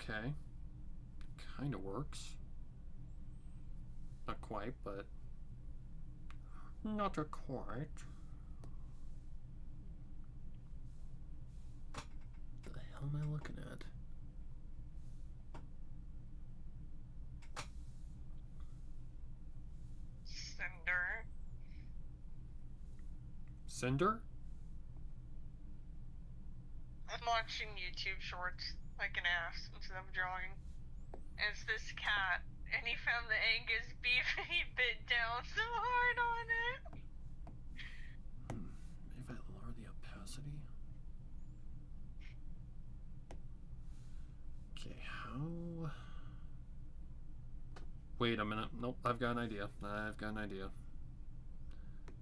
Speaker 1: Okay. Kind of works. Not quite, but not a quite. What the hell am I looking at?
Speaker 2: Cinder.
Speaker 1: Cinder?
Speaker 2: I'm watching YouTube shorts like an ass instead of drawing. And it's this cat, and he found the Angus beef and he bit down so hard on it.
Speaker 1: Maybe if I lower the opacity. Okay, how? Wait a minute. Nope, I've got an idea. I've got an idea.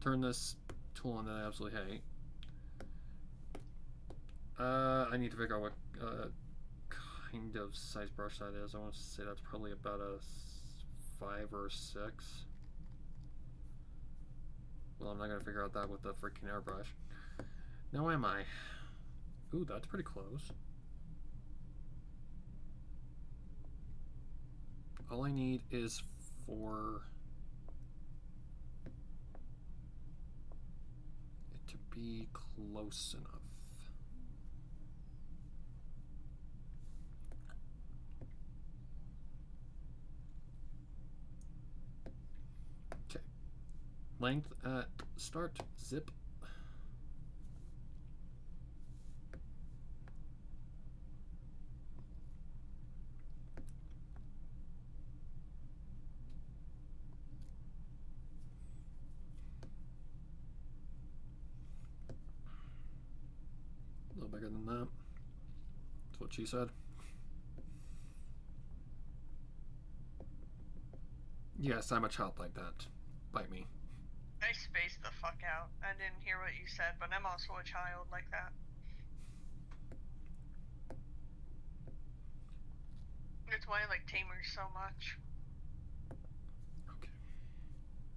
Speaker 1: Turn this tool on that I absolutely hate. I need to figure out what kind of size brush that is. I want to say that's probably about a 5 or a 6. Well, I'm not gonna figure out that with the freaking airbrush. Now am I? Ooh, that's pretty close. All I need is for it to be close enough. Okay. Length at start, zip. A little bigger than that. That's what she said. Yes, I'm a child like that. Bite me.
Speaker 2: I spaced the fuck out. I didn't hear what you said, but I'm also a child like that. That's why I like Tamers so much.
Speaker 1: Okay.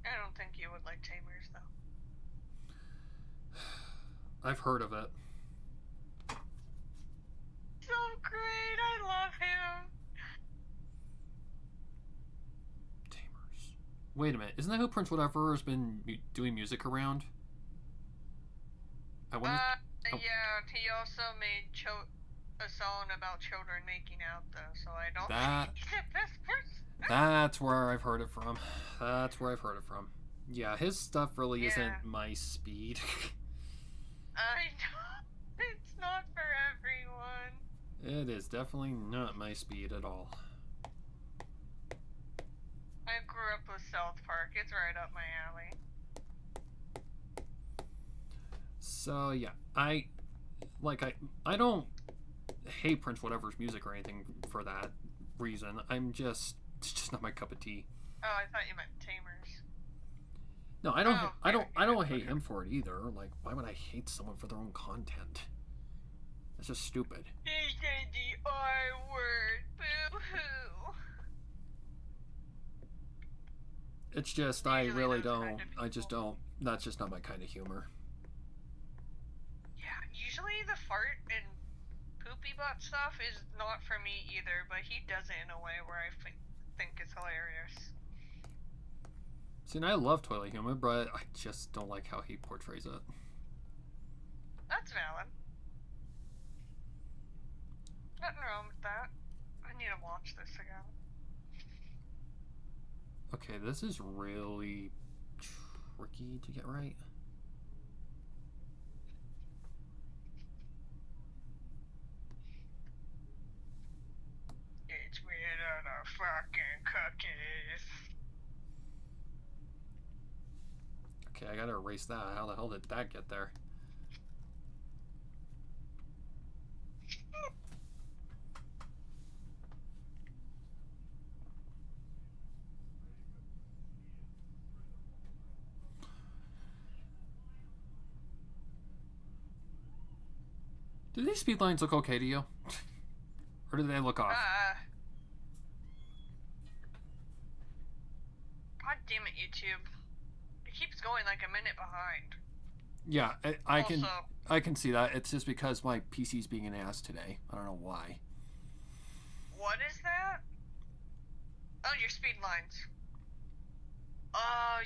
Speaker 2: I don't think you would like Tamers, though.
Speaker 1: I've heard of it.
Speaker 2: So great! I love him!
Speaker 1: Tamers. Wait a minute. Isn't that who Prince Whatever has been doing music around? I wonder.
Speaker 2: Yeah, he also made a song about children making out, though, so I don't think he's the best person.
Speaker 1: That's where I've heard it from. That's where I've heard it from. Yeah, his stuff really isn't my speed.
Speaker 2: I know. It's not for everyone.
Speaker 1: It is definitely not my speed at all.
Speaker 2: I grew up with South Park. It's right up my alley.
Speaker 1: So yeah, I don't hate Prince Whatever's music or anything for that reason. It's just not my cup of tea.
Speaker 2: Oh, I thought you meant Tamers.
Speaker 1: No, I don't hate him for it either. Like, why would I hate someone for their own content? That's just stupid.
Speaker 2: He said the R word. Boo-hoo.
Speaker 1: It's just, I just don't. That's just not my kind of humor.
Speaker 2: usually the fart and poopy butt stuff is not for me either, but he does it in a way where I think it's hilarious.
Speaker 1: See, and I love toilet humor, but I just don't like how he portrays it.
Speaker 2: That's valid. Nothing wrong with that. I need to watch this again.
Speaker 1: Okay, this is really tricky to get right.
Speaker 2: It's weird on the fucking cookies.
Speaker 1: Okay, I gotta erase that. How the hell did that get there? Do these speed lines look okay to you? Or do they look off?
Speaker 2: God damn it, YouTube. It keeps going like a minute behind.
Speaker 1: Yeah, I can see that. It's just because my PC's being an ass today. I don't know why.
Speaker 2: What is that? Oh, your speed lines.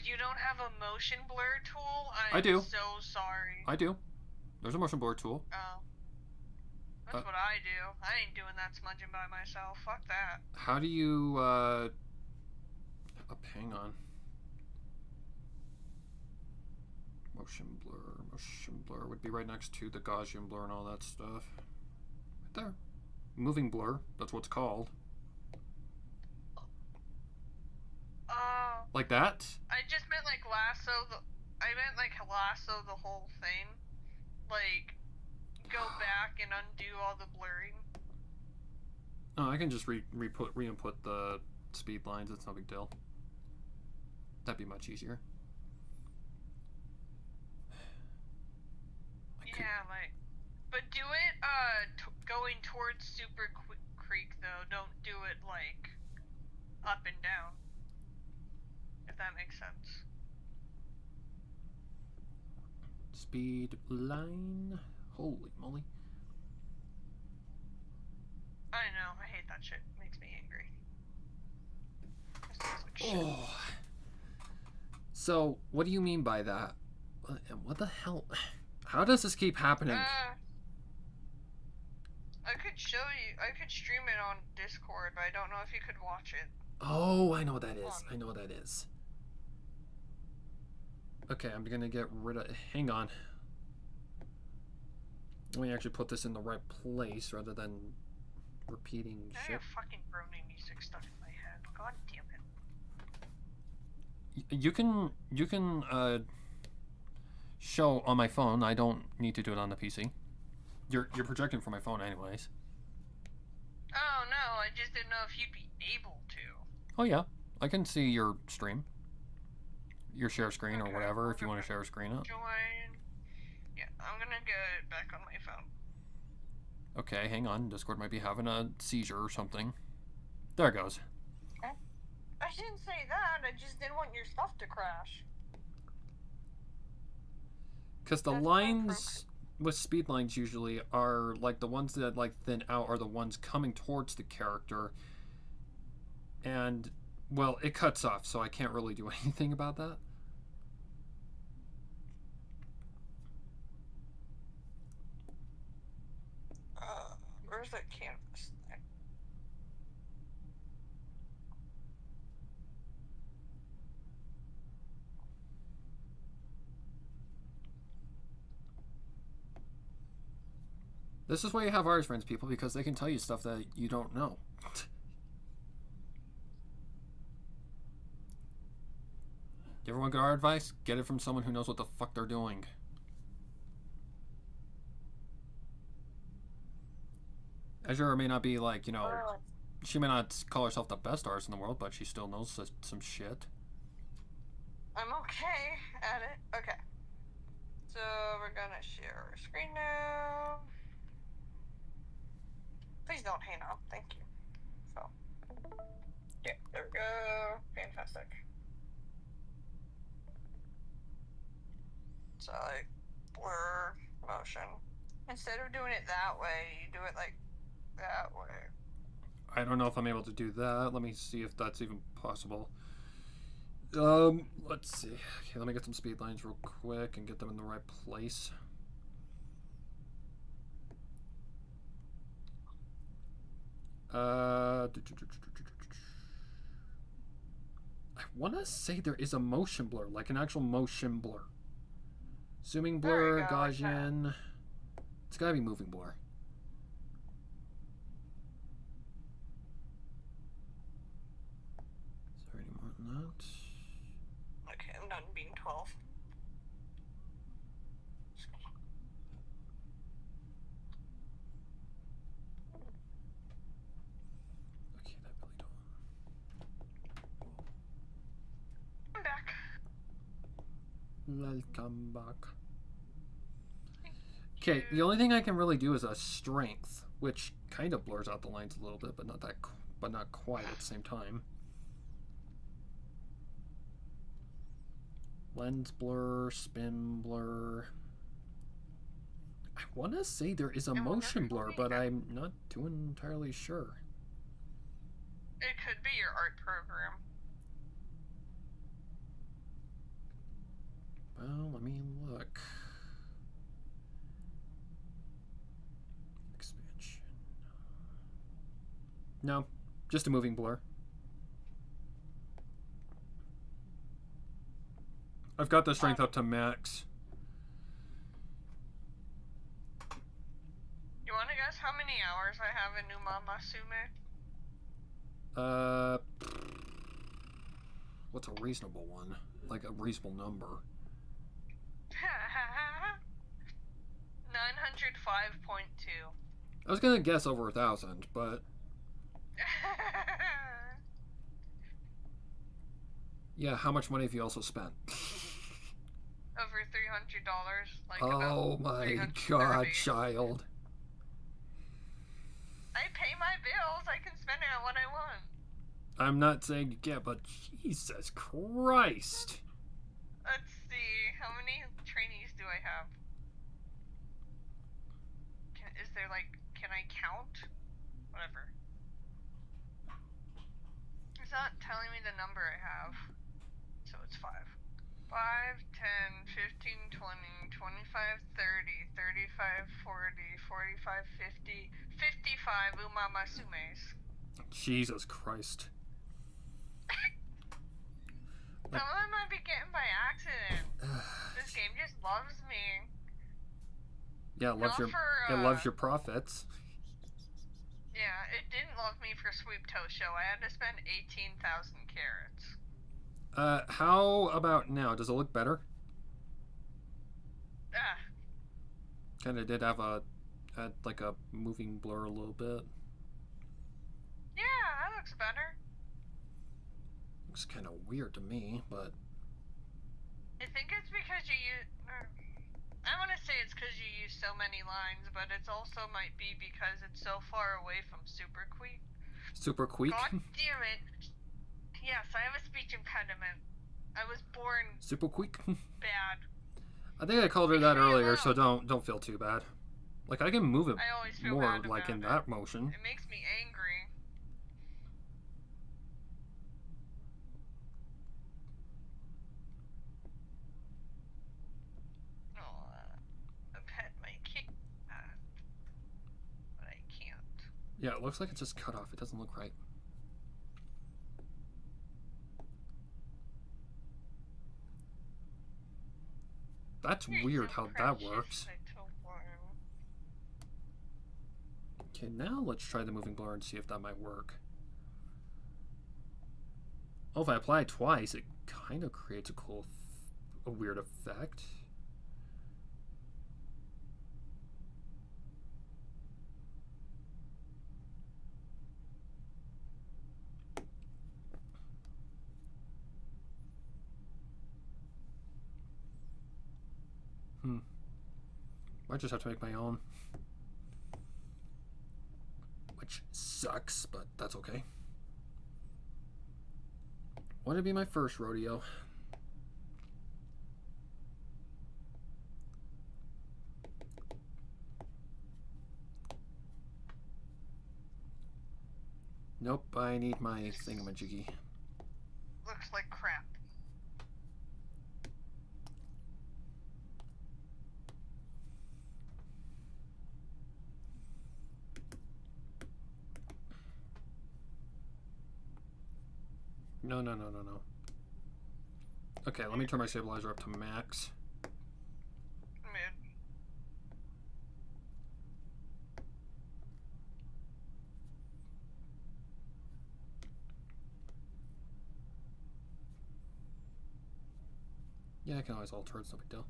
Speaker 2: You don't have a motion blur tool?
Speaker 1: I do.
Speaker 2: I'm so sorry.
Speaker 1: I do. There's a motion blur tool.
Speaker 2: Oh. That's what I do. I ain't doing that smudging by myself. Fuck that.
Speaker 1: How do you, hang on. Motion blur would be right next to the Gaussian blur and all that stuff. Right there. Moving blur, that's what it's called. Like that?
Speaker 2: I just meant like lasso the whole thing. Like, go back and undo all the blurring.
Speaker 1: Oh, I can just re-input the speed lines. It's no big deal. That'd be much easier.
Speaker 2: But do it going towards Super Creek though. Don't do it like up and down. If that makes sense.
Speaker 1: Speed line. Holy moly.
Speaker 2: I know, I hate that shit. It makes me angry.
Speaker 1: Oh. So, what do you mean by that? What the hell? How does this keep happening?
Speaker 2: I could show you. I could stream it on Discord, but I don't know if you could watch it.
Speaker 1: Oh, I know what that is. I know what that is. Okay, I'm gonna get rid of... Hang on. Let me actually put this in the right place rather than repeating shit.
Speaker 2: I have fucking Brony music stuck in my head. God damn it.
Speaker 1: You can show on my phone. I don't need to do it on the PC. You're projecting from my phone anyways.
Speaker 2: Oh no, I just didn't know if you'd be able to.
Speaker 1: Oh yeah, I can see your stream. Your share screen or whatever, if you want to share a screen up.
Speaker 2: Join. Yeah, I'm gonna get it back on my phone.
Speaker 1: Okay, hang on. Discord might be having a seizure or something. There it goes.
Speaker 2: I didn't say that. I just didn't want your stuff to crash.
Speaker 1: Because the lines with speed lines usually are like the ones that like thin out are the ones coming towards the character. And, well, it cuts off, so I can't really do anything about that.
Speaker 2: Where's that canvas thing?
Speaker 1: This is why you have artist friends, people, because they can tell you stuff that you don't know. You ever want good art advice? Get it from someone who knows what the fuck they're doing. Azure may not be like, you know, she may not call herself the best artist in the world, but she still knows some shit.
Speaker 2: I'm okay at it. Okay. So we're gonna share our screen now. Please don't hang up. Thank you. So. Yeah, there we go. Fantastic. So, like, blur, motion. Instead of doing it that way, you do it like that way.
Speaker 1: I don't know if I'm able to do that. Let me see if that's even possible. Let's see. Okay, let me get some speed lines real quick and get them in the right place. I want to say there is a motion blur, like an actual motion blur. Zooming blur, Gaussian. It's gotta be moving blur. Is there any more than that?
Speaker 2: Okay, I'm done being 12.
Speaker 1: Okay, that really don't.
Speaker 2: I'm back.
Speaker 1: Welcome back. Okay, the only thing I can really do is a strength, which kind of blurs out the lines a little bit, but not quite at the same time. Lens blur, spin blur. I want to say there is a motion blur, but I'm not too entirely sure.
Speaker 2: It could be your art program.
Speaker 1: Well, let me look. Expansion. No, just a moving blur. I've got the strength up to max.
Speaker 2: You want to guess how many hours I have in Umamusume?
Speaker 1: What's a reasonable one? Like a reasonable number.
Speaker 2: 905.2.
Speaker 1: I was gonna guess over 1,000, but yeah, how much money have you also spent?
Speaker 2: Over $300. Like
Speaker 1: oh my god, child.
Speaker 2: I pay my bills. I can spend it on what I want.
Speaker 1: I'm not saying you can't, but Jesus Christ.
Speaker 2: Let's see. How many trainees do I have? Is there like, can I count? Whatever. It's not telling me the number I have. So it's 5. 5, 10, 15, 20, 25, 30, 35, 40, 45, 50, 55 Umamasumes.
Speaker 1: Jesus Christ.
Speaker 2: Some of them might be getting by accident. This game just loves me.
Speaker 1: Yeah, it loves your profits.
Speaker 2: Yeah, it didn't love me for Sweep Toe Show. I had to spend 18,000 carats.
Speaker 1: How about now? Does it look better? Kind of did have had like a moving blur a little bit.
Speaker 2: Yeah, that looks better.
Speaker 1: Looks kind of weird to me, but
Speaker 2: I think it's because you use... I want to say it's because you use so many lines, but it also might be because it's so far away from Super Queek.
Speaker 1: Super Queek?
Speaker 2: God damn it. Yes, I have a speech impediment. I was born...
Speaker 1: Super Queek?
Speaker 2: bad.
Speaker 1: I think I called her that earlier, so don't feel too bad. Like, I can move it more, like, in that motion.
Speaker 2: It makes me angry.
Speaker 1: Yeah, it looks like it's just cut off. It doesn't look right. That's weird how that works. Okay, now let's try the moving blur and see if that might work. Oh, if I apply it twice, it kind of creates a weird effect. Might just have to make my own. Which sucks, but that's okay. Want to be my first rodeo. Nope, I need my thingamajiggy.
Speaker 2: Looks like crap.
Speaker 1: No. Okay, let me turn my stabilizer up to max.
Speaker 2: Mid.
Speaker 1: Yeah, I can always alter it, it's no big deal.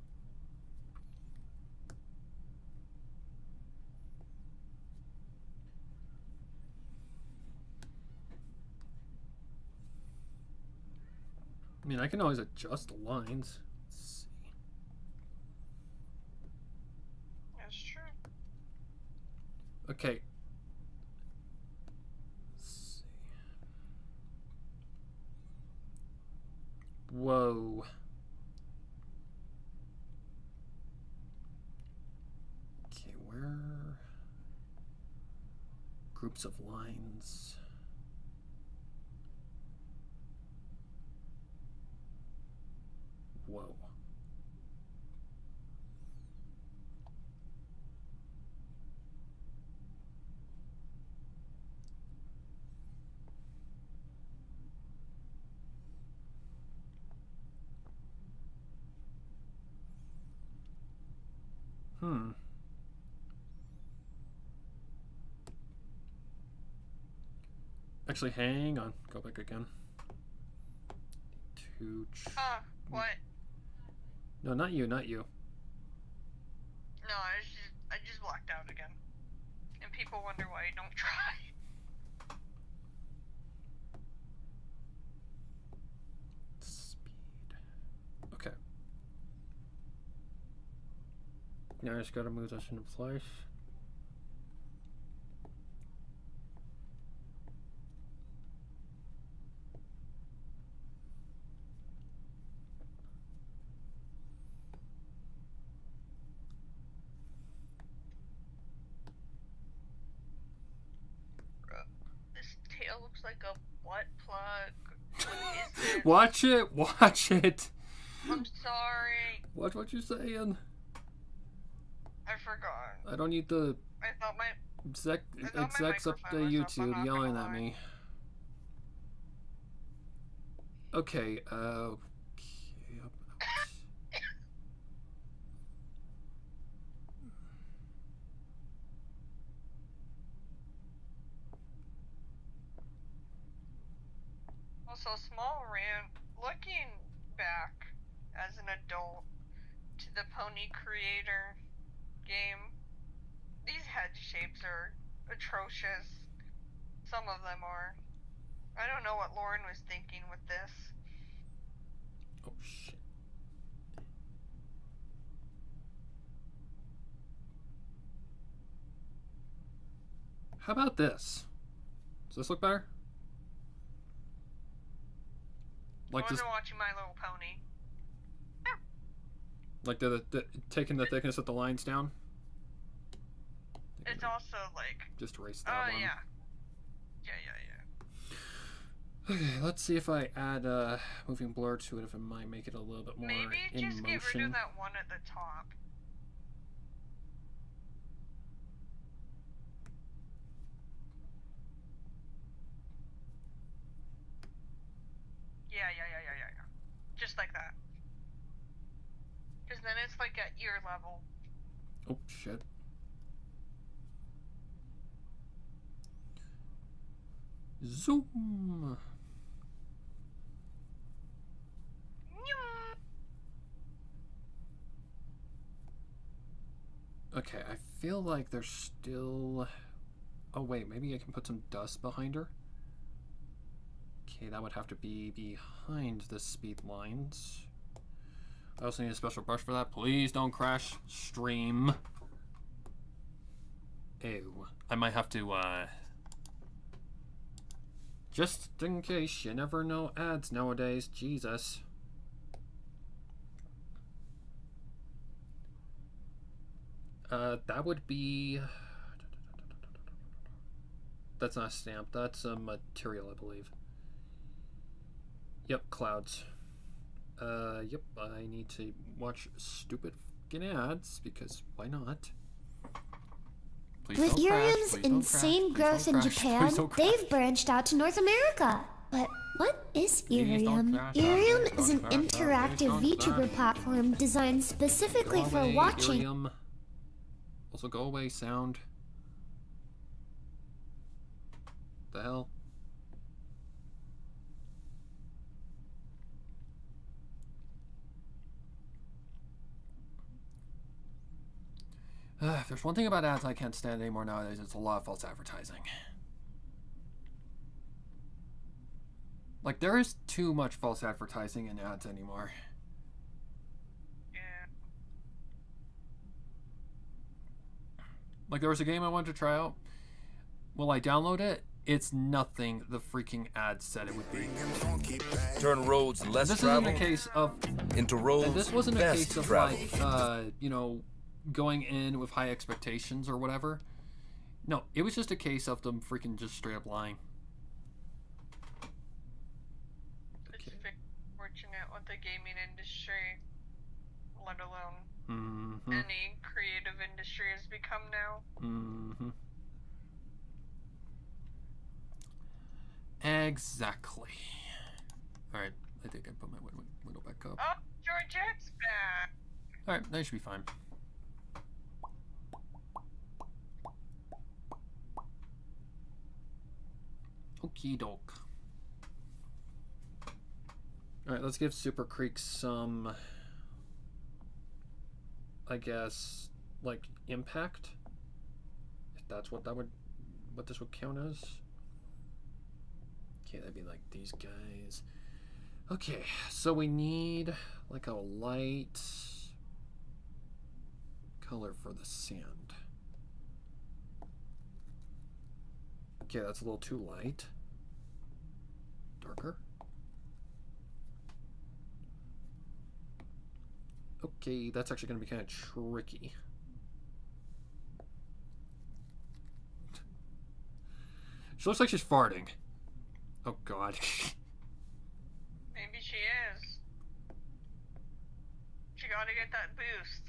Speaker 1: I mean, I can always adjust the lines. Let's see.
Speaker 2: That's true.
Speaker 1: Okay. Let's see. Whoa. Okay, where? Groups of lines. Whoa. Actually, hang on. Go back again.
Speaker 2: What?
Speaker 1: No, not you, not you.
Speaker 2: No, I just blacked out again. And people wonder why I don't try.
Speaker 1: Speed. Okay. Now I just gotta move this into place.
Speaker 2: This tail looks like a butt plug. What is it?
Speaker 1: Watch it! Watch it!
Speaker 2: I'm sorry.
Speaker 1: Watch what you're saying.
Speaker 2: I forgot.
Speaker 1: I don't need the
Speaker 2: I thought my
Speaker 1: execs up to
Speaker 2: microphone was up, I'm
Speaker 1: YouTube
Speaker 2: not
Speaker 1: yelling
Speaker 2: gonna
Speaker 1: at
Speaker 2: lie.
Speaker 1: me. Okay, okay.
Speaker 2: Also, small rant. Looking back as an adult to the Pony Creator game, these head shapes are atrocious. Some of them are. I don't know what Lauren was thinking with this.
Speaker 1: Oh shit. How about this? Does this look better? Like
Speaker 2: I
Speaker 1: just
Speaker 2: wasn't watching My Little Pony.
Speaker 1: like the taking the thickness of the lines down.
Speaker 2: It's also like.
Speaker 1: Just erase that one.
Speaker 2: Yeah. Yeah.
Speaker 1: Okay, let's see if I add moving blur to it, if it might make it a little bit more
Speaker 2: Maybe
Speaker 1: in
Speaker 2: just
Speaker 1: motion.
Speaker 2: get rid of that one at the top. Yeah. Just like that. Because then it's like at ear level.
Speaker 1: Oh shit. Zoom. Okay, I feel like there's still... Oh wait, maybe I can put some dust behind her. Okay, that would have to be behind the speed lines. I also need a special brush for that. Please don't crash stream. Ew. I might have to, just in case, you never know ads nowadays. Jesus. That would be... That's not a stamp. That's a material, I believe. Yep, clouds. Yep, I need to watch stupid fucking ads because why not? Please
Speaker 3: With
Speaker 1: don't crash,
Speaker 3: Urium's
Speaker 1: please don't
Speaker 3: insane
Speaker 1: crash,
Speaker 3: growth
Speaker 1: please
Speaker 3: in
Speaker 1: don't crash,
Speaker 3: Japan,
Speaker 1: please don't crash.
Speaker 3: they've branched out to North America. But what is
Speaker 1: Please don't
Speaker 3: Urium?
Speaker 1: crash,
Speaker 3: Urium
Speaker 1: please
Speaker 3: is an
Speaker 1: don't crash,
Speaker 3: interactive
Speaker 1: please don't
Speaker 3: VTuber
Speaker 1: crash.
Speaker 3: platform designed specifically
Speaker 1: Go
Speaker 3: for
Speaker 1: away,
Speaker 3: watching.
Speaker 1: Irium. Also, go away, sound. The hell? If there's one thing about ads I can't stand anymore nowadays, it's a lot of false advertising. Like, there is too much false advertising in ads anymore.
Speaker 2: Yeah.
Speaker 1: Like, there was a game I wanted to try out. Will I download it? It's nothing the freaking ad said it would be.
Speaker 4: Turn roads less
Speaker 1: This isn't a
Speaker 4: traveled
Speaker 1: case of...
Speaker 4: into roads
Speaker 1: And this wasn't a
Speaker 4: best
Speaker 1: case of,
Speaker 4: traveled.
Speaker 1: like, you know, going in with high expectations or whatever. No, it was just a case of them freaking just straight up lying.
Speaker 2: It's very fortunate with the gaming industry, let alone any creative industry has become now.
Speaker 1: Exactly. Alright, I think I put my window back up.
Speaker 2: Oh, Georgette's back.
Speaker 1: Alright, that should be fine. Okie doke. Alright, let's give Super Creek some, I guess, like, impact. If that's what this would count as. Okay, that'd be like these guys. Okay, so we need like a light color for the sand. Okay, that's a little too light. Darker. Okay, that's actually going to be kind of tricky. She looks like she's farting. Oh god.
Speaker 2: Maybe she is. She gotta get that boost.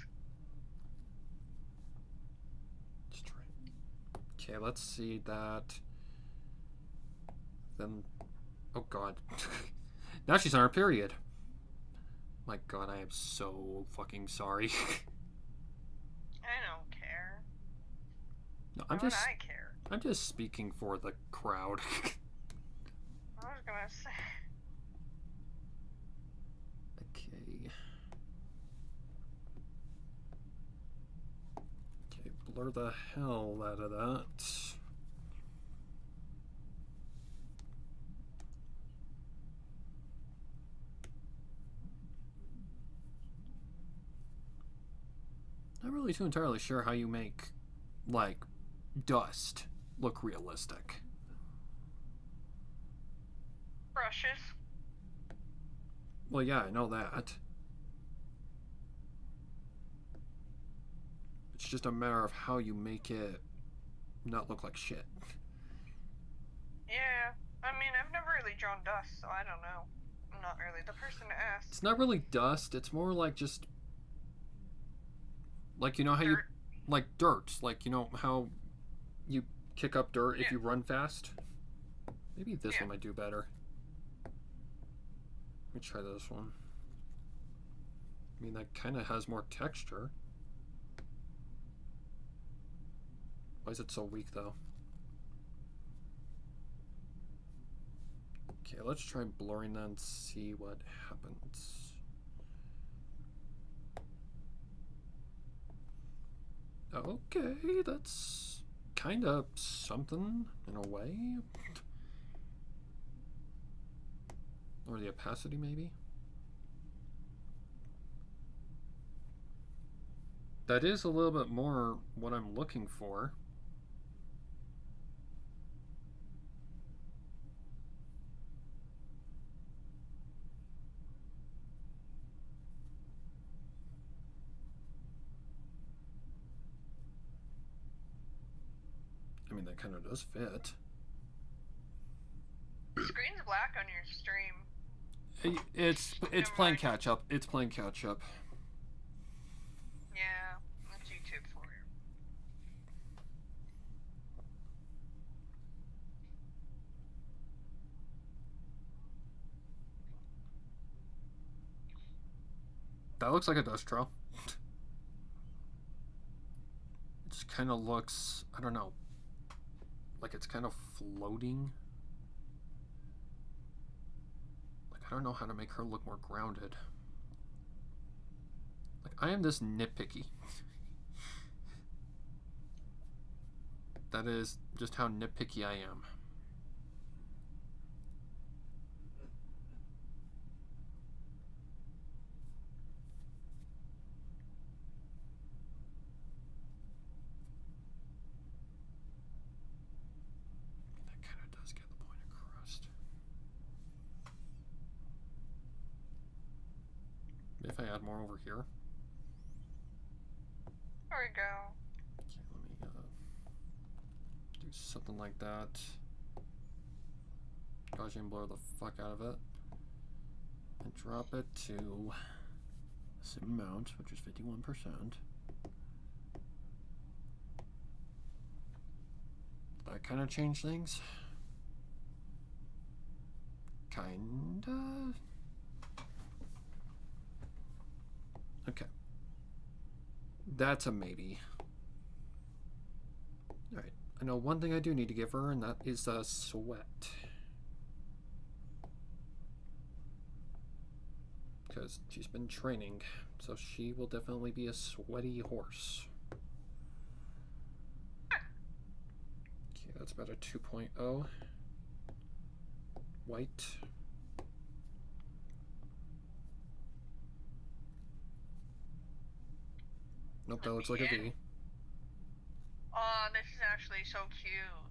Speaker 1: Let's try. Okay, let's see that. Then, oh god. Now she's on her period. My god, I am so fucking sorry.
Speaker 2: I don't care.
Speaker 1: No,
Speaker 2: Why would I care?
Speaker 1: I'm just speaking for the crowd.
Speaker 2: I was gonna say.
Speaker 1: Okay. Okay, blur the hell out of that. Not really too entirely sure how you make, like, dust look realistic.
Speaker 2: Brushes.
Speaker 1: Well, yeah, I know that. It's just a matter of how you make it not look like shit.
Speaker 2: Yeah. I mean, I've never really drawn dust, so I don't know. I'm not really the person to ask.
Speaker 1: It's not really dust, it's more like just... Like, you know how
Speaker 2: Dirt.
Speaker 1: you... Like dirt. Like, you know how you kick up dirt if
Speaker 2: Yeah.
Speaker 1: you run fast? Maybe this
Speaker 2: Yeah.
Speaker 1: one might do better. Let me try this one. I mean, that kind of has more texture. Why is it so weak, though? Okay, let's try blurring that and see what happens. Okay, that's kind of something in a way. Or the opacity, maybe. That is a little bit more what I'm looking for. I mean, that kind of does fit.
Speaker 2: black on your stream.
Speaker 1: It's
Speaker 2: Never
Speaker 1: playing
Speaker 2: mind.
Speaker 1: catch up. It's playing catch up.
Speaker 2: Yeah, that's YouTube for you.
Speaker 1: That looks like a dust trail. It just kind of looks, I don't know, like it's kind of floating. Like, I don't know how to make her look more grounded. Like, I am this nitpicky. That is just how nitpicky I am. That kind of does get the point across. If I add more over here.
Speaker 2: There we go.
Speaker 1: Okay, let me do something like that. Gaussian blur the fuck out of it. And drop it to the same amount, which is 51%. That kind of change things? Kinda. Okay. That's a maybe. Alright. I know one thing I do need to give her, and that is a sweat. Because she's been training, so she will definitely be a sweaty horse. Okay, that's about a 2.0. White. Nope, that looks like a V.
Speaker 2: Oh, this is actually so cute.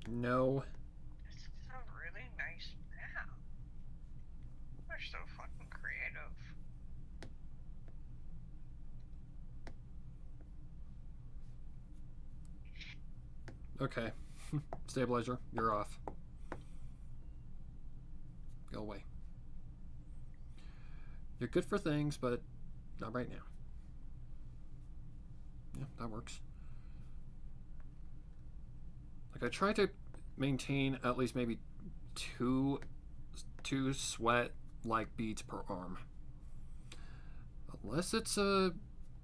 Speaker 1: No.
Speaker 2: This is a really nice map. They're so fucking creative.
Speaker 1: Okay. Stabilizer, you're off. Go away. You're good for things, but not right now. Yeah, that works. Like, I try to maintain at least maybe two sweat like beads per arm. Unless it's a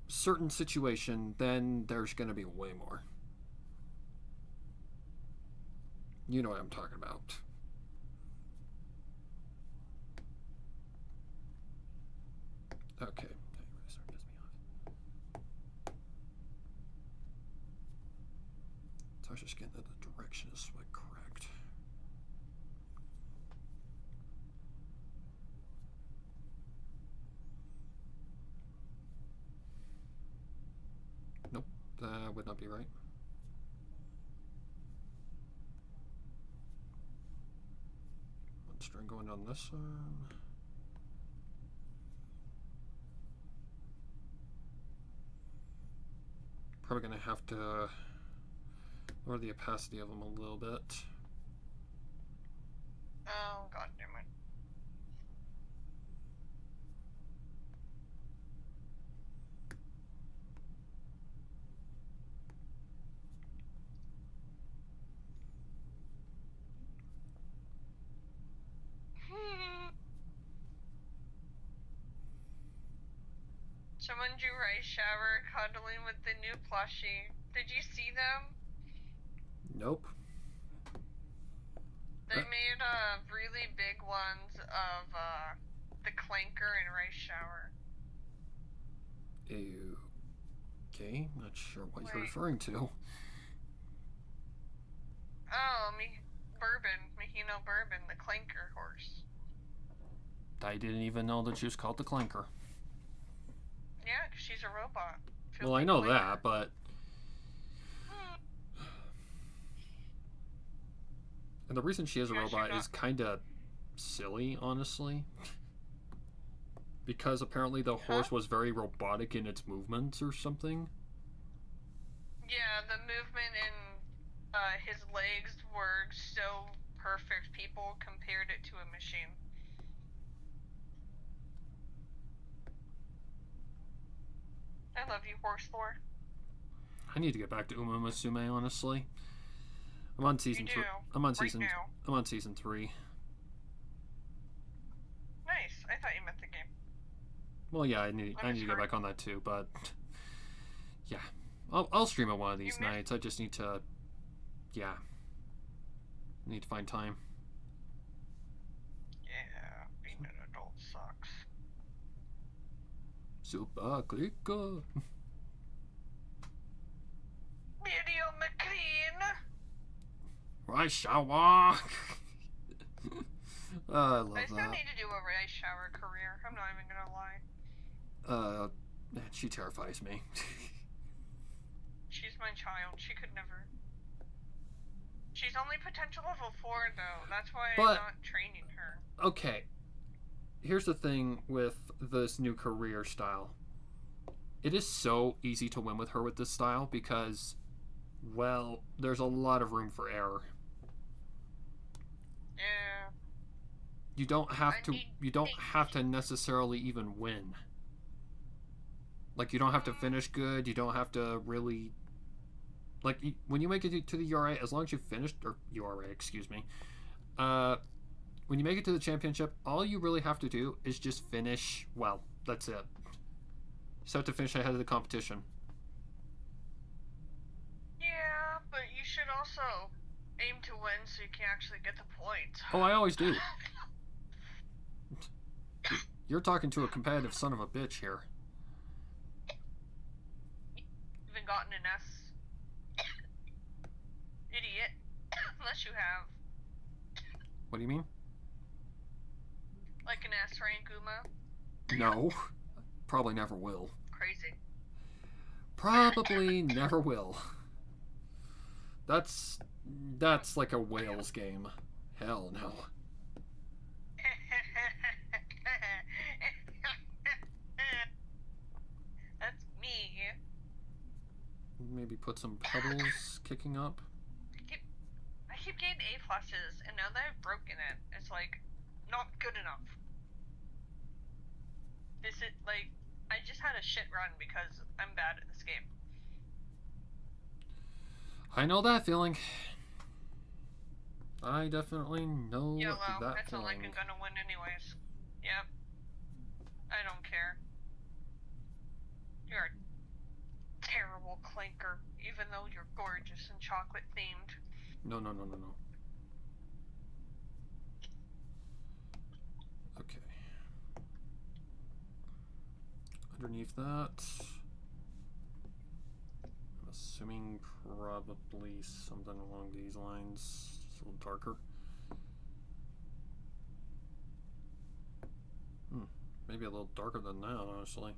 Speaker 1: certain situation, then there's gonna be way more. You know what I'm talking about. Okay. Start pissing me off. So I was just getting that the direction is like correct. Nope, that would not be right. One string going on this one. Probably gonna have to lower the opacity of them a little bit.
Speaker 2: Oh, god damn it. Someone drew Rice Shower cuddling with the new plushie. Did you see them?
Speaker 1: Nope.
Speaker 2: They made really big ones of the Clanker and Rice Shower.
Speaker 1: Ew. Okay, not sure what you're
Speaker 2: Wait.
Speaker 1: referring to.
Speaker 2: Oh, Mahino Bourbon, the Clanker horse.
Speaker 1: I didn't even know that she was called the Clanker.
Speaker 2: Yeah, 'cause she's a robot.
Speaker 1: Well, I know that, but... And the reason she is a
Speaker 2: Yeah,
Speaker 1: robot is kind of silly, honestly. Because apparently the horse was very robotic in its movements or something.
Speaker 2: Yeah, the movement in his legs were so perfect. People compared it to a machine. I love you, Horse Lore.
Speaker 1: I need to get back to Umamusume, honestly. I'm on season
Speaker 2: You do.
Speaker 1: 3. I'm on
Speaker 2: Right
Speaker 1: season.
Speaker 2: now.
Speaker 1: I'm on season 3.
Speaker 2: Nice. I thought you meant the game.
Speaker 1: Well, yeah, I need to get back on that too, but yeah, I'll stream it one of these nights. I just need to, yeah, need to find time.
Speaker 2: Yeah, being an adult sucks.
Speaker 1: Super clicker.
Speaker 2: Video McLean.
Speaker 1: Rice shower. I love
Speaker 2: I still
Speaker 1: that.
Speaker 2: need to do a rice shower career. I'm not even gonna lie.
Speaker 1: She terrifies me.
Speaker 2: She's my child. She could never. She's only potential level 4 though. That's why I'm not training her.
Speaker 1: Okay. Here's the thing with this new career style. It is so easy to win with her with this style because, well, there's a lot of room for error.
Speaker 2: Yeah.
Speaker 1: You don't have to. You don't have to necessarily even win. Like, you don't have to finish good. You don't have to really. Like, when you make it to the URA, as long as you finished, or URA, excuse me. When you make it to the championship, all you really have to do is just finish well. That's it. You just have to finish ahead of the competition.
Speaker 2: Yeah, but you should also aim to win so you can actually get the points.
Speaker 1: Oh, I always do. You're talking to a competitive son of a bitch here.
Speaker 2: Even gotten an S. Idiot. Unless you have.
Speaker 1: What do you mean?
Speaker 2: Like an S rank Uma?
Speaker 1: No. Probably never will.
Speaker 2: Crazy.
Speaker 1: Probably never will. That's like a Wales game. Hell no.
Speaker 2: That's me.
Speaker 1: Maybe put some pebbles kicking up.
Speaker 2: I keep getting A pluses, and now that I've broken it, it's like not good enough. This is like I just had a shit run because I'm bad at this game.
Speaker 1: I know that feeling. I definitely know
Speaker 2: YOLO,
Speaker 1: that
Speaker 2: that's not like
Speaker 1: feeling.
Speaker 2: I'm gonna win anyways. Yep. I don't care. You're a terrible clanker, even though you're gorgeous and chocolate themed.
Speaker 1: No. Okay. Underneath that, I'm assuming probably something along these lines. Just a little darker. Maybe a little darker than that, honestly.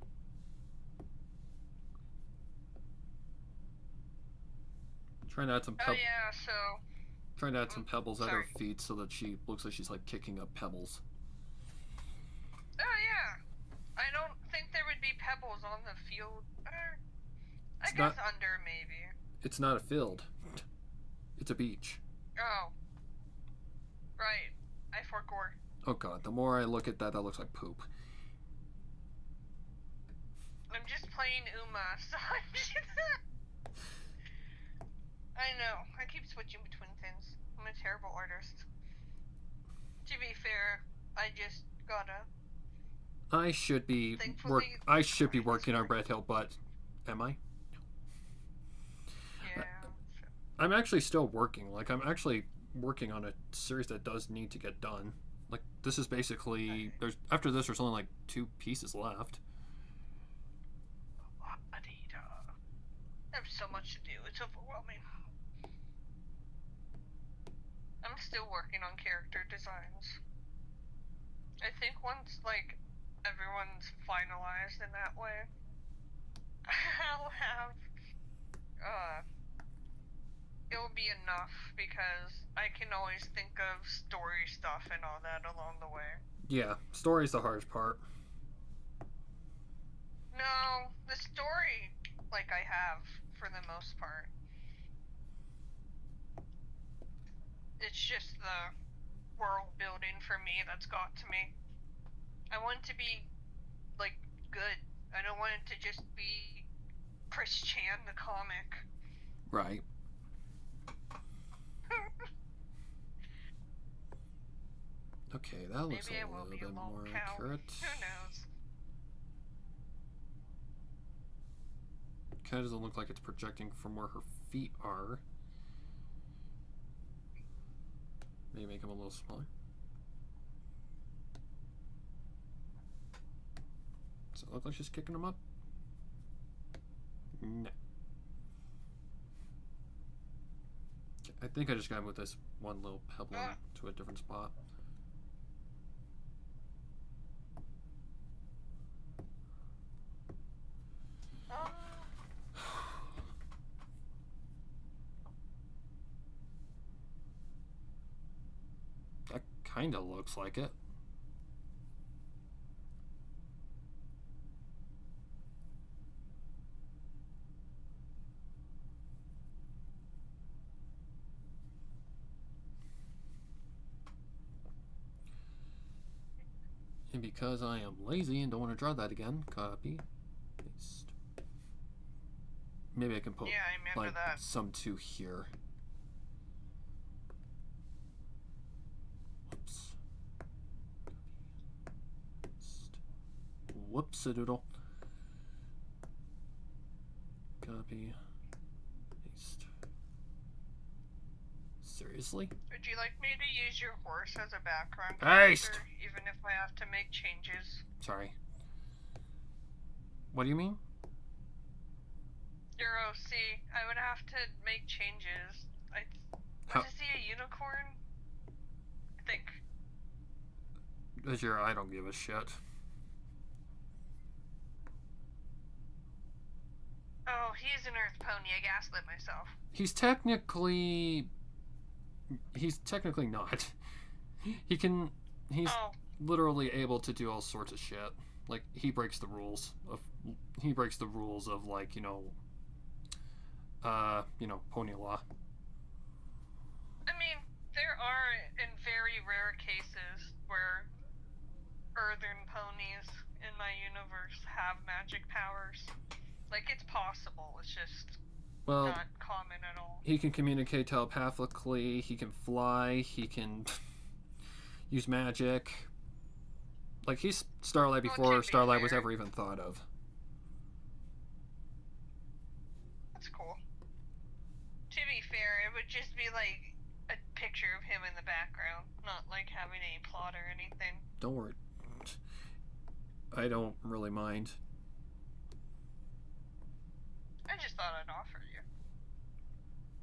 Speaker 1: Trying to add some Trying to add some pebbles at her feet so that she looks like she's like kicking up pebbles.
Speaker 2: Oh yeah. I don't think there would be pebbles on the field. I guess under maybe.
Speaker 1: It's not a field. It's a beach.
Speaker 2: Oh. Right. I forgot.
Speaker 1: Oh god, the more I look at that, that looks like poop.
Speaker 2: I'm just playing Uma, so I know. I keep switching between things. I'm a terrible artist. To be fair, I just gotta.
Speaker 1: I should be working on Red Hill, but am I?
Speaker 2: Yeah.
Speaker 1: I'm actually still working. Like, I'm actually working on a series that does need to get done. Like, this is basically after this there's only like 2 pieces left.
Speaker 2: I have so much to do. It's overwhelming. I'm still working on character designs. I think once like everyone's finalized in that way, I'll have it'll be enough because I can always think of story stuff and all that along the way.
Speaker 1: Yeah, story's the hardest part.
Speaker 2: No, the story like I have for the most part. It's just the world building for me that's got to me. I want it to be, like, good. I don't want it to just be Chris Chan, the comic.
Speaker 1: Right. Okay, that looks
Speaker 2: Maybe I
Speaker 1: a
Speaker 2: will
Speaker 1: little
Speaker 2: be a
Speaker 1: bit
Speaker 2: lol
Speaker 1: more
Speaker 2: cow.
Speaker 1: accurate.
Speaker 2: Who knows?
Speaker 1: Kind of doesn't look like it's projecting from where her feet are. Maybe make them a little smaller. Does it look like she's kicking them up? No. I think I just gotta move this one little pebble to a different spot. That kind of looks like it. And because I am lazy and don't want to draw that again, copy, paste. Maybe I can put
Speaker 2: I remember
Speaker 1: like
Speaker 2: that.
Speaker 1: some two here. Whoops. Whoops-a-doodle. Copy, paste. Seriously?
Speaker 2: Would you like me to use your horse as a background
Speaker 1: Paste!
Speaker 2: character, even if I have to make changes?
Speaker 1: Sorry. What do you mean?
Speaker 2: Your OC, I would have to make changes.
Speaker 1: How-
Speaker 2: Was he a unicorn? I think.
Speaker 1: As your I don't give a shit.
Speaker 2: Oh, he's an earth pony. I gaslit myself.
Speaker 1: He's technically not. He's
Speaker 2: Oh,
Speaker 1: literally able to do all sorts of shit. Like he breaks the rules of like, pony law.
Speaker 2: I mean, there are in very rare cases where earthen ponies in my universe have magic powers. Like, it's possible. It's just
Speaker 1: Well,
Speaker 2: not common at all.
Speaker 1: he can communicate telepathically, he can fly, he can use magic. Like he's Starlight
Speaker 2: Well,
Speaker 1: before
Speaker 2: to be
Speaker 1: Starlight was
Speaker 2: fair-
Speaker 1: ever even thought of.
Speaker 2: That's cool. To be fair, it would just be like a picture of him in the background, not like having any plot or anything.
Speaker 1: Don't worry. I don't really mind.
Speaker 2: I just thought I'd offer you.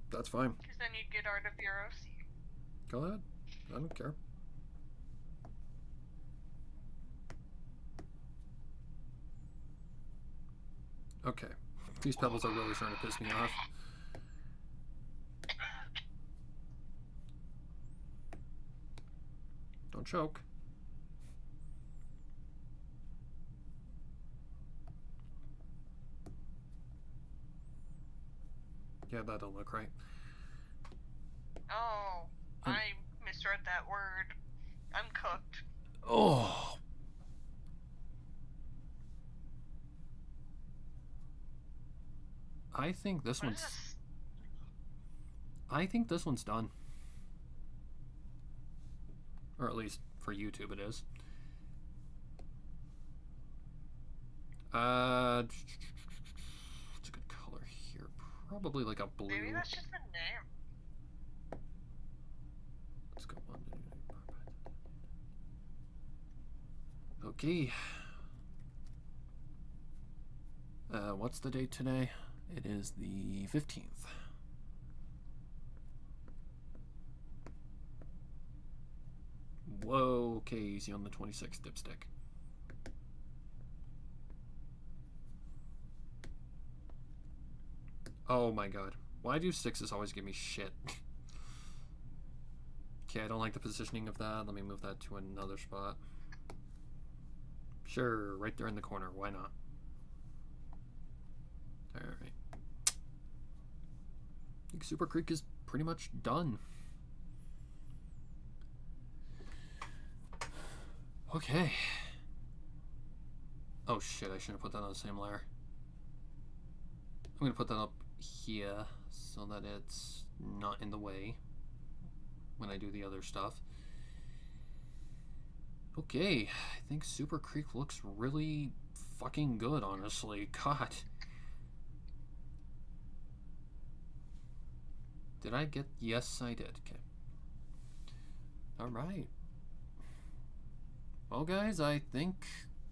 Speaker 1: That's fine.
Speaker 2: Because then you'd get art of your OC.
Speaker 1: Go ahead. I don't care. Okay. These pebbles are really starting to piss me off. Don't choke. Yeah, that don't look right.
Speaker 2: Oh, I misread that word. I'm cooked.
Speaker 1: Oh. I think this
Speaker 2: What
Speaker 1: one's.
Speaker 2: is this?
Speaker 1: I think this one's done. Or at least for YouTube it is. What's a good color here? Probably like a blue.
Speaker 2: Maybe that's just the name.
Speaker 1: Let's go on. Okay. What's the date today? It is the 15th. Whoa, okay, easy on the 26th, dipstick. Oh my god. Why do sixes always give me shit? Okay, I don't like the positioning of that. Let me move that to another spot. Sure, right there in the corner. Why not? Alright. I think Super Creek is pretty much done. Okay. Oh shit, I shouldn't have put that on the same layer. I'm gonna put that up here so that it's not in the way when I do the other stuff. Okay, I think Super Creek looks really fucking good, honestly. God. Did I get... Yes, I did. Okay. Alright. Well, guys, I think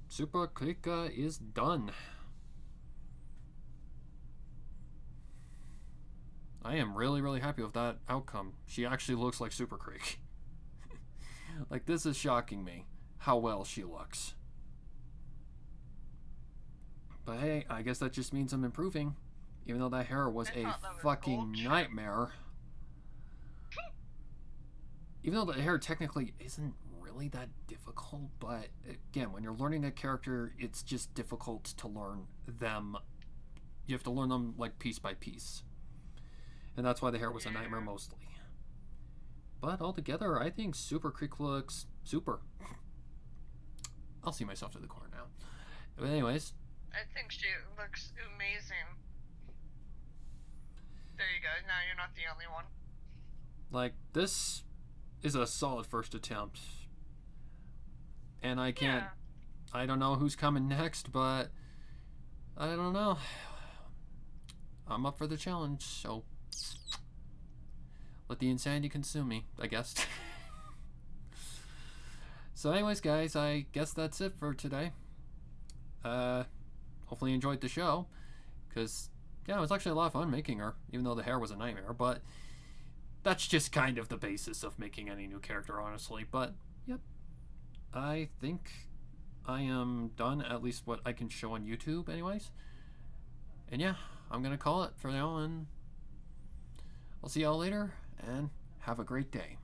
Speaker 1: Super Creek is done. I am really, really happy with that outcome. She actually looks like Super Creek. Like, this is shocking me, how well she looks. But hey, I guess that just means I'm improving. Even though that hair was a fucking nightmare. Even though the hair technically isn't really that difficult, but again, when you're learning a character, it's just difficult to learn them. You have to learn them like piece by piece. And that's why the hair was a nightmare mostly. But altogether, I think Super Creek looks super. I'll see myself to the corner now. But anyways.
Speaker 2: I think she looks amazing. There you go. Now you're not the only one.
Speaker 1: Like, this is a solid first attempt. And I can't... Yeah. I don't know who's coming next, but... I don't know. I'm up for the challenge, so... Let the insanity consume me, I guess. So anyways, guys, I guess that's it for today. Hopefully you enjoyed the show. Because, yeah, it was actually a lot of fun making her, even though the hair was a nightmare. But that's just kind of the basis of making any new character, honestly. But, yep. I think I am done, at least what I can show on YouTube, anyways. And yeah, I'm going to call it for now, and I'll see y'all later, and have a great day.